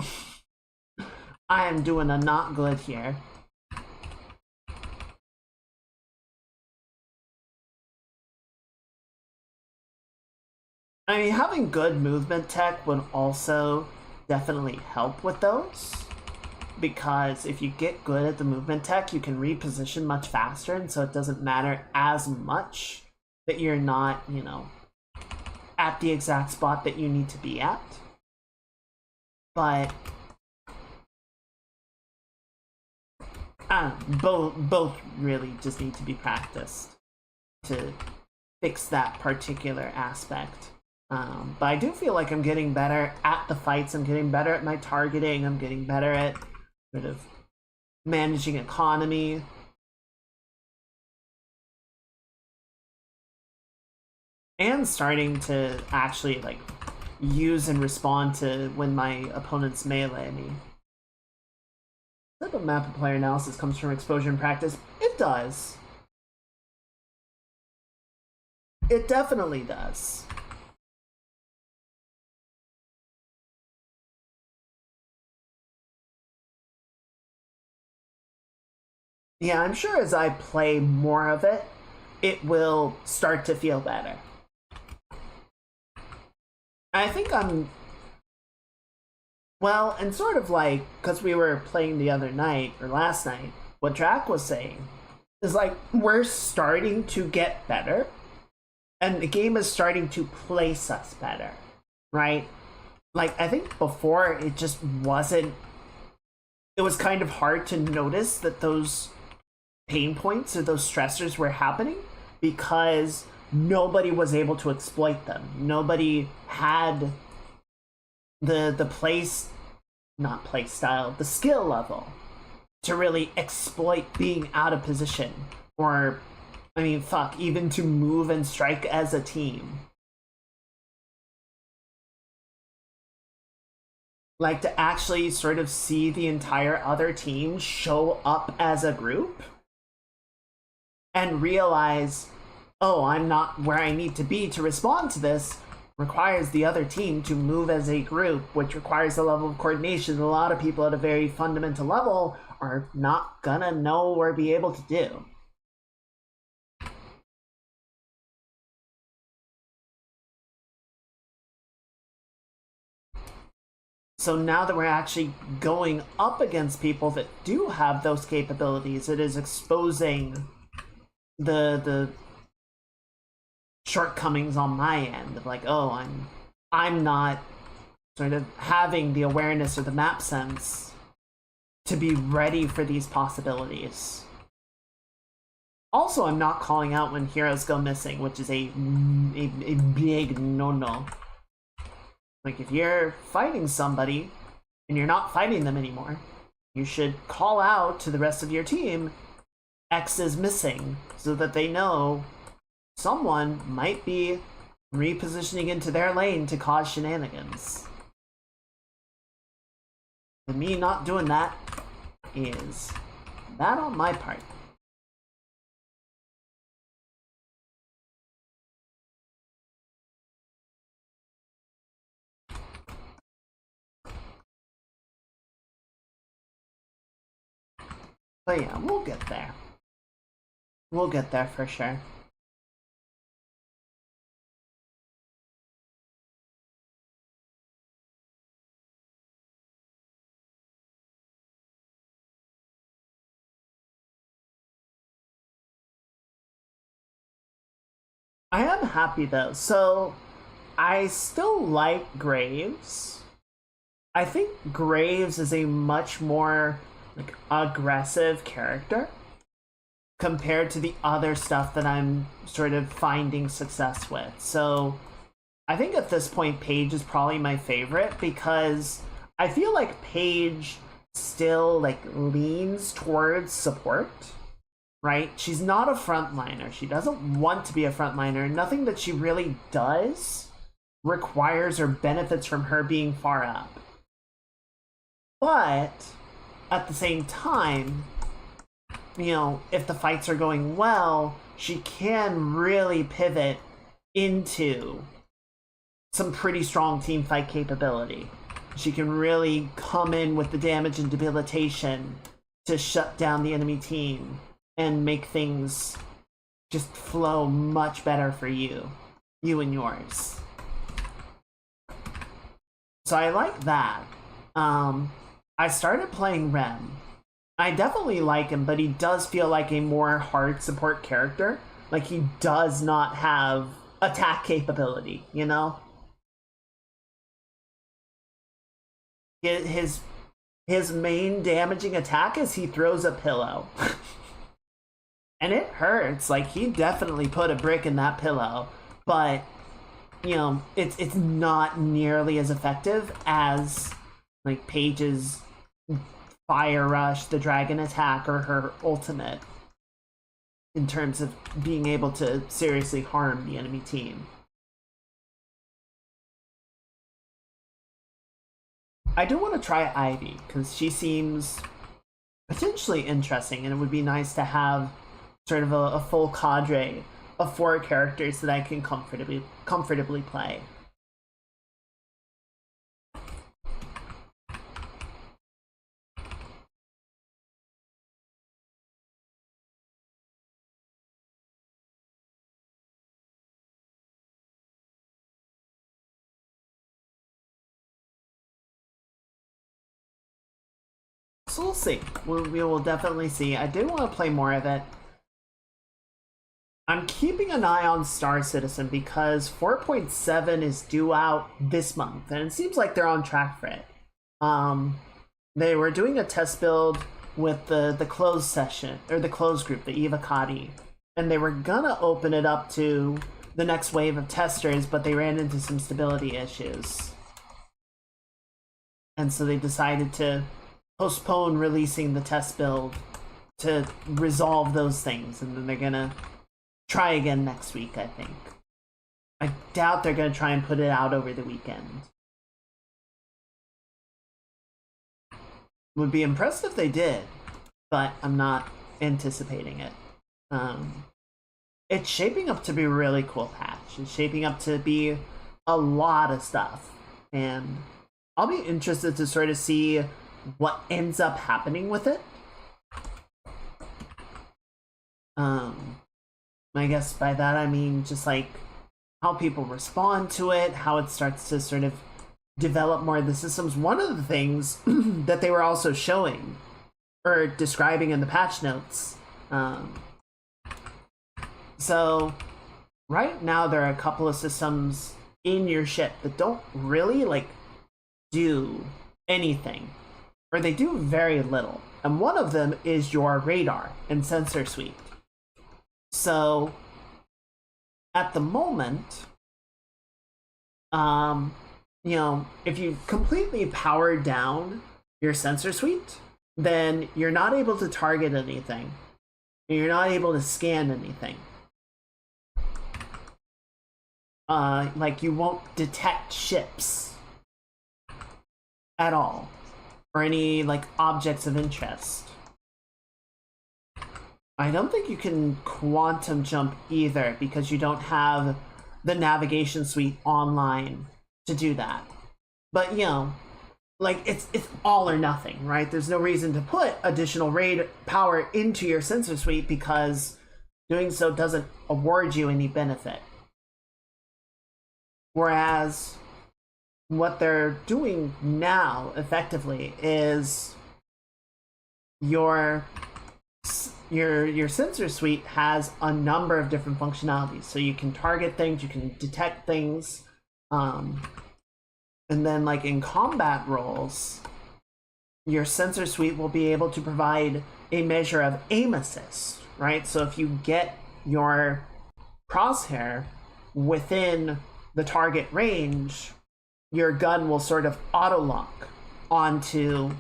I am doing a not good here. I mean, having good movement tech would also definitely help with those, because if you get good at the movement tech, you can reposition much faster, and so it doesn't matter as much that you're not, at the exact spot that you need to be at. But both really just need to be practiced to fix that particular aspect. But I do feel like I'm getting better at the fights, I'm getting better at my targeting, I'm getting better at sort of managing economy. And starting to actually use and respond to when my opponents melee me. That the map of player analysis comes from exposure and practice. It does. It definitely does. Yeah, I'm sure as I play more of it, it will start to feel better. I think I'm... Well, and sort of because we were playing the other night, or last night, what Drac was saying is we're starting to get better, and the game is starting to place us better, right? I think before it just wasn't... It was kind of hard to notice that those pain points or those stressors were happening because nobody was able to exploit them. Nobody had the the skill level to really exploit being out of position, or even to move and strike as a team. To actually sort of see the entire other team show up as a group and realize, oh, I'm not where I need to be to respond to this, requires the other team to move as a group, which requires a level of coordination a lot of people at a very fundamental level are not gonna know or be able to do. So now that we're actually going up against people that do have those capabilities, it is exposing the shortcomings on my end of oh, I'm not sort of having the awareness or the map sense to be ready for these possibilities. Also, I'm not calling out when heroes go missing, which is a big no-no. If you're fighting somebody and you're not fighting them anymore, you should call out to the rest of your team, X is missing, so that they know someone might be repositioning into their lane to cause shenanigans. And me not doing that is bad on my part. But yeah, we'll get there. We'll get there for sure. I am happy though. So I still like Graves. I think Graves is a much more aggressive character compared to the other stuff that I'm sort of finding success with. So I think at this point Paige is probably my favorite because I feel like Paige still like leans towards support, right? She's not a frontliner. She doesn't want to be a frontliner. Nothing that she really does requires or benefits from her being far up. But at the same time, you know, if the fights are going well, she can really pivot into some pretty strong team fight capability. She can really come in with the damage and debilitation to shut down the enemy team and make things just flow much better for you and yours. So I like that. I started playing Rem. I definitely like him, but he does feel like a more hard support character. Like, he does not have attack capability, you know? His main damaging attack is he throws a pillow. And it hurts. Like, he definitely put a brick in that pillow. But, you know, it's not nearly as effective as, like, Paige's Fire Rush, the Dragon Attack, or her ultimate, in terms of being able to seriously harm the enemy team. I do want to try Ivy, because she seems potentially interesting, and it would be nice to have sort of a full cadre of 4 characters that I can comfortably play. So we'll see. We will definitely see. I do want to play more of it. I'm keeping an eye on Star Citizen because 4.7 is due out this month, and it seems like they're on track for it. They were doing a test build with the closed session, or the closed group, the Evocati, and they were gonna open it up to the next wave of testers, but they ran into some stability issues. And so they decided to postpone releasing the test build to resolve those things, and then they're gonna try again next week, I think. I doubt they're gonna try and put it out over the weekend. Would be impressed if they did, but I'm not anticipating it. It's shaping up to be a really cool patch. It's shaping up to be a lot of stuff, and I'll be interested to sort of see what ends up happening with it. I guess by that I mean just like how people respond to it, how it starts to sort of develop more of the systems. One of the things that they were also showing or describing in the patch notes. So right now there are a couple of systems in your ship that don't really like do anything, or they do very little. And one of them is your radar and sensor suite. So at the moment, you know, if you completely power down your sensor suite, then you're not able to target anything. You're not able to scan anything. Like, you won't detect ships at all, or any like objects of interest. I don't think you can quantum jump either, because you don't have the navigation suite online to do that. But, you know, like, it's all or nothing, right? There's no reason to put additional raid power into your sensor suite, because doing so doesn't award you any benefit. Whereas what they're doing now effectively is your sensor suite has a number of different functionalities. So you can target things, you can detect things, and then like in combat roles, your sensor suite will be able to provide a measure of aim assist, right? So if you get your crosshair within the target range, your gun will sort of auto lock onto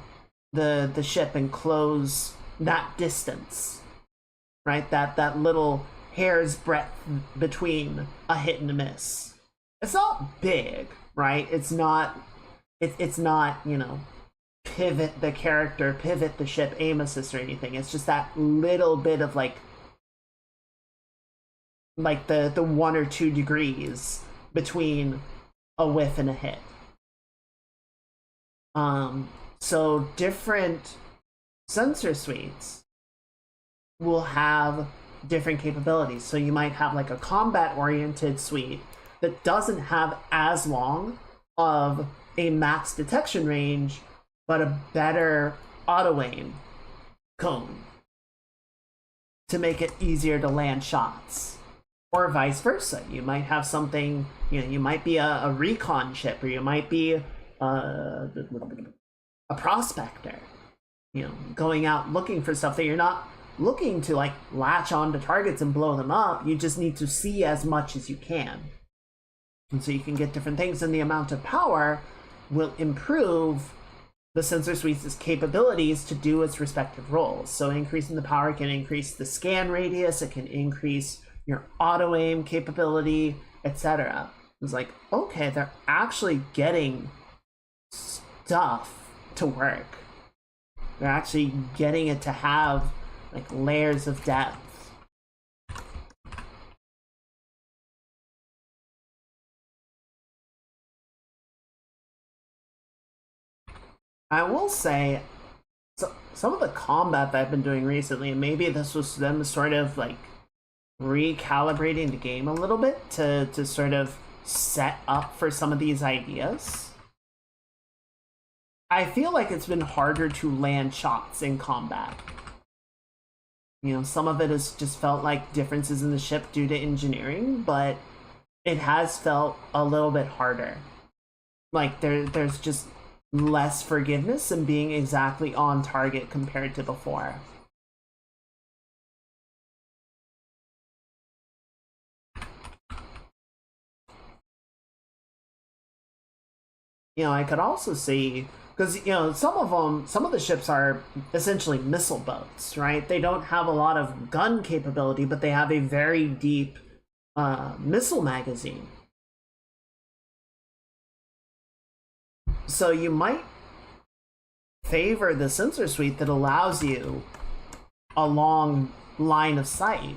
the ship and close that distance, right? That little hair's breadth between a hit and a miss. It's not big, right? It's not, you know, pivot the character, pivot the ship, aim assist or anything. It's just that little bit of like the 1 or 2 degrees between a whiff and a hit. So different sensor suites will have different capabilities. So you might have like a combat-oriented suite that doesn't have as long of a max detection range, but a better auto-aim cone to make it easier to land shots. Or vice versa. You might have something, you know, you might be a recon ship, or you might be a prospector, you know, going out looking for stuff that you're not looking to like latch onto targets and blow them up. You just need to see as much as you can. And so you can get different things, and the amount of power will improve the sensor suite's capabilities to do its respective roles. So increasing the power can increase the scan radius, it can increase your auto aim capability, etc. It's like, okay, they're actually getting stuff to work. They're actually getting it to have like layers of depth. I will say, so some of the combat that I've been doing recently, and maybe this was them sort of like recalibrating the game a little bit to sort of set up for some of these ideas. I feel like it's been harder to land shots in combat. You know, some of it has just felt like differences in the ship due to engineering, but it has felt a little bit harder. Like there's just less forgiveness in being exactly on target compared to before. You know, I could also see, because, you know, some of the ships are essentially missile boats, right? They don't have a lot of gun capability, but they have a very deep missile magazine. So you might favor the sensor suite that allows you a long line of sight,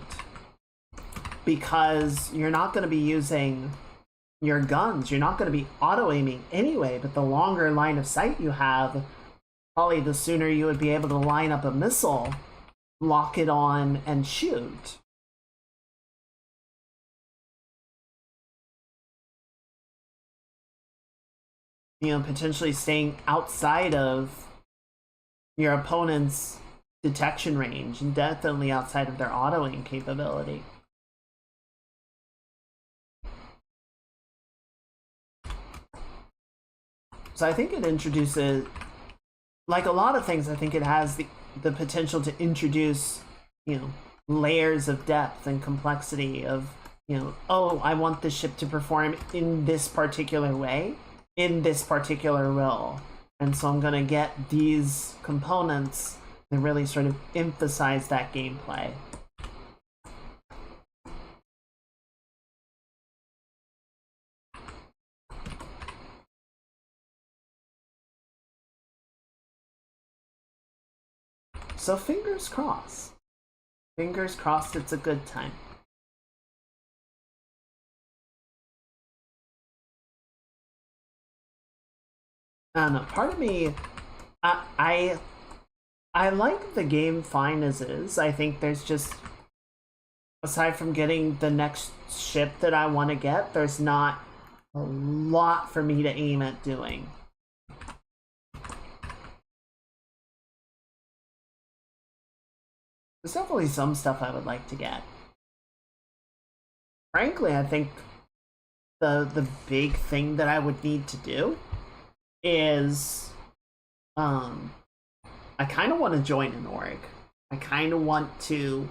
because you're not going to be using your guns, you're not going to be auto-aiming anyway, but the longer line of sight you have, probably the sooner you would be able to line up a missile, lock it on, and shoot. You know, potentially staying outside of your opponent's detection range, and definitely outside of their auto-aim capability. So I think it introduces, like a lot of things, I think it has the potential to introduce, you know, layers of depth and complexity of, you know, oh, I want the ship to perform in this particular way, in this particular role. And so I'm going to get these components that really sort of emphasize that gameplay. So fingers crossed. Fingers crossed it's a good time. I don't know, part of me, I like the game fine as is. I think there's just, aside from getting the next ship that I want to get, there's not a lot for me to aim at doing. There's definitely some stuff I would like to get. Frankly, I think the big thing that I would need to do is I kind of want to join an org. I kind of want to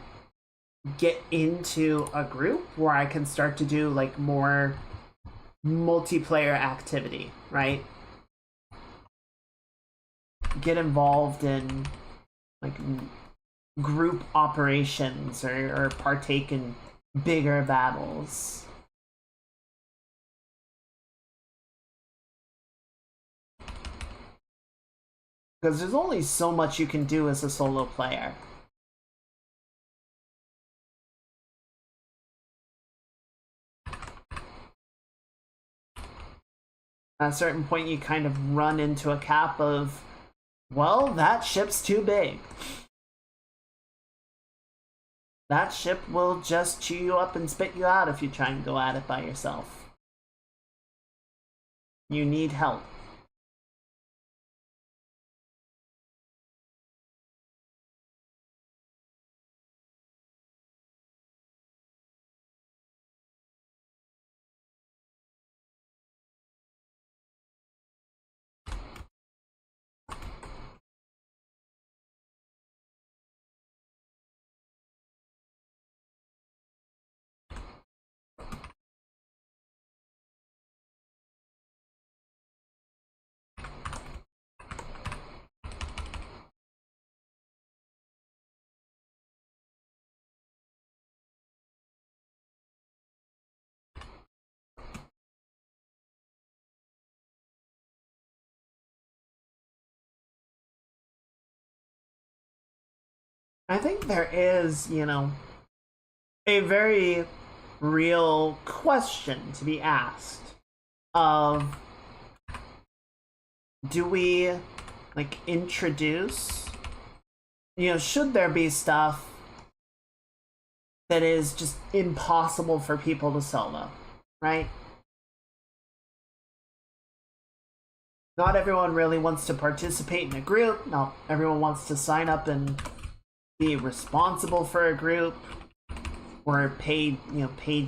get into a group where I can start to do like more multiplayer activity, right? get involved in like group operations or partake in bigger battles. Because there's only so much you can do as a solo player. At a certain point, you kind of run into a cap of, well, that ship's too big. That ship will just chew you up and spit you out if you try and go at it by yourself. You need help. I think there is, you know, a very real question to be asked of, do we like introduce, you know, should there be stuff that is just impossible for people to solo, right? Not everyone really wants to participate in a group. Not everyone wants to sign up and be responsible for a group, or pay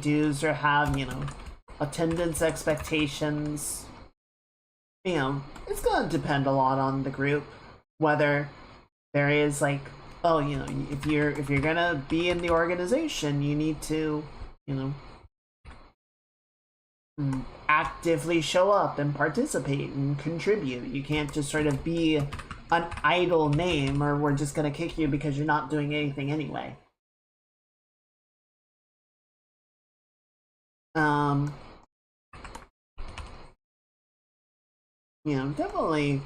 dues, or have, you know, attendance expectations. You know, it's gonna depend a lot on the group, whether there is like, oh, you know, if you're gonna be in the organization, you need to, you know, actively show up and participate and contribute. You can't just sort of be an idle name, or we're just gonna kick you because you're not doing anything anyway. You know, definitely,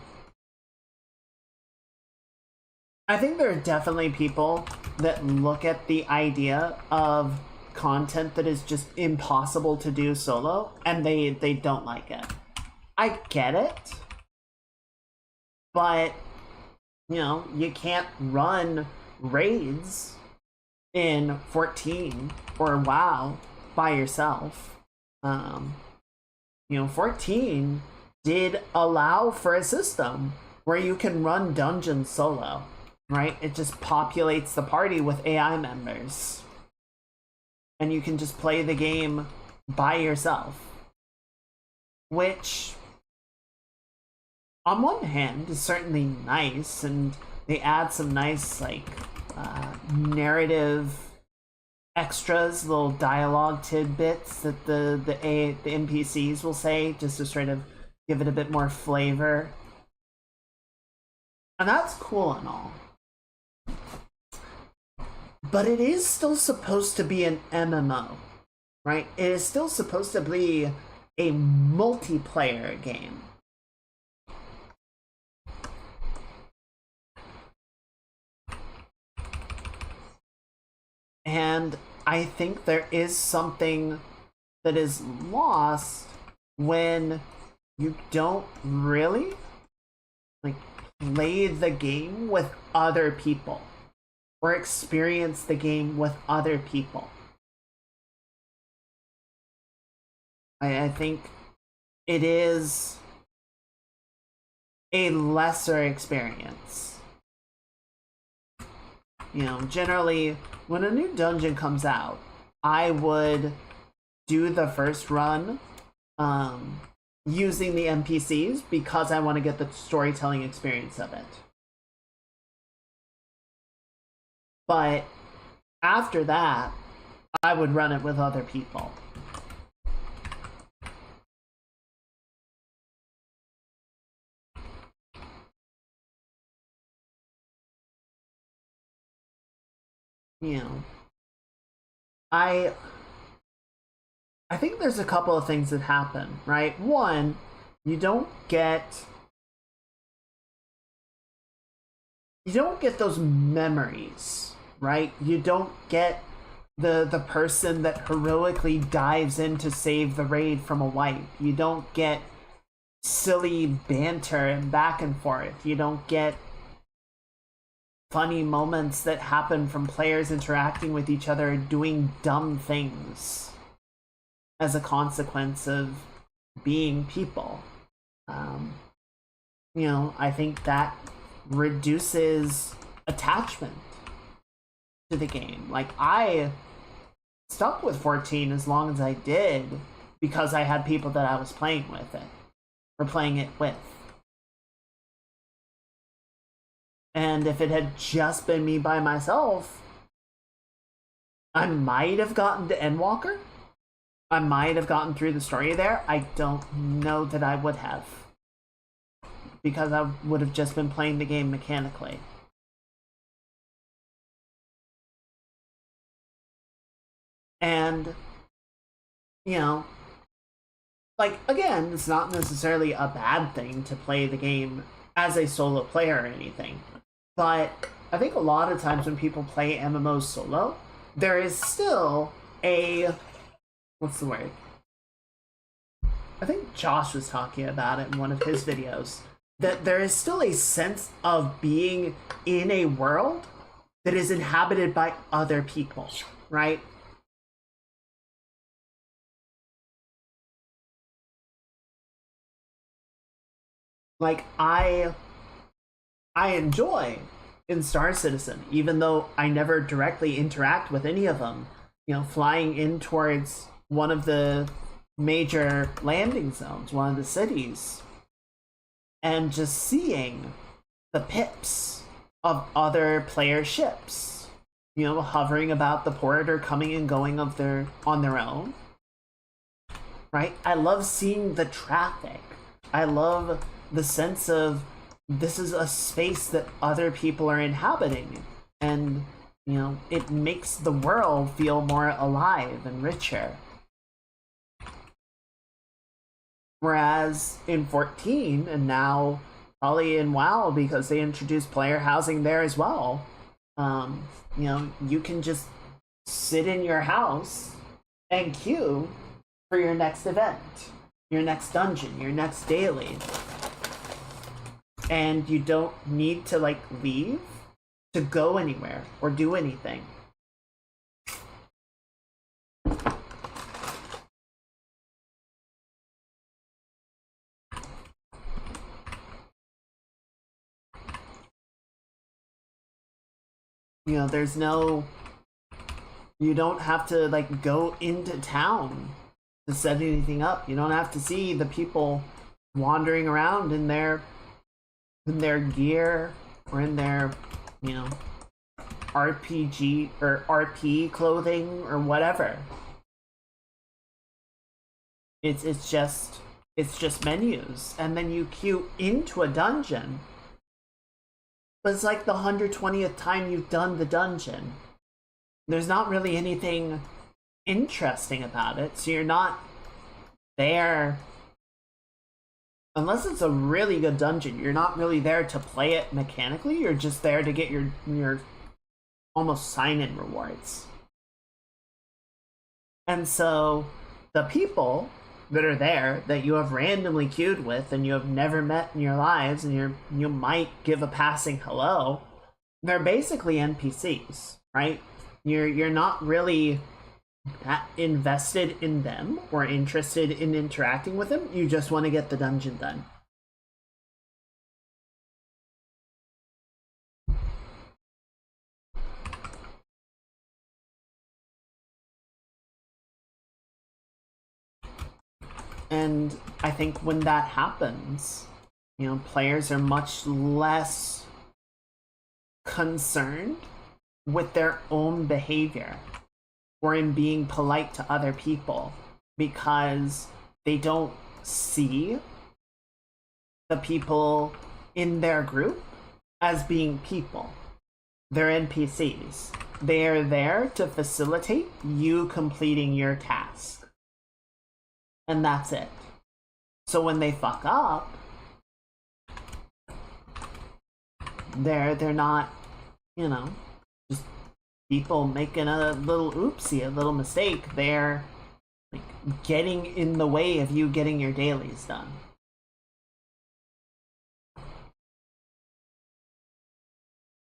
I think there are definitely people that look at the idea of content that is just impossible to do solo, and they don't like it. I get it, but you know, you can't run raids in 14 or WoW by yourself. You know, 14 did allow for a system where you can run dungeons solo, right? It just populates the party with AI members, and you can just play the game by yourself, which on one hand is certainly nice, and they add some nice like narrative extras, little dialogue tidbits that the NPCs will say, just to sort of give it a bit more flavor, and that's cool and all. But it is still supposed to be an MMO, right? It is still supposed to be a multiplayer game. And I think there is something that is lost when you don't really like play the game with other people, or experience the game with other people. I think it is a lesser experience. You know, generally, when a new dungeon comes out, I would do the first run using the NPCs because I want to get the storytelling experience of it. But after that, I would run it with other people. you know, I think there's a couple of things that happen, right? One, you don't get those memories, right? You don't get the person that heroically dives in to save the raid from a wipe. You don't get silly banter and back and forth. You don't get funny moments that happen from players interacting with each other and doing dumb things as a consequence of being people. You know, I think that reduces attachment to the game. Like, I stuck with 14 as long as I did because I had people that I was playing with it, or playing it with. And if it had just been me by myself, I might have gotten to Endwalker. I might have gotten through the story there. I don't know that I would have, because I would have just been playing the game mechanically. And, you know, like, again, it's not necessarily a bad thing to play the game as a solo player or anything. But I think a lot of times when people play MMOs solo, there is still a... what's the word? I think Josh was talking about it in one of his videos. That there is still a sense of being in a world that is inhabited by other people, right? Like, I enjoy in Star Citizen, even though I never directly interact with any of them. You know, flying in towards one of the major landing zones, one of the cities, and just seeing the pips of other player ships, you know, hovering about the port or coming and going on their own. Right? I love seeing the traffic. I love the sense of this is a space that other people are inhabiting, and, you know, it makes the world feel more alive and richer. Whereas in 14, and now probably in WoW, because they introduced player housing there as well, you know, you can just sit in your house and queue for your next event, your next dungeon, your next daily. And you don't need to, like, leave to go anywhere or do anything. You know, there's no... you don't have to, like, go into town to set anything up. You don't have to see the people wandering around in their gear, or in their, you know, RPG or RP clothing or whatever. It's just menus, and then you queue into a dungeon, but it's like the 120th time you've done the dungeon. There's not really anything interesting about it, so you're not there. Unless it's a really good dungeon, you're not really there to play it mechanically, you're just there to get your almost sign-in rewards. And so, the people that are there, that you have randomly queued with, and you have never met in your lives, and you might give a passing hello, they're basically NPCs, right? You're not really that invested in them or interested in interacting with them. You just want to get the dungeon done. And I think when that happens, you know, players are much less concerned with their own behavior or in being polite to other people, because they don't see the people in their group as being people. They're NPCs. they're there to facilitate you completing your task. And that's it. So when they fuck up, they're not, you know, just people making a little oopsie, a little mistake. They're like getting in the way of you getting your dailies done.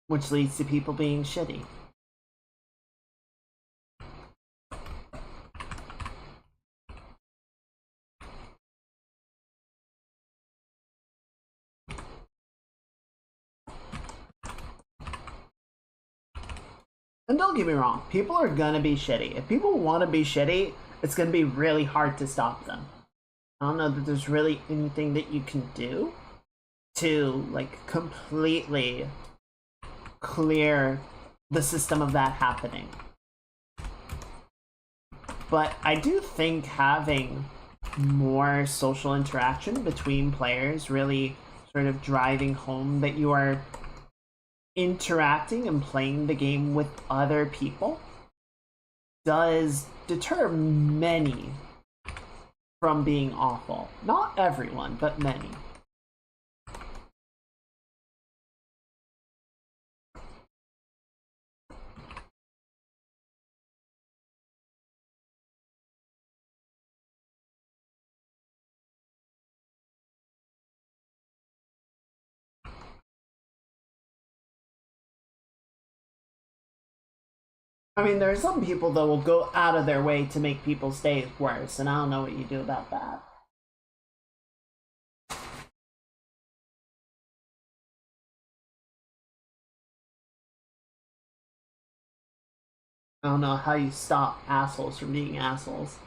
Which leads to people being shitty. And don't get me wrong, people are gonna be shitty. If people want to be shitty, it's gonna be really hard to stop them. I don't know that there's really anything that you can do to like completely clear the system of that happening. But I do think having more social interaction between players, really sort of driving home that you are interacting and playing the game with other people, does deter many from being awful. Not everyone, but many. I mean, there are some people that will go out of their way to make people's days worse, and I don't know what you do about that. I don't know how you stop assholes from being assholes.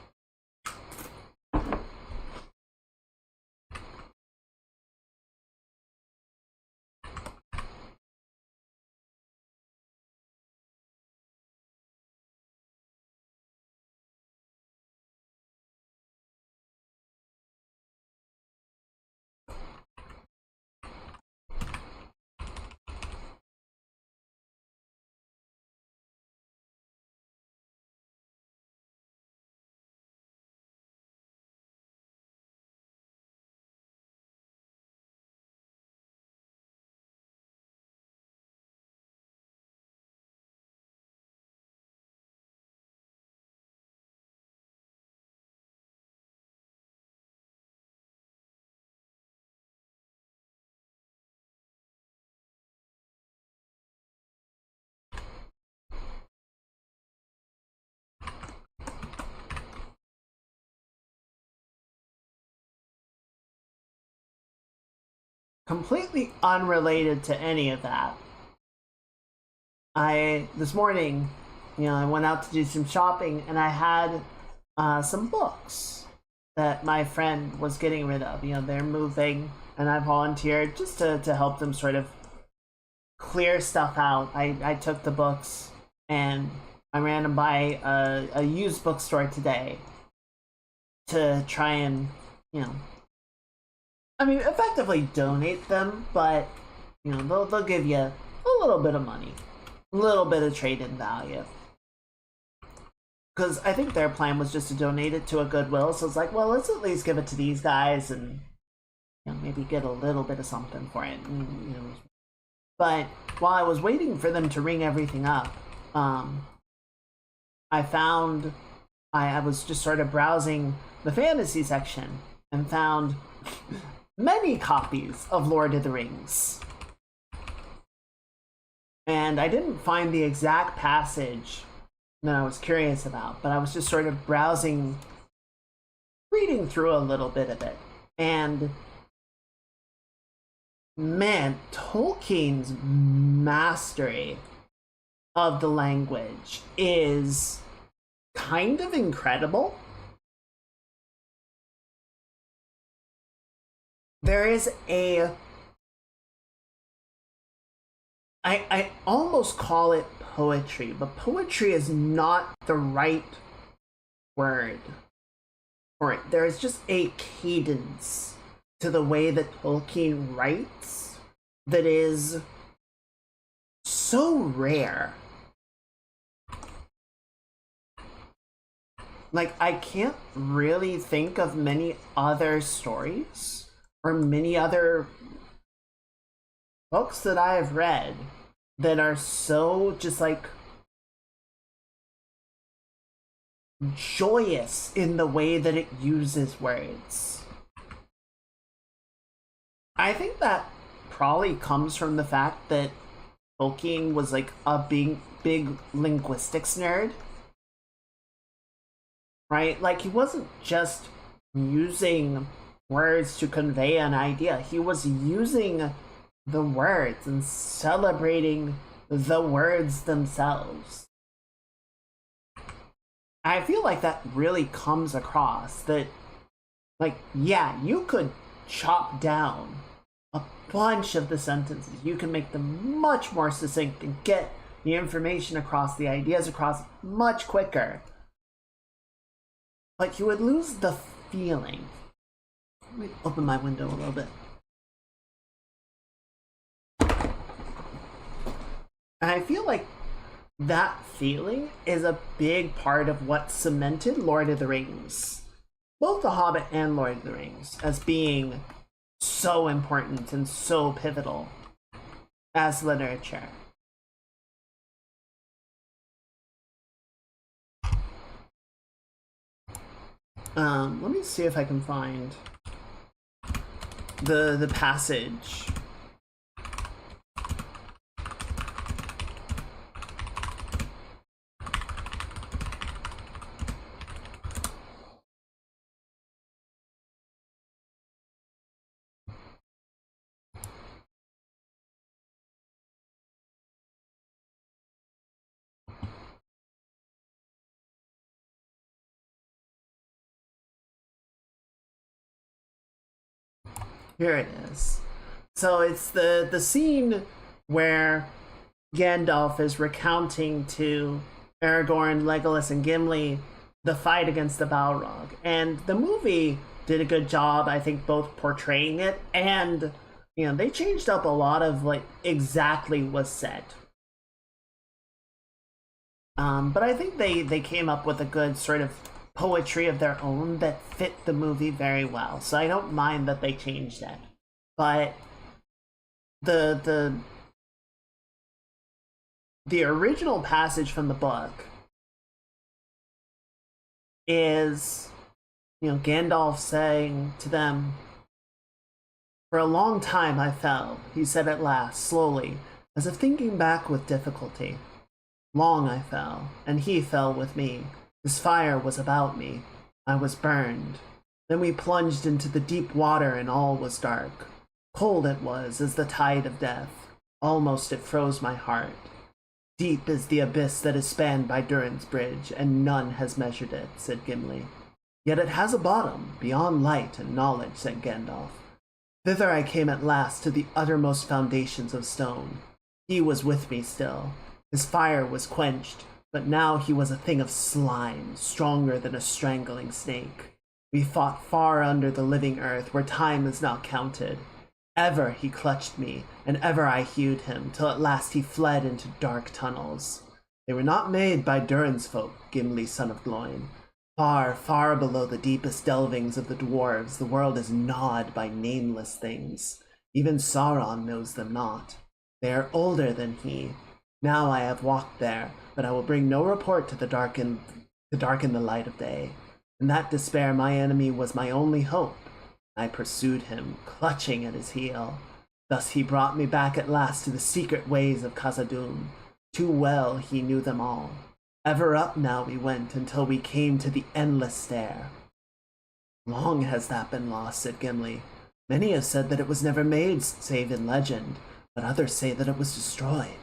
Completely unrelated to any of that, this morning, I went out to do some shopping, and I had some books that my friend was getting rid of. They're moving, and I volunteered just to help them sort of clear stuff out. I took the books, and I ran them by a used bookstore today to try and, effectively donate them, but, they'll give you a little bit of money, a little bit of trade-in value. Because I think their plan was just to donate it to a Goodwill, so it's like, well, let's at least give it to these guys and, maybe get a little bit of something for it. And, But while I was waiting for them to ring everything up, I found, I was just sort of browsing the fantasy section and found many copies of Lord of the Rings. And I didn't find the exact passage that I was curious about, but I was just sort of browsing, reading through a little bit of it. And man, Tolkien's mastery of the language is kind of incredible. There is I almost call it poetry, but poetry is not the right word for it. There is just a cadence to the way that Tolkien writes that is so rare like, I can't really think of many other stories or many other books that I have read that are so just like joyous in the way that it uses words. I think that probably comes from the fact that Tolkien was like a big linguistics nerd. Right? Like, he wasn't just using words to convey an idea. He was using the words and celebrating the words themselves. I feel like that really comes across that, like, yeah, you could chop down a bunch of the sentences. You can make them much more succinct and get the information across, the ideas across much quicker. But you would lose the feeling. Let me open my window a little bit. And I feel like that feeling is a big part of what cemented Lord of the Rings, both The Hobbit and Lord of the Rings, as being so important and so pivotal as literature. Let me see if I can find the passage. Here it is. So it's the scene where Gandalf is recounting to Aragorn, Legolas, and Gimli the fight against the Balrog. And the movie did a good job, I think, both portraying it and, you know, they changed up a lot of like exactly what's said. But I think they came up with a good sort of poetry of their own that fit the movie very well. So I don't mind that they changed it. But the original passage from the book is, you know, Gandalf saying to them, "For a long time I fell," he said at last, slowly, as if thinking back with difficulty. "Long I fell, and he fell with me. His fire was about me. I was burned. Then we plunged into the deep water and all was dark. Cold it was as the tide of death. Almost it froze my heart. Deep is the abyss that is spanned by Durin's bridge, and none has measured it," said Gimli. "Yet it has a bottom, beyond light and knowledge," said Gandalf. "Thither I came at last to the uttermost foundations of stone. He was with me still. His fire was quenched, but now he was a thing of slime, stronger than a strangling snake. We fought far under the living earth, where time is not counted. Ever he clutched me, and ever I hewed him, till at last he fled into dark tunnels. They were not made by Durin's folk, Gimli, son of Gloin. Far, far below the deepest delvings of the dwarves, the world is gnawed by nameless things. Even Sauron knows them not. They are older than he. Now I have walked there, but I will bring no report to darken the light of day. In that despair my enemy was my only hope. I pursued him, clutching at his heel. Thus he brought me back at last to the secret ways of Khazad-dûm. Too well he knew them all. Ever up now we went until we came to the endless stair." "Long has that been lost," said Gimli. "Many have said that it was never made save in legend, but others say that it was destroyed."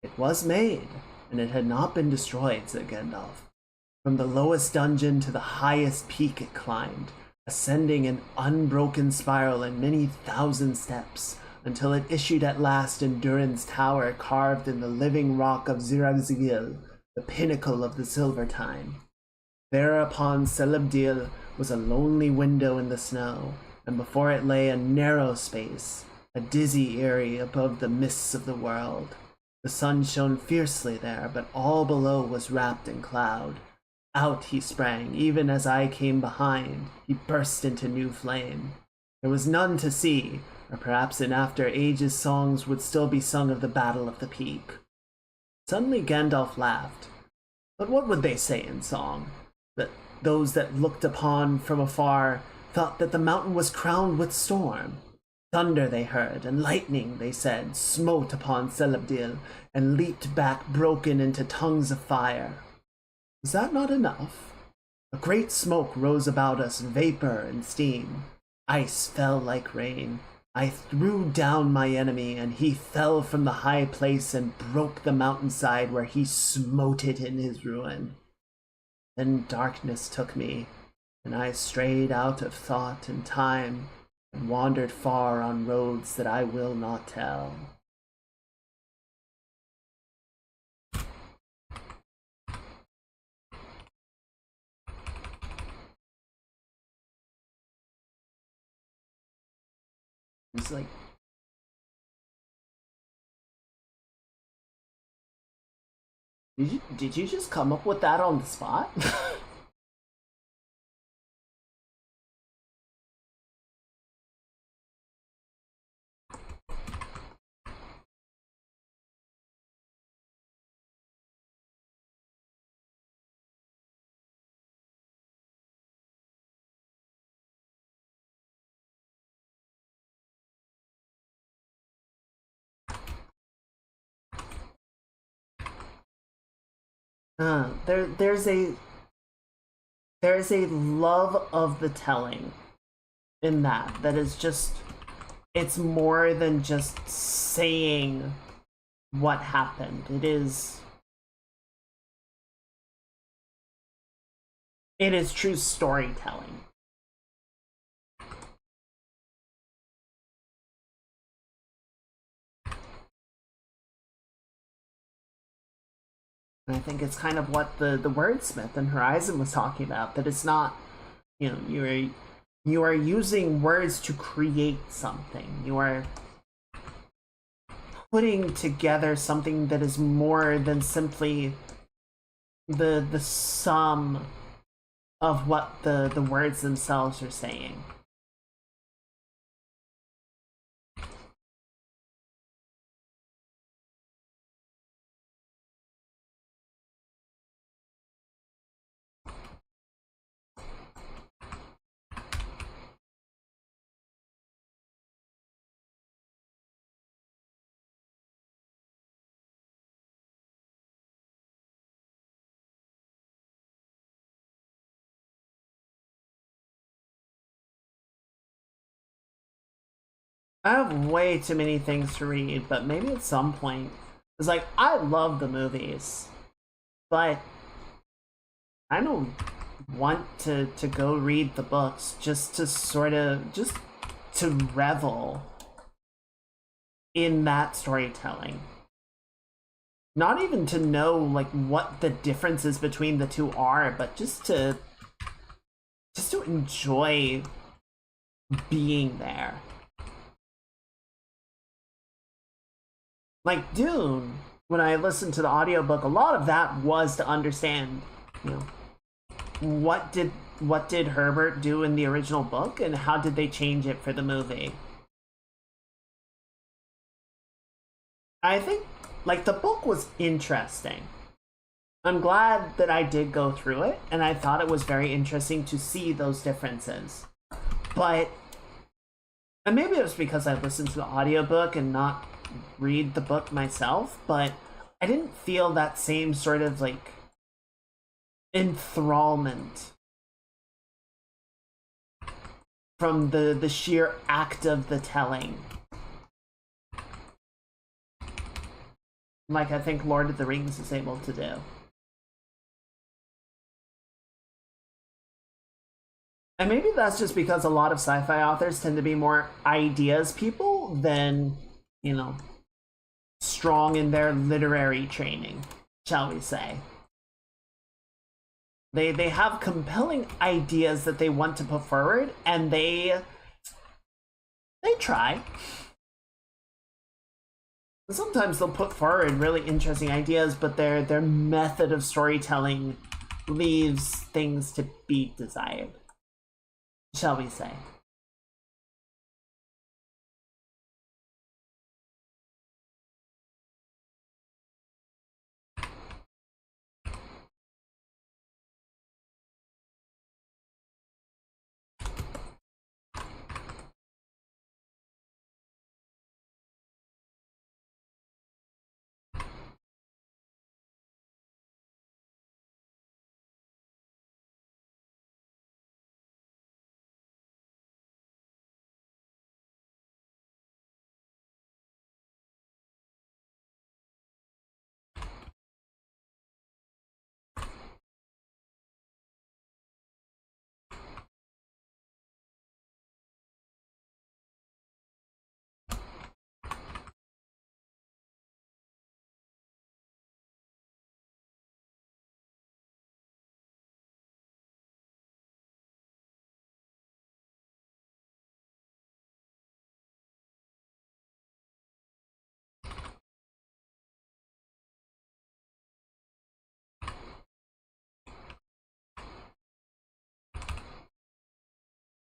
"It was made, and it had not been destroyed," said Gandalf. "From the lowest dungeon to the highest peak it climbed, ascending an unbroken spiral in many thousand steps, until it issued at last in Durin's tower carved in the living rock of Zirak-Zigil, the pinnacle of the Silver Time. There upon Celebdil was a lonely window in the snow, and before it lay a narrow space, a dizzy eyrie above the mists of the world. The sun shone fiercely there, but all below was wrapped in cloud. Out he sprang, even as I came behind. He burst into new flame. There was none to see, or perhaps in after ages songs would still be sung of the Battle of the Peak. Suddenly Gandalf laughed. But what would they say in song? That those that looked upon from afar thought that the mountain was crowned with storm. Thunder they heard, and lightning, they said, smote upon Celebdil, and leaped back broken into tongues of fire. Was that not enough? A great smoke rose about us, vapor and steam. Ice fell like rain. I threw down my enemy, and he fell from the high place and broke the mountainside where he smote it in his ruin. Then darkness took me, and I strayed out of thought and time, and wandered far on roads that I will not tell. It's like, did you just come up with that on the spot? There's a love of the telling in that is just, it's more than just saying what happened. It is true storytelling. And I think it's kind of what the wordsmith in Horizon was talking about, that it's not, you are using words to create something. You are putting together something that is more than simply the sum of what the words themselves are saying. I have way too many things to read, but maybe at some point. It's like, I love the movies, but I don't want to go read the books just to revel in that storytelling. Not even to know like what the differences between the two are, but just to enjoy being there. Like Dune, when I listened to the audiobook, a lot of that was to understand, what did Herbert do in the original book and how did they change it for the movie. I think like the book was interesting. I'm glad that I did go through it, and I thought it was very interesting to see those differences. But, and maybe it was because I listened to the audiobook and not read the book myself, but I didn't feel that same sort of like enthrallment from the sheer act of the telling, like I think Lord of the Rings is able to do. And maybe that's just because a lot of sci-fi authors tend to be more ideas people than, strong in their literary training, shall we say. They have compelling ideas that they want to put forward, and they try. And sometimes they'll put forward really interesting ideas, but their method of storytelling leaves things to be desired, shall we say.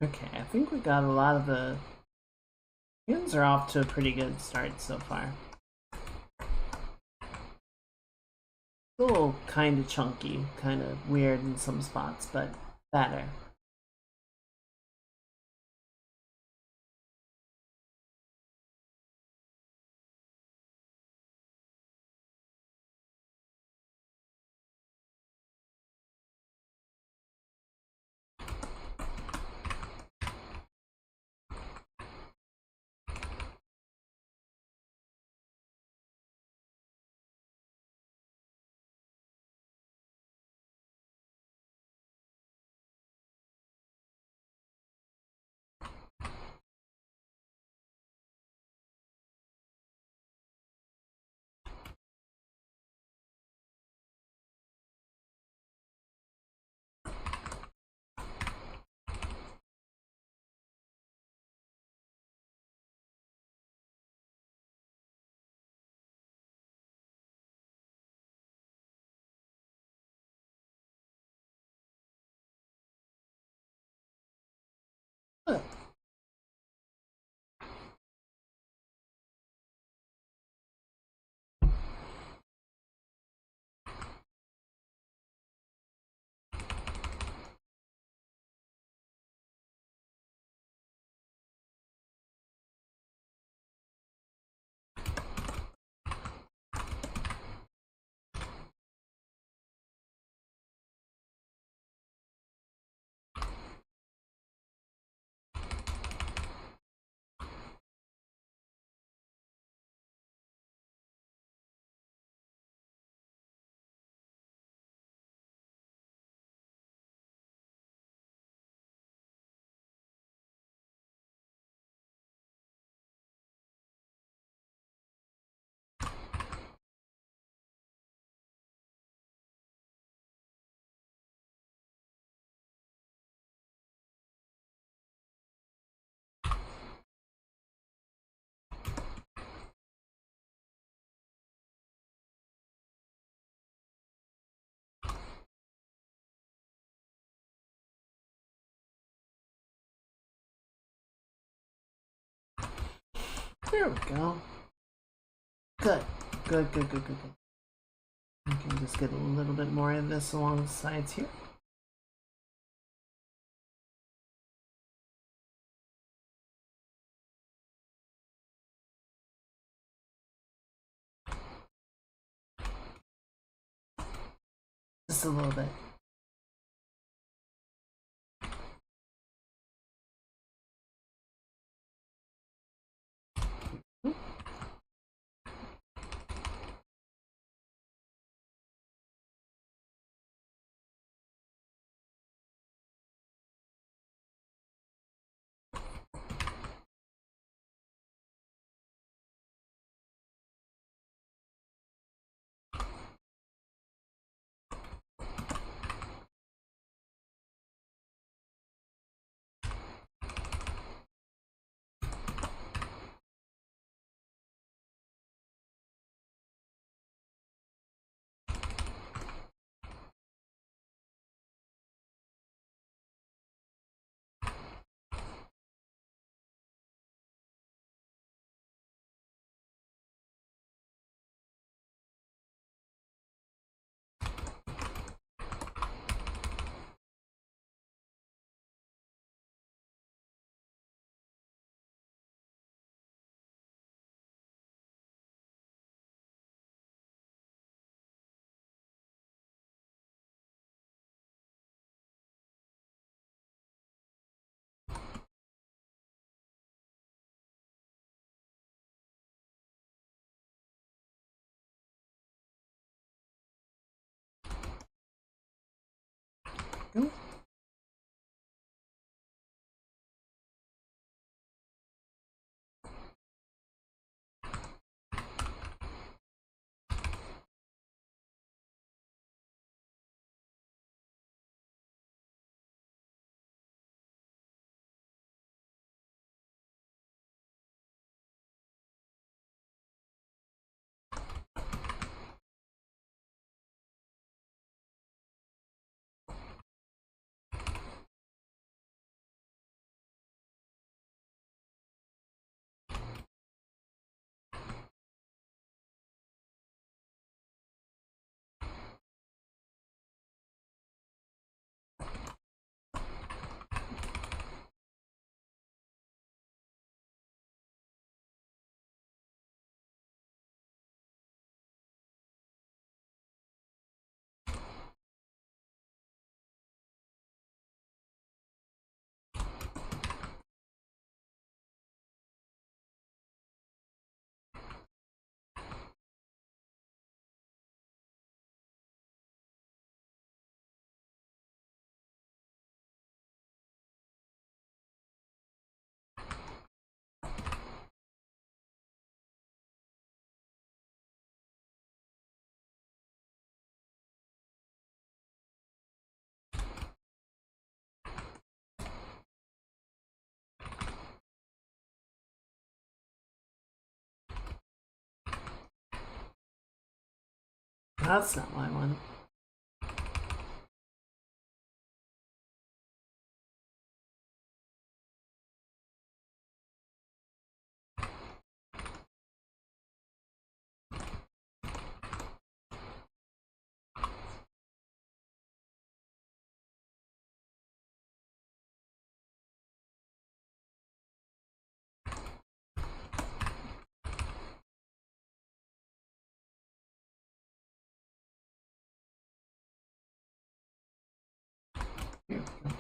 Okay, I think we got a lot of the humans are off to a pretty good start so far. Still kind of chunky, kind of weird in some spots, but better. Good. There we go. Good. Good, good, good, good, good. I can just get a little bit more of this along the sides here. Just a little bit. go. That's not what I wanted. Here we go.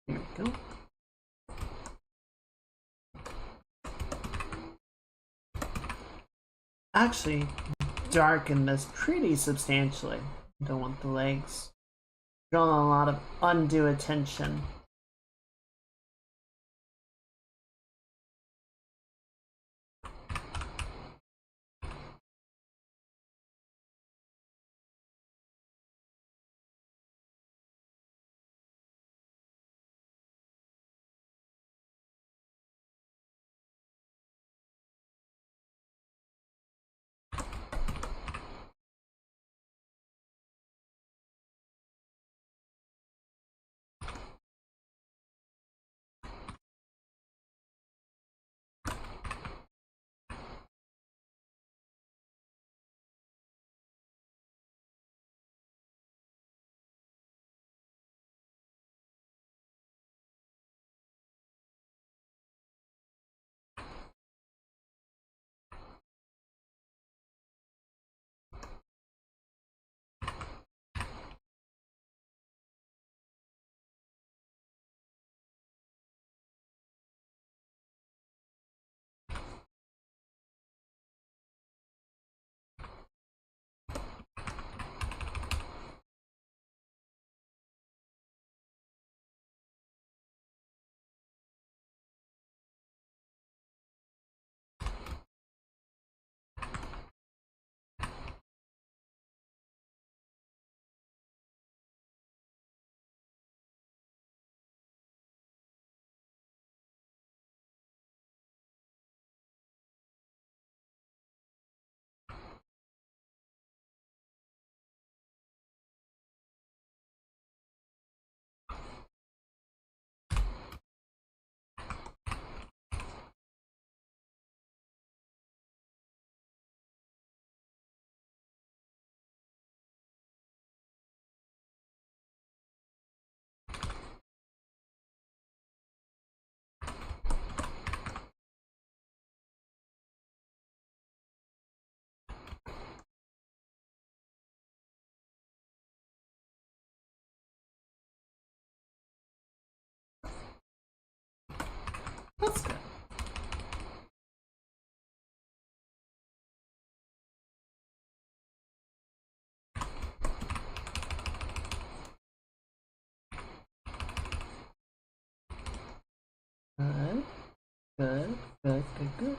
Here we go. Actually, darken this pretty substantially. Don't want the legs. Drawing a lot of undue attention. That's good. Good, good, good, good, good.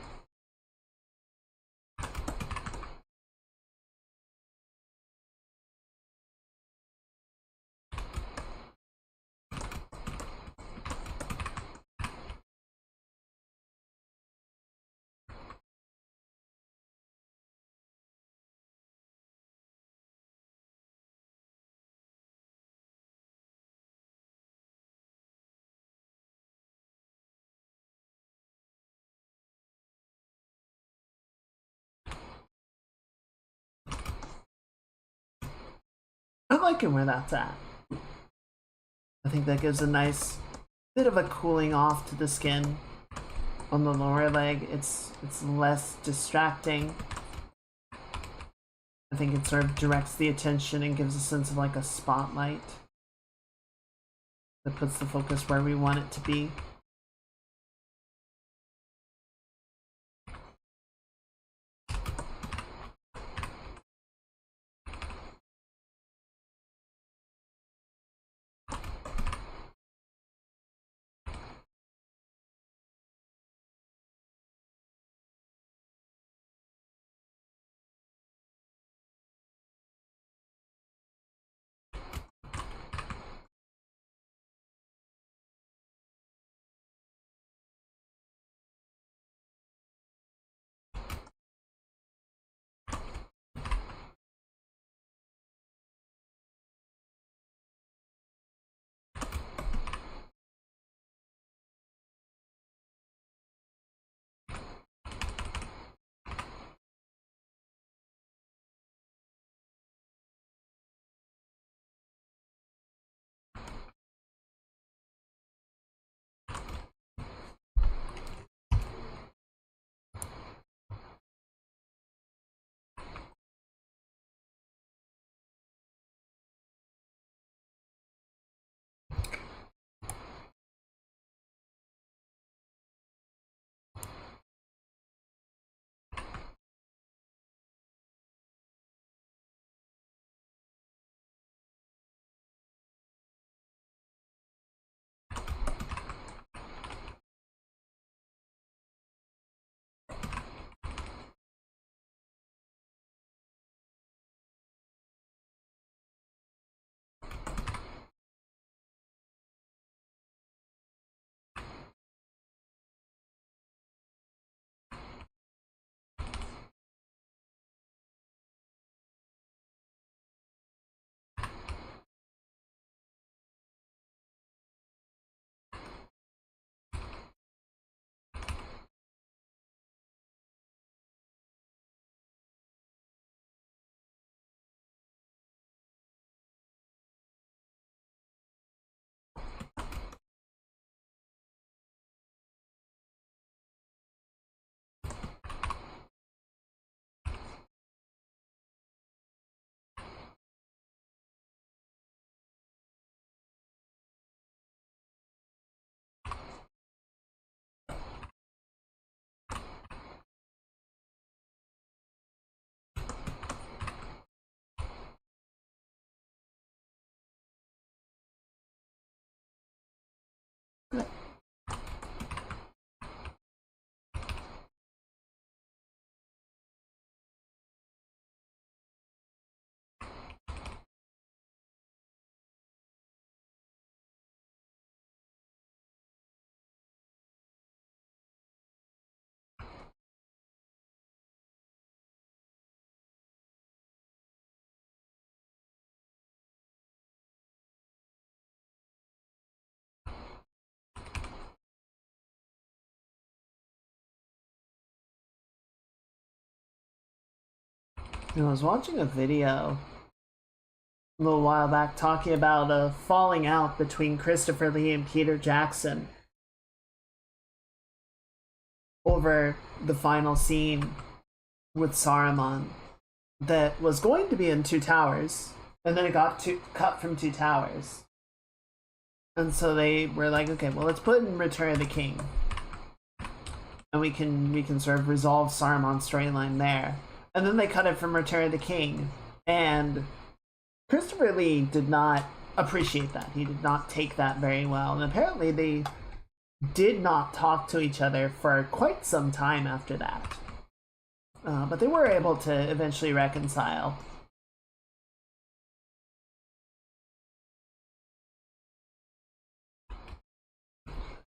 I'm liking where that's at. I think that gives a nice bit of a cooling off to the skin on the lower leg. It's less distracting. I think it sort of directs the attention and gives a sense of like a spotlight that puts the focus where we want it to be. I was watching a video a little while back talking about a falling out between Christopher Lee and Peter Jackson over the final scene with Saruman that was going to be in Two Towers, and then it got cut from Two Towers. And so they were like, okay, well, let's put it in Return of the King. and we can sort of resolve Saruman's storyline there. And then they cut it from Return of the King, and Christopher Lee did not appreciate that. He did not take that very well, and apparently they did not talk to each other for quite some time after that. But they were able to eventually reconcile.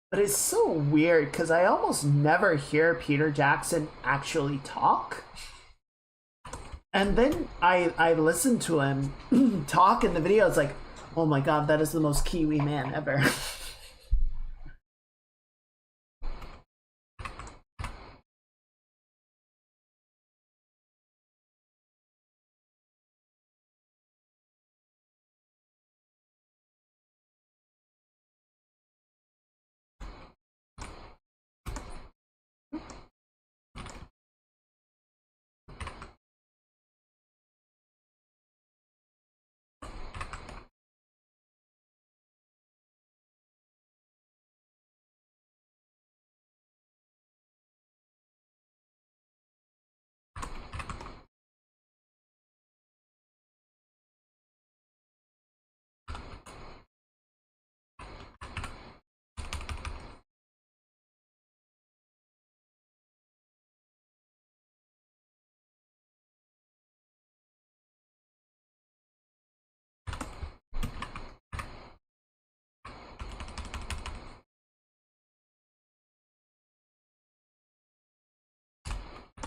But it's so weird because I almost never hear Peter Jackson actually talk. And then I listen to him talk in the video. It's like, oh my god, that is the most Kiwi man ever.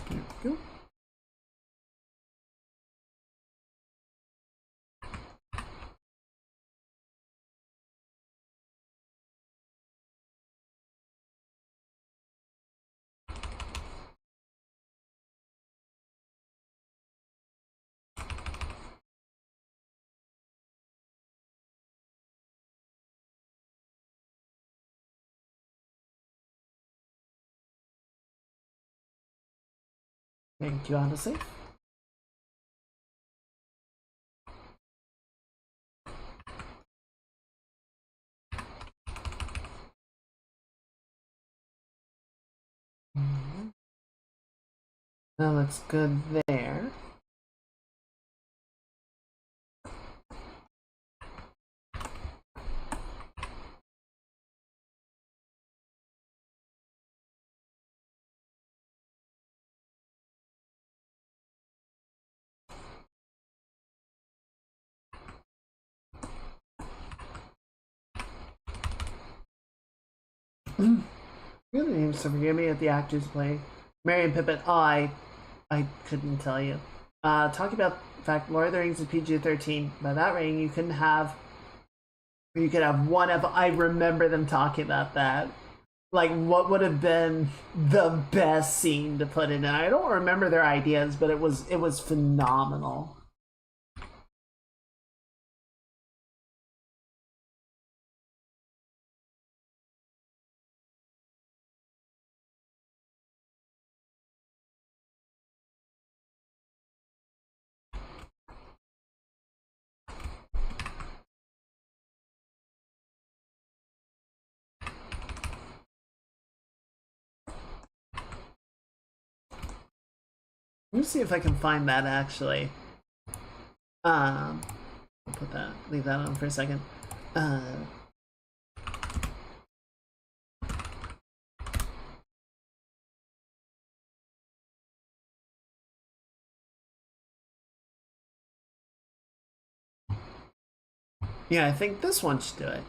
There we go. Thank you, honestly. Now that's good there. Really names to forgive me at the actors play. Merry and Pippin. Oh, I couldn't tell you. Talking about the fact Lord of the Rings is PG-13. By that rating, you could have one of. I remember them talking about that. Like, what would have been the best scene to put in? And I don't remember their ideas, but it was phenomenal. Let me see if I can find that actually. I'll leave that on for a second. Yeah, I think this one should do it.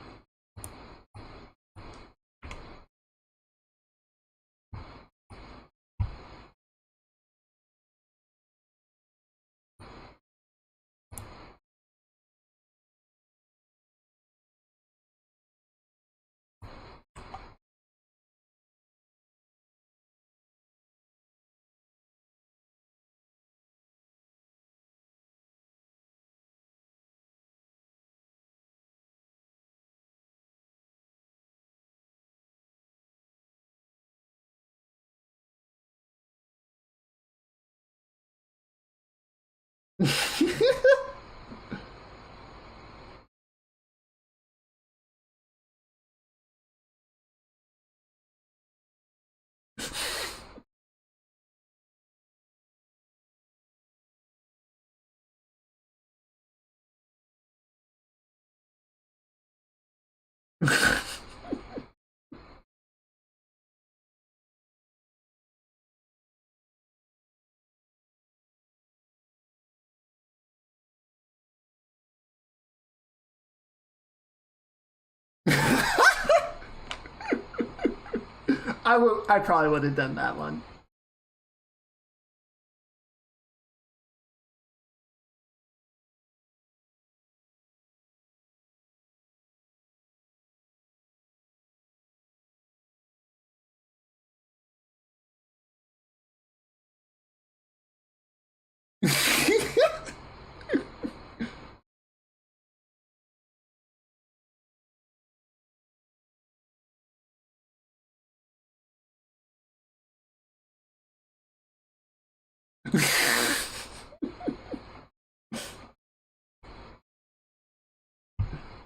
I probably would have done that one.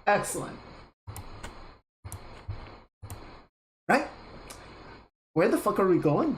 Excellent. Right? Where the fuck are we going?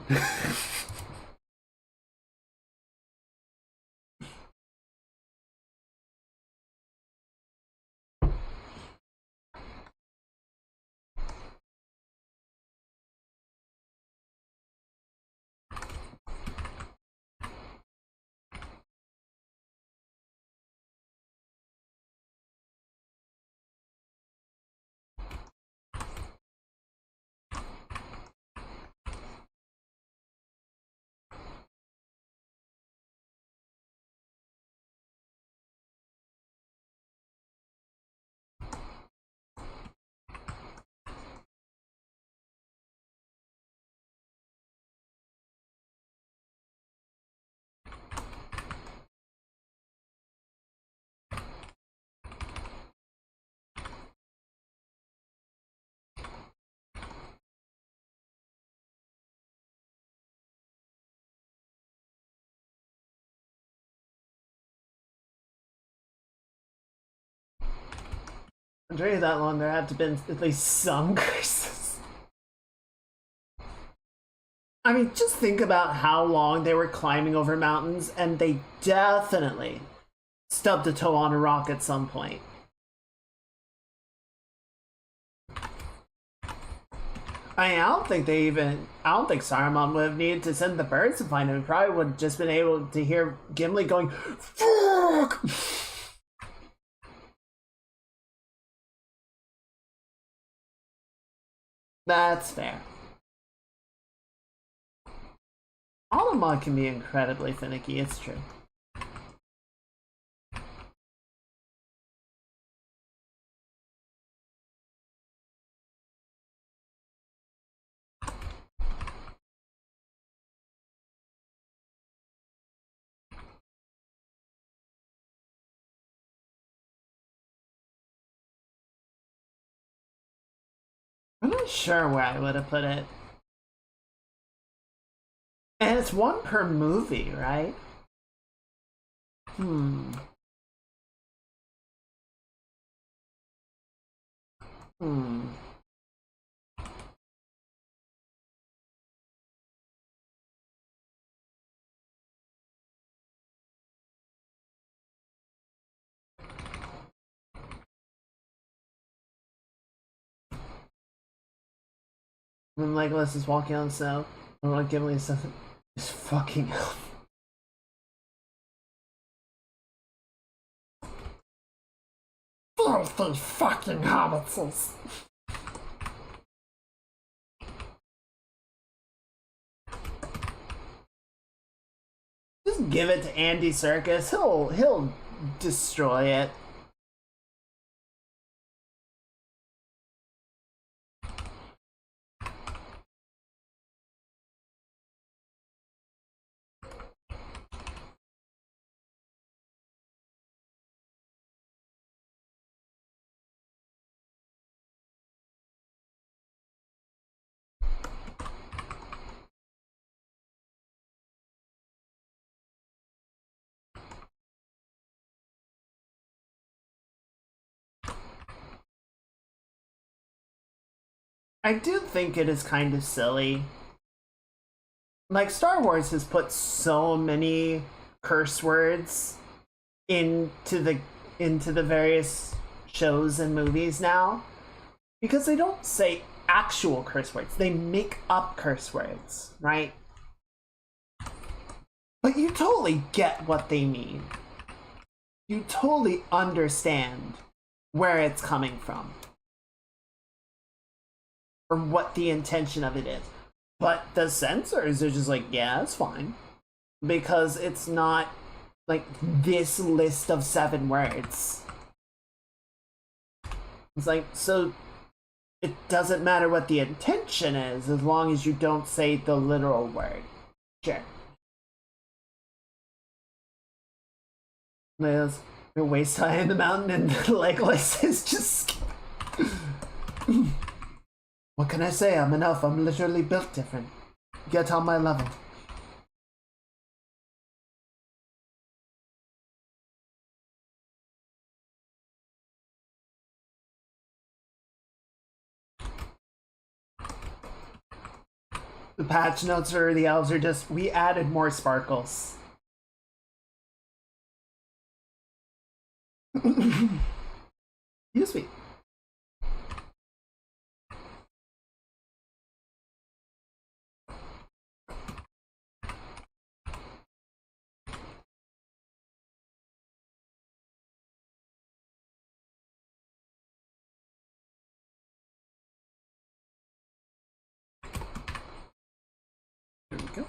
During that long, there had to have been at least some curses. I mean, just think about how long they were climbing over mountains, and they definitely stubbed a toe on a rock at some point. I don't think Saruman would have needed to send the birds to find him. He probably would have just been able to hear Gimli going, "Fuck!" That's fair. Alamod can be incredibly finicky, it's true. I'm not sure where I would have put it. And it's one per movie, right? Hmm. When Legolas is walking on the snow, and when Gimli is fucking hell. Filthy fucking hobbitses. Just give it to Andy Serkis. He'll destroy it. I do think it is kind of silly. Like, Star Wars has put so many curse words into the various shows and movies now, because they don't say actual curse words, they make up curse words, right? But you totally get what they mean. You totally understand where it's coming from, or what the intention of it is. But the censors are just like, yeah, it's fine. Because it's not like this list of 7 words. It's like, so it doesn't matter what the intention is as long as you don't say the literal word. Sure. There's your waist high in the mountain and Legolas is just... What can I say? I'm an elf. I'm literally built different. Get on my level. The patch notes for the elves are just, we added more sparkles. Excuse me. There we go.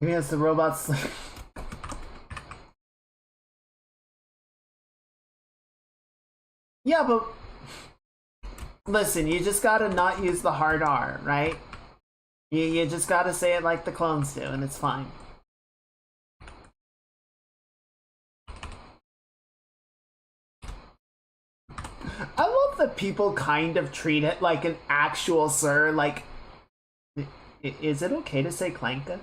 Yes, the robots. Yeah, but listen, you just gotta not use the hard R, right? You just gotta say it like the clones do, and it's fine. I love that people kind of treat it like an actual sir, like... Is it okay to say Clanka?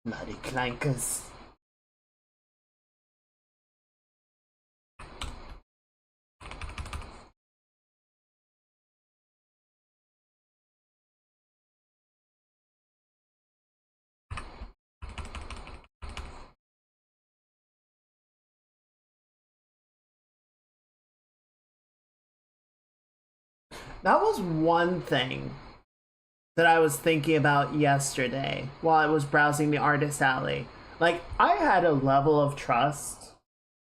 Bloody clankers. That was one thing that I was thinking about yesterday while I was browsing the artist alley. Like, I had a level of trust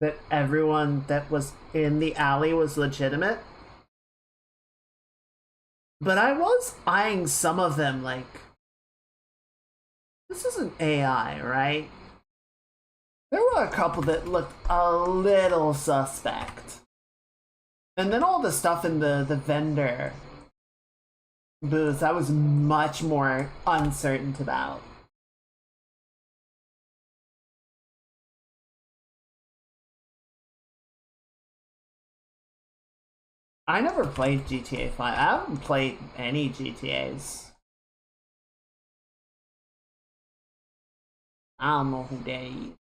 that everyone that was in the alley was legitimate. But I was eyeing some of them like, this isn't AI, right? There were a couple that looked a little suspect. And then all the stuff in the vendor booth, I was much more uncertain about. I never played GTA 5. I haven't played any GTAs. I don't know who that is.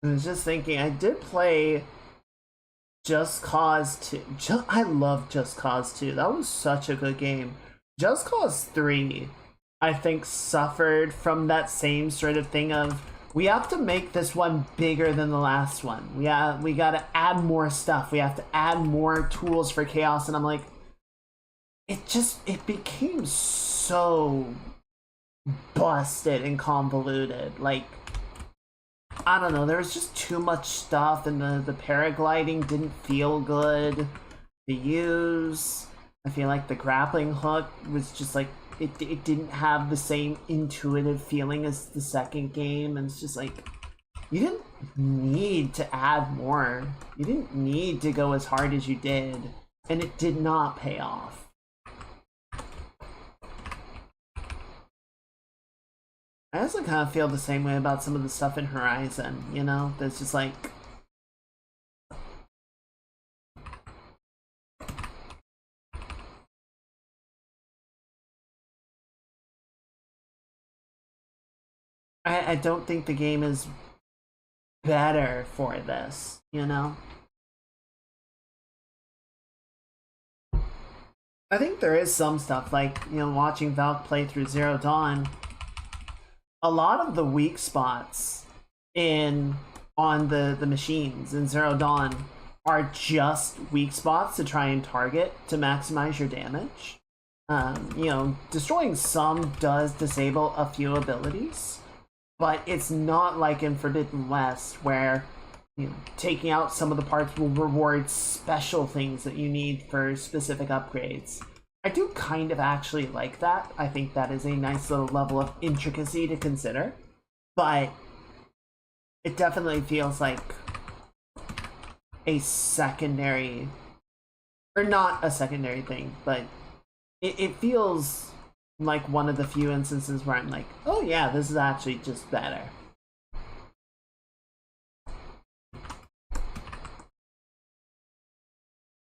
I was just thinking, I did play Just Cause 2. I love Just Cause 2. That was such a good game. Just Cause 3, I think, suffered from that same sort of thing of, we have to make this one bigger than the last one. We gotta add more stuff. We have to add more tools for chaos. And I'm like, it became so busted and convoluted. Like, I don't know, there was just too much stuff, and the paragliding didn't feel good to use. I feel like the grappling hook was just like, it didn't have the same intuitive feeling as the second game, and it's just like, you didn't need to add more. You didn't need to go as hard as you did, and it did not pay off. I also kind of feel the same way about some of the stuff in Horizon, you know? There's just like... I don't think the game is better for this, you know? I think there is some stuff, like, you know, watching Valk play through Zero Dawn, a lot of the weak spots on the machines in Zero Dawn are just weak spots to try and target to maximize your damage. You know, destroying some does disable a few abilities, but it's not like in Forbidden West where, you know, taking out some of the parts will reward special things that you need for specific upgrades. I do kind of actually like that. I think that is a nice little level of intricacy to consider, but it definitely feels like a secondary, or not a secondary thing, but it feels like one of the few instances where I'm like, oh yeah, this is actually just better.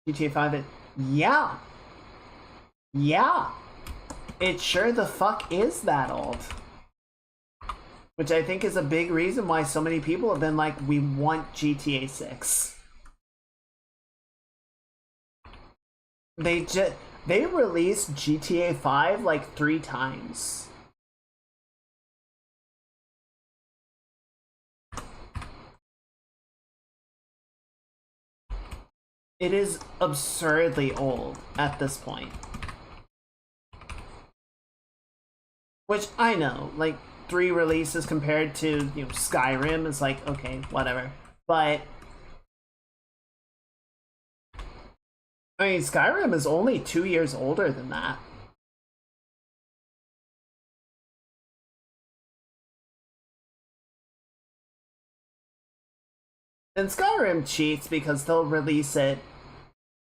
GTA 5, yeah. Yeah, it sure the fuck is that old. Which I think is a big reason why so many people have been like, we want GTA 6. They released GTA 5 like 3 times. It is absurdly old at this point. Which, I know, like, 3 releases compared to, you know, Skyrim is like, okay, whatever. But, I mean, Skyrim is only 2 years older than that. And Skyrim cheats because they'll release it,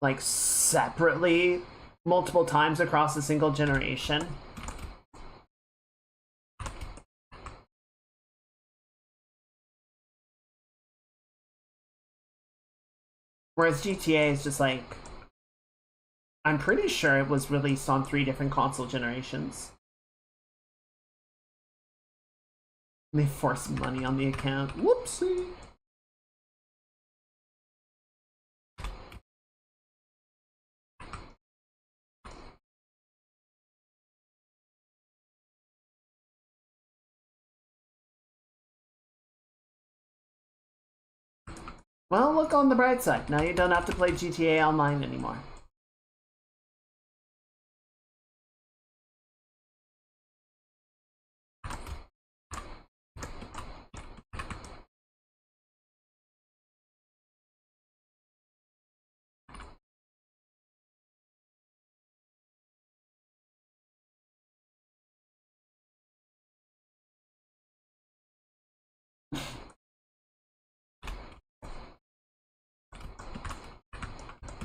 like, separately multiple times across a single generation. Whereas GTA is just like, I'm pretty sure it was released on 3 different console generations. They forced money on the account. Whoopsie. Well, look on the bright side. Now you don't have to play GTA Online anymore.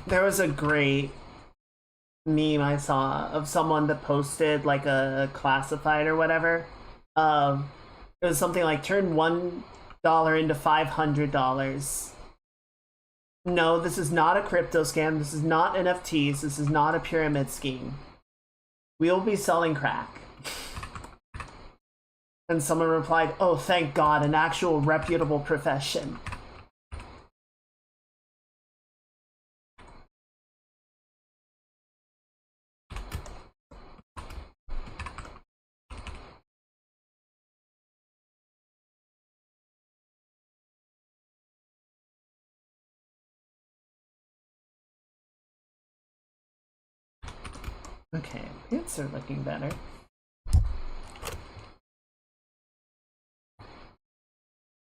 There was a great meme I saw of someone that posted like a classified or whatever. It was something like turn $1 into $500. No, this is not a crypto scam. This is not NFTs. This is not a pyramid scheme. We'll be selling crack. And someone replied, oh, thank God, an actual reputable profession. Okay, pants are looking better.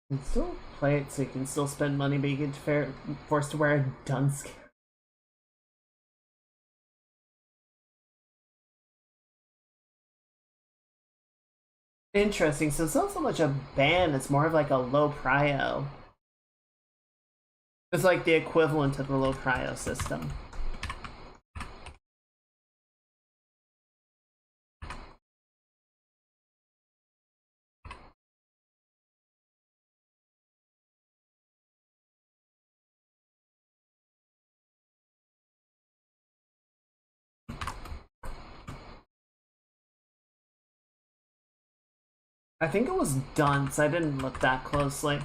You can still play it so you can still spend money, but you get forced to wear a dunce cap. Interesting, so it's not so much a ban, it's more of like a low prio. It's like the equivalent of the low prio system. I think it was dunce, I didn't look that closely.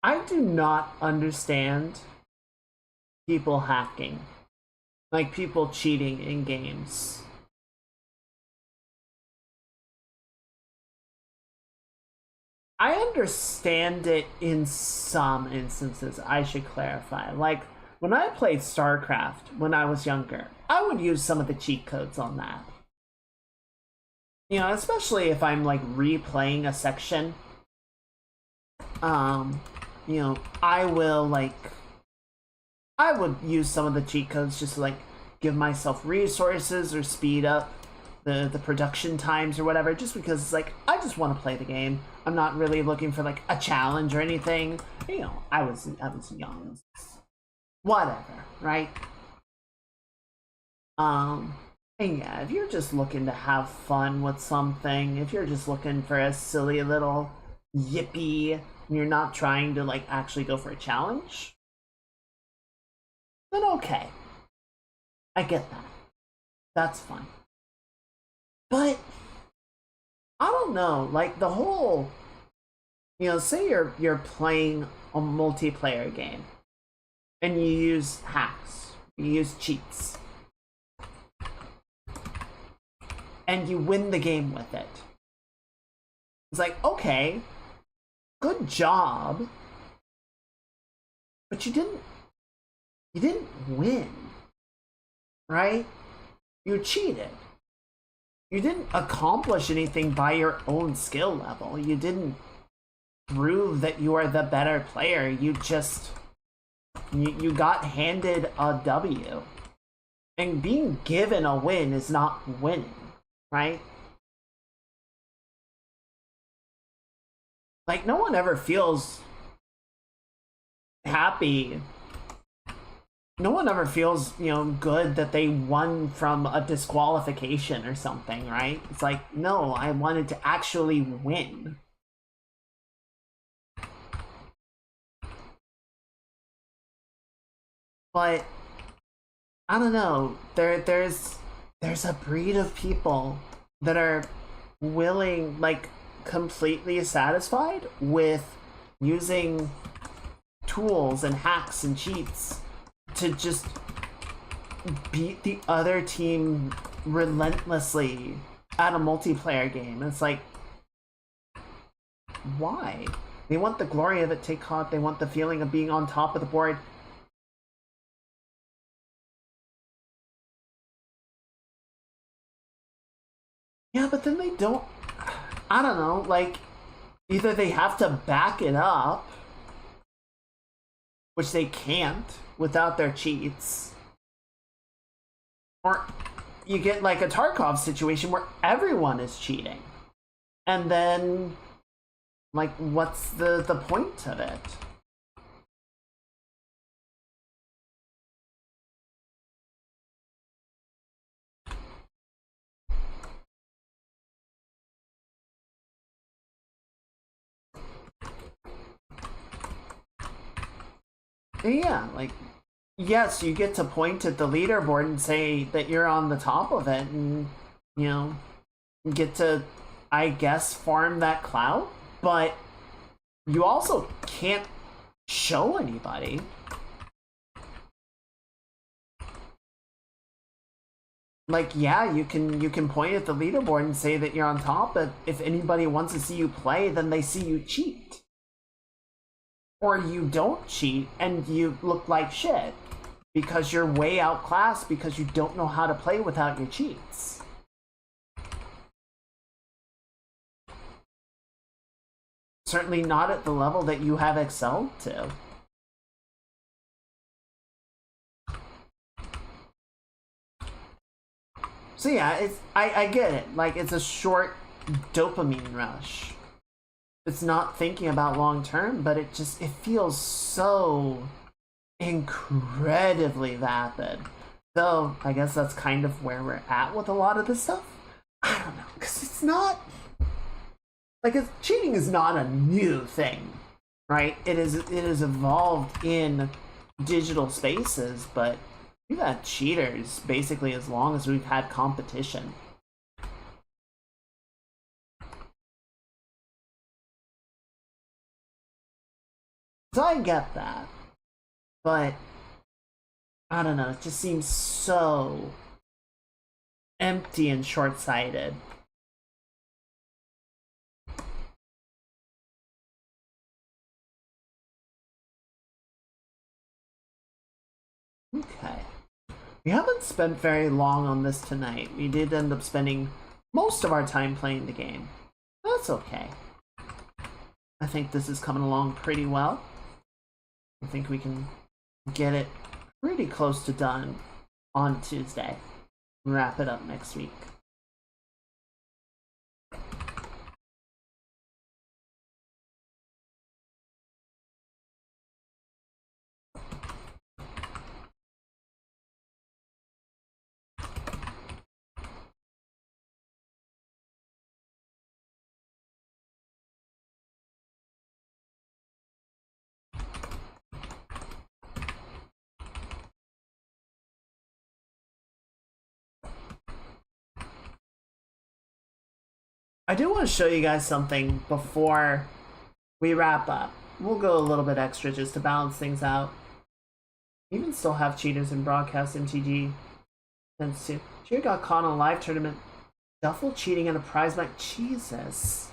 I do not understand people hacking. Like people cheating in games. I understand it in some instances, I should clarify. Like, when I played StarCraft when I was younger, I would use some of the cheat codes on that. You know, especially if I'm like replaying a section. You know, I would use some of the cheat codes just to like give myself resources or speed up the production times or whatever, just because it's like I just want to play the game. I'm not really looking for like a challenge or anything. You know, I was young. Whatever, right? And yeah, if you're just looking to have fun with something, if you're just looking for a silly little yippee, and you're not trying to like actually go for a challenge, then okay. I get that. That's fine. But I don't know, like the whole, you know, say you're playing a multiplayer game and you use hacks, you use cheats, and you win the game with it. It's like, okay, good job, but you didn't win, right? You cheated. You didn't accomplish anything by your own skill level. You didn't prove that you are the better player. You just you got handed a W. And being given a win is not winning, right? Like, no one ever feels happy. No one ever feels, you know, good that they won from a disqualification or something, right? It's like, no, I wanted to actually win. But I don't know. There's a breed of people that are willing, like, completely satisfied with using tools and hacks and cheats to just beat the other team relentlessly at a multiplayer game. It's like, why? They want the glory of it, take heart. They want the feeling of being on top of the board. Yeah, but then they don't, I don't know, like, either they have to back it up, which they can't without their cheats, or you get like a Tarkov situation where everyone is cheating. And then, like, what's the point of it? Yeah, like, yes, you get to point at the leaderboard and say that you're on the top of it, and, you know, get to, I guess, farm that clout, but you also can't show anybody. like, yeah, you can point at the leaderboard and say that you're on top, but if anybody wants to see you play, then they see you cheat. Or you don't cheat and you look like shit because you're way outclassed because you don't know how to play without your cheats. Certainly not at the level that you have excelled to. So yeah, I get it. Like, it's a short dopamine rush. It's not thinking about long term, but it feels so incredibly vapid. So I guess that's kind of where we're at with a lot of this stuff. I don't know, because it's not like cheating is not a new thing, right? It is evolved in digital spaces, but we've had cheaters basically as long as we've had competition. So I get that, but I don't know, it just seems so empty and short-sighted. Okay. We haven't spent very long on this tonight. We did end up spending most of our time playing the game. That's okay. I think this is coming along pretty well. I think we can get it pretty close to done on Tuesday. Wrap it up next week. I do want to show you guys something before we wrap up. We'll go a little bit extra just to balance things out. Even still have cheaters in broadcast MTG. Tends to. Cheater got caught in a live tournament. Duffel cheating in a prize match. Jesus.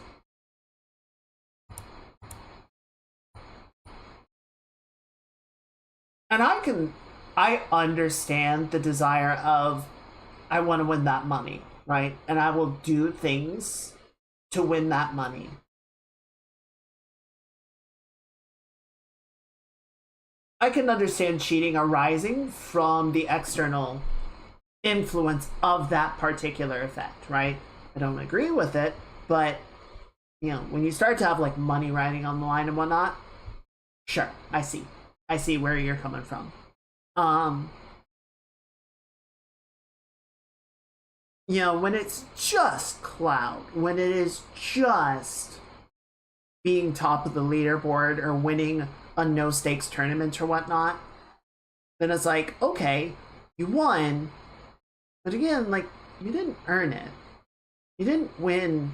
And I understand the desire of, I want to win that money, right? And I will do things to win that money. I can understand cheating arising from the external influence of that particular effect, right? I don't agree with it, but when you start to have like money riding on the line and whatnot, sure, I see where you're coming from. When it's just clout, when it is just being top of the leaderboard or winning a no stakes tournament or whatnot, then it's like, okay, you won, but again, like, you didn't earn it. You didn't win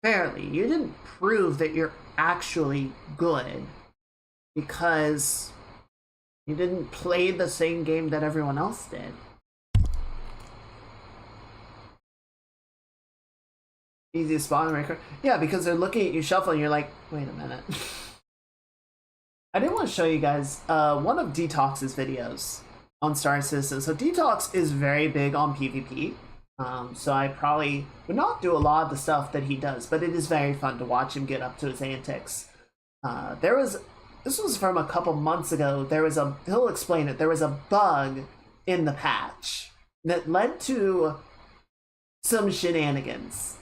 fairly. You didn't prove that you're actually good because you didn't play the same game that everyone else did. Easiest spawn ranker. Yeah, because they're looking at you shuffle and you're like, wait a minute. I did want to show you guys one of Detox's videos on Star Citizen. So Detox is very big on PvP. So I probably would not do a lot of the stuff that he does, but it is very fun to watch him get up to his antics. This was from a couple months ago. He'll explain it. There was a bug in the patch that led to some shenanigans.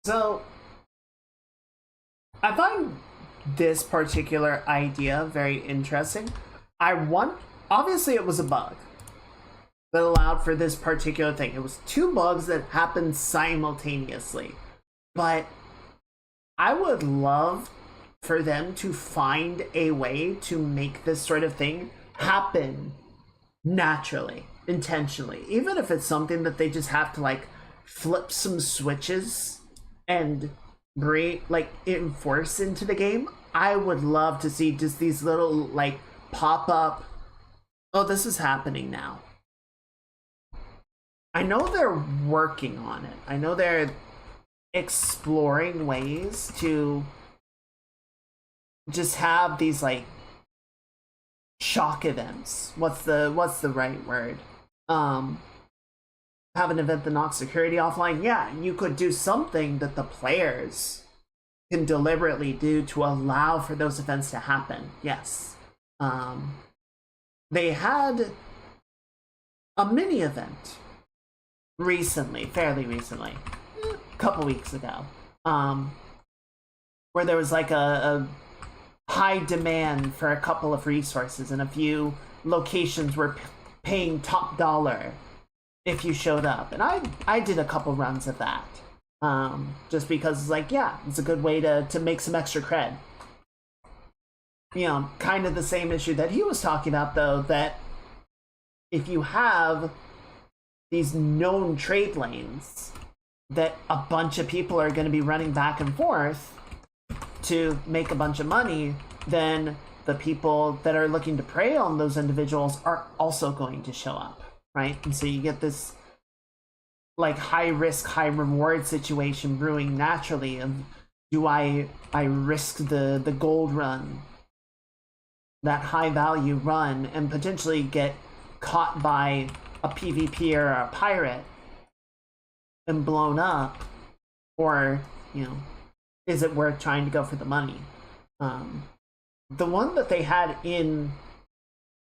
So, I find this particular idea very interesting. Obviously it was a bug that allowed for this particular thing. It was two bugs that happened simultaneously. But I would love for them to find a way to make this sort of thing happen naturally, intentionally. Even if it's something that they just have to like flip some switches and enforce into the game. I would love to see just these little like pop up, oh, this is happening now. I know they're working on it. I know they're exploring ways to just have these like shock events. What's the right word? Have an event that knocks security offline. Yeah, you could do something that the players can deliberately do to allow for those events to happen. Yes. They had a mini event fairly recently, a couple weeks ago, where there was like a high demand for a couple of resources, and a few locations were paying top dollar if you showed up. And I did a couple runs of that. Just because it's like, yeah, it's a good way to make some extra cred. You know, kind of the same issue that he was talking about, though, that if you have these known trade lanes that a bunch of people are going to be running back and forth to make a bunch of money, then the people that are looking to prey on those individuals are also going to show up, right? And so you get this like high risk, high reward situation brewing naturally of, do I risk the gold run, that high value run, and potentially get caught by a PvP or a pirate and blown up, or, you know, is it worth trying to go for the money? The one that they had in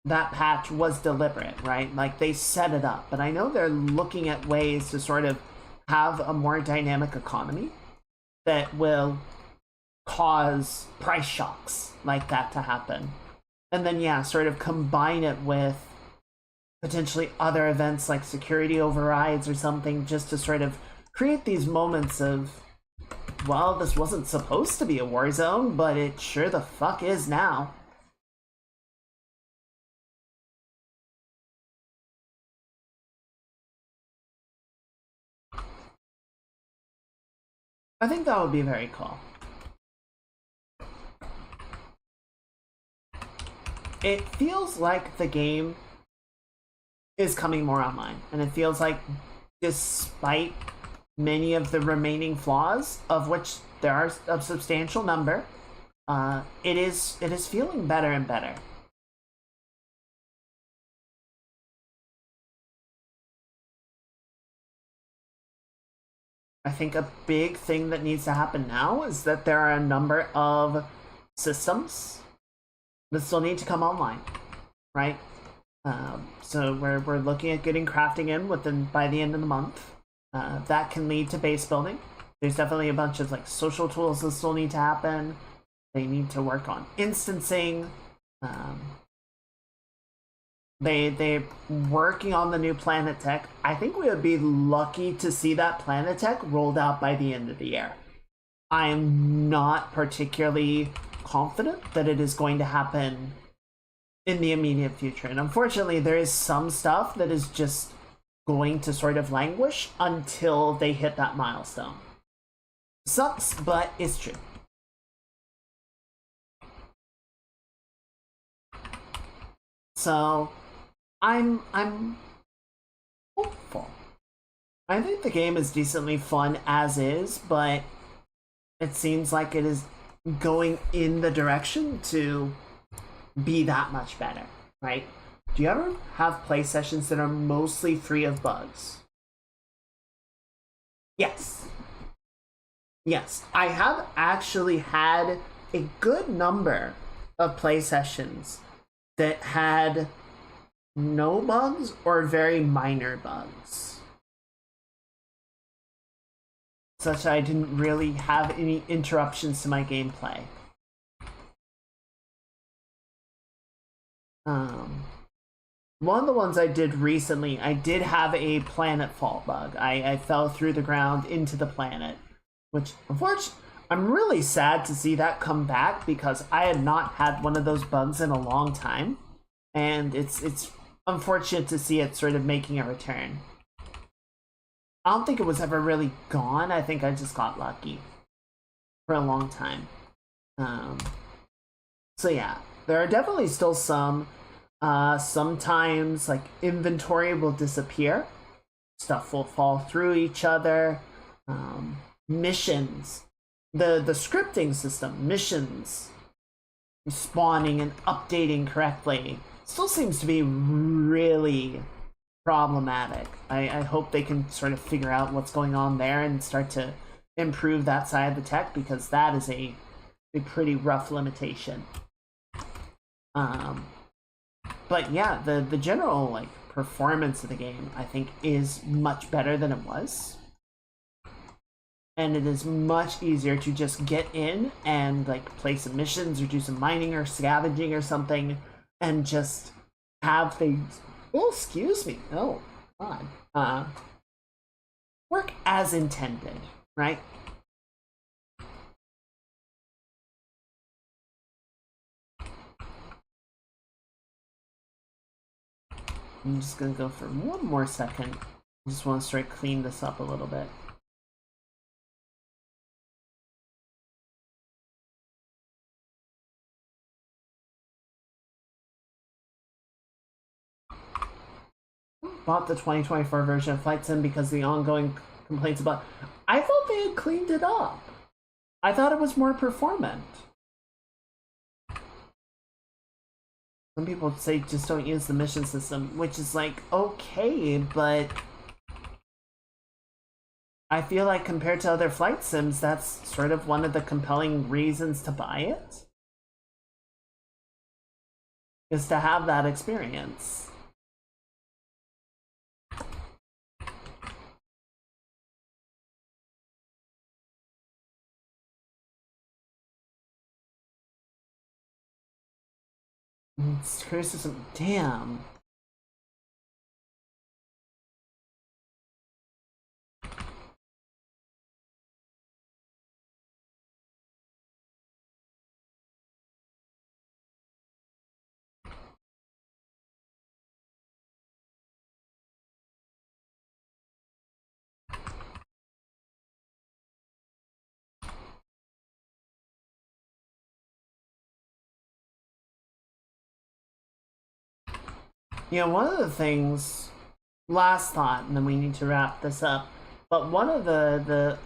that patch was deliberate, right? Like, they set it up, but I know they're looking at ways to sort of have a more dynamic economy that will cause price shocks like that to happen. And then, yeah, sort of combine it with potentially other events like security overrides or something, just to sort of create these moments of, well, this wasn't supposed to be a war zone, but it sure the fuck is now. I think that would be very cool. It feels like the game is coming more online, and it feels like, despite many of the remaining flaws, of which there are a substantial number, it is feeling better and better. I think a big thing that needs to happen now is that there are a number of systems that still need to come online, right? So we're looking at getting crafting in by the end of the month. That can lead to base building. There's definitely a bunch of like social tools that still need to happen. They need to work on instancing. They're working on the new planet tech. I think we would be lucky to see that planet tech rolled out by the end of the year. I am not particularly confident that it is going to happen in the immediate future. And unfortunately, there is some stuff that is just going to sort of languish until they hit that milestone. Sucks, but it's true. So I'm hopeful. I think the game is decently fun as is, but it seems like it is going in the direction to be that much better, right? Do you ever have play sessions that are mostly free of bugs? Yes. Yes, I have actually had a good number of play sessions that had no bugs or very minor bugs. such that I didn't really have any interruptions to my gameplay. One of the ones I did recently, I did have a planet fault bug. I fell through the ground into the planet, which unfortunately, I'm really sad to see that come back because I had not had one of those bugs in a long time, and it's unfortunate to see it sort of making a return. I don't think it was ever really gone. I think I just got lucky for a long time. So yeah, there are definitely still some. Sometimes like inventory will disappear, stuff will fall through each other. Missions, the scripting system, missions spawning and updating correctly still seems to be really problematic. I hope they can sort of figure out what's going on there and start to improve that side of the tech, because that is a pretty rough limitation. But yeah, the general like performance of the game, I think, is much better than it was. And it is much easier to just get in and like play some missions or do some mining or scavenging or something and just have things, oh, excuse me, oh, God, work as intended, right? I'm just gonna go for one more second. I just want to start clean this up a little bit. Bought the 2024 version of Flight Sim because the ongoing complaints about. I thought they had cleaned it up. I thought it was more performant. Some people say just don't use the mission system, which is like, okay, but I feel like compared to other flight sims, that's sort of one of the compelling reasons to buy it, is to have that experience. It's criticism. Damn. You know, one of the things, last thought, and then we need to wrap this up, but one of the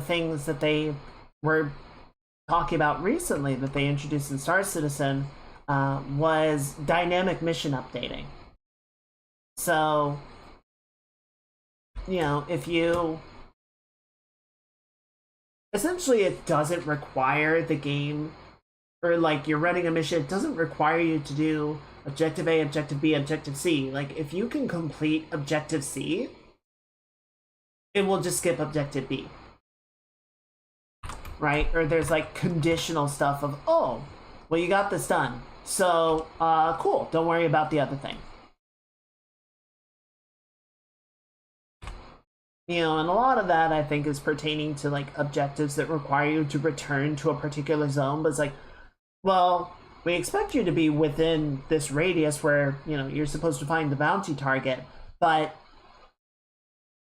things that they were talking about recently that they introduced in Star Citizen was dynamic mission updating. So, you know, if you... Essentially, it doesn't require the game, or like you're running a mission, it doesn't require you to do Objective A, Objective B, Objective C. Like, if you can complete Objective C, it will just skip Objective B. Right? Or there's, like, conditional stuff of, oh, well, you got this done. So, cool. Don't worry about the other thing. You know, and a lot of that, I think, is pertaining to, like, objectives that require you to return to a particular zone. But it's like, well, we expect you to be within this radius where, you know, you're supposed to find the bounty target, but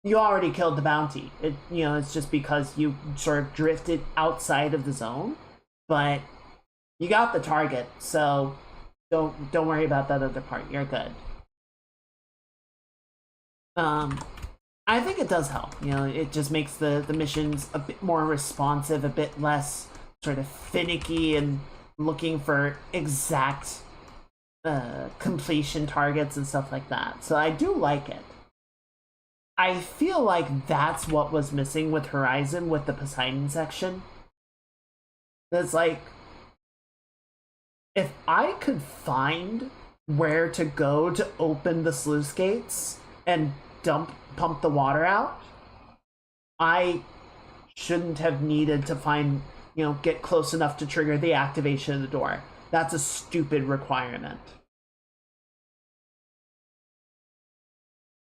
you already killed the bounty. It, you know, it's just because you sort of drifted outside of the zone, but you got the target, so don't worry about that other part. You're good. I think it does help. You know, it just makes the missions a bit more responsive, a bit less sort of finicky and looking for exact completion targets and stuff like that. So I do like it. I feel like that's what was missing with Horizon with the Poseidon section. It's like, if I could find where to go to open the sluice gates and pump the water out, I shouldn't have needed to find, get close enough to trigger the activation of the door. That's a stupid requirement.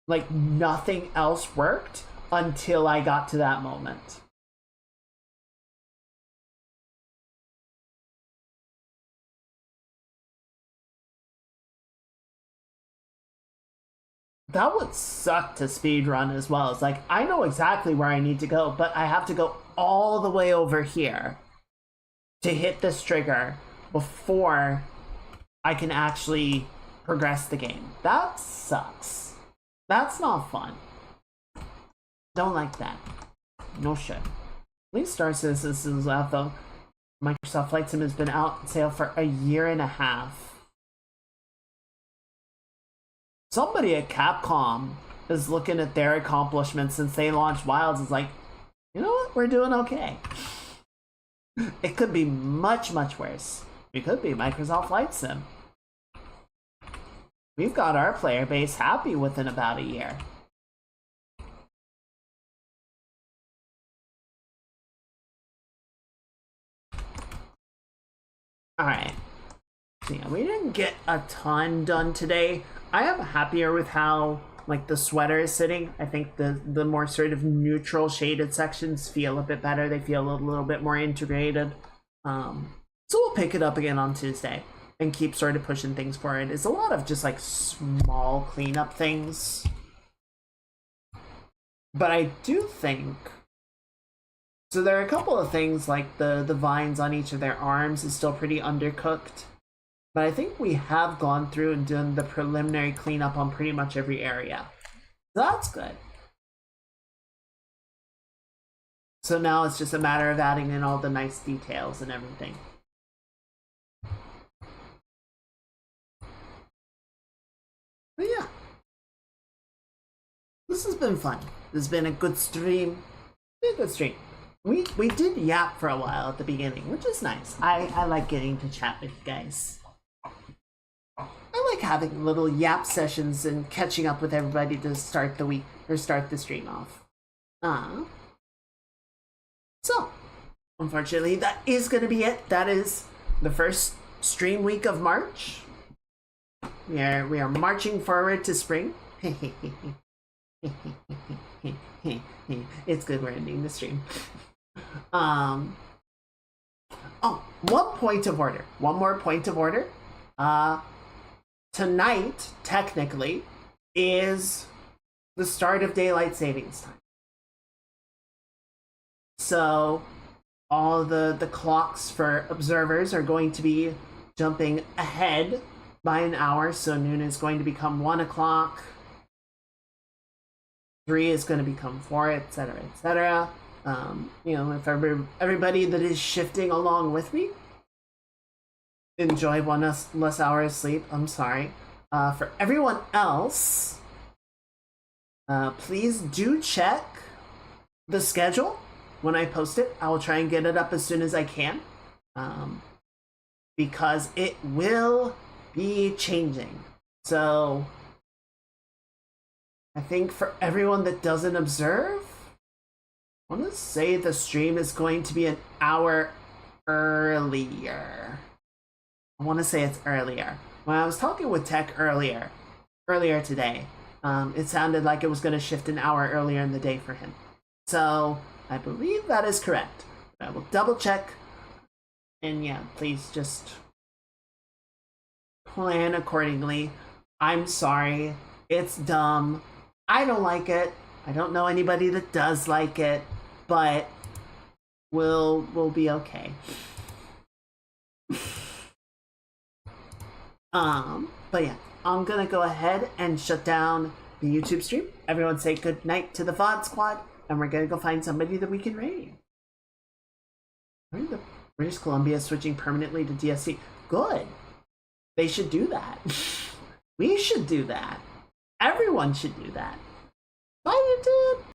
Like, nothing else worked until I got to that moment. That would suck to speedrun as well. It's like, I know exactly where I need to go, but I have to go all the way over here to hit this trigger before I can actually progress the game. That sucks. That's not fun. Don't like that. No shit. At least Star Citizen is out though. Microsoft Flight Sim has been out on sale for a year and a half. Somebody at Capcom is looking at their accomplishments since they launched Wilds. Is like, you know what? We're doing okay. It could be much, much worse. It could be Microsoft Flight Sim. We've got our player base happy within about a year. Alright. So yeah, we didn't get a ton done today. I am happier with how like the sweater is sitting. I think the more sort of neutral shaded sections feel a bit better. They feel a little bit more integrated. So we'll pick it up again on Tuesday and keep sort of pushing things forward. It's a lot of just like small cleanup things. But I do think, so there are a couple of things like the vines on each of their arms is still pretty undercooked. But I think we have gone through and done the preliminary cleanup on pretty much every area. That's good. So now it's just a matter of adding in all the nice details and everything. But yeah. This has been fun. This has been a good stream. A good stream. We did yap for a while at the beginning, which is nice. I like getting to chat with you guys. I like having little yap sessions and catching up with everybody to start the week or start the stream off. So, unfortunately, that is going to be it. That is the first stream week of March. We are marching forward to spring. It's good we're ending the stream. Oh, one point of order. One more point of order. Tonight, technically, is the start of daylight savings time. So all the clocks for observers are going to be jumping ahead by an hour. So noon is going to become 1 o'clock. 3 is going to become 4, etc., etc. If everybody that is shifting along with me, enjoy 1 less hour of sleep. I'm sorry. For everyone else, please do check the schedule when I post it. I will try and get it up as soon as I can, because it will be changing. So I think for everyone that doesn't observe, I want to say the stream is going to be an hour earlier. I want to say it's earlier. When I was talking with Tech earlier today, it sounded like it was going to shift an hour earlier in the day for him. So I believe that is correct. I will double check. And yeah, please just plan accordingly. I'm sorry. It's dumb. I don't like it. I don't know anybody that does like it, but we'll be okay. But yeah, I'm gonna go ahead and shut down the YouTube stream. Everyone say good night to the VOD squad, and we're gonna go find somebody that we can raid. The British Columbia is switching permanently to DSC. Good. They should do that. We should do that. Everyone should do that. Bye, YouTube.